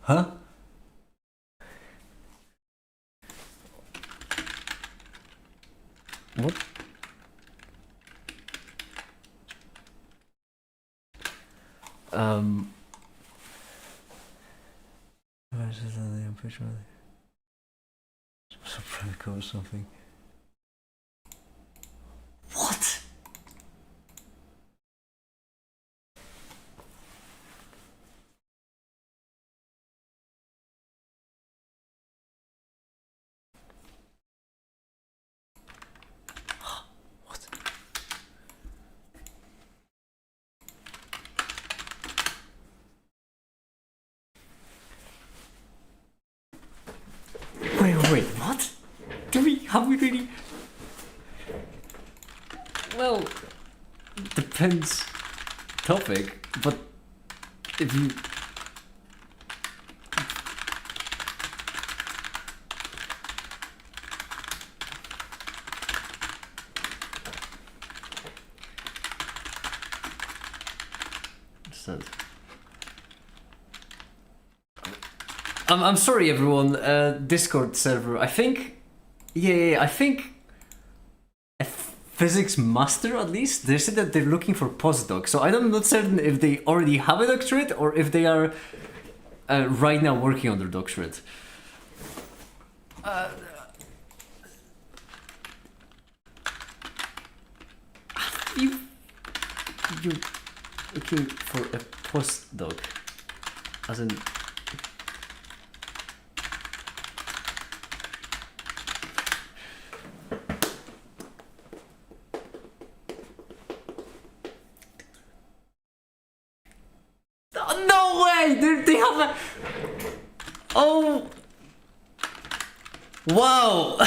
Speaker 1: Huh? What? Or something. What? What? have we really? Well, depends topic, but if you understand. I'm sorry everyone, Discord server, I think, yeah, I think a physics master at least, they said that they're looking for postdoc, so I'm not certain if they already have a doctorate or if they are right now working on their doctorate. You're looking for a postdoc, as in... Oh, no way! They have a... Oh! Wow!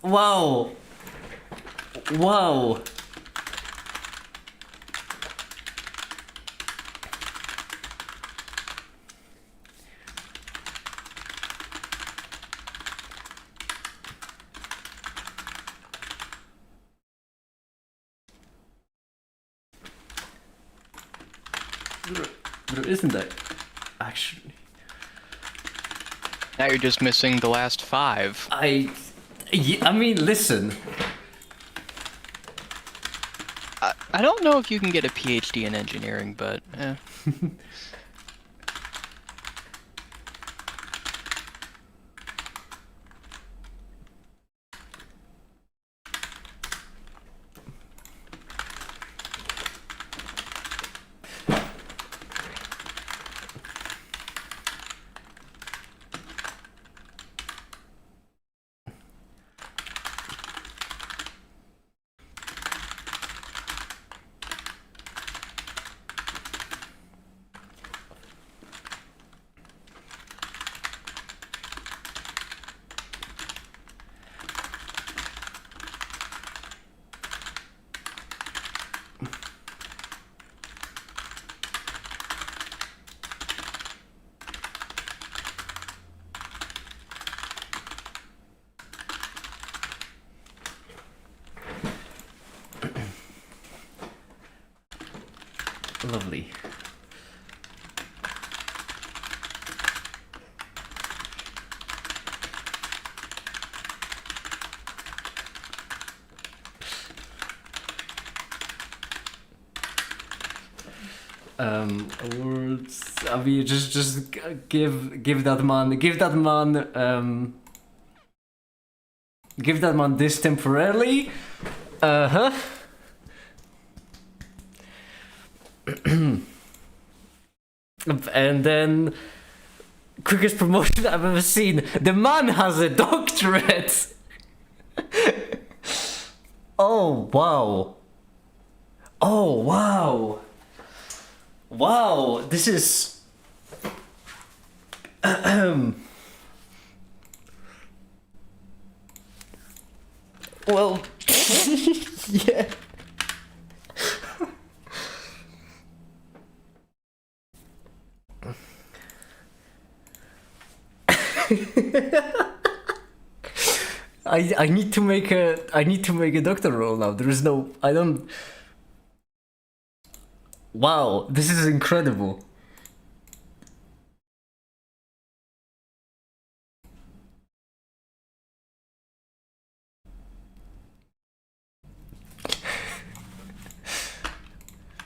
Speaker 1: Wow! Wow! There isn't that, actually.
Speaker 2: Now you're just missing the last 5.
Speaker 1: I mean, listen.
Speaker 2: I don't know if you can get a PhD in engineering, but
Speaker 3: Lovely. Awards. I mean, just give that man this temporarily. And then quickest promotion I've ever seen. The man has a doctorate. Oh wow. Oh wow. Wow, this is well yeah. I need to make a doctor roll now. There is no Wow, this is incredible.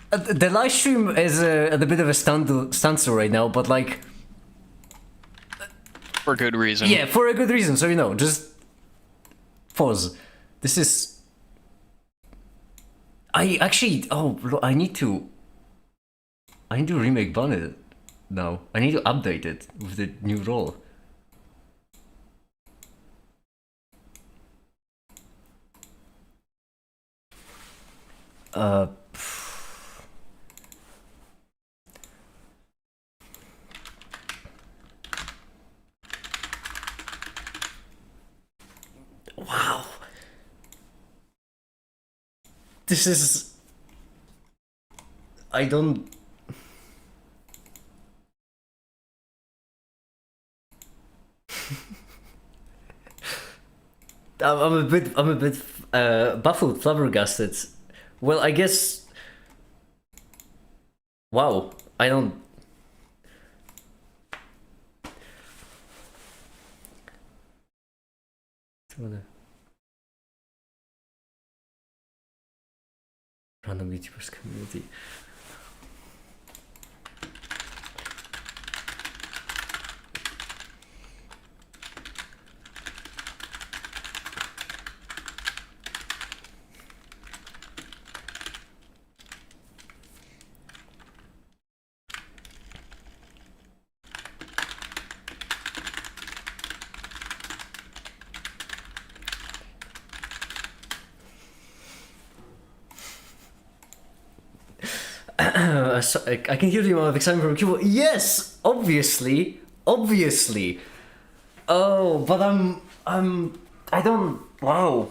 Speaker 3: The live stream is at a bit of a standstill right now, but like
Speaker 2: for good reason.
Speaker 3: Yeah, for a good reason. So just pause. This is. I need to remake Bonnet now. I need to update it with the new role. Uh, wow. This is. I don't. I'm a bit baffled, flabbergasted. Well, I guess. Wow, I don't. Random YouTubers community. I can hear the amount of excitement from people. Yes, obviously. Oh, but I don't. Wow.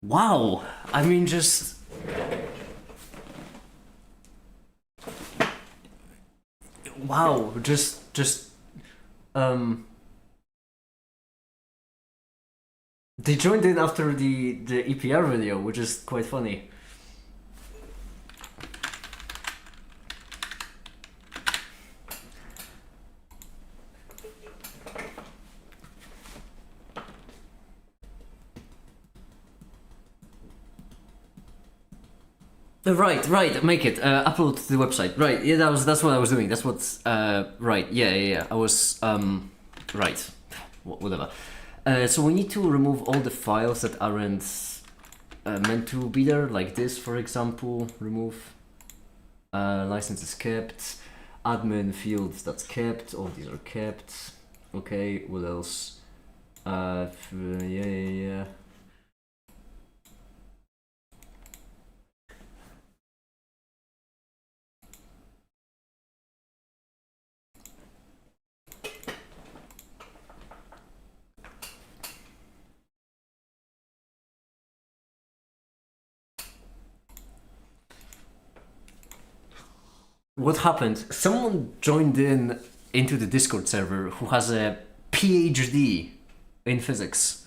Speaker 3: Wow. I mean, just. Wow. They joined in after the EPR video, which is quite funny. Right, make it, upload to the website. Right, yeah, that's what I was doing. That's what's, right, yeah. I was, right, whatever. So we need to remove all the files that aren't meant to be there, like this, for example. Remove. License is kept. Admin fields, that's kept. All these are kept. Okay, what else? Yeah. What happened? Someone joined into the Discord server who has a PhD in physics,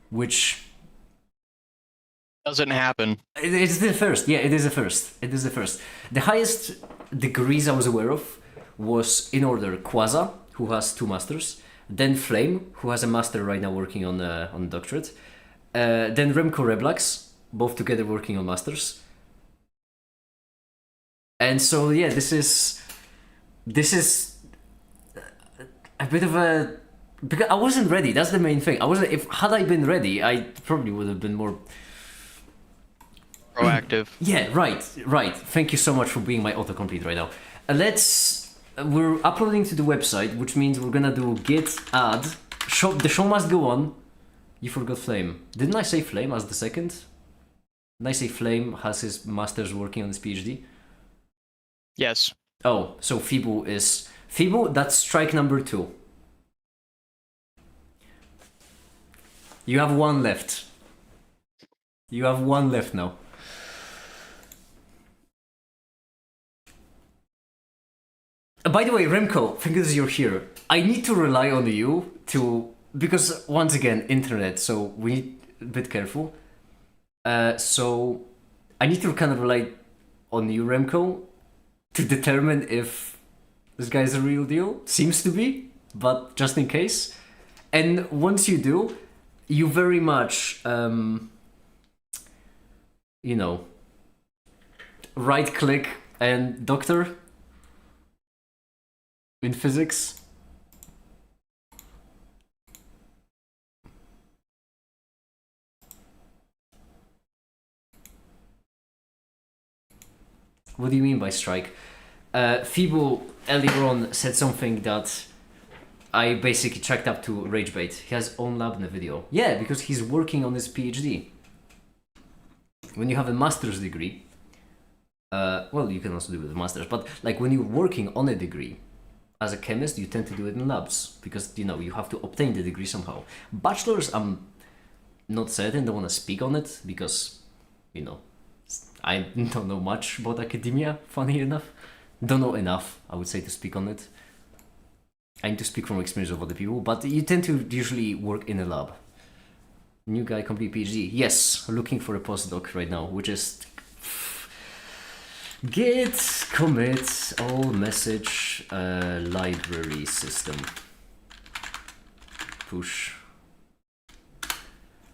Speaker 3: which
Speaker 2: Doesn't happen.
Speaker 3: it's the first. Yeah, it is the first. The highest degrees I was aware of was in order Quasar, who has 2 masters, then Flame, who has a master right now working on a doctorate, then Remco Reblax, both together working on masters. And so yeah, this is a bit of a, because I wasn't ready. That's the main thing. I wasn't. If had I been ready, I probably would have been more
Speaker 2: Proactive.
Speaker 3: Yeah, right. Thank you so much for being my autocomplete right now. We're uploading to the website, which means we're gonna do git add. The show must go on. You forgot Flame. Didn't I say Flame as the second? Didn't I say Flame has his master's working on his PhD?
Speaker 2: Yes.
Speaker 3: Oh, so Fibu, that's strike number 2. You have 1 left. You have 1 left now. By the way, Remco, because you're here, I need to rely on you because once again, internet, so we need a bit careful. So I need to kind of rely on you, Remco, to determine if this guy's a real deal. Seems to be, but just in case. And once you do, you very much, right click and doctor in physics. What do you mean by strike? Fibu earlier on said something that I basically checked up to Ragebait. He has own lab in the video. Yeah, because he's working on his PhD. When you have a master's degree, well, you can also do it with a master's, but like when you're working on a degree, as a chemist, you tend to do it in labs because you have to obtain the degree somehow. Bachelor's, I'm not certain. Don't want to speak on it because, I don't know much about academia. Funny enough, don't know enough, I would say, to speak on it. I need to speak from experience of other people, but you tend to usually work in a lab. New guy complete PhD. Yes, looking for a postdoc right now, which is git commit all message library system push.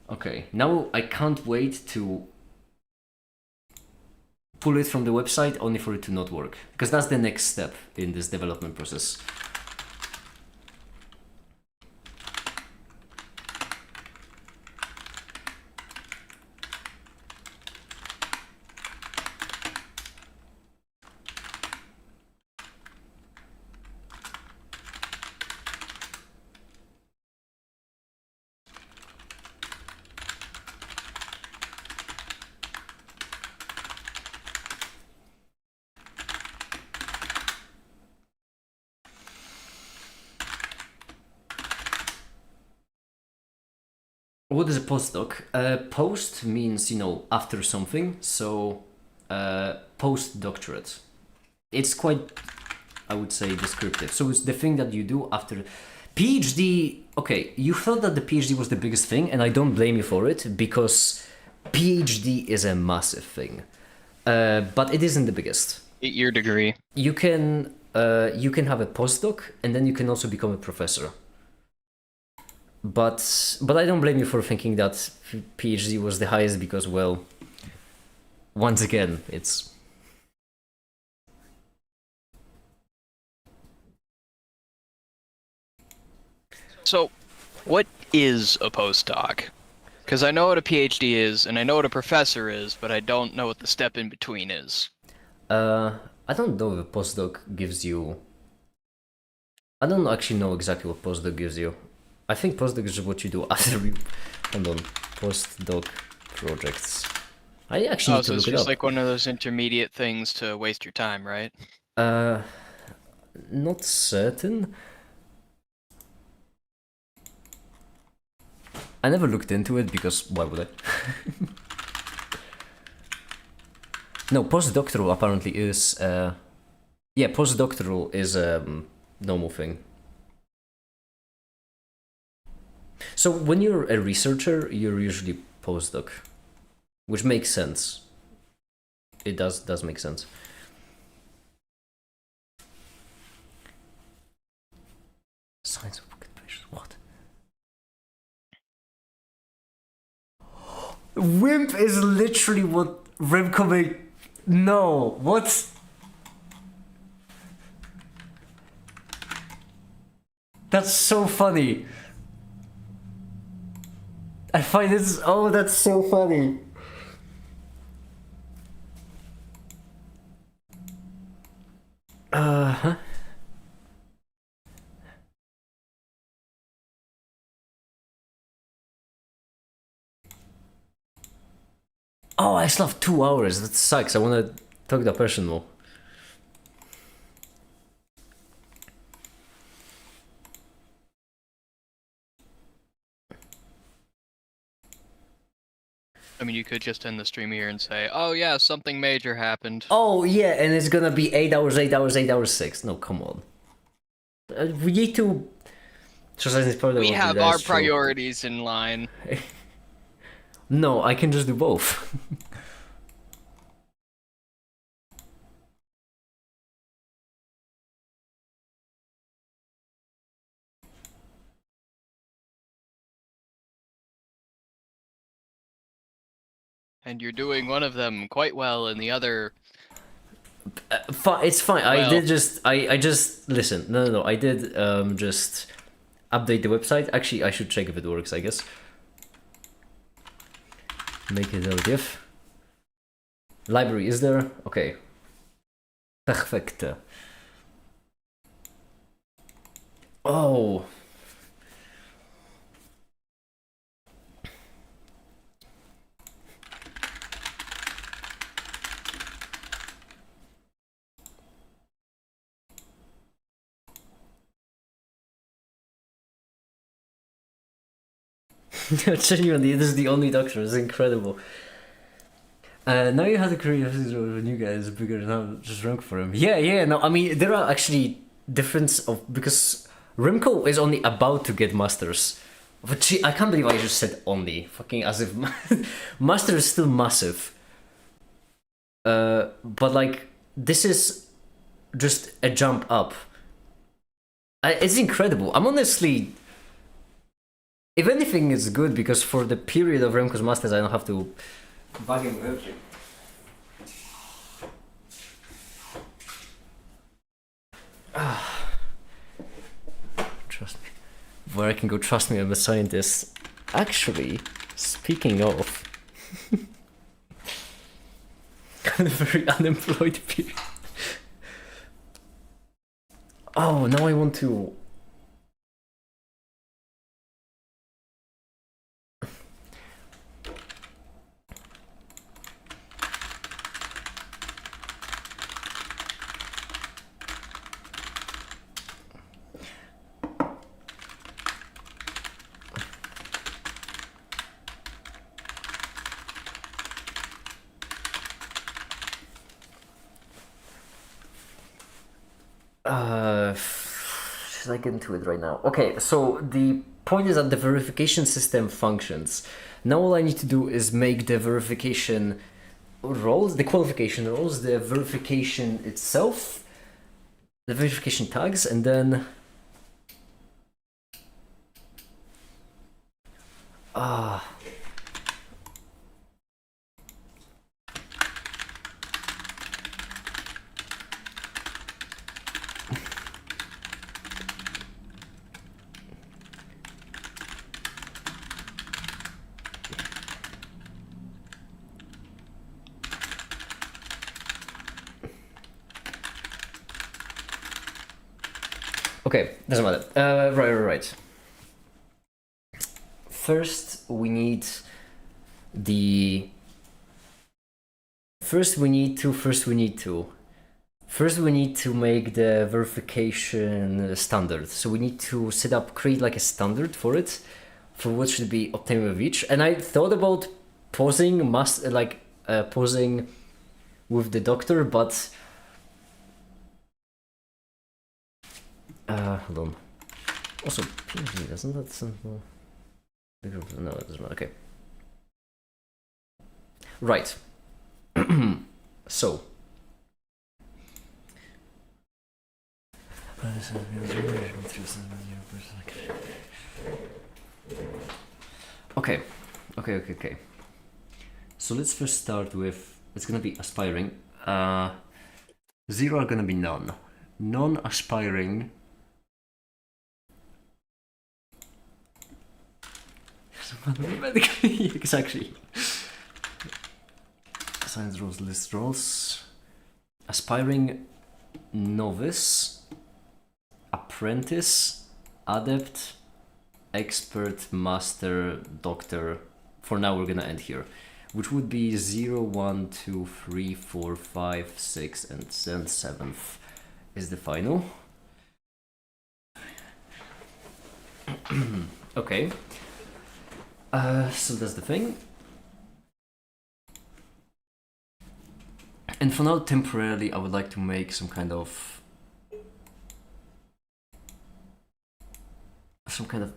Speaker 3: Okay, now I can't wait to pull it from the website only for it to not work, because that's the next step in this development process. What is a postdoc? Post means, after something, so postdoctorate. It's quite, I would say, descriptive. So it's the thing that you do after PhD. Okay, you thought that the PhD was the biggest thing, and I don't blame you for it, because PhD is a massive thing. But it isn't the biggest.
Speaker 2: 8-year degree.
Speaker 3: You can have a postdoc, and then you can also become a professor. But I don't blame you for thinking that PhD was the highest, because, well, once again, it's...
Speaker 2: So, what is a postdoc? Because I know what a PhD is, and I know what a professor is, but I don't know what the step in between is.
Speaker 3: I don't know if a postdoc gives you... I don't actually know exactly what postdoc gives you. I think postdoc is what you do after you... Hold on. Postdoc projects. I actually need to
Speaker 2: so
Speaker 3: look
Speaker 2: it's
Speaker 3: it
Speaker 2: just
Speaker 3: up.
Speaker 2: like one of those intermediate things to waste your time, right?
Speaker 3: Not certain. I never looked into it because why would I? No, postdoctoral apparently is... yeah, postdoctoral is a normal thing. So when you're a researcher, you're usually postdoc, which makes sense. It does make sense. Science of occupations, what? Wimp is literally what Remco made. No, what? That's so funny. I find this. Oh, that's so funny. Huh? Oh, I still have 2 hours. That sucks. I want to talk to that person more.
Speaker 2: I mean, you could just end the stream here and say, oh yeah, something major happened.
Speaker 3: Oh, yeah, and it's gonna be 8 hours, 8 hours, 8 hours, 6. No, come on. We need to...
Speaker 2: We have our priorities in line.
Speaker 3: No, I can just do both.
Speaker 2: And you're doing one of them quite well, and the other...
Speaker 3: It's fine.
Speaker 2: Well.
Speaker 3: I did just... I just... Listen. No. I did just update the website. Actually, I should check if it works, I guess. Make it LDF. Library is there? Okay. Perfect. Oh. Genuinely, this is the only doctor. It's incredible. Now you have the curiosity of a new guy is bigger now, just rank for him. Yeah, no, I mean, there are actually difference of, because Remco is only about to get masters. But I can't believe I just said only. Fucking as if master is still massive. But like, this is just a jump up. It's incredible. I'm honestly, if anything, it's good because for the period of Remco's masters, I don't have to bug him with everything. Trust me. Where I can go, trust me, I'm a scientist. Actually, speaking of, kind of very unemployed period. Oh, now I want to. Should I get into it right now? Okay, so the point is that the verification system functions. Now all I need to do is make the verification roles, the qualification roles, the verification itself, the verification tags, and then okay, doesn't matter. Right. First, we need to make the verification standard. So we need to create like a standard for it, for what should be obtained with each. And I thought about pausing with the doctor, but hold on. Also, PhD, doesn't that simple? No, it doesn't matter. Okay. Right. So. Okay. So let's first start with, it's gonna be aspiring. 0 are gonna be none. Non-aspiring. Exactly. Science roles, list roles. Aspiring, novice, apprentice, adept, expert, master, doctor. For now, we're gonna end here, which would be 0, 1, 2, 3, 4, 5, 6, and then 7th is the final. Okay. So that's the thing. And for now, temporarily, I would like to make some kind of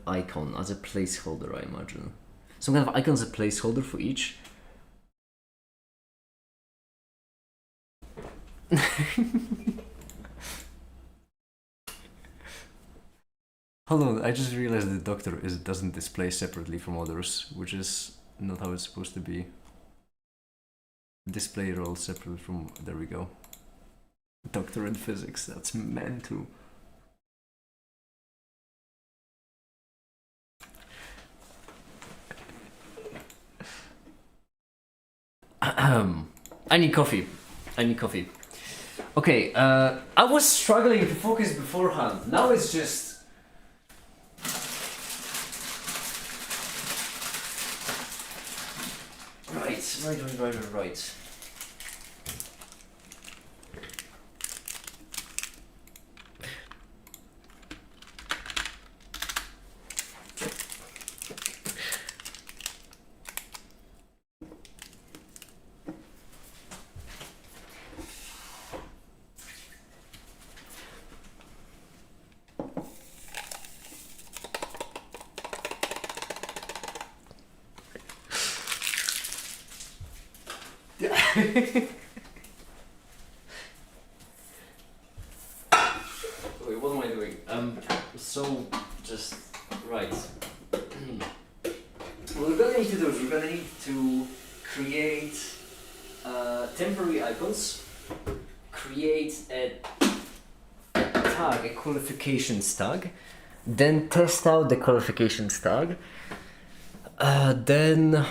Speaker 3: icon as a placeholder, I imagine. Some kind of icon as a placeholder for each. Hold on, I just realized the doctor doesn't display separately from others, which is not how it's supposed to be. Display role separate from, there we go. Doctor in physics, that's meant to. I need coffee. Okay, I was struggling to focus beforehand. Now it's just Right. Wait, what am I doing? So, just, right. What we're gonna need to do is we're gonna need to create temporary icons, create a tag, a qualifications tag, then test out the qualifications tag, then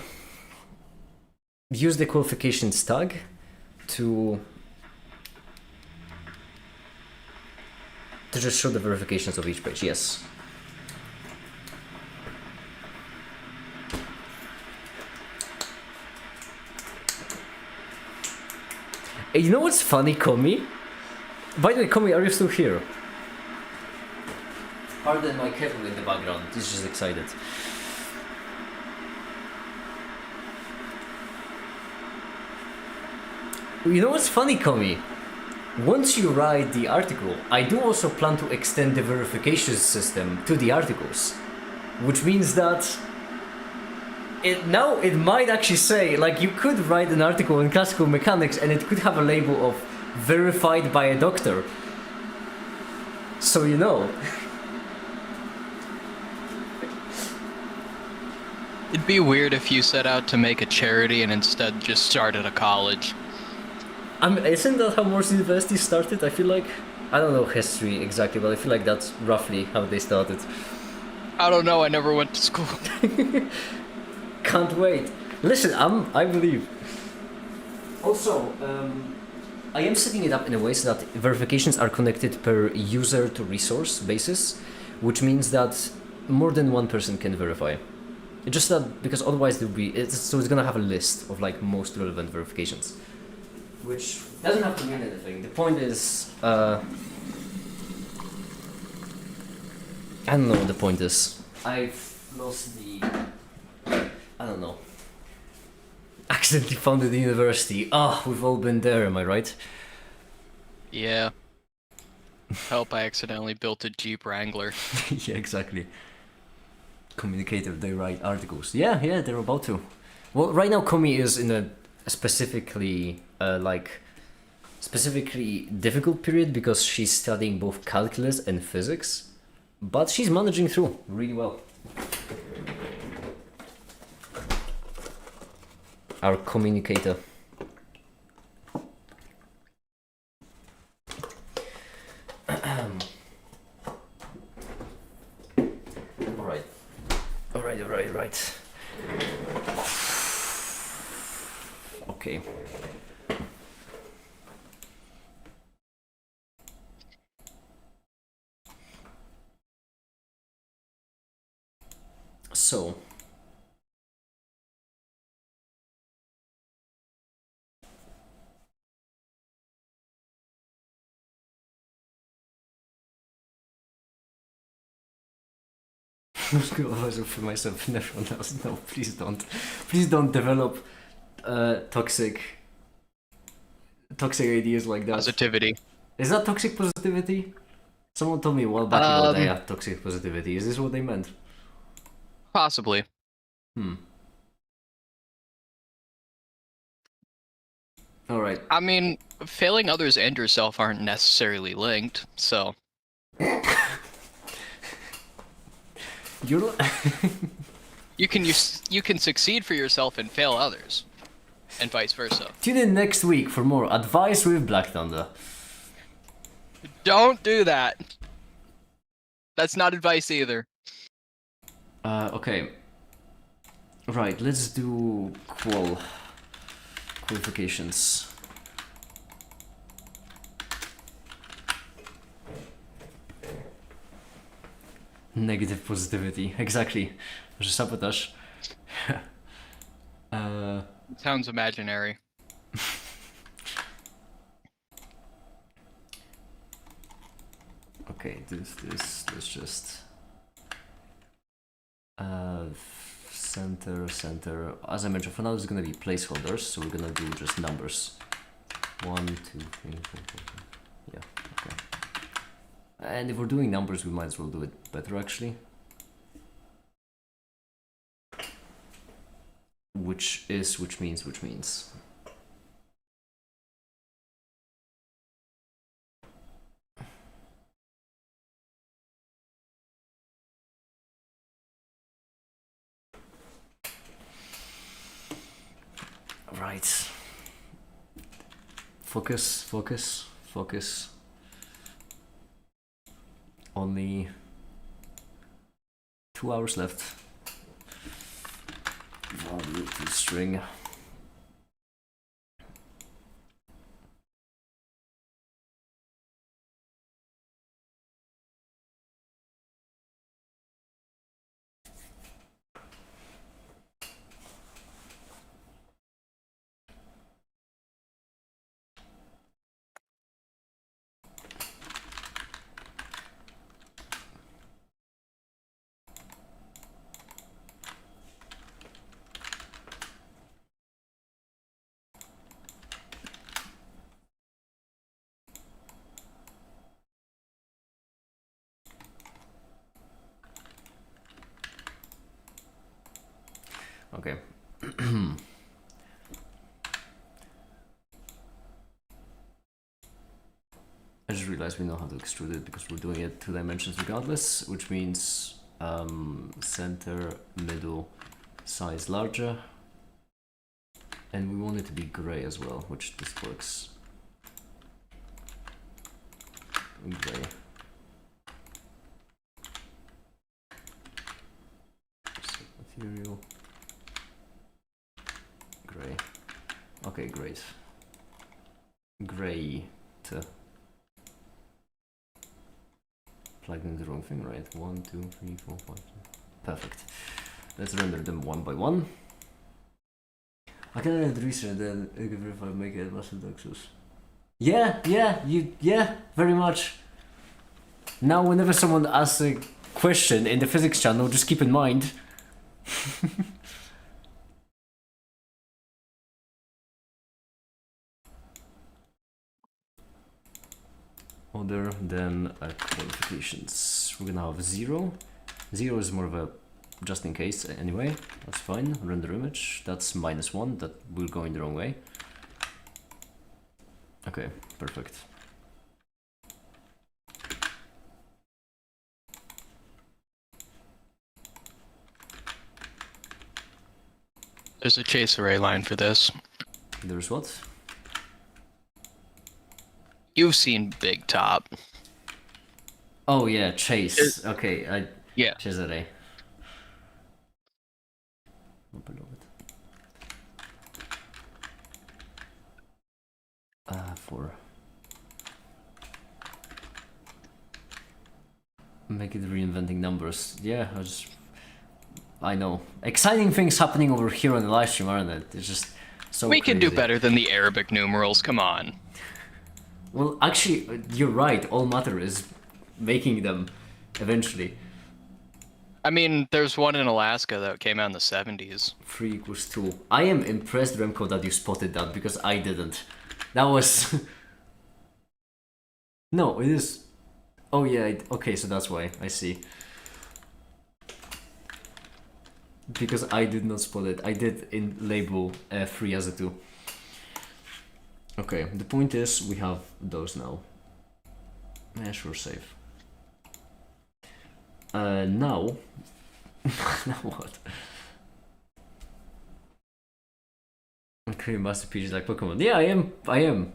Speaker 3: use the qualifications tag to just show the verifications of each page. Yes. Hey, you know what's funny, Komi? By the way, Komi, are you still here? Pardon my kettle in the background. He's just excited. You know what's funny, Komi? Once you write the article, I do also plan to extend the verification system to the articles, which means that it might actually say, like, you could write an article in classical mechanics and it could have a label of verified by a doctor. So you know.
Speaker 2: It'd be weird if you set out to make a charity and instead just started a college.
Speaker 3: Isn't that how most universities started? I feel like, I don't know history exactly, but I feel like that's roughly how they started.
Speaker 2: I don't know, I never went to school.
Speaker 3: Can't wait. Listen, I believe. Also, I am setting it up in a way so that verifications are connected per user to resource basis, which means that more than one person can verify. Just that, because otherwise there will be, so it's gonna have a list of like most relevant verifications. Which doesn't have to mean anything. The point is, I don't know what the point is. I've lost the, I don't know. Accidentally founded the university. Ah, we've all been there, am I right?
Speaker 2: Yeah. Help, I accidentally built a Jeep Wrangler.
Speaker 3: Yeah, exactly. Communicative, they write articles. Yeah, they're about to. Well, right now Komi is in a specifically difficult period because she's studying both calculus and physics, but she's managing through really well. Our communicator. Alright. Okay. So. I'm just gonna also for myself and everyone else. No, please don't. Please don't develop toxic ideas like that.
Speaker 2: Positivity.
Speaker 3: Is that toxic positivity? Someone told me a while back about toxic positivity. Is this what they meant?
Speaker 2: Possibly.
Speaker 3: Alright.
Speaker 2: I mean, failing others and yourself aren't necessarily linked, so...
Speaker 3: You're...
Speaker 2: You can succeed for yourself and fail others, and vice versa.
Speaker 3: Tune in next week for more advice with Black Thunder.
Speaker 2: Don't do that. That's not advice either.
Speaker 3: Okay. Right, let's do qualifications. Negative positivity, exactly. Że sabotaż.
Speaker 2: Sounds imaginary.
Speaker 3: Okay, this just center. As I mentioned, for now it's gonna be placeholders, so we're gonna do just numbers. 1, 2, 3, 4, 5. Yeah, okay. And if we're doing numbers, we might as well do it better actually. Which means. Right. Focus. Only 2 hours left. Value to string. Okay. I just realized we know how to extrude it because we're doing it 2 dimensions regardless, which means center, middle, size larger. And we want it to be gray as well, which this works. Gray. Set material. Gray. Okay, great. Gray to plugged in the wrong thing, right? 1, 2, 3, 4, 5. Perfect. Let's render them one by one. I can render the research then verify make it massive access. Yeah, very much. Now whenever someone asks a question in the physics channel, just keep in mind. Other than qualifications. We're gonna have 0. 0 is more of a just in case anyway. That's fine. Render image. That's -1. That will go in the wrong way. Okay, perfect.
Speaker 2: There's a chase array line for this.
Speaker 3: There's what?
Speaker 2: You've seen Big Top.
Speaker 3: Oh yeah, chase. Okay,
Speaker 2: Yeah.
Speaker 3: chase array. Below it. 4. Make it reinventing numbers. Yeah, I know. Exciting things happening over here on the live stream, aren't it? It's just so
Speaker 2: We can do
Speaker 3: crazy.
Speaker 2: better than the Arabic numerals, come on.
Speaker 3: Well, actually, you're right. All matter is making them eventually.
Speaker 2: I mean, there's one in Alaska that came out in the 70s.
Speaker 3: 3 = 2. I am impressed, Remco, that you spotted that because I didn't. That was... No, it is... Oh yeah, okay, so that's why. I see. Because I did not spot it. I did in label 3 as a 2. Okay, the point is we have those now. Yeah, sure, save. Now... now what? I'm creating masterpieces like Pokemon. Yeah, I am.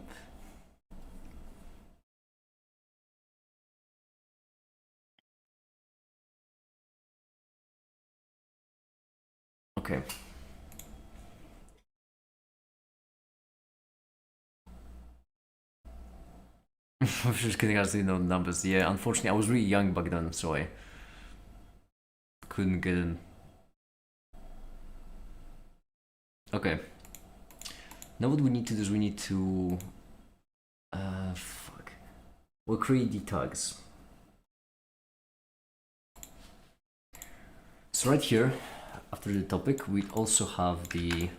Speaker 3: Okay. I'm just kidding, I was doing no numbers. Yeah, unfortunately, I was really young back then, so I couldn't get in. Okay. Now what we need to do is we need to fuck. We'll create the tags. So right here, after the topic, we also have the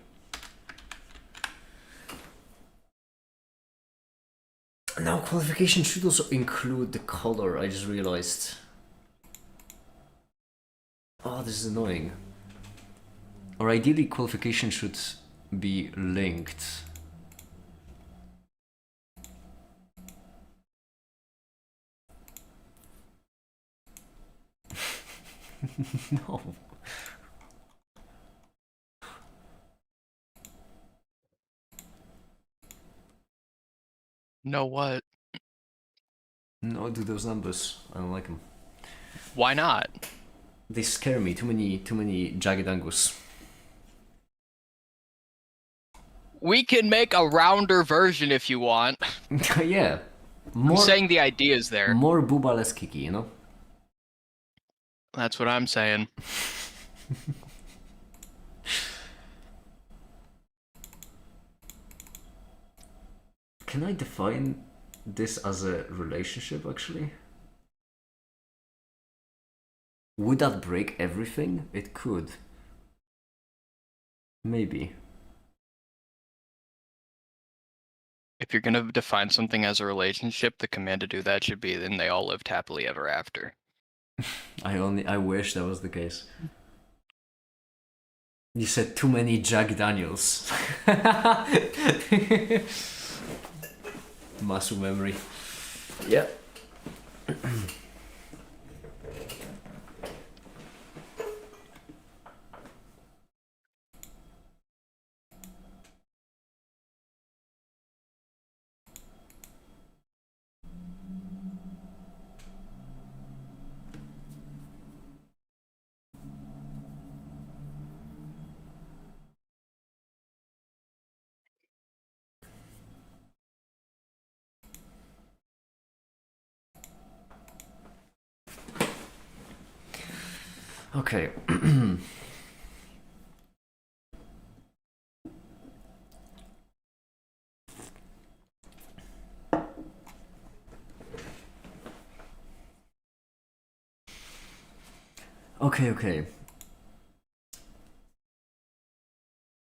Speaker 3: now qualification should also include the color. I just realized. Oh, this is annoying. Or ideally, qualification should be linked. No.
Speaker 2: No what?
Speaker 3: No, do those numbers. I don't like them.
Speaker 2: Why not?
Speaker 3: They scare me. Too many jagged angles.
Speaker 2: We can make a rounder version if you want.
Speaker 3: Yeah.
Speaker 2: I'm
Speaker 3: More
Speaker 2: saying the idea is there.
Speaker 3: more booba, less kiki, you know?
Speaker 2: That's what I'm saying.
Speaker 3: Can I define this as a relationship, actually? Would that break everything? It could. Maybe.
Speaker 2: If you're gonna define something as a relationship, the command to do that should be then they all lived happily ever after.
Speaker 3: I wish that was the case. You said too many Jack Daniels. Muscle memory. Yeah. Okay. Okay.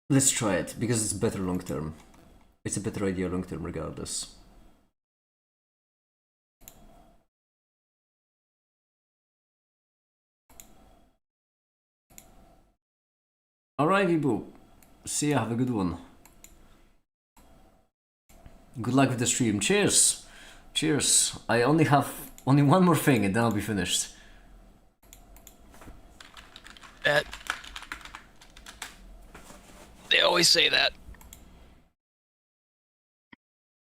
Speaker 3: Let's try it, because it's better long term. It's a better idea long term regardless. Alrighty, boo. See ya, have a good one. Good luck with the stream. Cheers! Cheers. I only have one more thing and then I'll be finished.
Speaker 2: They always say that.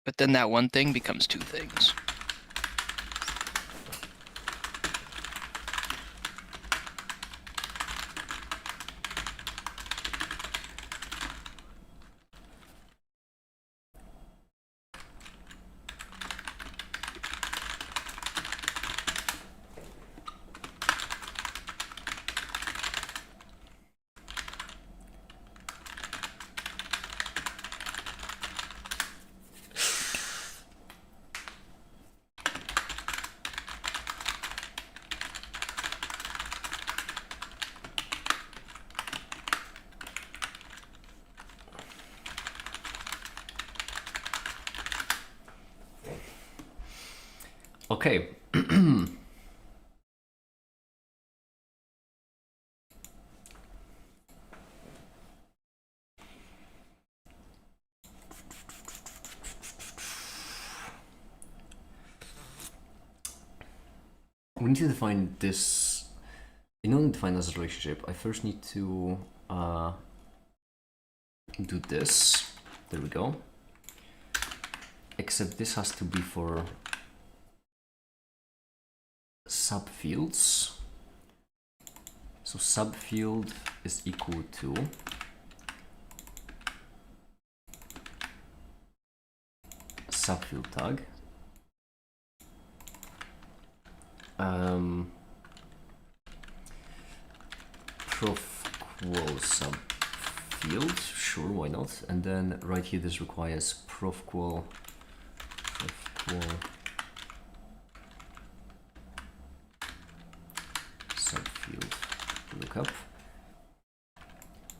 Speaker 2: But then that one thing becomes two things.
Speaker 3: Okay. We need to define this. In order to define this relationship, I first need to do this. There we go. Except this has to be for subfields. So subfield is equal to subfield tag. Prof quo subfield. field, sure, why not? And then right here this requires profqual subfield lookup,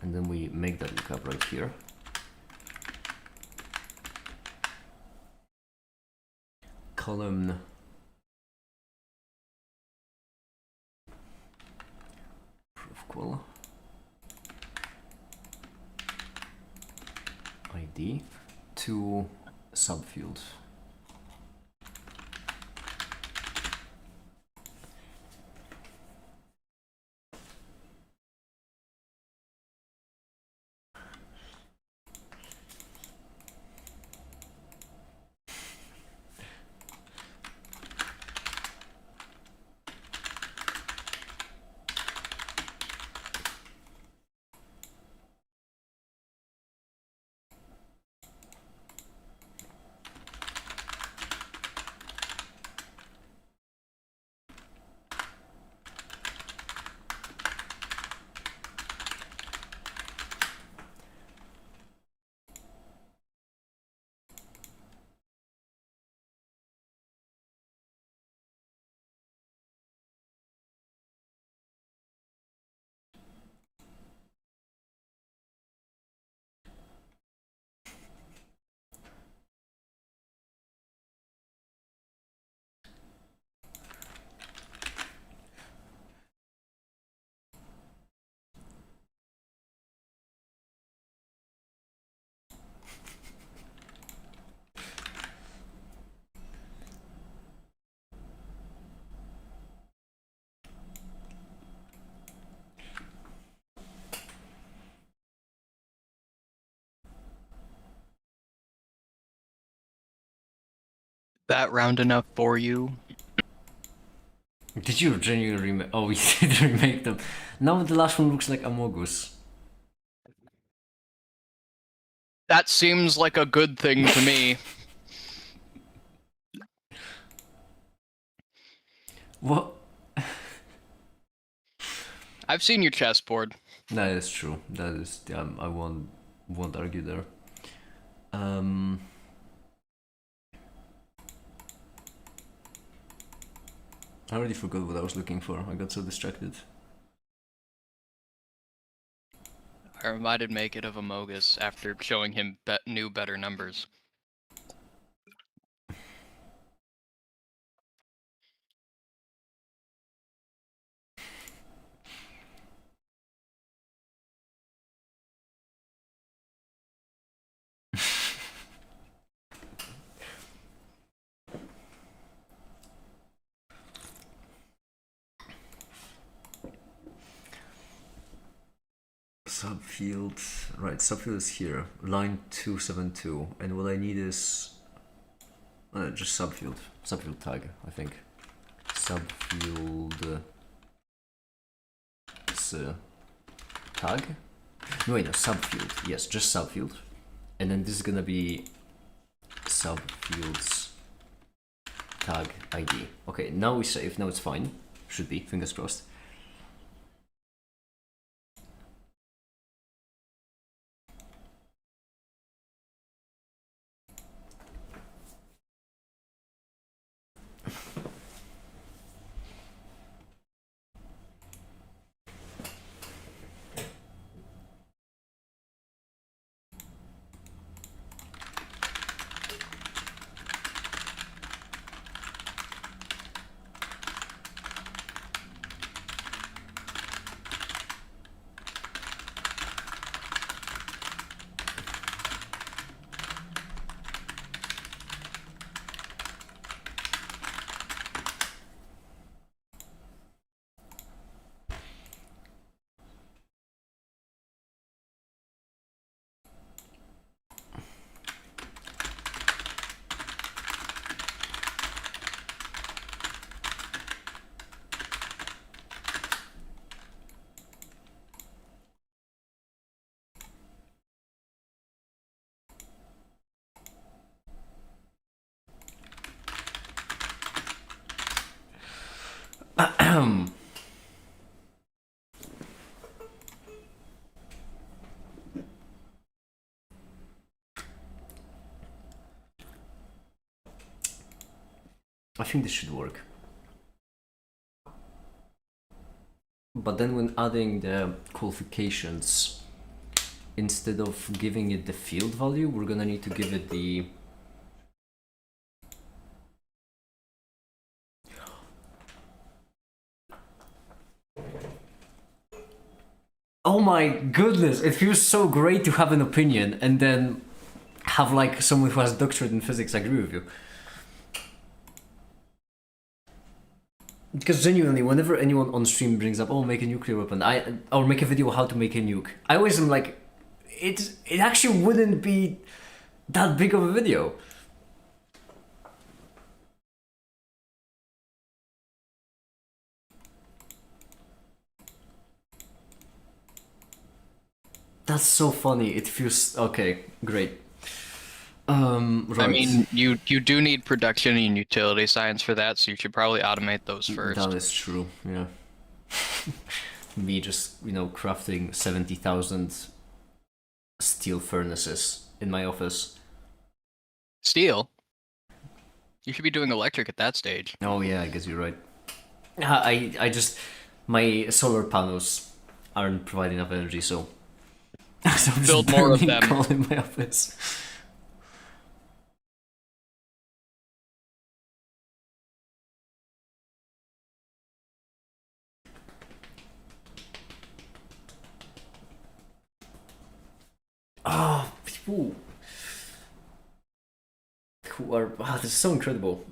Speaker 3: and then we make that lookup right here. Column profqual ID to subfield.
Speaker 2: That round enough for you?
Speaker 3: Did you genuinely remake? Oh, we did remake them. Now the last one looks like Amogus.
Speaker 2: That seems like a good thing to me.
Speaker 3: What?
Speaker 2: I've seen your chessboard.
Speaker 3: That is true. That is. I won't argue there. I already forgot what I was looking for. I got so distracted.
Speaker 2: I reminded Make It of Amogus after showing him new better numbers.
Speaker 3: Subfield, right, subfield is here, line 272, and what I need is just subfield tag, I think. Subfield tag? No, wait, no, subfield, yes, just subfield. And then this is gonna be subfields tag ID. Okay, now we save, now it's fine. Should be, fingers crossed. I think this should work. But then when adding the qualifications, instead of giving it the field value, we're gonna need to give it the... Oh my goodness, it feels so great to have an opinion and then have like someone who has a doctorate in physics agree with you. Because genuinely, whenever anyone on stream brings up, oh, make a nuclear weapon, or make a video how to make a nuke, I always am like, it actually wouldn't be that big of a video. That's so funny. It feels okay. Great. Right.
Speaker 2: I mean, you do need production and utility science for that, so you should probably automate those first.
Speaker 3: That is true. Yeah. Me just crafting 70,000 steel furnaces in my office.
Speaker 2: Steel. You should be doing electric at that stage.
Speaker 3: Oh yeah, I guess you're right. I just my solar panels aren't providing enough energy, so I'm just
Speaker 2: Build more of
Speaker 3: burning
Speaker 2: them.
Speaker 3: coal in my office. Oh, people who are this is so incredible.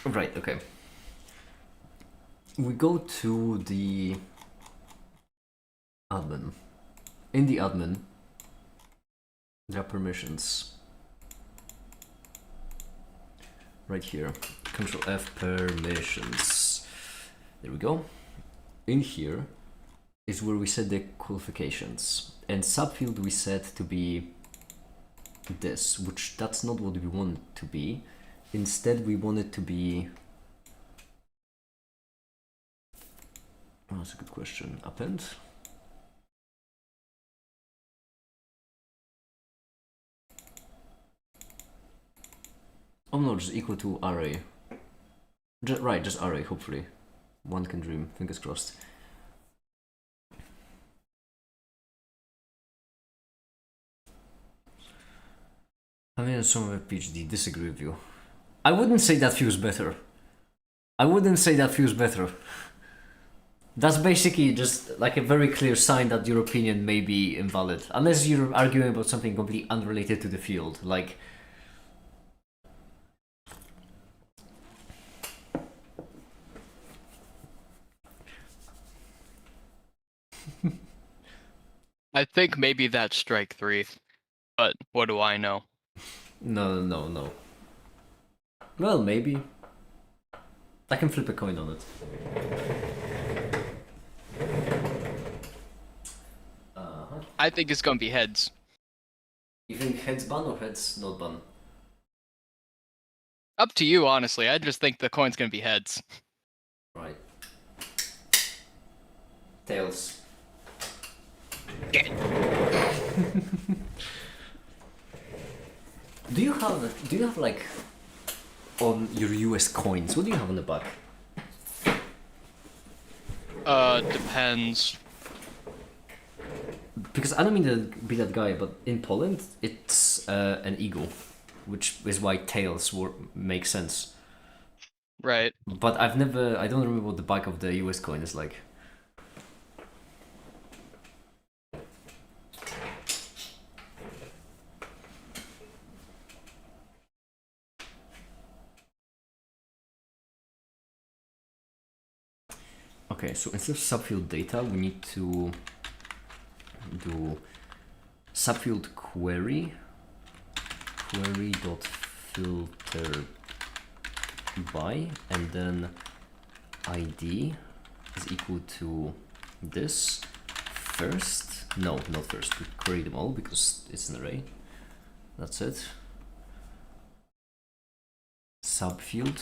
Speaker 3: Right, okay. We go to the admin. In the admin, there are permissions. Right here. Control F, permissions. There we go. In here is where we set the qualifications. And subfield we set to be this, which that's not what we want it to be. Instead, we want it to be... Oh, that's a good question. Append? Oh no, just equal to array. Right, just array, hopefully. One can dream, fingers crossed. I mean, some of a PhD, disagree with you. I wouldn't say that feels better. I wouldn't say that feels better. That's basically just like a very clear sign that your opinion may be invalid. Unless you're arguing about something completely unrelated to the field, like...
Speaker 2: I think maybe that's strike 3, but what do I know?
Speaker 3: No. Well, maybe. I can flip a coin on it.
Speaker 2: I think it's gonna be heads.
Speaker 3: You think heads ban or heads not ban?
Speaker 2: Up to you, honestly. I just think the coin's gonna be heads.
Speaker 3: Right. Tails. Do you have like on your US coins, what do you have on the back?
Speaker 2: Depends.
Speaker 3: Because I don't mean to be that guy, but in Poland it's an eagle, which is why tails make sense.
Speaker 2: Right.
Speaker 3: But I don't remember what the back of the US coin is like. Okay, so instead of subfield data, we need to do subfield query dot filter by, and then ID is equal to this first. No, not first. We query them all because it's an array. That's it. Subfield.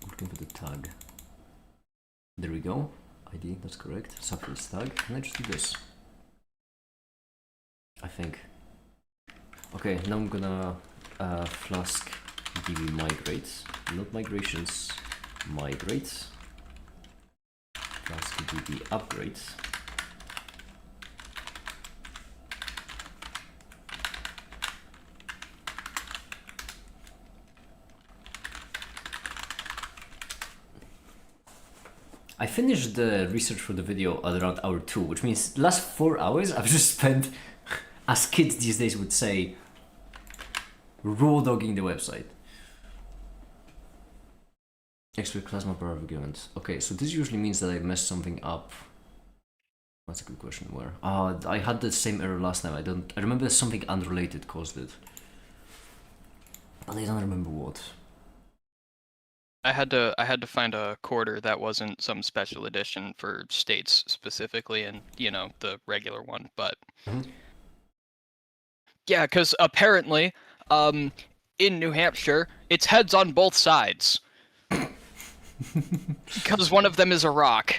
Speaker 3: Looking for the tag. There we go. ID, that's correct. Subfield tag. Can I just do this? I think. Okay, now I'm gonna Flask db migrate, not migrations, migrate. Flask db upgrade. I finished the research for the video at around hour 2, which means the last 4 hours I've just spent, as kids these days would say, raw dogging the website. Expert class map argument. Okay, so this usually means that I messed something up. That's a good question. Where? I had the same error last time. I remember something unrelated caused it, but I don't remember what.
Speaker 2: I had to find a quarter that wasn't some special edition for states specifically, and you know, the regular one. But yeah, because apparently, in New Hampshire, it's heads on both sides. Because one of them is a rock.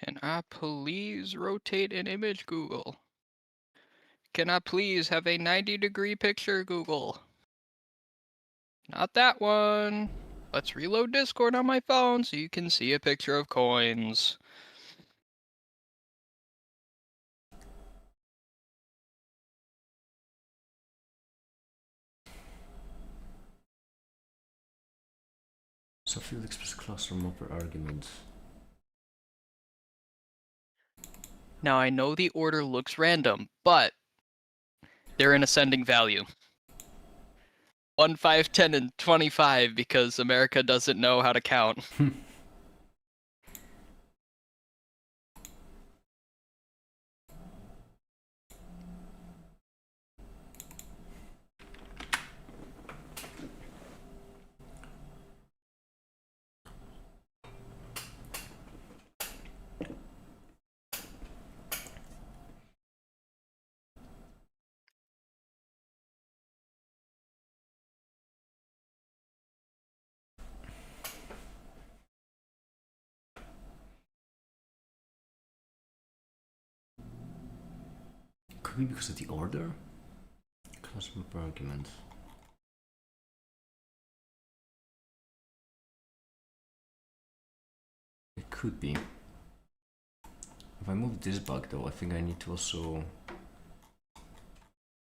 Speaker 2: Can I please rotate an image, Google? Can I please have a 90-degree picture, Google? Not that one. Let's reload Discord on my phone so you can see a picture of coins.
Speaker 3: So field express class from upper argument.
Speaker 2: Now I know the order looks random, but they're in ascending value. 1, 5, 10, and 25 because America doesn't know how to count.
Speaker 3: Could be because of the order? Class from upper argument. It could be. If I move this back though, I think I need to also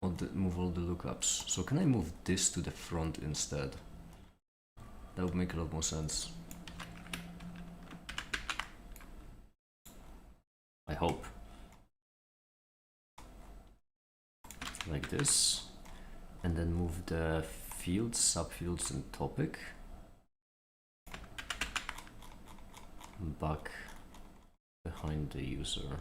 Speaker 3: move all the lookups. So can I move this to the front instead? That would make a lot more sense. I hope. Like this. And then move the fields, subfields, and topic back behind the user.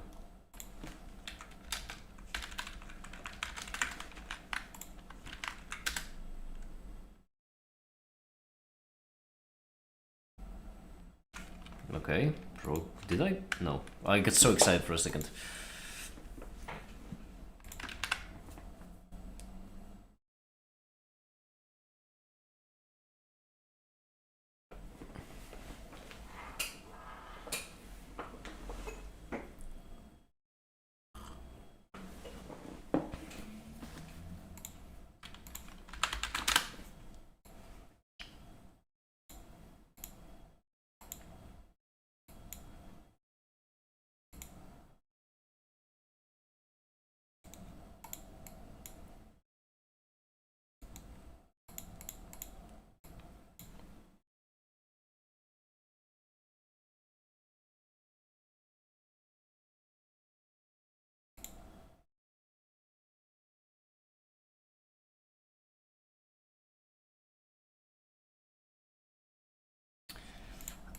Speaker 3: Okay, did I? No, I got so excited for a second.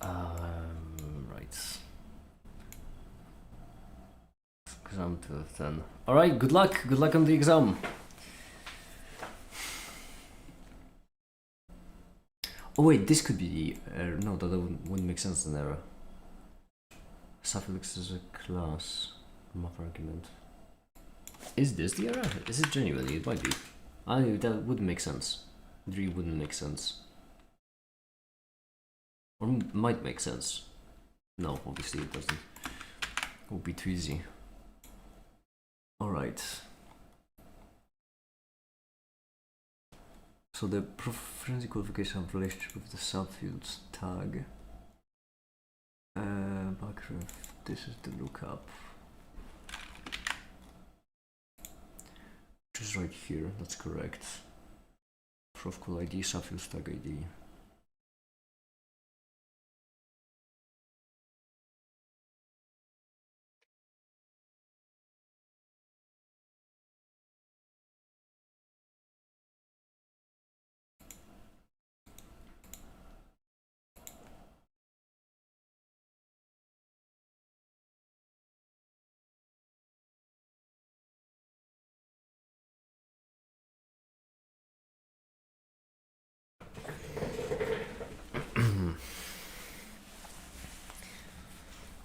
Speaker 3: Right. Exam 2 of 10. Alright, good luck. Good luck on the exam. Oh wait, this could be the error. No, that wouldn't make sense as an error. Suffix is a class. Math argument. Is this the error? Is it genuinely? It might be. That wouldn't make sense. It really wouldn't make sense. Or might make sense. No, obviously it doesn't. It would be too easy. Alright. So the forensic qualification of relationship with the subfields tag. Backref, this is the lookup. Which is right here, that's correct. Prof call ID, subfields tag ID.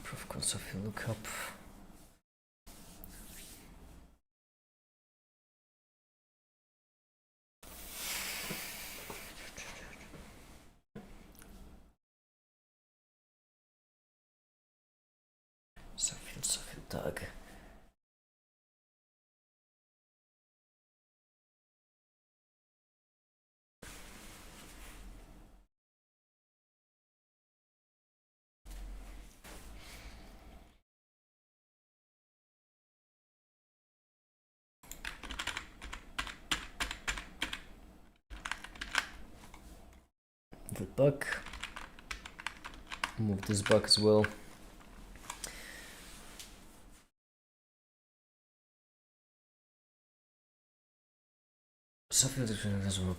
Speaker 3: Prof call subfield lookup. Subfield tag. That back. Move this back as well.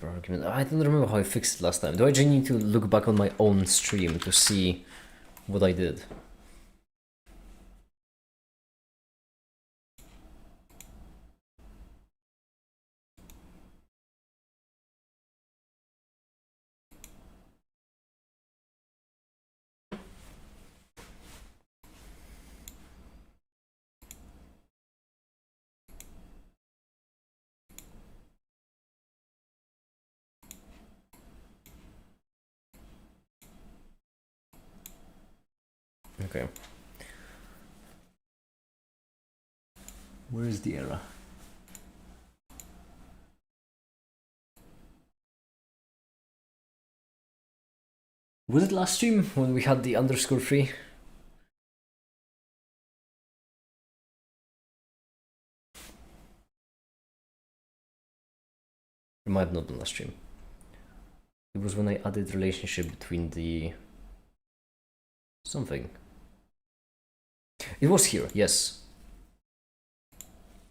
Speaker 3: Argument. I don't remember how I fixed it last time. Do I just need to look back on my own stream to see what I did? Okay. Where is the error? Was it last stream when we had the underscore free? It might not have been last stream. It was when I added relationship between the something. It was here, yes.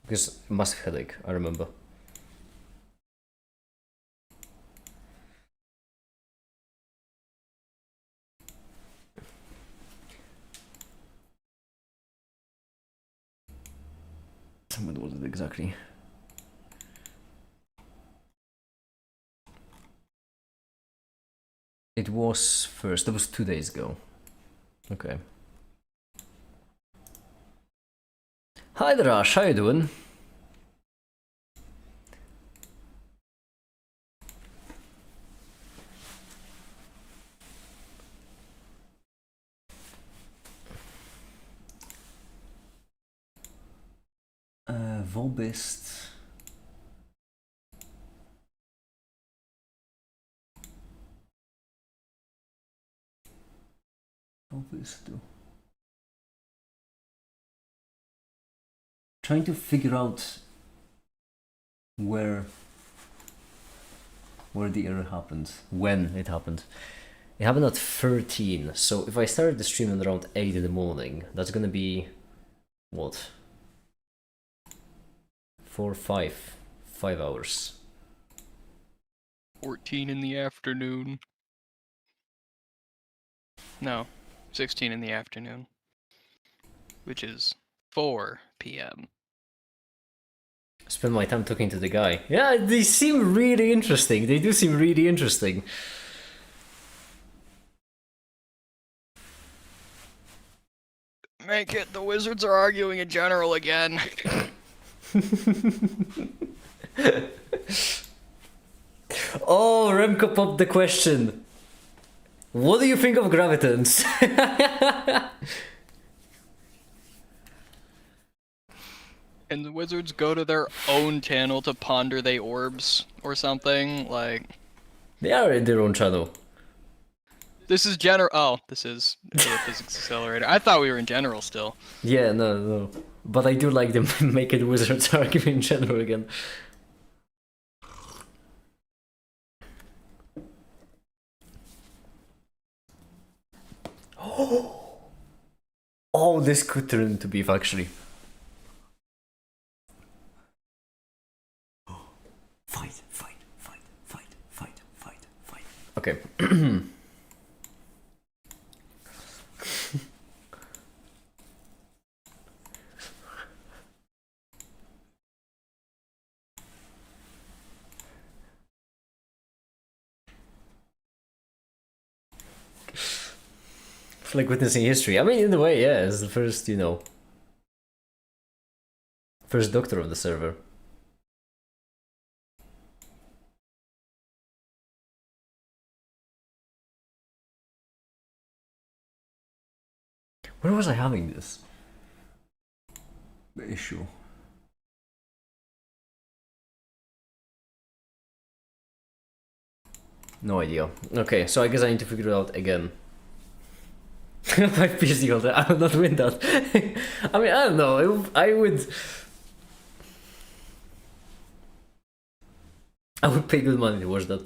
Speaker 3: Because massive headache, I remember. When was it exactly? It was first, that was 2 days ago. Okay. Hi there, Ash, how you doing? Vobist. Vobist. Trying to figure out where the error happened, when it happened. It happened at 13, so if I started the stream at around 8 in the morning, that's gonna be what? 4, 5 hours.
Speaker 2: 14 in the afternoon. No, 16 in the afternoon, which is 4 p.m.
Speaker 3: Spend my time talking to the guy. Yeah, they seem really interesting. They do seem really interesting.
Speaker 2: Make it. The wizards are arguing in general again.
Speaker 3: Oh, Remco popped the question. What do you think of gravitons?
Speaker 2: And the wizards go to their own channel to ponder they orbs or something. Like,
Speaker 3: They are in their own channel.
Speaker 2: this is general. Oh, this is the physics accelerator. I thought we were in general still.
Speaker 3: Yeah, no. But I do like them making wizards argue in general again. Oh, this could turn into beef actually. Fight. Okay. It's like witnessing history. I mean, in a way, yeah, it's the first, first doctor of the server. Where was I having this? The issue. No idea. Okay, so I guess I need to figure it out again. 5 PC holder, I will not win that. I mean, I don't know, I would pay good money to watch that.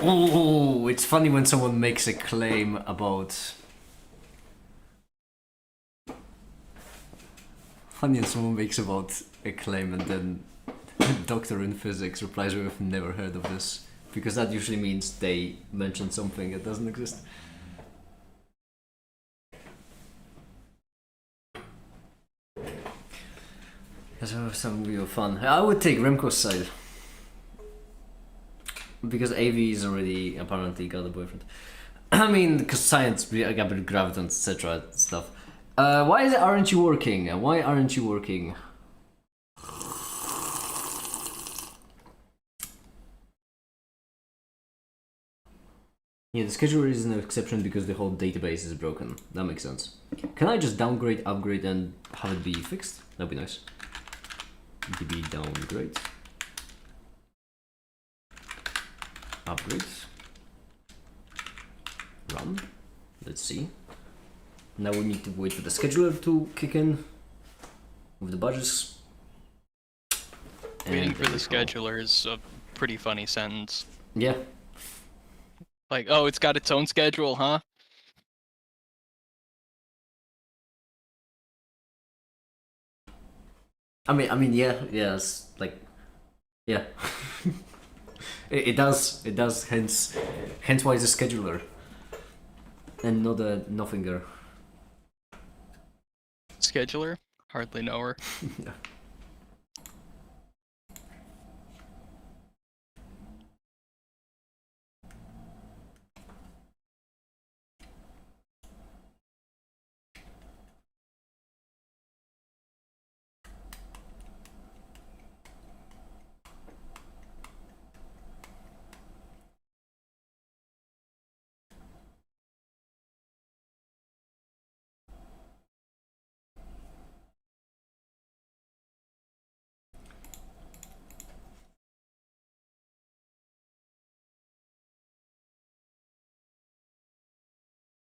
Speaker 3: Ooh, it's funny when someone makes a claim about... Funny when someone makes about a claim and then doctor in physics replies with never heard of this. Because that usually means they mentioned something that doesn't exist. So some real fun. I would take Remco's side. Because AV is already apparently got a boyfriend. I mean, because science, gravitons, etc. stuff. Why aren't you working? Why aren't you working? Yeah, the scheduler is an exception because the whole database is broken. That makes sense. Can I just downgrade, upgrade, and have it be fixed? That'd be nice. DB downgrade. Upgrades. Run. Let's see. Now we need to wait for the scheduler to kick in with the badges.
Speaker 2: Waiting for the scheduler is a pretty funny sentence.
Speaker 3: Yeah.
Speaker 2: Like, oh, it's got its own schedule, huh?
Speaker 3: I mean, yes, like, yeah. It does, hence why it's a scheduler. And not a nothinger.
Speaker 2: Scheduler? Hardly know her.
Speaker 3: Yeah.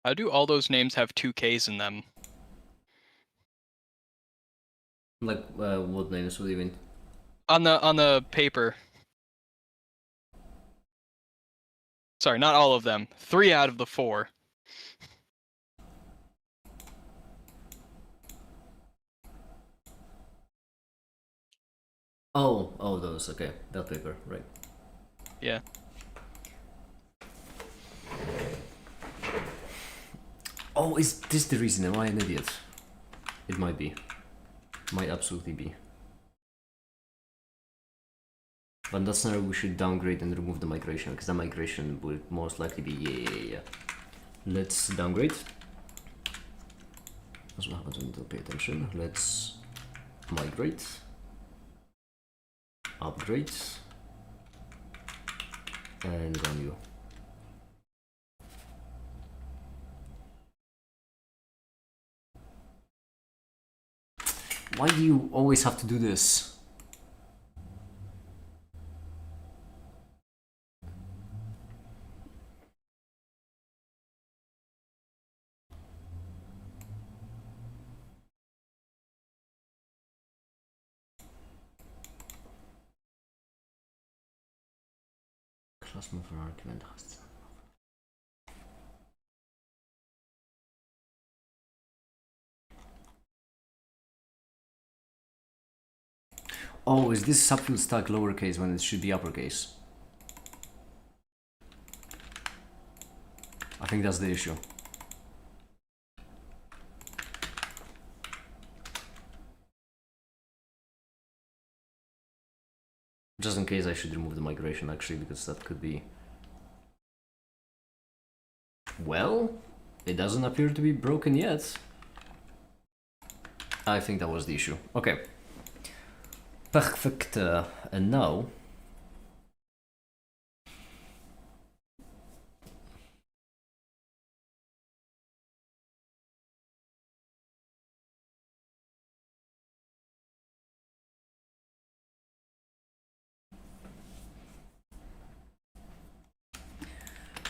Speaker 2: How do all those names have 2 Ks in them?
Speaker 3: Like, what names? What do you mean?
Speaker 2: On the paper. Sorry, not all of them. 3 out of the 4.
Speaker 3: Oh, those, okay. That paper, right.
Speaker 2: Yeah.
Speaker 3: Oh, is this the reason? Am I an idiot? It might be. Might absolutely be. But in that scenario, we should downgrade and remove the migration, because the migration will most likely be yeah. Let's downgrade. That's what happens when you don't pay attention. Let's migrate. Upgrade. And run you. Why do you always have to do this? Class mover argument has. Oh, is this subfield stack lowercase when it should be uppercase? I think that's the issue. Just in case I should remove the migration actually, because that could be... Well, it doesn't appear to be broken yet. I think that was the issue. Okay. Perfect. And now...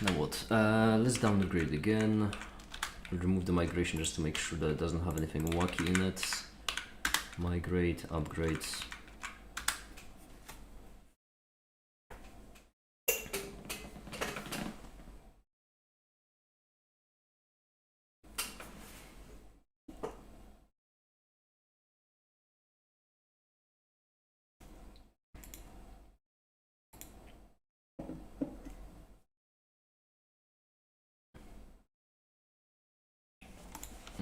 Speaker 3: Now what? Let's downgrade again. Remove the migration just to make sure that it doesn't have anything wacky in it. Migrate, upgrade.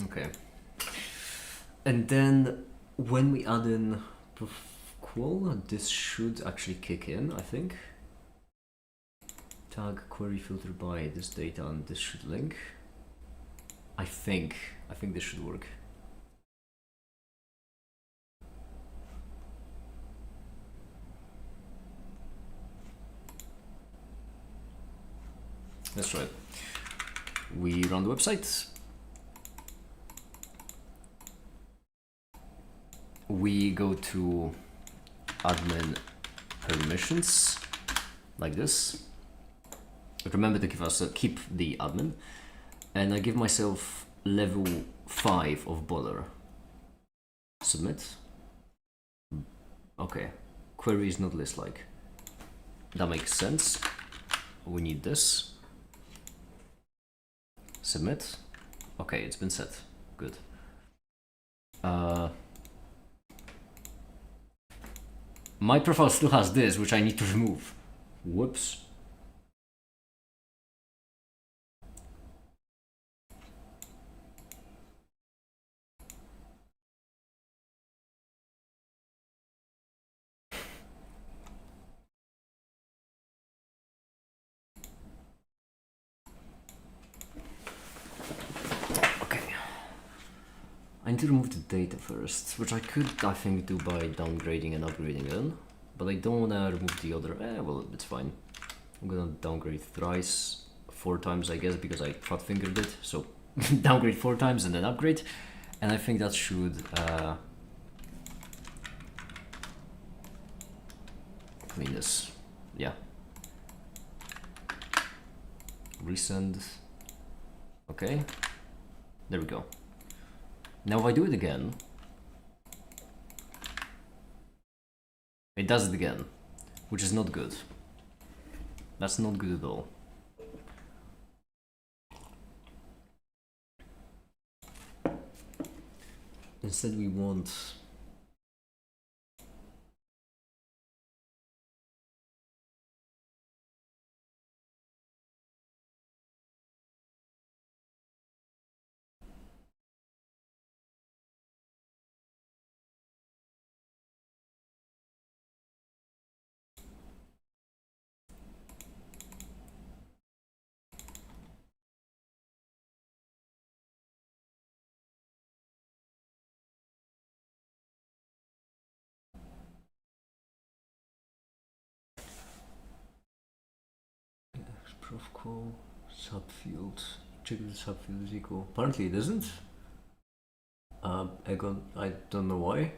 Speaker 3: Okay. And then when we add in qual, this should actually kick in, I think. Tag query filter by this data and this should link. I think this should work. Let's try it. We run the website. We go to admin permissions, like this. Remember to give us keep the admin, and I give myself level 5 of boiler. Submit. Okay, query is not list-like. That makes sense. We need this. Submit. Okay, it's been set. Good. My profile still has this, which I need to remove. Whoops. I need to remove the data first, which I could, I think, do by downgrading and upgrading it. But I don't want to remove the other. Well, it's fine. I'm gonna downgrade thrice, 4 times, I guess, because I fat fingered it. So downgrade 4 times and then upgrade, and I think that should clean this. Yeah. Resend. Okay. There we go. Now if I do it again, it does it again, which is not good. That's not good at all. Instead we want equal subfield. Check if the subfield is equal. Apparently it isn't. I don't know why.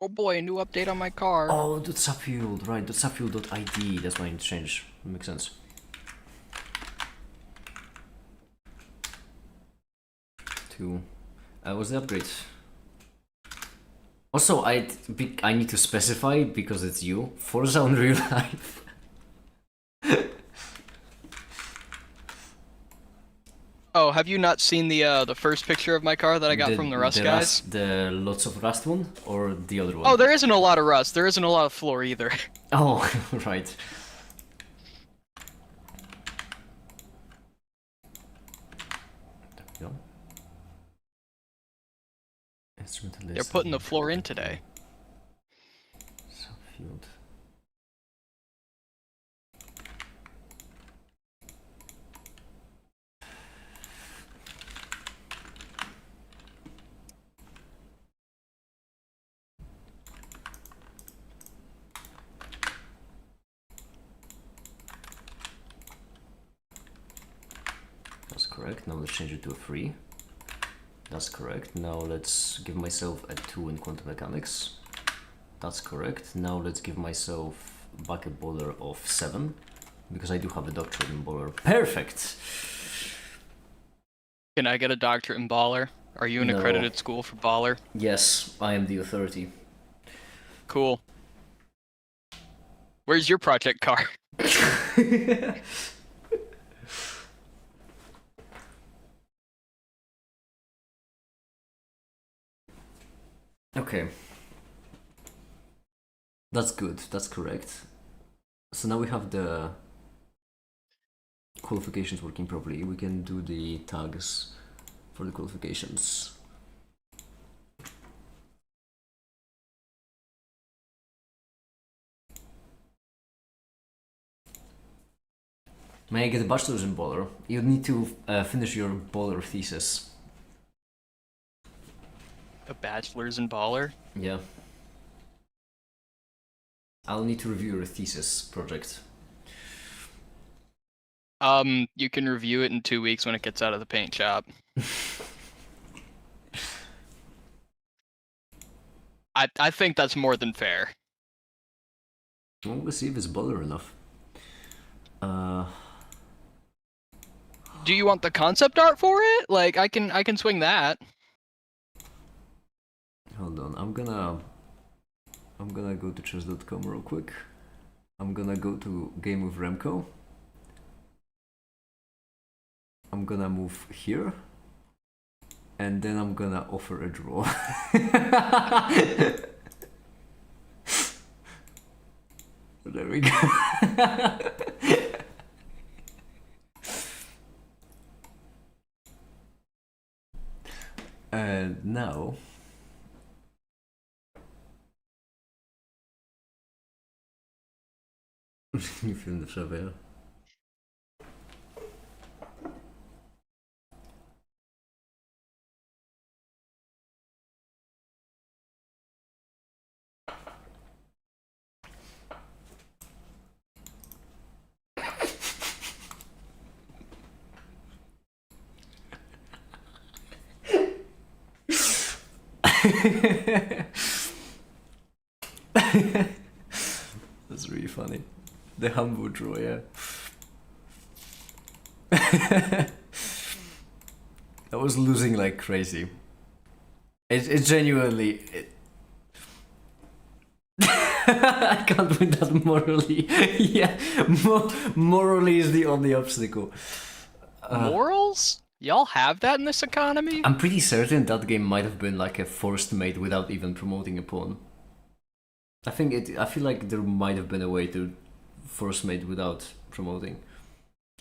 Speaker 2: Oh boy, a new update on my car.
Speaker 3: Oh, the subfield, right? The subfield.id. That's why I need to change. That makes sense. What's the upgrade? Also, I need to specify because it's you. Forza on real life.
Speaker 2: Oh, have you not seen the first picture of my car that I got from the Rust guys?
Speaker 3: The lots of Rust one or the other one?
Speaker 2: Oh, there isn't a lot of Rust. There isn't a lot of floor either.
Speaker 3: Oh, right. There we go. Instrumental list.
Speaker 2: They're putting the floor in today.
Speaker 3: Subfield. That's correct. Now let's change it to a 3. That's correct. Now let's give myself a 2 in quantum mechanics. That's correct. Now let's give myself back a baller of 7, because I do have a doctorate in baller. Perfect!
Speaker 2: Can I get a doctorate in baller? Are you an
Speaker 3: No.
Speaker 2: accredited school for baller?
Speaker 3: Yes, I am the authority.
Speaker 2: Cool. Where's your project car?
Speaker 3: Okay. That's good, that's correct. So now we have the qualifications working properly. We can do the tags for the qualifications. May I get a bachelor's in baller? You need to finish your baller thesis.
Speaker 2: A bachelor's in baller?
Speaker 3: Yeah. I'll need to review your thesis project.
Speaker 2: You can review it in 2 weeks when it gets out of the paint shop. I think that's more than fair.
Speaker 3: Well, we'll see if it's baller enough.
Speaker 2: Do you want the concept art for it? Like, I can swing that.
Speaker 3: Hold on, I'm gonna go to chess.com real quick. I'm gonna go to Game with Remco. I'm gonna move here. And then I'm gonna offer a draw. There we go. And now you film the surveyor. That's really funny. The humble draw, yeah. I was losing like crazy. It genuinely. I can't win that morally. Yeah, morally is the only obstacle.
Speaker 2: Morals? Y'all have that in this economy?
Speaker 3: I'm pretty certain that game might have been like a forced mate without even promoting a pawn. I feel like there might have been a way to force mate without promoting.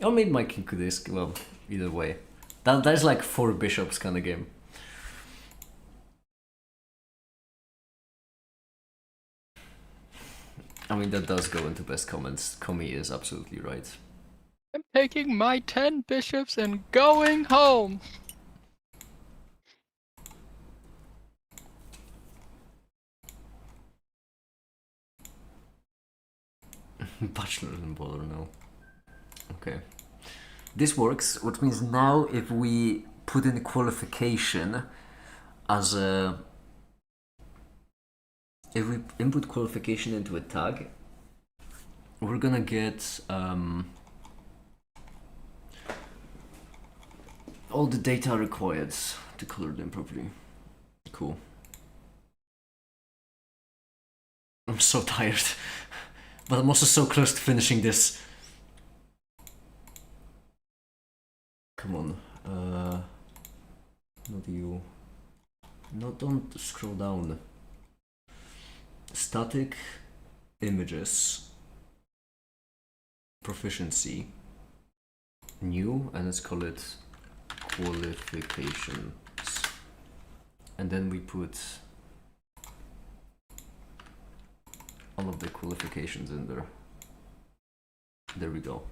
Speaker 3: Or maybe my king could is well, either way. That's like 4 bishops kind of game. I mean, that does go into best comments. Komi is absolutely right.
Speaker 2: I'm taking my 10 bishops and going home.
Speaker 3: Bachelor in boiler, no. Okay. This works, which means now if we put in qualification as a... If we input qualification into a tag, we're gonna get all the data required to color them properly. Cool. I'm so tired, but I'm also so close to finishing this. Come on, not you. No, don't scroll down. Static images, proficiency, new, and let's call it qualifications. And then we put all of the qualifications in there. There we go.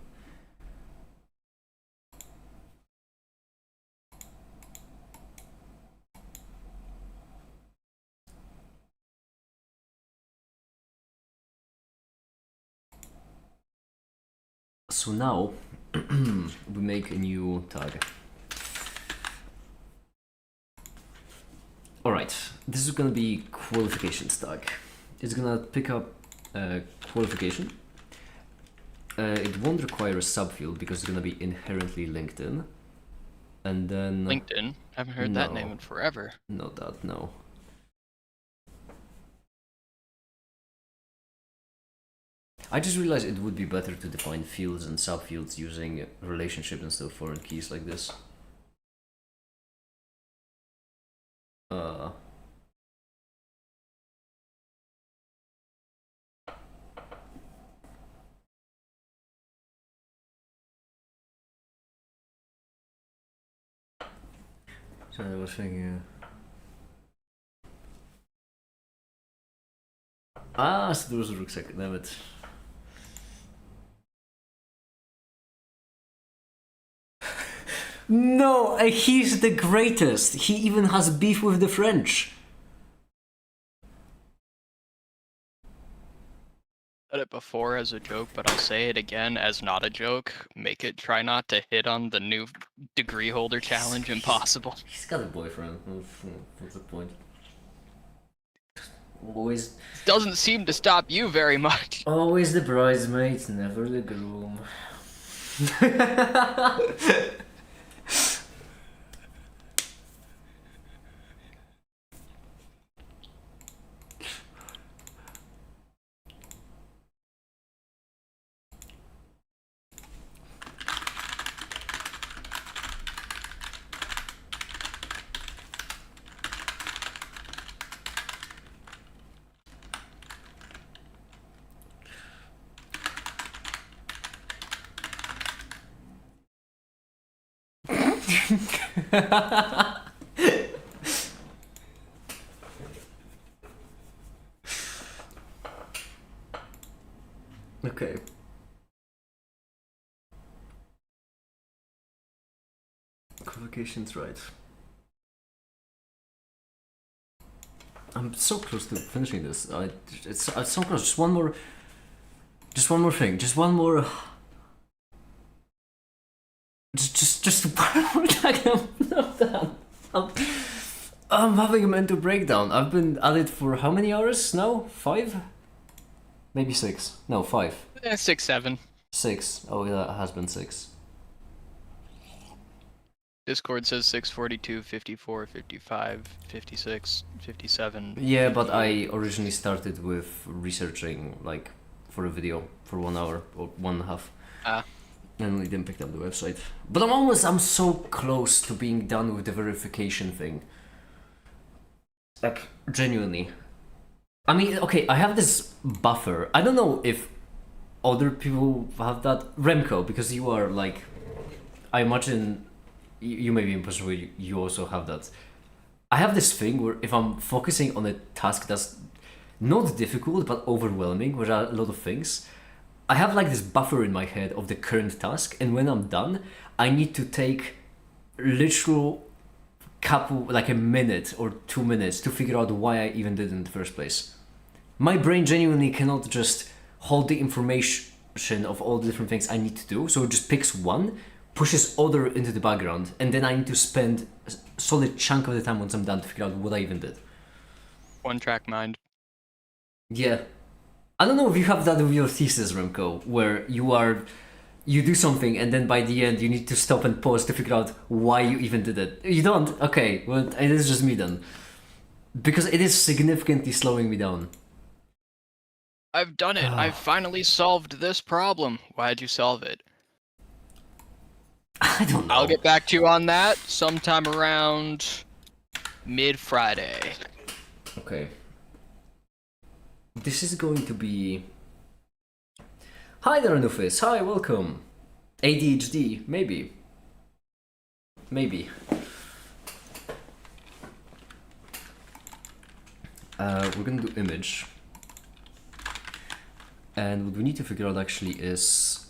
Speaker 3: So now we make a new tag. Alright, this is gonna be qualifications tag. It's gonna pick up qualification. It won't require a subfield because it's gonna be inherently linked in. And then
Speaker 2: LinkedIn? Haven't heard that name in forever.
Speaker 3: Not that, no. I just realized it would be better to define fields and subfields using relationships instead of foreign keys like this. Sorry, I was thinking. So there was a rucksack, damn it. No, he's the greatest. He even has beef with the French.
Speaker 2: Said it before as a joke, but I'll say it again as not a joke. Make it try not to hit on the new degree holder challenge impossible.
Speaker 3: He's got a boyfriend. What's the point? Always.
Speaker 2: Doesn't seem to stop you very much.
Speaker 3: Always the bridesmaid, never the groom. Okay. Qualifications, right. I'm so close to finishing this. It's so close. Just one more thing. Just one more. Just one more tag. I'm having a mental breakdown. I've been at it for how many hours now? 5? Maybe 6. No, 5.
Speaker 2: 6, 7.
Speaker 3: 6. Oh, yeah, it has been 6.
Speaker 2: Discord says 642, 54, 55, 56, 57.
Speaker 3: Yeah, but I originally started with researching, like, for a video for 1 hour or 1.5. And we didn't pick up the website. But I'm so close to being done with the verification thing. Like, genuinely. I mean, okay, I have this buffer. I don't know if other people have that. Remco, because you are, like, I imagine you may be in a position where you also have that. I have this thing where if I'm focusing on a task that's not difficult but overwhelming, where there are a lot of things, I have like this buffer in my head of the current task, and when I'm done, I need to take literal couple, like a minute or 2 minutes to figure out why I even did it in the first place. My brain genuinely cannot just hold the information, of all the different things I need to do. So it just picks one, pushes other into the background, and then I need to spend a solid chunk of the time once I'm done to figure out what I even did.
Speaker 2: One track mind.
Speaker 3: Yeah. I don't know if you have that with your thesis, Remco, where you do something and then by the end you need to stop and pause to figure out why you even did it. You don't? Okay, well, it is just me then. Because it is significantly slowing me down.
Speaker 2: I've done it. I've finally solved this problem. Why'd you solve it?
Speaker 3: I don't know.
Speaker 2: I'll get back to you on that sometime around mid-Friday.
Speaker 3: Okay. This is going to be... Hi there, Anufis. Hi, welcome. ADHD, maybe. Maybe. We're gonna do image. And what we need to figure out actually is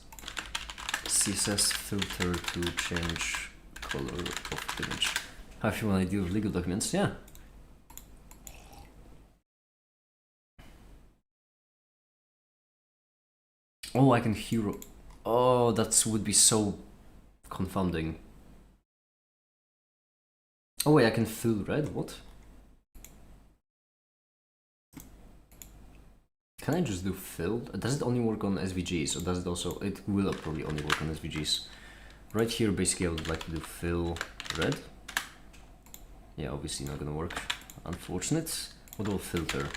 Speaker 3: CSS filter to change color of image. How if you want to deal with legal documents, yeah. Oh, I can hero. Oh, that would be so confounding. Oh wait, I can fill red, what? Can I just do fill? Does it only work on SVGs, or does it also, it will probably only work on SVGs. Right here, basically I would like to do fill red. Yeah, obviously not gonna work. Unfortunate. What about filter?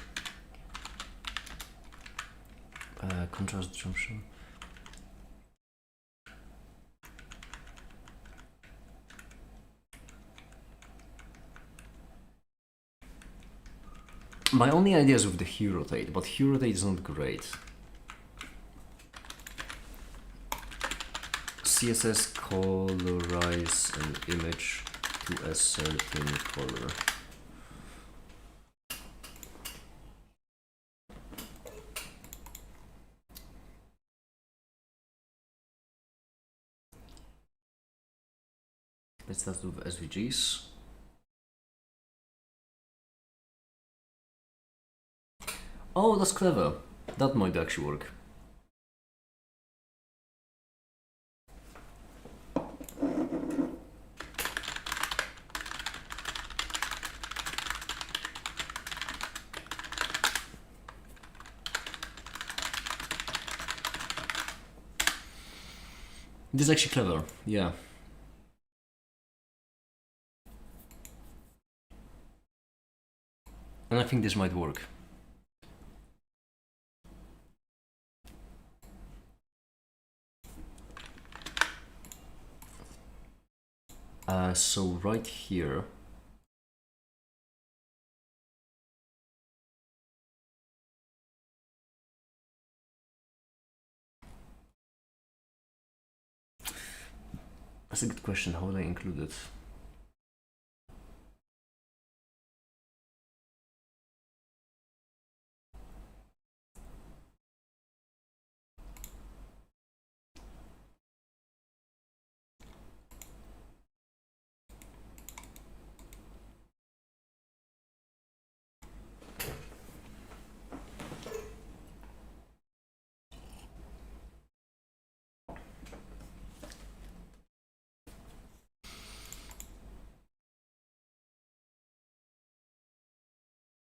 Speaker 3: Contrast junction. My only idea is with the hue rotate, but hue rotate is not great. CSS colorize an image to a certain color. Let's start with SVGs. Oh, that's clever. That might actually work. This is actually clever, yeah. And I think this might work. So right here, that's a good question. How would I include it?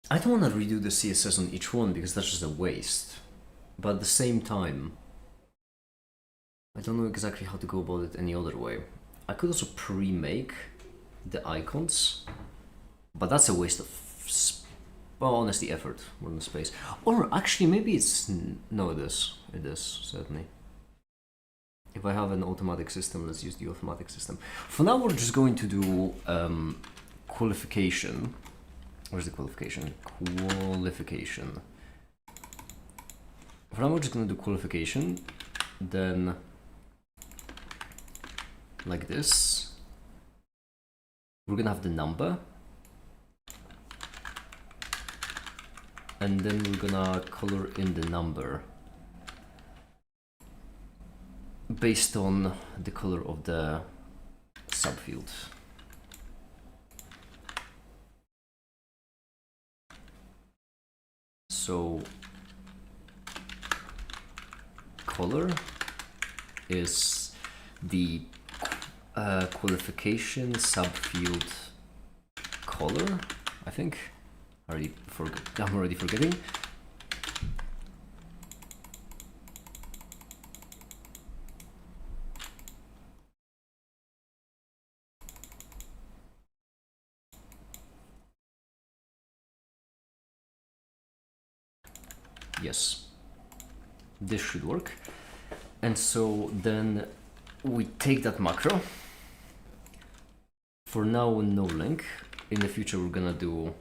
Speaker 3: I don't want to redo the CSS on each one because that's just a waste. But at the same time, I don't know exactly how to go about it any other way. I could also pre-make the icons, but that's a waste of, well, honestly, effort more than space. Or actually, maybe it's, no, it is, certainly. If I have an automatic system, let's use the automatic system. For now, we're just going to do qualification. Where's the qualification? Qualification. For now, we're just going to do qualification, then like this. We're going to have the number, and then we're going to color in the number based on the color of the subfield. So color is the qualification subfield color, I think. I'm already forgetting. Yes, this should work. And so then we take that macro. For now, no link. In the future, we're gonna do.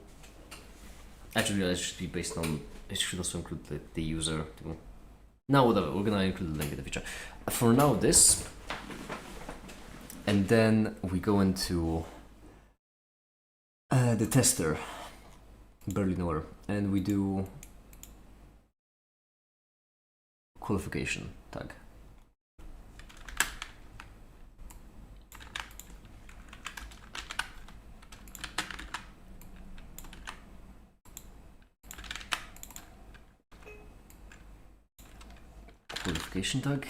Speaker 3: Actually, it should be based on. It should also include the user too. Now, whatever. We're gonna include the link in the future. For now, this, and then we go into the tester, Berliner, and we do qualification tag. Qualification tag.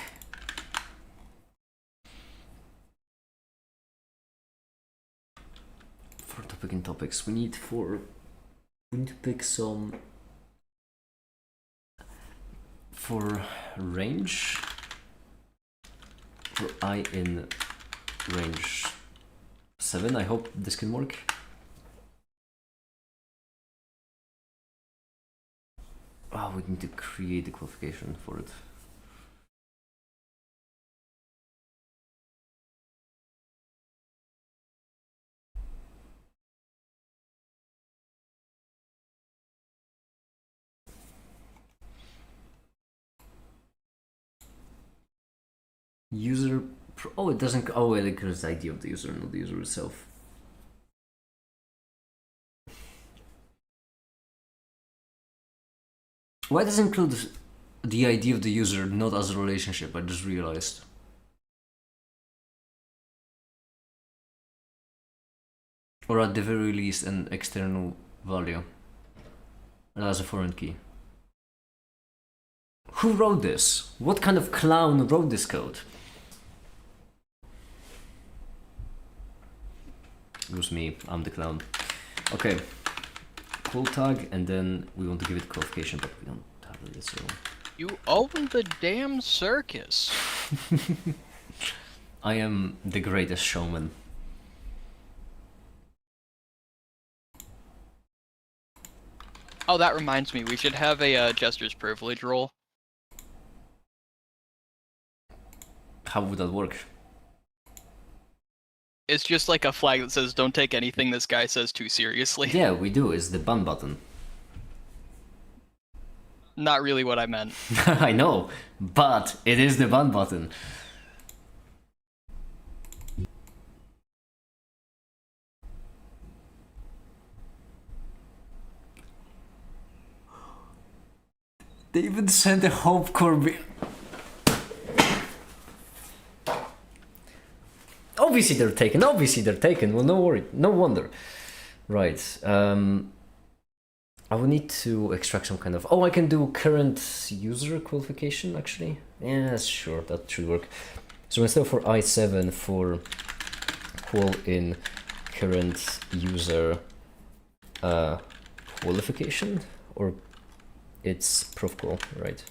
Speaker 3: For topic and topics, we need to pick some for range. For I in range 7. I hope this can work. Oh, we need to create the qualification for it. User. Oh, it doesn't. Oh, it includes the ID of the user, not the user itself. Why does it include the ID of the user, not as a relationship? I just realized. Or at the very least, an external value. As a foreign key. Who wrote this? What kind of clown wrote this code? It was me, I'm the clown. Okay, qual tag, and then we want to give it qualification, but we don't have it, so...
Speaker 2: You own the damn circus.
Speaker 3: I am the greatest showman.
Speaker 2: Oh, that reminds me, we should have a jester's privilege role.
Speaker 3: How would that work?
Speaker 2: It's just like a flag that says, don't take anything this guy says too seriously.
Speaker 3: Yeah, we do, it's the ban button.
Speaker 2: Not really what I meant.
Speaker 3: I know, but it is the ban button. They even sent a hope core. Obviously they're taken. Well, no worry, no wonder. Right. I will need to extract some kind of. Oh, I can do current user qualification actually. Yeah, sure, that should work. So instead of for i7 for qual in current user qualification, or it's prof qual, right?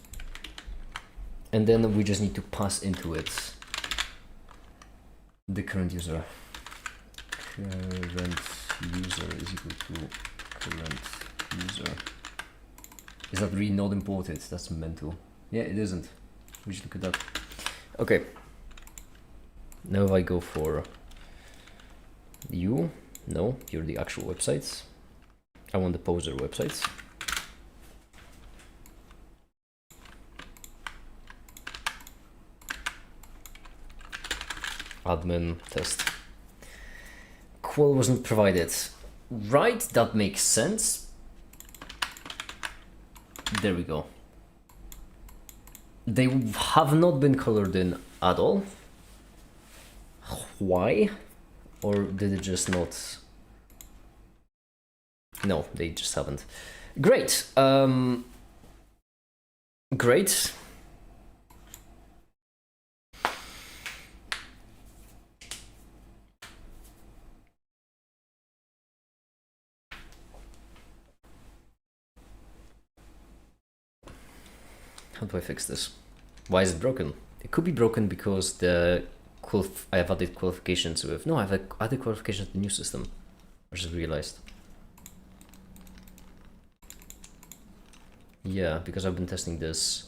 Speaker 3: And then we just need to pass into it the current user. Current user is equal to current user. Is that really not imported? That's mental. Yeah, it isn't. We should look at that. Okay. Now if I go for you, no, you're the actual websites. I want the poser websites. Admin test. Qual wasn't provided. Right, that makes sense. There we go. They have not been colored in at all. Why? Or did it just not? No, they just haven't. Great. Great.
Speaker 1: how do I fix this? Why is it broken? It could be broken because I have added qualifications with... No, I have added qualifications to the new system. I just realized. Yeah, because I've been testing this.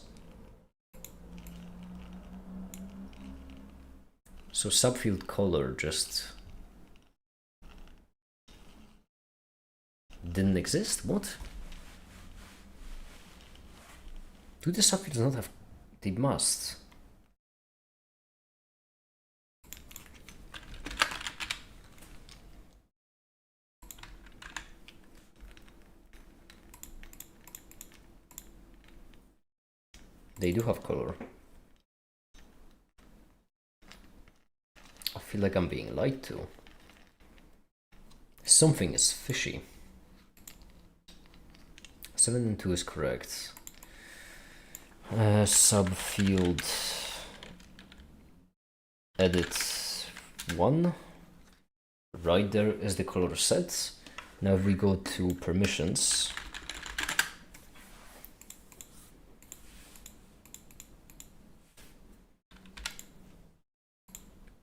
Speaker 1: So subfield color just didn't exist? What? Do the subfields not have... They must. They do have color. I feel like I'm being lied to. Something is fishy. 7 and 2 is correct. Subfield edit 1. Right there is the color set. Now if we go to permissions,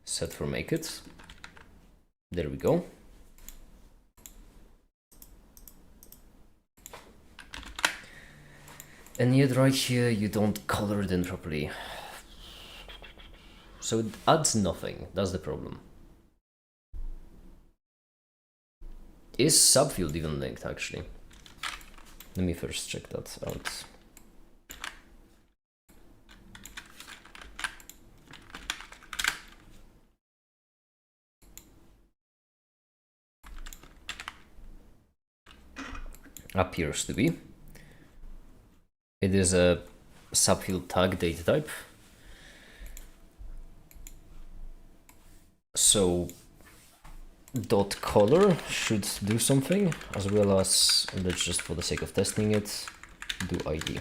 Speaker 1: set for make it. There we go. And yet right here you don't color it in properly. So it adds nothing, that's the problem. Is subfield even linked actually? Let me first check that out. Appears to be. It is a subfield tag data type. So dot color should do something, as well as, let's just for the sake of testing it, do ID.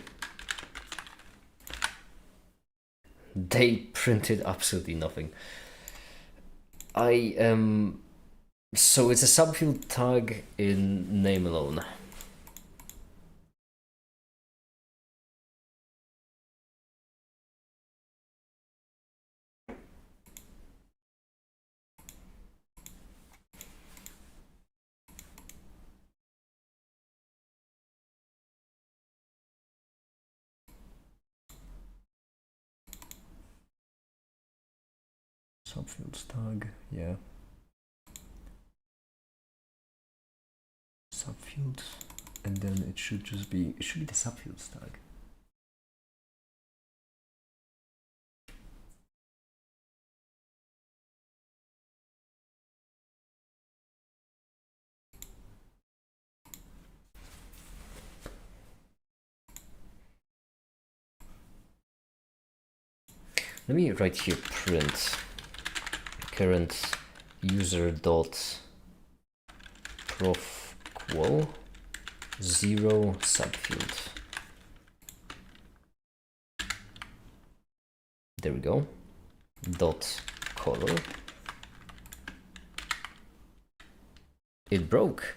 Speaker 1: They printed absolutely nothing. So it's a subfield tag in name alone. Subfields tag, yeah. Subfield, and then it should just be, it should be the subfields tag. Let me write here print current user dot prof qual 0 subfield. There we go. Dot color. It broke.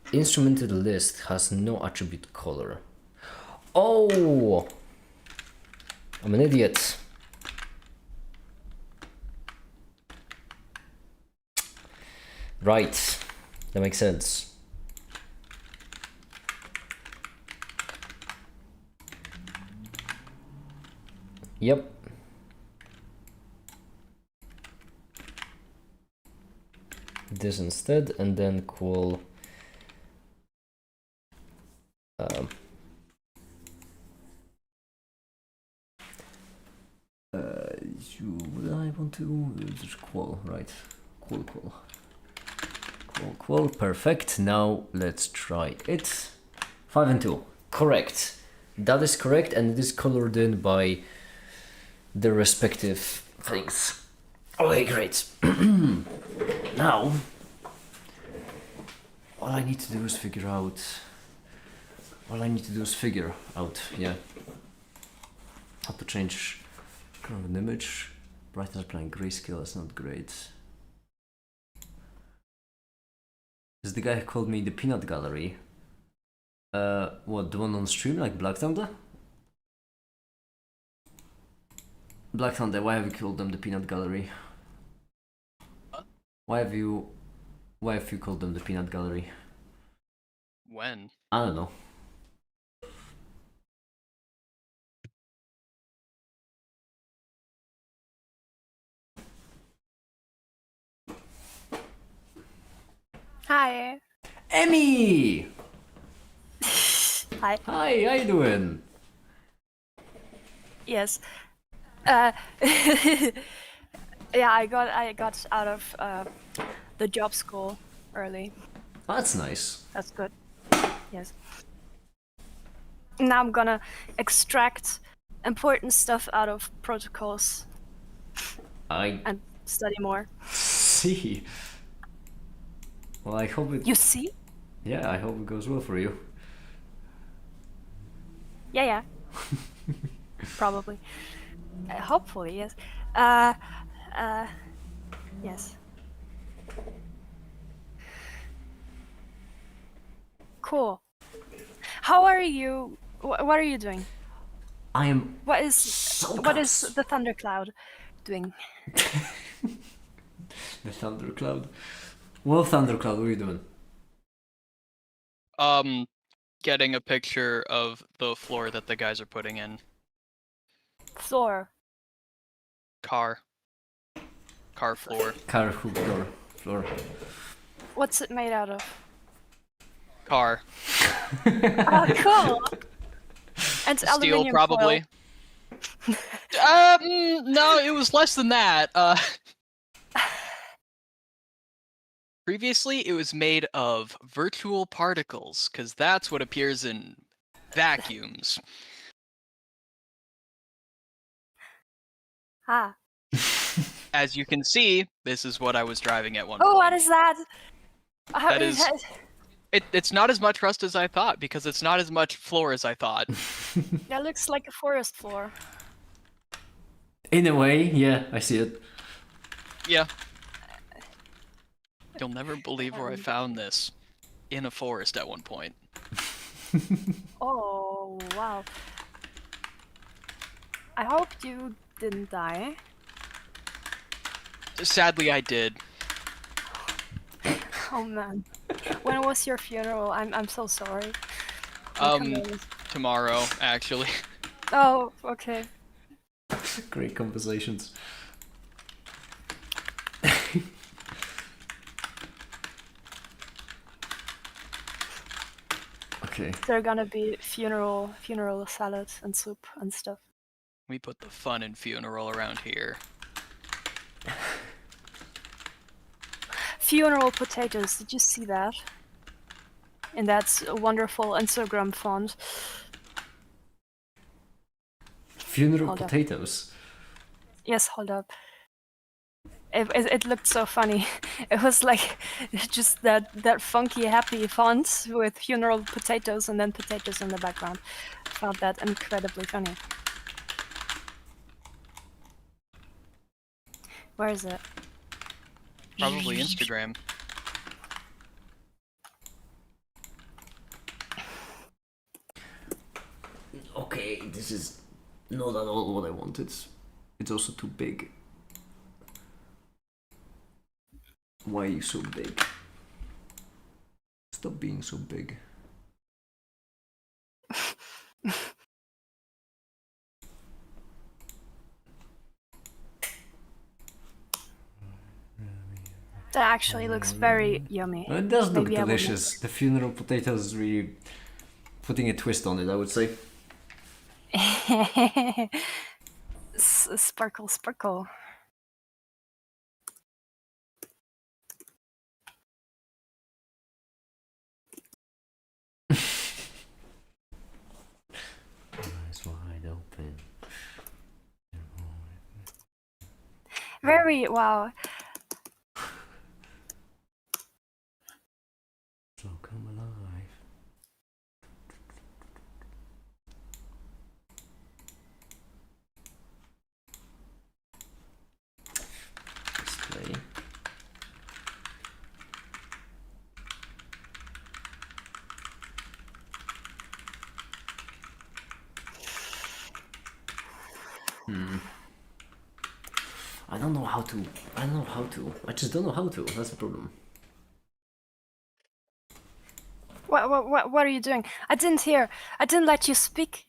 Speaker 1: Instrumented list has no attribute color. Oh, I'm an idiot. Right, that makes sense. Yep. This instead, and then call what I want to just qual, right? Qual, perfect. Now let's try it. 5 and 2, correct. That is correct, and it is colored in by the respective things. Okay, great. Now, all I need to do is figure out. Yeah. How to change kind of an image. Brightness applying grayscale is not great. This is the guy who called me the peanut gallery. What, the one on stream, like Black Thunder?
Speaker 3: Black Thunder, why have you called them the Peanut Gallery?
Speaker 2: What?
Speaker 3: Why have you called them the Peanut Gallery?
Speaker 2: When?
Speaker 3: I don't know.
Speaker 4: Hi.
Speaker 3: Emmy!
Speaker 4: Hi.
Speaker 3: Hi, how you doing?
Speaker 4: Yes. Uh, yeah, I got out of the job school early.
Speaker 3: Oh, that's nice.
Speaker 4: That's good. Yes. Now I'm gonna extract important stuff out of protocols
Speaker 3: I
Speaker 4: and study more.
Speaker 3: see. Well, I hope it.
Speaker 4: You see?
Speaker 3: Yeah, I hope it goes well for you.
Speaker 4: Yeah. Probably. Hopefully, yes. Uh, yes. Cool. How are you? What are you doing?
Speaker 3: I am
Speaker 4: What is
Speaker 3: so
Speaker 4: what is
Speaker 3: close.
Speaker 4: the thundercloud doing?
Speaker 3: The Thundercloud. Well, Thundercloud, what are you doing?
Speaker 2: Getting a picture of the floor that the guys are putting in.
Speaker 4: Floor.
Speaker 2: Car floor.
Speaker 3: Car hook door floor.
Speaker 4: What's it made out of?
Speaker 2: Car.
Speaker 4: Oh, cool. And
Speaker 2: Steel,
Speaker 4: aluminum
Speaker 2: probably.
Speaker 4: foil.
Speaker 2: No, it was less than that. Previously, it was made of virtual particles, because that's what appears in vacuums.
Speaker 4: Ah.
Speaker 2: As you can see, this is what I was driving at one point.
Speaker 4: Oh, what is that?
Speaker 2: That is- It's not as much rust as I thought, because it's not as much floor as I thought.
Speaker 4: That looks like a forest floor.
Speaker 3: In a way, yeah, I see it.
Speaker 2: Yeah. You'll never believe where I found this. In a forest at one point.
Speaker 4: Oh, wow. I hope you didn't die.
Speaker 2: Sadly, I did.
Speaker 4: Oh man. When was your funeral? I'm so sorry. My condolences.
Speaker 2: Tomorrow, actually.
Speaker 4: Oh, okay.
Speaker 3: Great conversations. Okay.
Speaker 4: There are gonna be funeral salad and soup and stuff.
Speaker 2: We put the fun in funeral around here.
Speaker 4: Funeral potatoes. Did you see that? In that wonderful Instagram font.
Speaker 3: Funeral
Speaker 4: Hold up.
Speaker 3: potatoes.
Speaker 4: Yes, hold up. It looked so funny. It was like just that funky happy font with funeral potatoes and then potatoes in the background. I found that incredibly funny. Where is it?
Speaker 2: Probably Instagram.
Speaker 3: Okay, this is not at all what I wanted. It's also too big. Why are you so big? Stop being so big.
Speaker 4: That actually looks very yummy.
Speaker 3: It does look
Speaker 4: Maybe I will make
Speaker 3: delicious. The funeral potatoes is really putting a twist on it, I would say.
Speaker 4: Sparkle, sparkle.
Speaker 3: Eyes wide open.
Speaker 4: Very wow.
Speaker 3: So come alive. Display. I don't know how to. I don't know how to. I just don't know how to. That's the problem.
Speaker 4: What are you doing? I didn't hear. I didn't let you speak.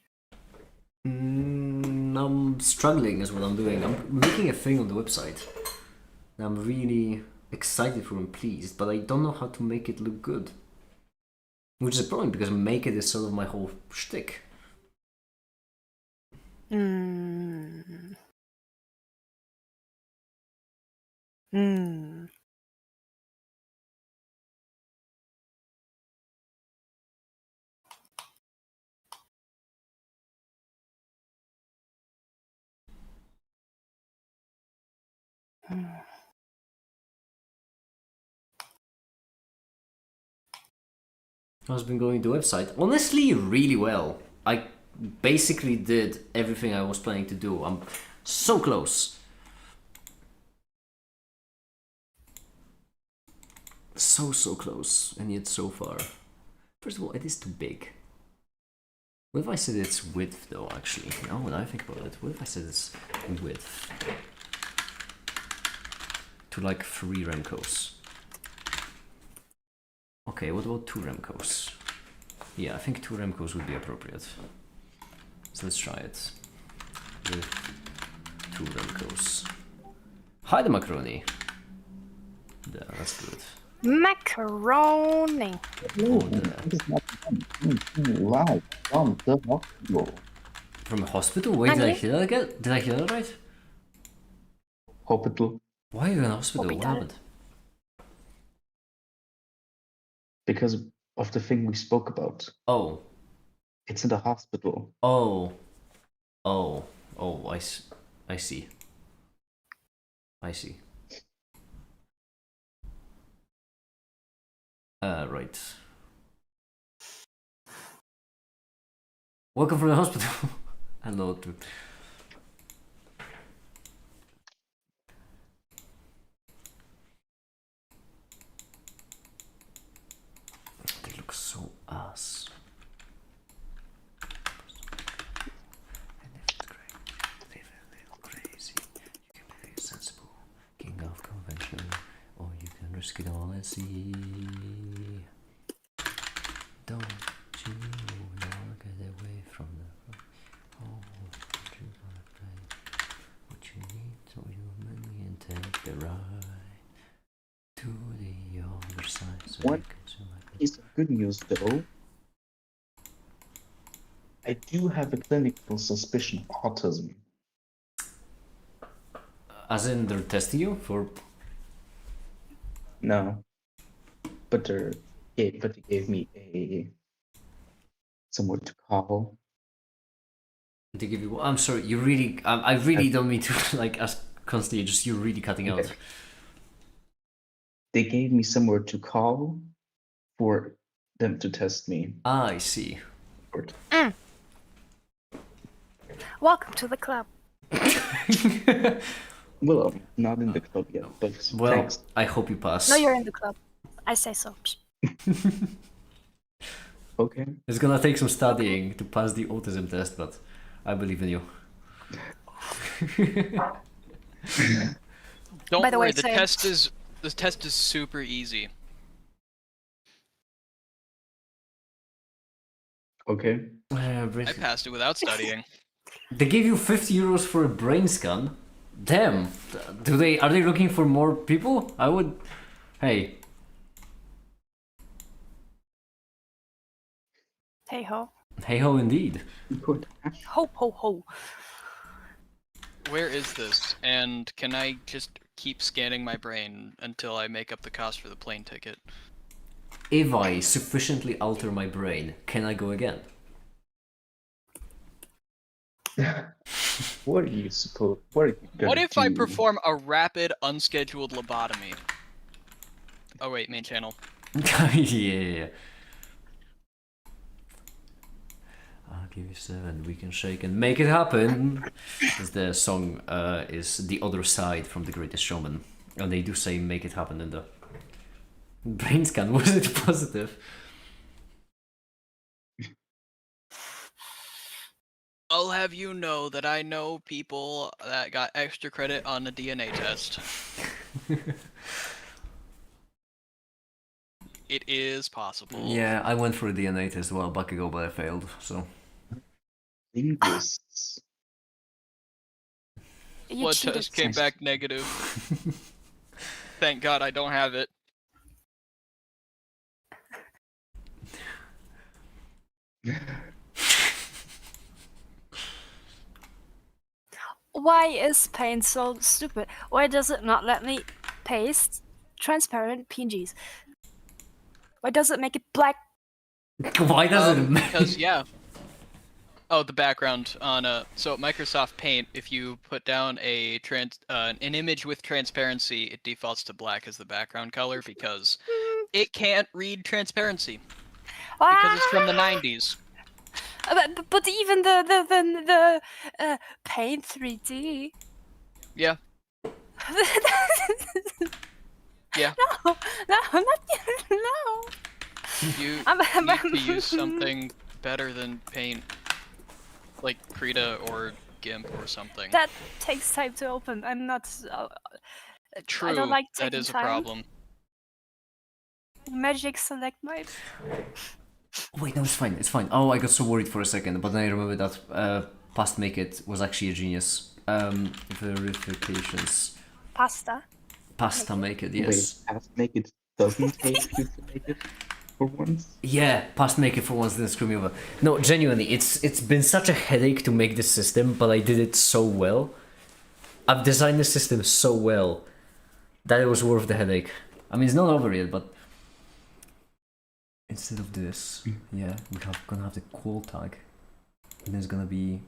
Speaker 3: I'm struggling is what I'm doing. I'm making a thing on the website. I'm really excited for and pleased, but I don't know how to make it look good. Which is a problem because make it is sort of my whole shtick.
Speaker 4: Hmm. Hmm.
Speaker 3: How's been going to the website? Honestly, really well. I basically did everything I was planning to do. I'm so close. So close, and yet so far. First of all, it is too big. What if I said it's width though, actually? Now when I think about it, what if I said it's width? To like 3 Remcos. Okay, what about 2 Remcos? Yeah, I think 2 Remcos would be appropriate. So let's try it. With 2 Remcos. Hi the macaroni! Yeah, that's good.
Speaker 4: Macaroni.
Speaker 3: Oh,
Speaker 5: Wow, from the hospital.
Speaker 3: from a hospital? Wait, did I hear that again? Did I hear that right?
Speaker 5: Hospital.
Speaker 3: Why are you in a hospital? What
Speaker 4: Hospital.
Speaker 3: happened?
Speaker 5: Because of the thing we spoke about.
Speaker 3: Oh.
Speaker 5: It's in the hospital.
Speaker 3: Oh. Oh. Oh, I see. I see. Right. Welcome from the hospital. Hello, dude. They look so ass. And if it's great, live a little crazy. You can be sensible, king of convention, or you can risk it all and see. Don't you wanna get away from the oh, you wanna play what you need so you money and take the ride to the other side so
Speaker 5: What
Speaker 3: you can see my
Speaker 5: piece of good news though? I do have a clinical suspicion of autism.
Speaker 3: as in they're testing you for
Speaker 5: No. But they gave me a somewhere to call.
Speaker 3: to give you I'm sorry you really I really don't mean to like ask constantly just you're really cutting out.
Speaker 5: They gave me somewhere to call for them to test me.
Speaker 3: Ah, I see.
Speaker 4: Welcome to the club.
Speaker 5: Well, I'm not in the club yet, but
Speaker 3: Well,
Speaker 5: thanks.
Speaker 3: I hope you pass.
Speaker 4: No, you're in the club. I say so.
Speaker 5: Okay.
Speaker 3: It's gonna take some studying to pass the autism test, but I believe in you.
Speaker 2: Don't
Speaker 4: By the
Speaker 2: worry,
Speaker 4: way,
Speaker 2: the test is super easy.
Speaker 5: Okay.
Speaker 2: I passed it without studying.
Speaker 3: They gave you 50 euros for a brain scan. Damn. Are they looking for more people? I would. Hey.
Speaker 4: Hey ho.
Speaker 3: Hey ho, indeed.
Speaker 5: Good.
Speaker 4: Ho ho ho.
Speaker 2: Where is this? And can I just keep scanning my brain until I make up the cost for the plane ticket?
Speaker 3: If I sufficiently alter my brain, can I go again?
Speaker 5: What are you supposed? What are you gonna
Speaker 2: What if I
Speaker 5: do?
Speaker 2: perform a rapid, unscheduled lobotomy? Oh wait, main channel.
Speaker 3: Yeah. I'll give you 7. We can shake and make it happen. As the song is The Other Side from The Greatest Showman. And they do say make it happen in the brain scan. Was it positive?
Speaker 2: I'll have you know that I know people that got extra credit on the DNA test. It is possible.
Speaker 3: Yeah, I went for a DNA test a while back ago, but I failed. So
Speaker 5: Linguists.
Speaker 4: You
Speaker 2: Blood
Speaker 4: cheated.
Speaker 2: test came back negative. Thank God I don't have it.
Speaker 4: Why is Paint so stupid? Why does it not let me paste transparent PNGs? Why does it make it black?
Speaker 3: why does it?
Speaker 2: Because yeah. Oh, the background on so Microsoft Paint, if you put down an image with transparency, it defaults to black as the background color because it can't read transparency because it's from the 90s.
Speaker 4: But even the Paint 3D.
Speaker 2: Yeah. Yeah.
Speaker 4: No, not no.
Speaker 2: You
Speaker 4: I'm-
Speaker 2: need to use something better than Paint, like Krita or GIMP or something.
Speaker 4: That takes time to open. I'm not.
Speaker 2: True,
Speaker 4: I don't like
Speaker 2: that
Speaker 4: taking
Speaker 2: is a
Speaker 4: time.
Speaker 2: problem.
Speaker 4: Magic select mode.
Speaker 3: Wait, no, it's fine. It's fine. Oh, I got so worried for a second, but then I remember that past make it was actually a genius. Verifications.
Speaker 4: Pasta.
Speaker 3: Pasta make it, yes.
Speaker 5: Wait, past make it doesn't take you to make it for once?
Speaker 3: Yeah, past make it for once didn't screw me over. No, genuinely, it's been such a headache to make this system, but I did it so well. I've designed the system so well that it was worth the headache. I mean, it's not over yet, but instead of this, yeah, we're gonna have the qual tag, and there's gonna be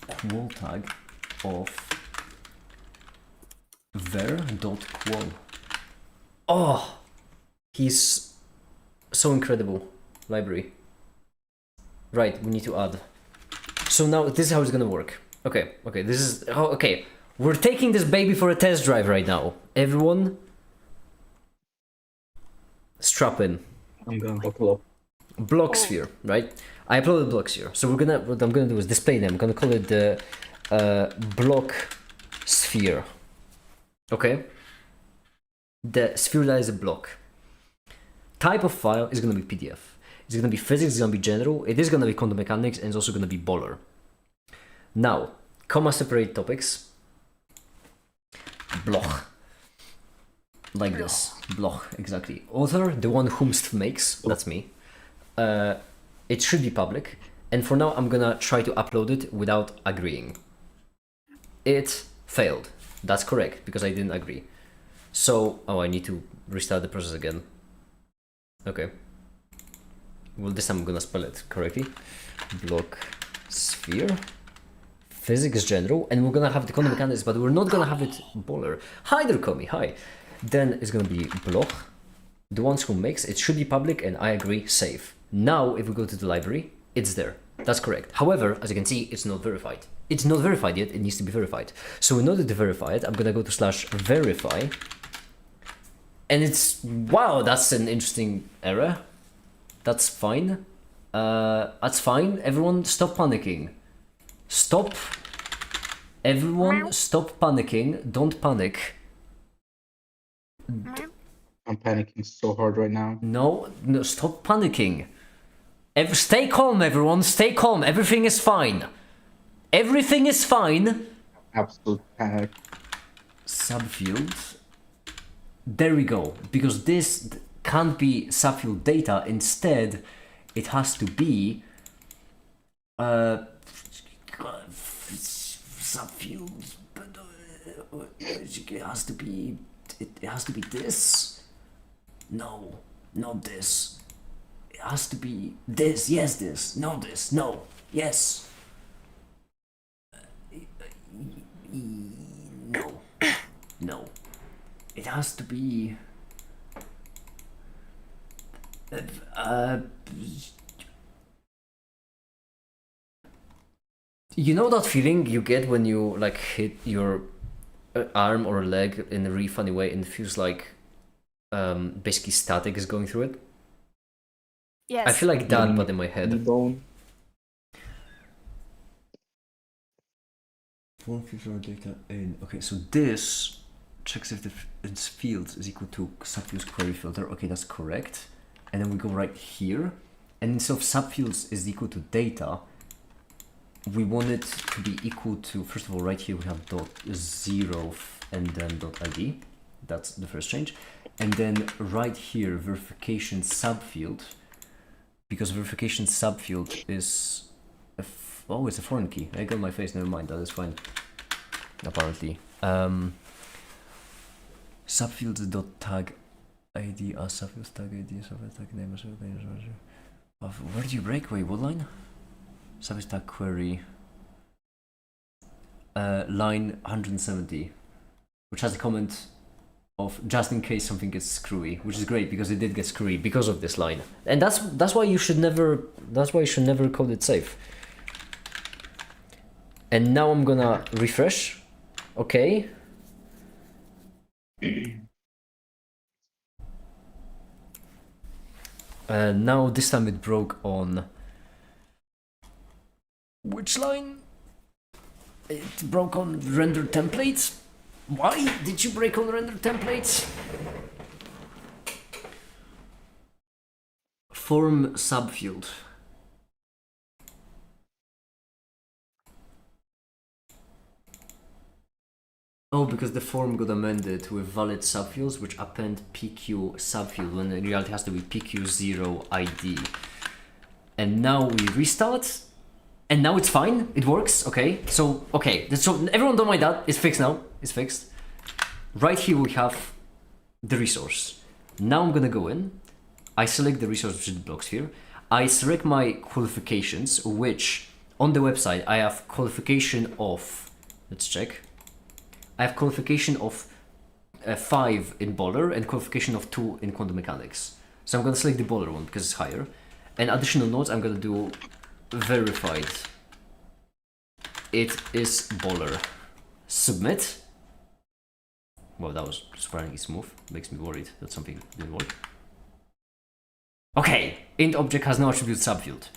Speaker 3: qual tag of ver.qual. Oh, he's so incredible. Library. Right, we need to add. So now this is how it's gonna work. Okay, this is okay. We're taking this baby for a test drive right now. Everyone, strap in.
Speaker 5: I'm gonna buckle up.
Speaker 3: Block sphere, right? I uploaded block sphere. So what I'm gonna do is display them. I'm gonna call it the block sphere. Okay. The sphere that is a block. Type of file is gonna be PDF. It's gonna be physics. It's gonna be general. It is gonna be quantum mechanics, and it's also gonna be Boller. Now, comma separate topics. Bloch. Like this. Bloch, exactly. Author, the one whomst makes, that's me. It should be public. And for now, I'm gonna try to upload it without agreeing. It failed. That's correct, because I didn't agree. So, I need to restart the process again. Okay. Well, this time I'm gonna spell it correctly. Block sphere. Physics general, and we're gonna have the quantum mechanics, but we're not gonna have it Boller. Hi there, Komi, hi. Then it's gonna be block, the ones who makes, it should be public, and I agree, save. Now, if we go to the library, it's there. That's correct. However, as you can see, it's not verified. It's not verified yet, it needs to be verified. So in order to verify it, I'm gonna go to /verify, and it's, wow, that's an interesting error. That's fine. That's fine. Everyone stop panicking. Stop. Everyone stop panicking. Don't panic.
Speaker 5: I'm panicking so hard right now.
Speaker 3: No, stop panicking. Stay calm, everyone. Stay calm. Everything is fine. Everything is fine.
Speaker 5: Absolute panic.
Speaker 3: Subfield. There we go. Because this can't be subfield data. Instead, it has to be subfield. It has to be this. No, not this. It has to be this. Yes, this. No, this. No. Yes. No. No. It has to be. You know that feeling you get when you like hit your arm or leg in a really funny way, and it feels like basically static is going through it?
Speaker 4: Yes.
Speaker 3: I feel like that, but in my head.
Speaker 5: Bone.
Speaker 3: one filter of data in. Okay, so this checks if the its field is equal to subfields query filter. Okay, that's correct. And then we go right here, and instead of subfields is equal to data, we want it to be equal to, first of all, right here we have dot zero and then dot ID. That's the first change. And then right here, verification subfield, because verification subfield is oh, it's a foreign key. I got my face, never mind, that is fine. Apparently. Subfields dot tag ID as subfields tag ID, subfields tag name, where did you break? Wait, what line? Subfields tag query. Line 170, which has a comment of just in case something gets screwy, which is great because it did get screwy because of this line, and that's why you should never code it safe. And now I'm gonna refresh. Okay. Now this time it broke on which line? It broke on render templates. Why did you break on render templates? Form subfield. Oh, because the form got amended with valid subfields which append PQ subfield when in reality it has to be PQ0 ID. And now we restart, and now it's fine. It works. Okay. So everyone don't mind that. It's fixed now. It's fixed. Right here we have the resource. Now I'm gonna go in. I select the resource, which is the block sphere. I select my qualifications, which on the website I have qualification of. Let's check. I have qualification of 5 in Boller and qualification of 2 in quantum mechanics. So I'm gonna select the Boller one because it's higher. And additional notes, I'm gonna do verified. It is Boller. Submit. Well, that was surprisingly smooth. Makes me worried that something didn't work. Okay, int object has no attribute subfield.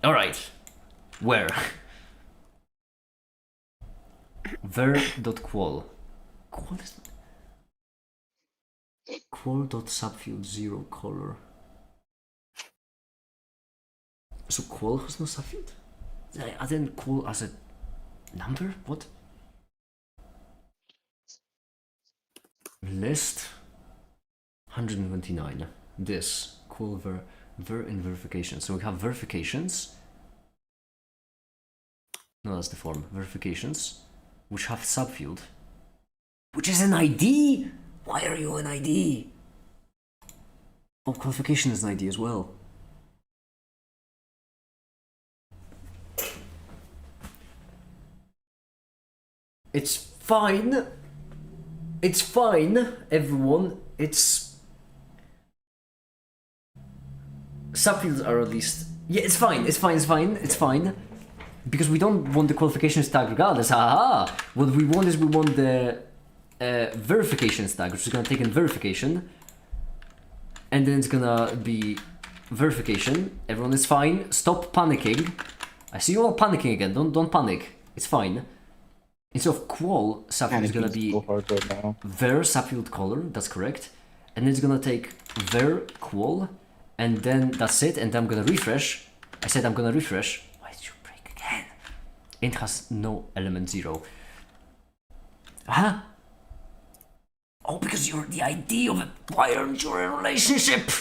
Speaker 3: Alright, where? Ver.qual. Qual is qual.subfield 0 color. So qual has no subfield? Did I add in qual as a number? What? List 129. This qual ver in verification. So we have verifications. No, that's the form. Verifications, which have subfield, which is an ID. Why are you an ID? Oh, qualification is an ID as well. It's fine. It's fine, everyone. It's subfields are at least. Yeah, it's fine. It's fine. It's fine. It's fine. Because we don't want the qualifications tag regardless. Haha. What we want is we want the verifications tag, which is gonna take in verification, and then it's gonna be verification. Everyone is fine. Stop panicking. I see you all panicking again. Don't panic. It's fine. Instead of qual, subfield is gonna be ver subfield color. That's correct. And then it's gonna take ver qual, and then that's it. And then I'm gonna refresh. I said I'm gonna refresh. Why did you break again? Int has no element 0. Huh? Oh, because you're the ID of it. Why aren't you in a relationship?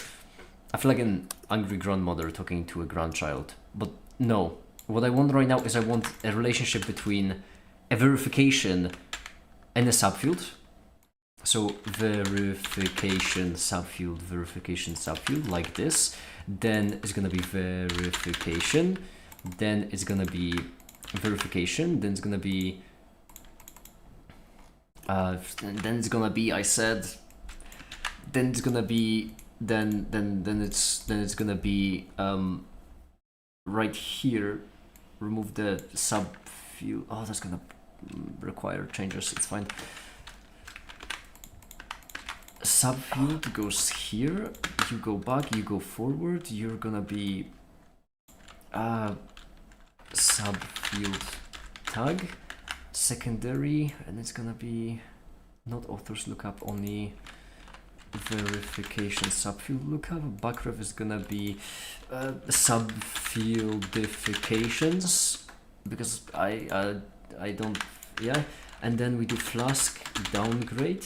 Speaker 3: I feel like an angry grandmother talking to a grandchild. But no. What I want right now is I want a relationship between a verification and a subfield. So verification subfield like this. Then it's gonna be verification. Then it's gonna be verification. Then it's gonna be then it's gonna be, I said, then it's gonna be, then it's gonna be right here. Remove the subfield. Oh, that's gonna require changes. It's fine. Subfield goes here. You go back. You go forward. You're gonna be subfield tag. secondary, and it's gonna be not authors lookup, only verification subfield lookup. Backref is gonna be subfieldifications, because I don't, yeah. And then we do Flask downgrade.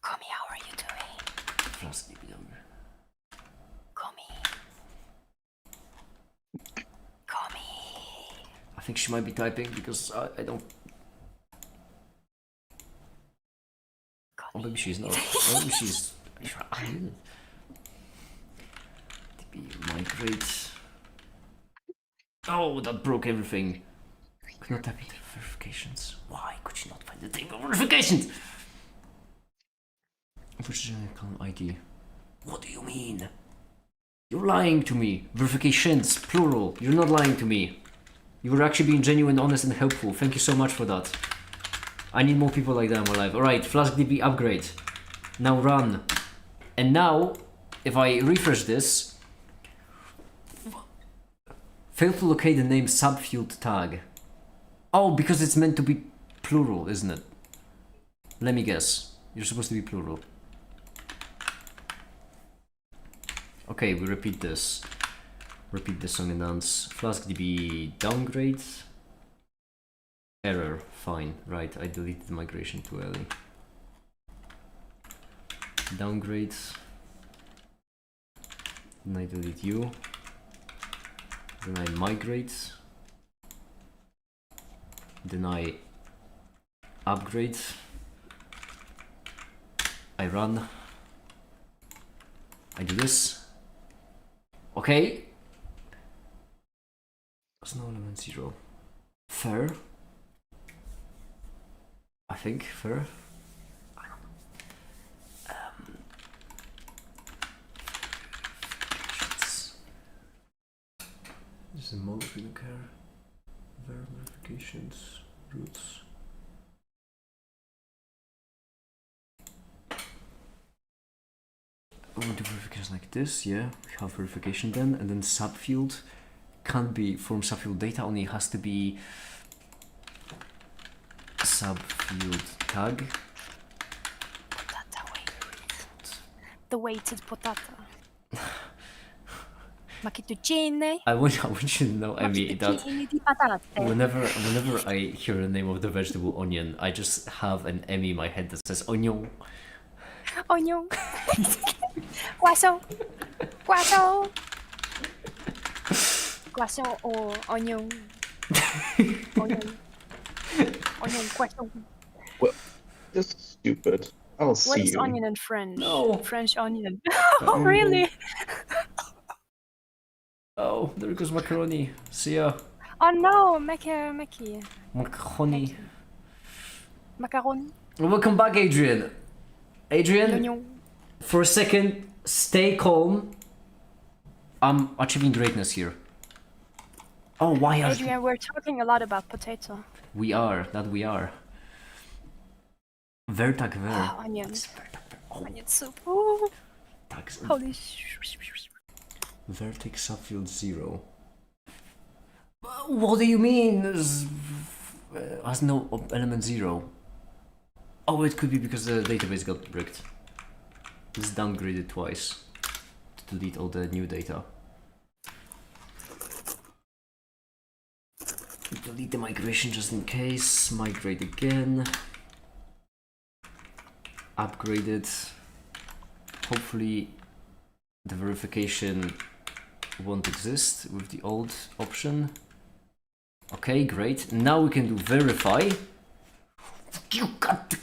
Speaker 4: Komi, how are you doing?
Speaker 3: Flask downgrade.
Speaker 4: Komi. Komi.
Speaker 3: I think she might be typing because I don't. Oh, maybe she's not. Oh, maybe she's. DB migrate. Oh, that broke everything. Could not type into verifications. Why could she not find the table verifications? Unfortunately, column ID. What do you mean? You're lying to me. Verifications, plural. You're not lying to me. You were actually being genuine, honest, and helpful. Thank you so much for that. I need more people like that in my life. Alright, FlaskDB upgrade. Now run. And now, if I refresh this, fail to locate the name subfield tag. Oh, because it's meant to be plural, isn't it? Let me guess. You're supposed to be plural. Okay, we repeat this. Repeat the song and dance. FlaskDB downgrade. Error. Fine. Right, I deleted the migration too early. Downgrade. Then I delete you. Then I migrate. Then I upgrade. I run. I do this. Okay. There's no element 0. Fair. I think fair. I don't know. There's a mode we don't care. Verifications, roots. We do verification like this, yeah. We have verification then, and then subfield can't be from subfield data, only has to be subfield tag.
Speaker 4: Potata weight. The weighted potata. Macchittuccine.
Speaker 3: I want you to know, Emmy, that
Speaker 4: Macchittuccine di patate.
Speaker 3: whenever I hear the name of the vegetable onion, I just have an Emmy in my head that says onion.
Speaker 4: Onion. Poisson. Poisson. Poisson or onion. Onion. Onion, poisson.
Speaker 5: Well, this is stupid. I'll
Speaker 4: What
Speaker 5: see
Speaker 4: is
Speaker 5: you.
Speaker 4: onion in French?
Speaker 3: No.
Speaker 4: French onion. Oh, really?
Speaker 3: Oh, there goes macaroni. See ya.
Speaker 4: Oh no, Mackie.
Speaker 3: Macaroni.
Speaker 4: Macaron.
Speaker 3: Welcome back, Adrian. Adrian,
Speaker 4: L'oignon.
Speaker 3: for a second, stay calm. I'm achieving greatness here. Oh, why are
Speaker 4: Adrian, we're talking a lot about potato.
Speaker 3: we are? That we are. Vertag ver.
Speaker 4: Oh, onion.
Speaker 3: Oh,
Speaker 4: Onion soup. Ooh,
Speaker 3: tags.
Speaker 4: holy
Speaker 3: Vertex subfield 0. What do you mean? Has no element 0. Oh, it could be because the database got bricked. It's downgraded twice to delete all the new data. Delete the migration just in case. Migrate again. Upgrade it. Hopefully the verification won't exist with the old option. Okay, great. Now we can do verify. You got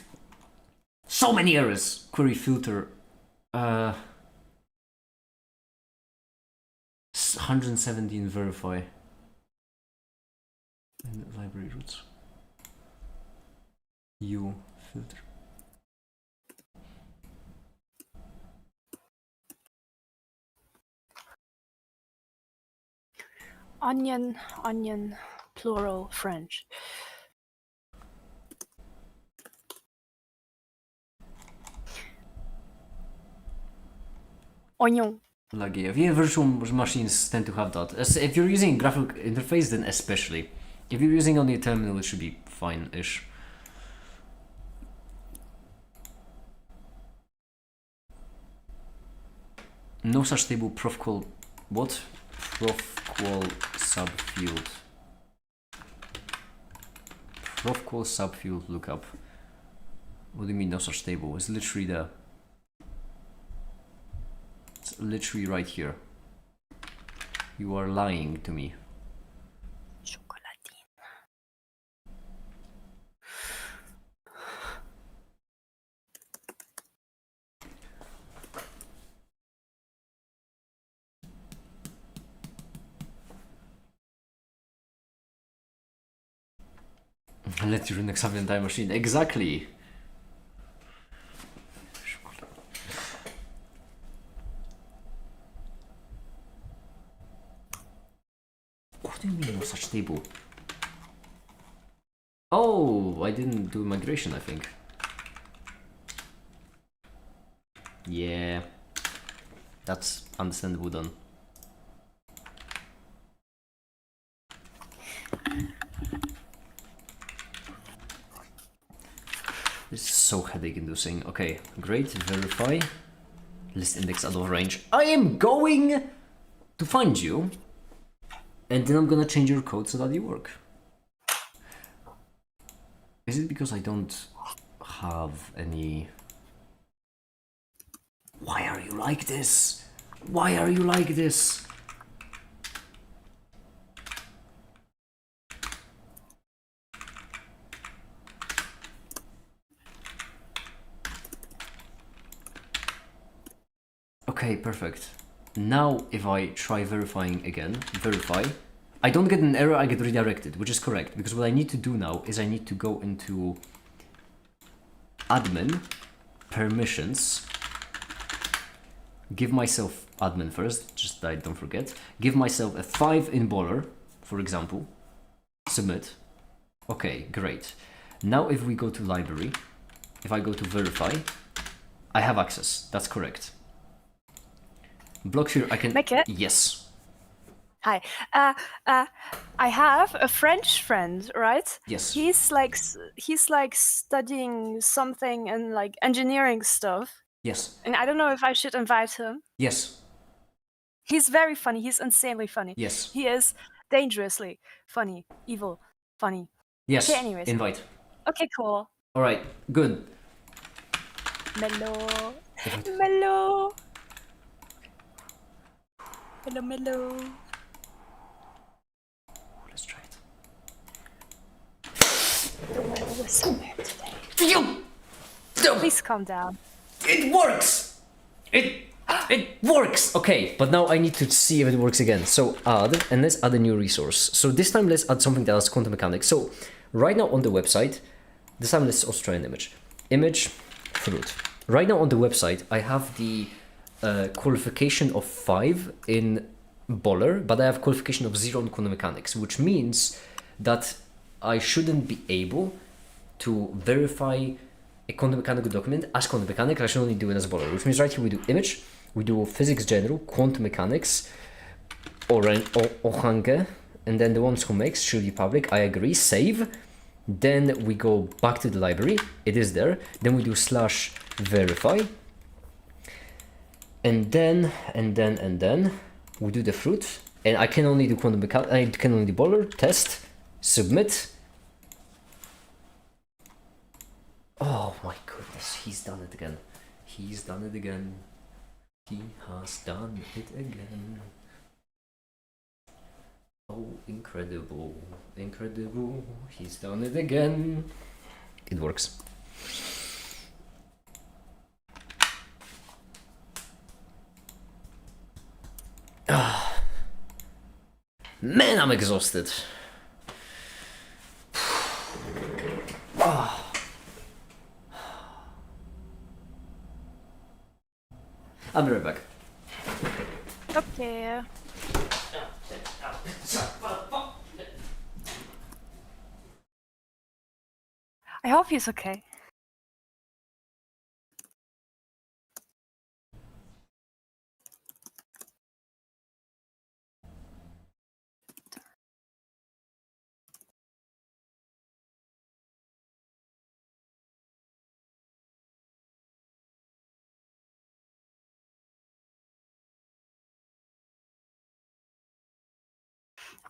Speaker 3: so many errors. Query filter. 117 verify. And library roots. U filter.
Speaker 4: onion, plural, French. Oignon.
Speaker 3: Laggy. Yeah, virtual machines tend to have that. If you're using a graphical interface, then especially. If you're using only a terminal, it should be fine-ish. No such table profqual what? Profqual subfield. Profqual subfield lookup. What do you mean no such table? It's literally there. It's literally right here. You are lying to me.
Speaker 4: Chocolatine.
Speaker 3: Let you run Xavier time machine. Exactly. What do you mean no such table? Oh, I didn't do migration, I think. Yeah. That's understandable done. This is so headache inducing. Okay, great. Verify. List index out of range. I am going to find you. And then I'm gonna change your code so that you work. Is it because I don't have any... Why are you like this? Why are you like this? Okay, perfect. Now if I try verifying again, verify, I don't get an error, I get redirected, which is correct, because what I need to do now is I need to go into admin, permissions, give myself admin first, just that I don't forget, give myself a 5 in Boller, for example, submit. Okay, great. Now if we go to library, if I go to verify, I have access, that's correct. Block here, I can...
Speaker 4: Make it?
Speaker 3: Yes.
Speaker 4: Hi. I have a French friend, right?
Speaker 3: Yes.
Speaker 4: He's like studying something and like engineering stuff.
Speaker 3: Yes.
Speaker 4: And I don't know if I should invite him.
Speaker 3: Yes.
Speaker 4: He's very funny. He's insanely funny.
Speaker 3: Yes.
Speaker 4: He is dangerously funny, evil, funny.
Speaker 3: Yes.
Speaker 4: Okay, anyways.
Speaker 3: Invite.
Speaker 4: Okay, cool.
Speaker 3: All right. Good.
Speaker 4: Mellow.
Speaker 3: Invite.
Speaker 4: Mellow. Mellow, mellow.
Speaker 3: Let's try it.
Speaker 4: The weather was somewhere today.
Speaker 3: You.
Speaker 4: Please calm down.
Speaker 3: It works. It works. Okay, but now I need to see if it works again. So add, and let's add a new resource. So this time let's add something that has quantum mechanics. So right now on the website, this time let's also try an image. Image, fruit. Right now on the website, I have the qualification of 5 in Boller, but I have qualification of 0 in quantum mechanics, which means that I shouldn't be able to verify a quantum mechanical document as quantum mechanics. I should only do it as Boller, which means right here we do image, we do physics general, quantum mechanics, Ohange, and then the ones who makes should be public. I agree, save. Then we go back to the library, it is there. Then we do slash verify. And then we do the fruit. And I can only do quantum mechanics, I can only do Boller, test, submit. Oh my goodness, he's done it again. He's done it again. He has done it again. Oh, incredible, incredible. He's done it again. It works. Man, I'm exhausted. I'll be right back.
Speaker 4: Okay. I hope he's okay.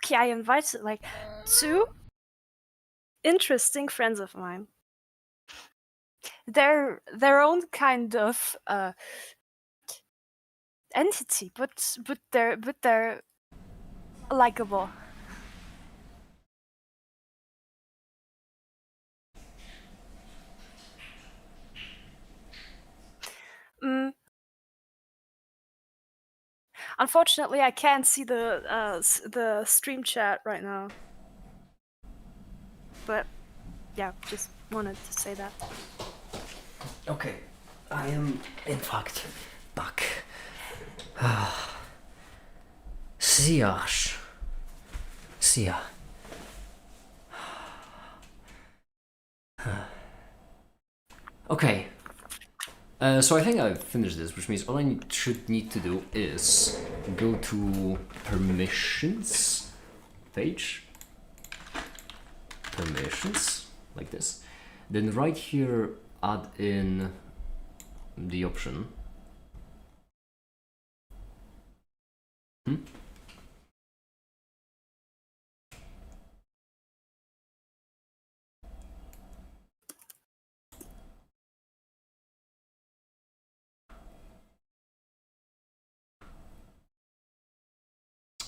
Speaker 4: Okay, I invited like 2 interesting friends of mine. They're their own kind of entity, but they're likable. Mm. Unfortunately, I can't see the stream chat right now. But yeah, just wanted to say that.
Speaker 3: Okay, I am in fact back. Siash. Sia. Okay. So I think I've finished this, which means all I should need to do is go to permissions page. Permissions, like this. Then right here, add in the option.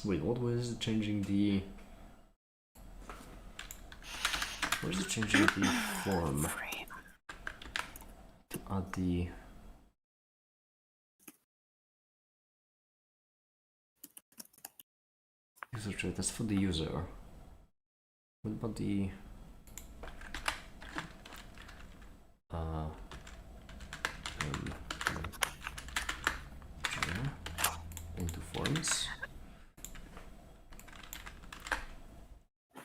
Speaker 3: Wait, what was it changing the... What is it changing the form? To add the... User trait, that's for the user. What about the... into forms.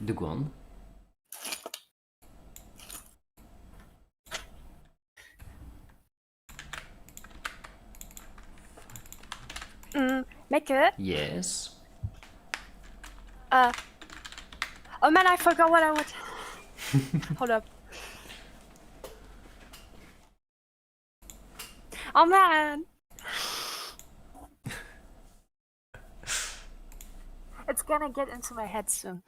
Speaker 3: Dugon.
Speaker 4: Make it.
Speaker 3: Yes.
Speaker 4: Oh man, I forgot what I would. Hold up. Oh man. It's gonna get into my head soon.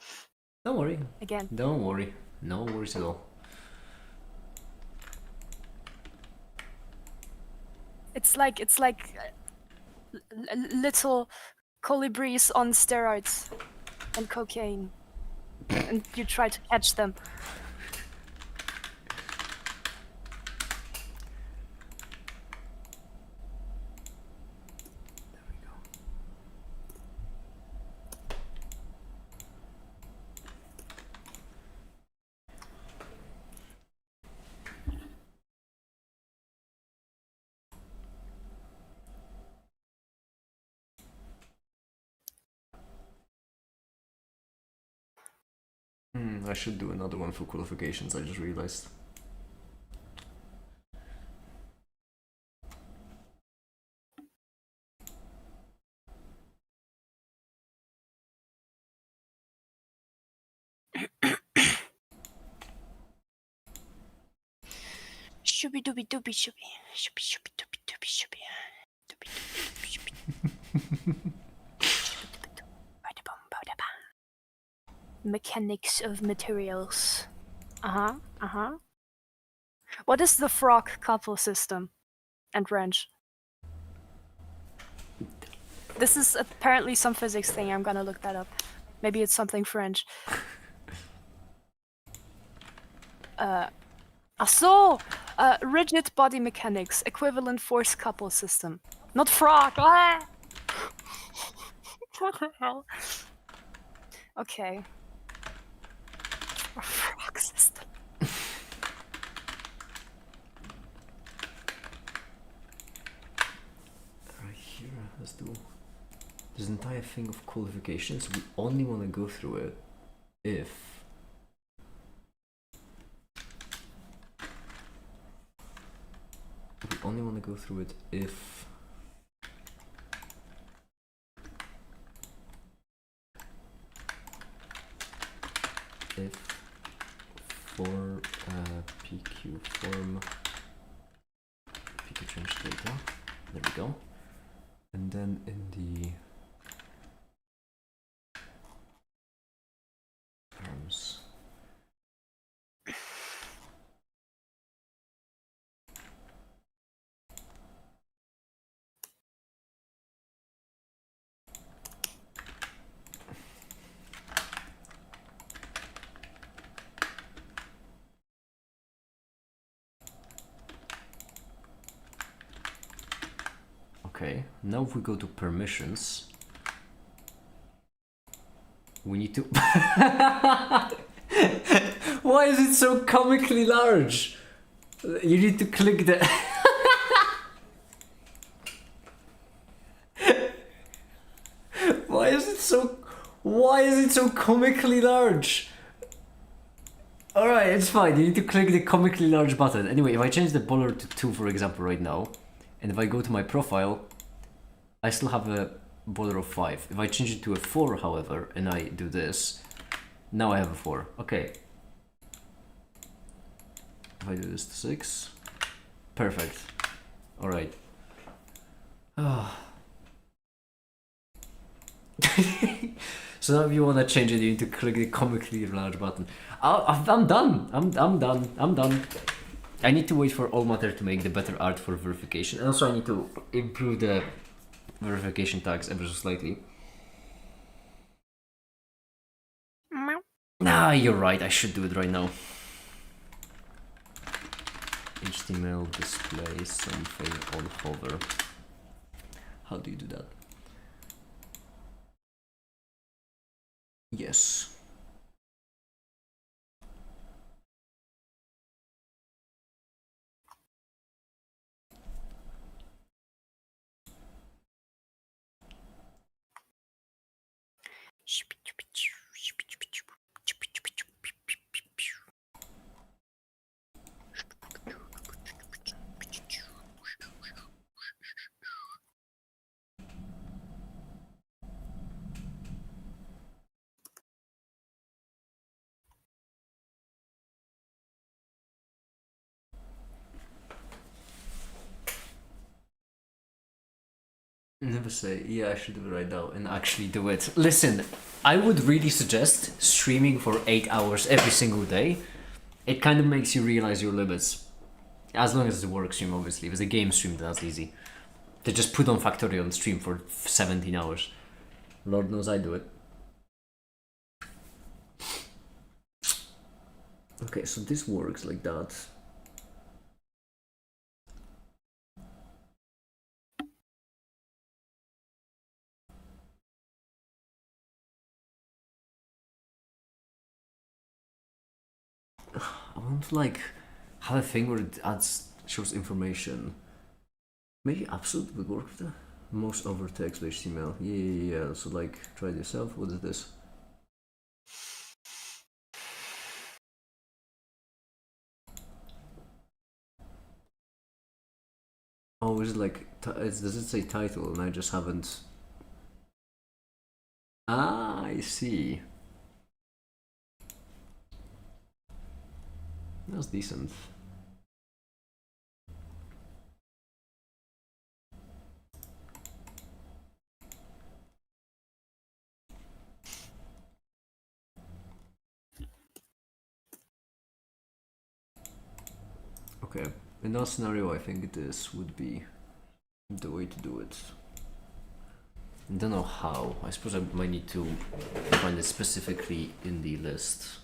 Speaker 3: Don't worry.
Speaker 4: Again.
Speaker 3: Don't worry. No worries at all.
Speaker 4: It's like little colibris on steroids and cocaine, and you try to catch them.
Speaker 3: I should do another one for qualifications, I just realized.
Speaker 4: Shooby dooby dooby shooby. Shooby shooby dooby dooby shooby. Dooby dooby shooby. Mechanics of materials. What is the frog couple system and wrench? This is apparently some physics thing. I'm gonna look that up. Maybe it's something French. Rigid body mechanics, equivalent force couple system. Not frog. Ah! What the hell? Okay. Frog system.
Speaker 3: Right here, let's do this entire thing of qualifications. We only want to go through it if if for PQ form PQ change data, there we go, and then in the Okay, now if we go to permissions, we need to... Why is it so comically large? You need to click the... Why is it so comically large? Alright, it's fine. You need to click the comically large button. Anyway, if I change the border to 2, for example, right now, and if I go to my profile, I still have a border of 5. If I change it to a 4, however, and I do this, now I have a 4. Okay. If I do this to 6, perfect. Alright. So now if you want to change it, you need to click the comically large button. I'm done. I'm done. I'm done. I need to wait for All Matter to make the better art for verification. And also I need to improve the verification tags ever so slightly.
Speaker 4: Meow.
Speaker 3: Nah, you're right. I should do it right now. HTML display something on hover. How do you do that? Yes. Never say, yeah, I should do it right now, and actually do it. Listen, I would really suggest streaming for 8 hours every single day. It kind of makes you realize your limits. As long as it's a work stream, obviously. If it's a game stream, that's easy. To just put on Factorio and stream for 17 hours. Lord knows I do it. Okay, so this works like that. I want to like have a thing where it shows information. Maybe Absolute would work with the most over text HTML. Yeah. So like, try it yourself. What is this? Oh, is it like? Does it say title? And I just haven't. Ah, I see. That's decent. Okay, in that scenario, I think this would be the way to do it. I don't know how. I suppose I might need to find it specifically in the list.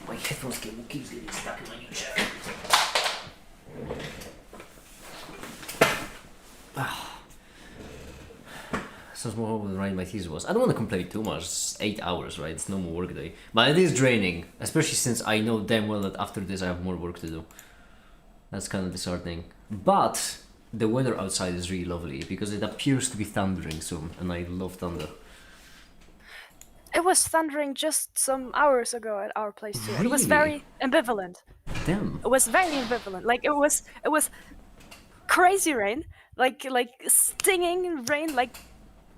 Speaker 3: My headphones cable keeps getting stuck in my new chair. Sounds more than writing my thesis was. I don't want to complain too much. It's 8 hours, right? It's no more work day. But it is draining, especially since I know damn well that after this I have more work to do. That's kind of disheartening. But the weather outside is really lovely because it appears to be thundering soon, and I love thunder.
Speaker 4: It was thundering just some hours ago at our place too. It was
Speaker 3: Really?
Speaker 4: very ambivalent.
Speaker 3: Damn.
Speaker 4: It was very ambivalent. Like it was crazy rain, like stinging rain, like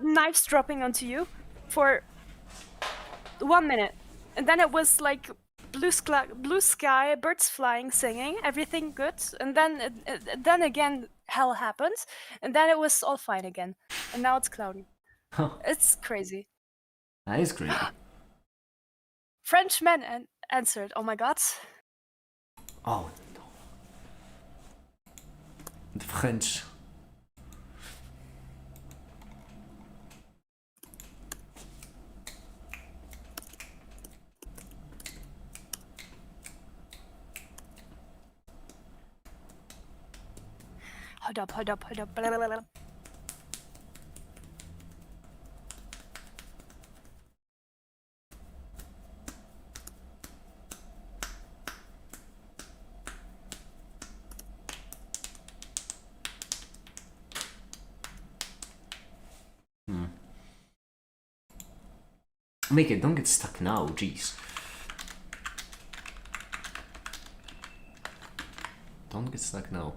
Speaker 4: knives dropping onto you for 1 minute, and then it was like blue sky, birds flying, singing, everything good, and then again hell happened, and then it was all fine again, and now it's cloudy. It's crazy.
Speaker 3: That is crazy.
Speaker 4: French men answered. Oh my god.
Speaker 3: Oh no. The French.
Speaker 4: Hold up, hold up, hold up. Blah, blah, blah, blah.
Speaker 3: Make it, don't get stuck now, jeez. Don't get stuck now.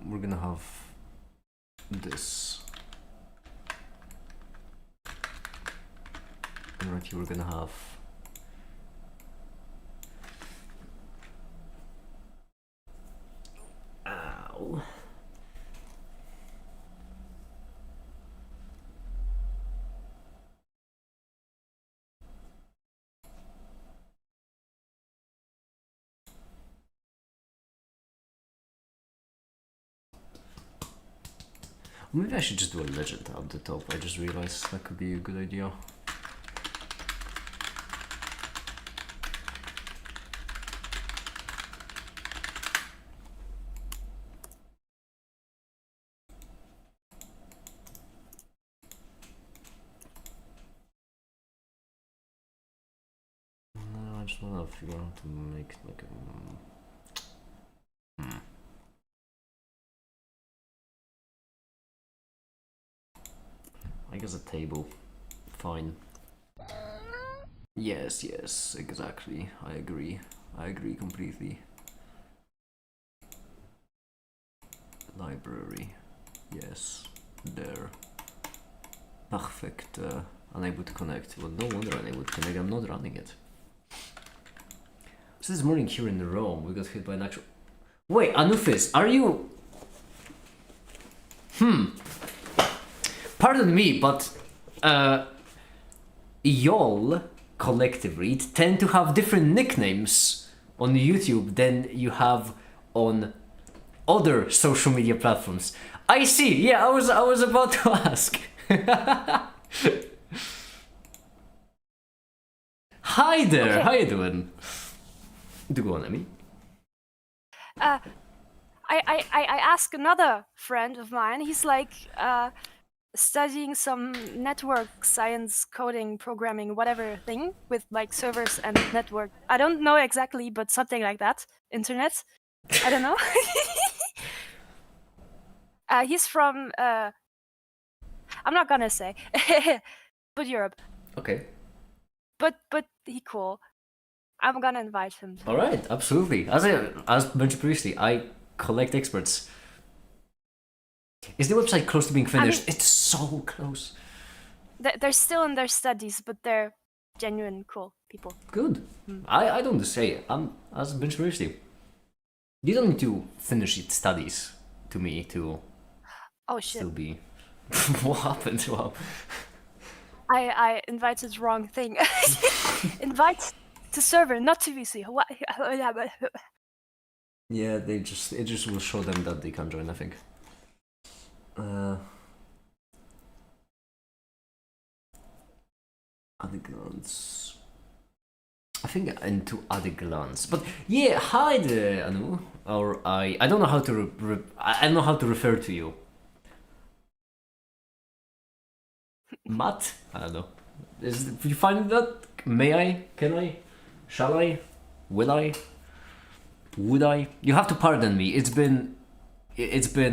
Speaker 3: We're gonna have this. And right here we're gonna have ow. Maybe I should just do a legend at the top. I just realized that could be a good idea. No, I just wanna figure out how to make it like a... I guess a table. Fine. Yes, yes, exactly. I agree. I agree completely. Library. Yes. There. Perfect. Unable to connect. Well, no wonder unable to connect. I'm not running it. So this morning here in Rome, we got hit by an actual... Wait, Anufis, are you... Pardon me, but y'all collectively tend to have different nicknames on YouTube than you have on other social media platforms. I see. Yeah, I was about to ask. Hi there.
Speaker 4: Okay.
Speaker 3: How you doing? Do go on, Emmy.
Speaker 4: I asked another friend of mine. He's like studying some network science, coding, programming, whatever thing with like servers and network. I don't know exactly, but something like that. Internet. I don't know. He's from I'm not gonna say, but Europe.
Speaker 3: Okay.
Speaker 4: But he cool. I'm gonna invite him.
Speaker 3: All right. Absolutely. As mentioned previously, I collect experts. Is the website close to being finished? It's so close.
Speaker 4: They're still in their studies, but they're genuine cool people.
Speaker 3: Good. I don't say. As mentioned previously. You don't need to finish its studies to me to
Speaker 4: Oh shit!
Speaker 3: still be. What happened? Wow.
Speaker 4: I invited wrong thing. Invite to server, not to VC. What?
Speaker 3: Yeah, it just will show them that they can't join. I think. At a glance. I think into at a glance, but yeah, hi there, Anu. Or I don't know how to I don't know how to refer to you. Matt? I don't know. Did you find that? May I? Can I? Shall I? Will I? Would I? You have to pardon me. It's been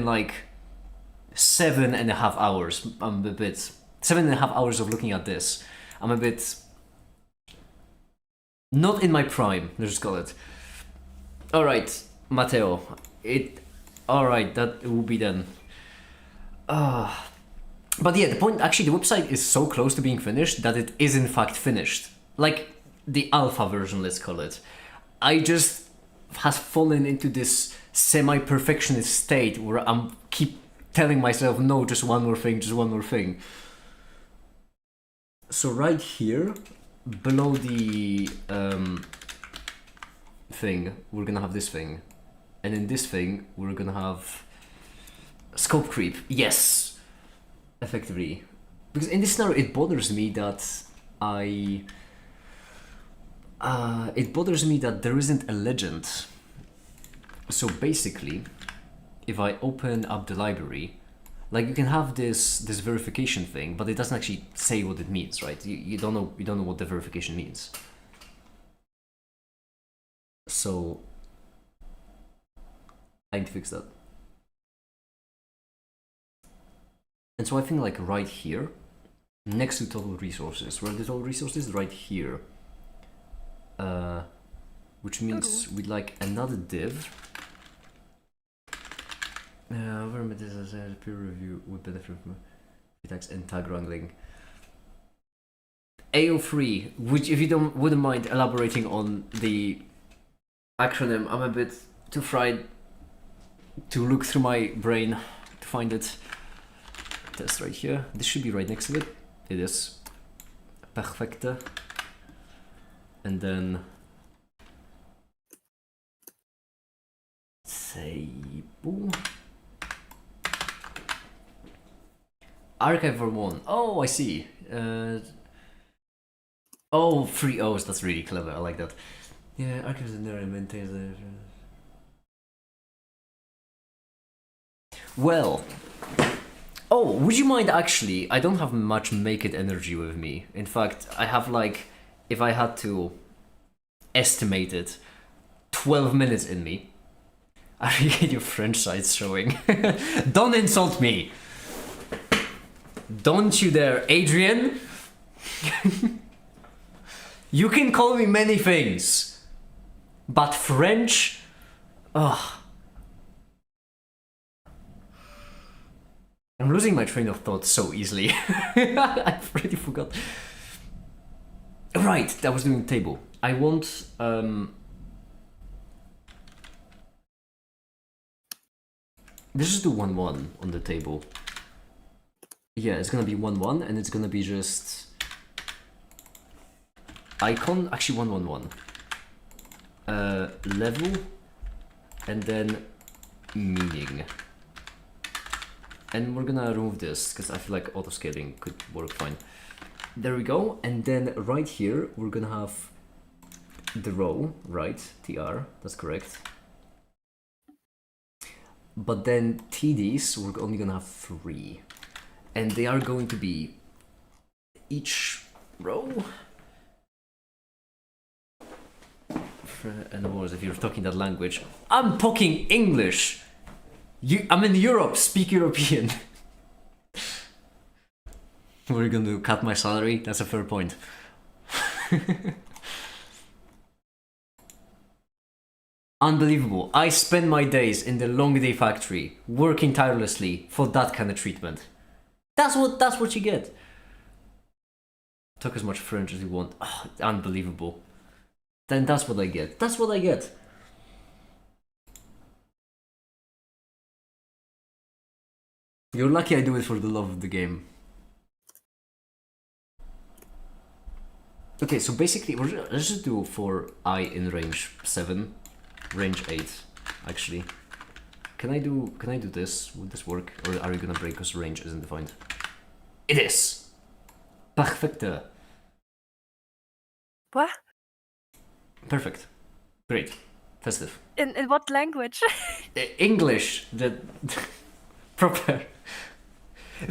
Speaker 3: like 7.5 hours. I'm a bit 7.5 hours of looking at this. I'm a bit not in my prime. Let's just call it. All right, Matteo. All right. That will be then. But yeah, the point, actually, the website is so close to being finished that it is in fact finished. Like the alpha version, let's call it. I just has fallen into this semi-perfectionist state where I'm keep telling myself, no, just one more thing, just one more thing. So right here, below the thing, we're gonna have this thing. And in this thing, we're gonna have scope creep. Yes! Effectively, because in this scenario it bothers me that there isn't a legend. So basically, if I open up the library, like you can have this verification thing, but it doesn't actually say what it means, right? You don't know what the verification means. So I need to fix that. And so I think like right here, next to total resources, where the total resources right here, which means we'd like another div. Where this is a peer review would benefit from tags and tag wrangling. AO3, which if you wouldn't mind elaborating on the acronym, I'm a bit too fried to look through my brain to find it. Test right here. This should be right next to it. It is. Perfecte. And then Seibu. Archive for 1. Oh, I see. Oh, 3 O's. That's really clever. I like that. Yeah, archives in there and maintains the. Well. Oh, would you mind actually? I don't have much make it energy with me. In fact, I have like, if I had to estimate it, 12 minutes in me. I really hate your French sites showing. Don't insult me! Don't you dare, Adrian! You can call me many things, but French? Ugh. I'm losing my train of thought so easily. I've already forgot. Right, I was doing table. I want let's just do 1-1 on the table. Yeah, it's gonna be 1-1 and it's gonna be just icon, actually 1-1-1. Level and then meaning. And we're gonna remove this because I feel like auto scaling could work fine. There we go. And then right here we're gonna have the row, right? TR, that's correct. But then TDs we're only gonna have 3. And they are going to be each row. And of course, if you're talking that language, I'm talking English. I'm in Europe, speak European. We're going to cut my salary? That's a fair point. Unbelievable. I spend my days in the long day factory, working tirelessly for that kind of treatment. That's what you get. Talk as much French as you want. Oh, unbelievable. Then that's what I get. That's what I get. You're lucky I do it for the love of the game. Okay, so basically, let's just do for I in range 7, range 8, actually. Can I do this? Would this work? Or are you gonna break because range isn't defined? It is! Perfecte.
Speaker 4: What?
Speaker 3: Perfect. Great. Festive.
Speaker 4: In what language?
Speaker 3: English. The proper.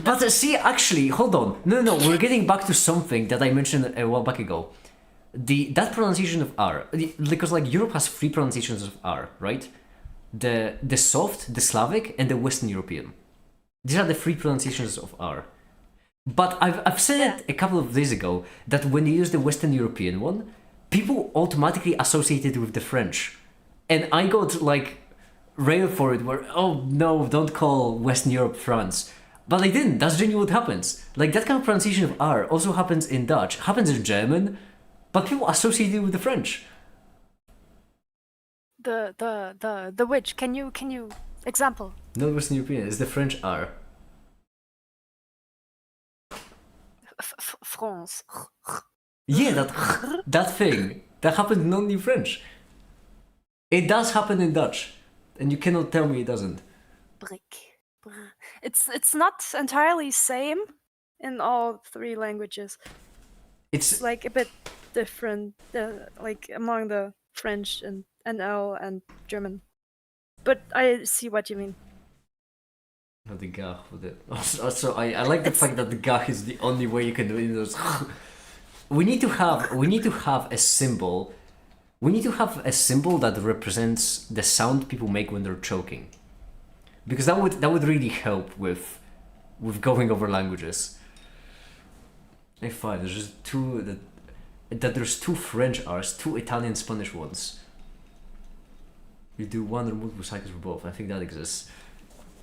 Speaker 3: But see, actually, hold on. No, we're getting back to something that I mentioned a while back ago. That pronunciation of R, because like Europe has 3 pronunciations of R, right? The soft, the Slavic, and the Western European. These are the 3 pronunciations of R. But I've said it a couple of days ago that when you use the Western European one, people automatically associate it with the French. And I got like railed for it where, oh no, don't call Western Europe France. But I didn't, that's genuinely what happens. Like that kind of pronunciation of R also happens in Dutch, happens in German, but people associate it with the French.
Speaker 4: The which? Can you example?
Speaker 3: Not Western European, it's the French R.
Speaker 4: France.
Speaker 3: Yeah, that thing. That happens not in French. It does happen in Dutch. And you cannot tell me it doesn't.
Speaker 4: Brick. It's not entirely same in all 3 languages. It's like a bit different, like among the French and NL and German. But I see what you mean.
Speaker 1: The gah with it. Also, I like the fact that the gah is the only way you can do it. Those. We need to have a symbol. We need to have a symbol that represents the sound people make when they're choking, because that would really help with going over languages. A5. There's just two that there's two French R's, two Italian Spanish ones. You do one or multiple cycles for both. I think that exists.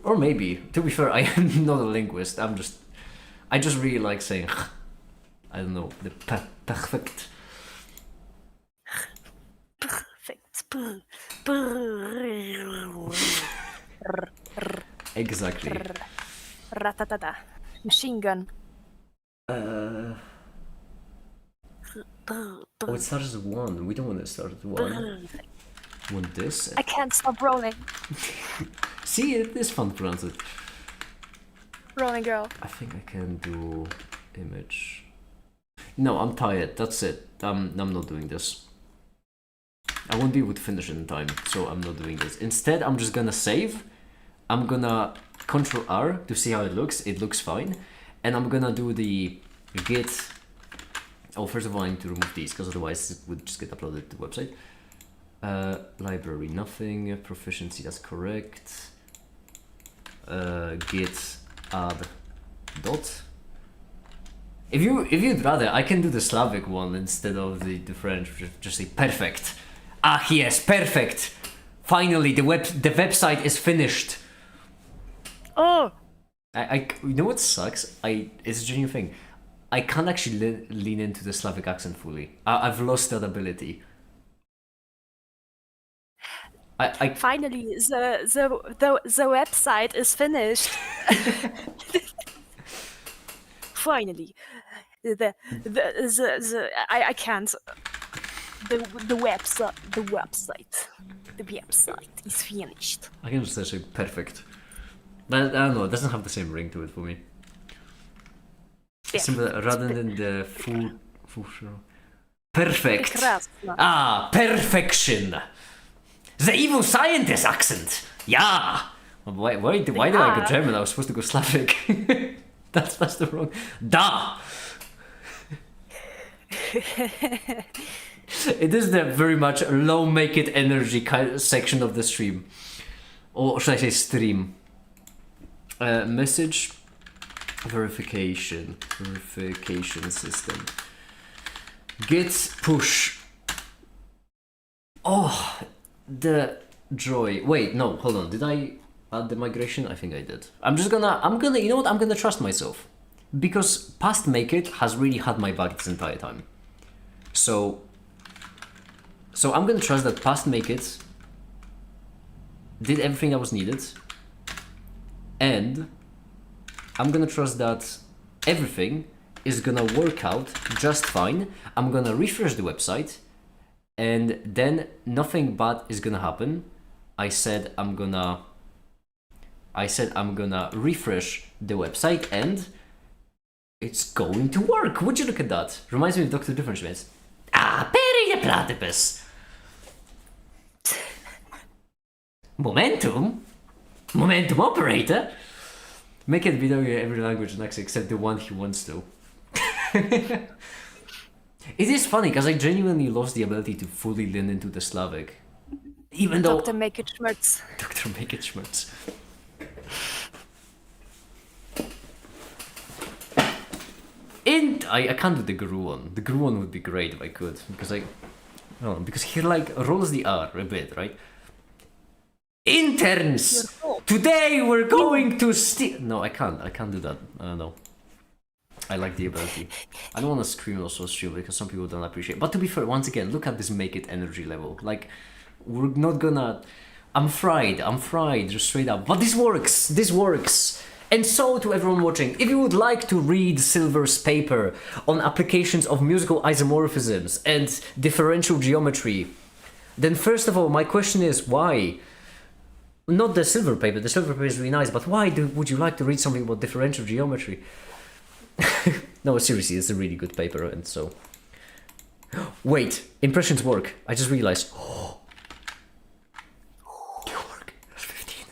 Speaker 1: Or maybe, to be fair, I am not a linguist. I just really like saying, I don't know, the perfect. Exactly.
Speaker 4: Ratatata. Machine gun.
Speaker 1: Oh, it starts with 1. We don't want to start with 1. Want this?
Speaker 4: I can't stop rolling.
Speaker 1: See, it is fun to pronounce it.
Speaker 4: Rolling girl.
Speaker 1: I think I can do image. No, I'm tired. That's it. I'm not doing this. I won't be able to finish it in time, so I'm not doing this. Instead, I'm just gonna save. I'm gonna Control R to see how it looks. It looks fine. And I'm gonna do the git. Oh, first of all, I need to remove these, because otherwise it would just get uploaded to the website. Library, nothing. Proficiency, that's correct. Git add dot. If you'd rather, I can do the Slavic one instead of the French. Just say perfect. Ah yes, perfect. Finally, the website is finished.
Speaker 4: Oh.
Speaker 1: I you know what sucks? It's a genuine thing. I can't actually lean into the Slavic accent fully. I've lost that ability.
Speaker 4: Finally, the website is finished. Finally, I can't. The website is finished.
Speaker 1: I can just say perfect. But I don't know, it doesn't have the same ring to it for me. Simply, rather than the full show. Perfect! Ah, perfection! The evil scientist accent! Yeah! Why do I go German? I was supposed to go Slavic. That's the wrong. Da! It is the very much low make it energy section of the stream. Or should I say stream? Message verification system. Git push. Oh, the joy. Wait, no, hold on. Did I add the migration? I think I did. I'm gonna, you know what? I'm gonna trust myself, because past make it has really had my back this entire time. So I'm gonna trust that past make it did everything that was needed, and I'm gonna trust that everything is gonna work out just fine. I'm gonna refresh the website, and then nothing bad is gonna happen. I said I'm gonna refresh the website, and it's going to work. Would you look at that? Reminds me of Dr. Differentiates. Ah, Perry the platypus. Momentum operator. Make it video in every language next except the one he wants to. It is funny because I genuinely lost the ability to fully lean into the Slavic. Even though
Speaker 4: Dr. Make It Schmerz.
Speaker 1: Dr. Make It Schmerz. I can't do the Guru one. The Guru one would be great if I could, because he like rolls the R a bit, right? Interns! Today we're going to No, I can't do that. I don't know. I like the ability. I don't want to scream also stream because some people don't appreciate it. But to be fair, once again, look at this make it energy level. Like, we're not gonna... I'm fried, just straight up. But this works! And so, to everyone watching, if you would like to read Silver's paper on applications of musical isomorphisms and differential geometry, then first of all, my question is, why? Not the Silver paper, the Silver paper is really nice, but why would you like to read something about differential geometry? No, seriously, it's a really good paper, and so... Wait, impressions work. I just realized. Oh. They work. That's 15.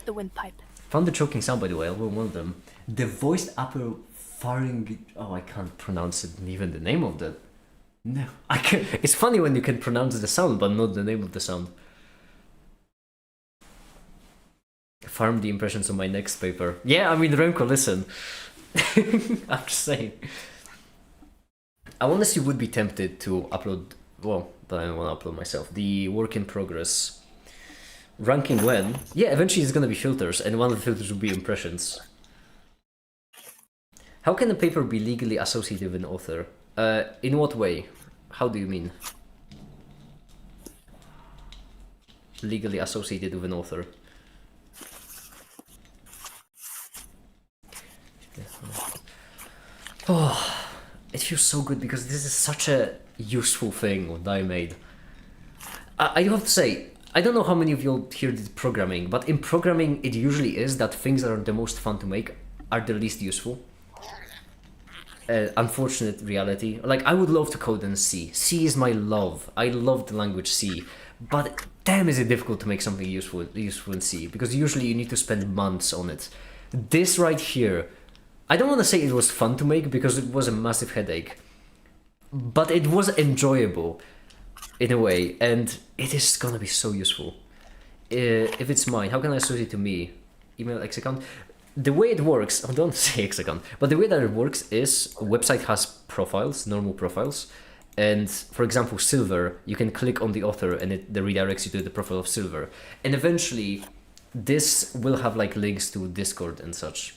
Speaker 4: The windpipe.
Speaker 3: Found the choking sound, by the way. I will one of them. The voiced upper pharyngeal. Oh, I can't pronounce it. Even the name of that. No, I can. It's funny when you can pronounce the sound, but not the name of the sound. Farm the impressions on my next paper. Yeah, I mean, Remco, listen. I'm just saying. I honestly would be tempted to upload. Well, but I don't want to upload myself. The work in progress. Ranking when? Yeah, eventually it's gonna be filters, and one of the filters will be impressions. How can a paper be legally associated with an author? In what way? How do you mean? Legally associated with an author. Oh, it feels so good because this is such a useful thing that I made. I do have to say, I don't know how many of you here did programming, but in programming it usually is that things that are the most fun to make are the least useful. Unfortunate reality. Like, I would love to code in C. C is my love. I love the language C. But damn, is it difficult to make something useful in C, because usually you need to spend months on it. This right here, I don't want to say it was fun to make because it was a massive headache, but it was enjoyable in a way, and it is gonna be so useful. If it's mine, how can I associate it to me? Email X account? The way it works, I don't say X account, but the way that it works is a website has profiles, normal profiles, and for example, Silver, you can click on the author and it redirects you to the profile of Silver, and eventually this will have like links to Discord and such.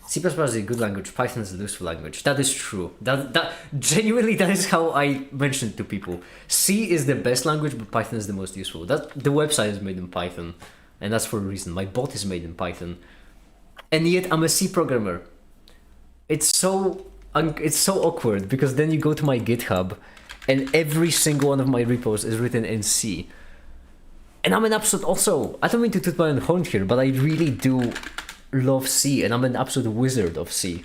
Speaker 3: C++ is a good language, Python is a useful language. That is true. That genuinely, that is how I mention it to people. C is the best language, but Python is the most useful. The website is made in Python, and that's for a reason. My bot is made in Python, and yet I'm a C programmer. It's so awkward because then you go to my GitHub, and every single one of my repos is written in C. And I'm an absolute, also, I don't mean to toot my own horn here, but I really do love C, and I'm an absolute wizard of C.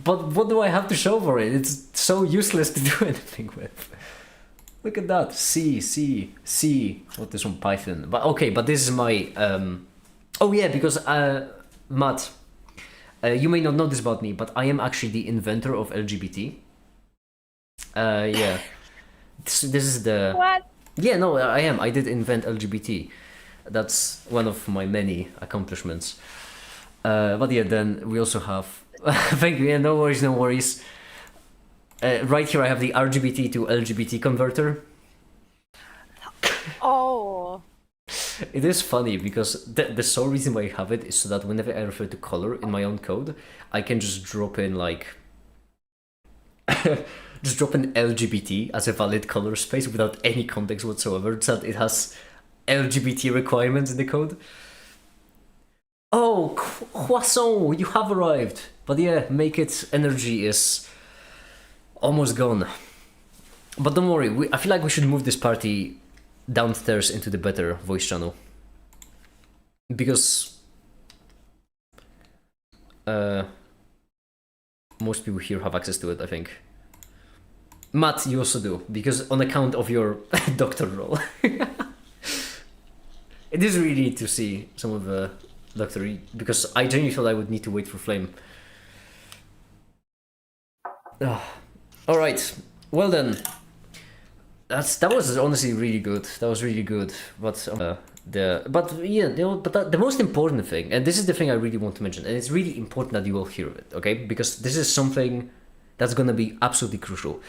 Speaker 3: But what do I have to show for it? It's so useless to do anything with. Look at that, C. What is on Python? But okay, but this is my, oh yeah, because, Matt, you may not know this about me, but I am actually the inventor of LGBT. Yeah. This is the...
Speaker 4: What?
Speaker 3: Yeah, no, I am. I did invent LGBT. That's one of my many accomplishments. But yeah, then we also have... Thank you, yeah, no worries. Right here I have the RGBT to LGBT converter.
Speaker 4: Oh.
Speaker 3: It is funny because the sole reason why I have it is so that whenever I refer to color in my own code, I can just drop in like... just drop in LGBT as a valid color space without any context whatsoever, so that it has LGBT requirements in the code. Oh, croissant, you have arrived. But yeah, make it, energy is almost gone. But don't worry, I feel like we should move this party downstairs into the better voice channel. Because most people here have access to it, I think. Matt, you also do, because on account of your doctor role. It is really neat to see some of the doctor, because I genuinely thought I would need to wait for Flame. Alright, well then. That was honestly really good. That was really good. But the most important thing, and this is the thing I really want to mention, and it's really important that you all hear it, okay? Because this is something that's gonna be absolutely crucial.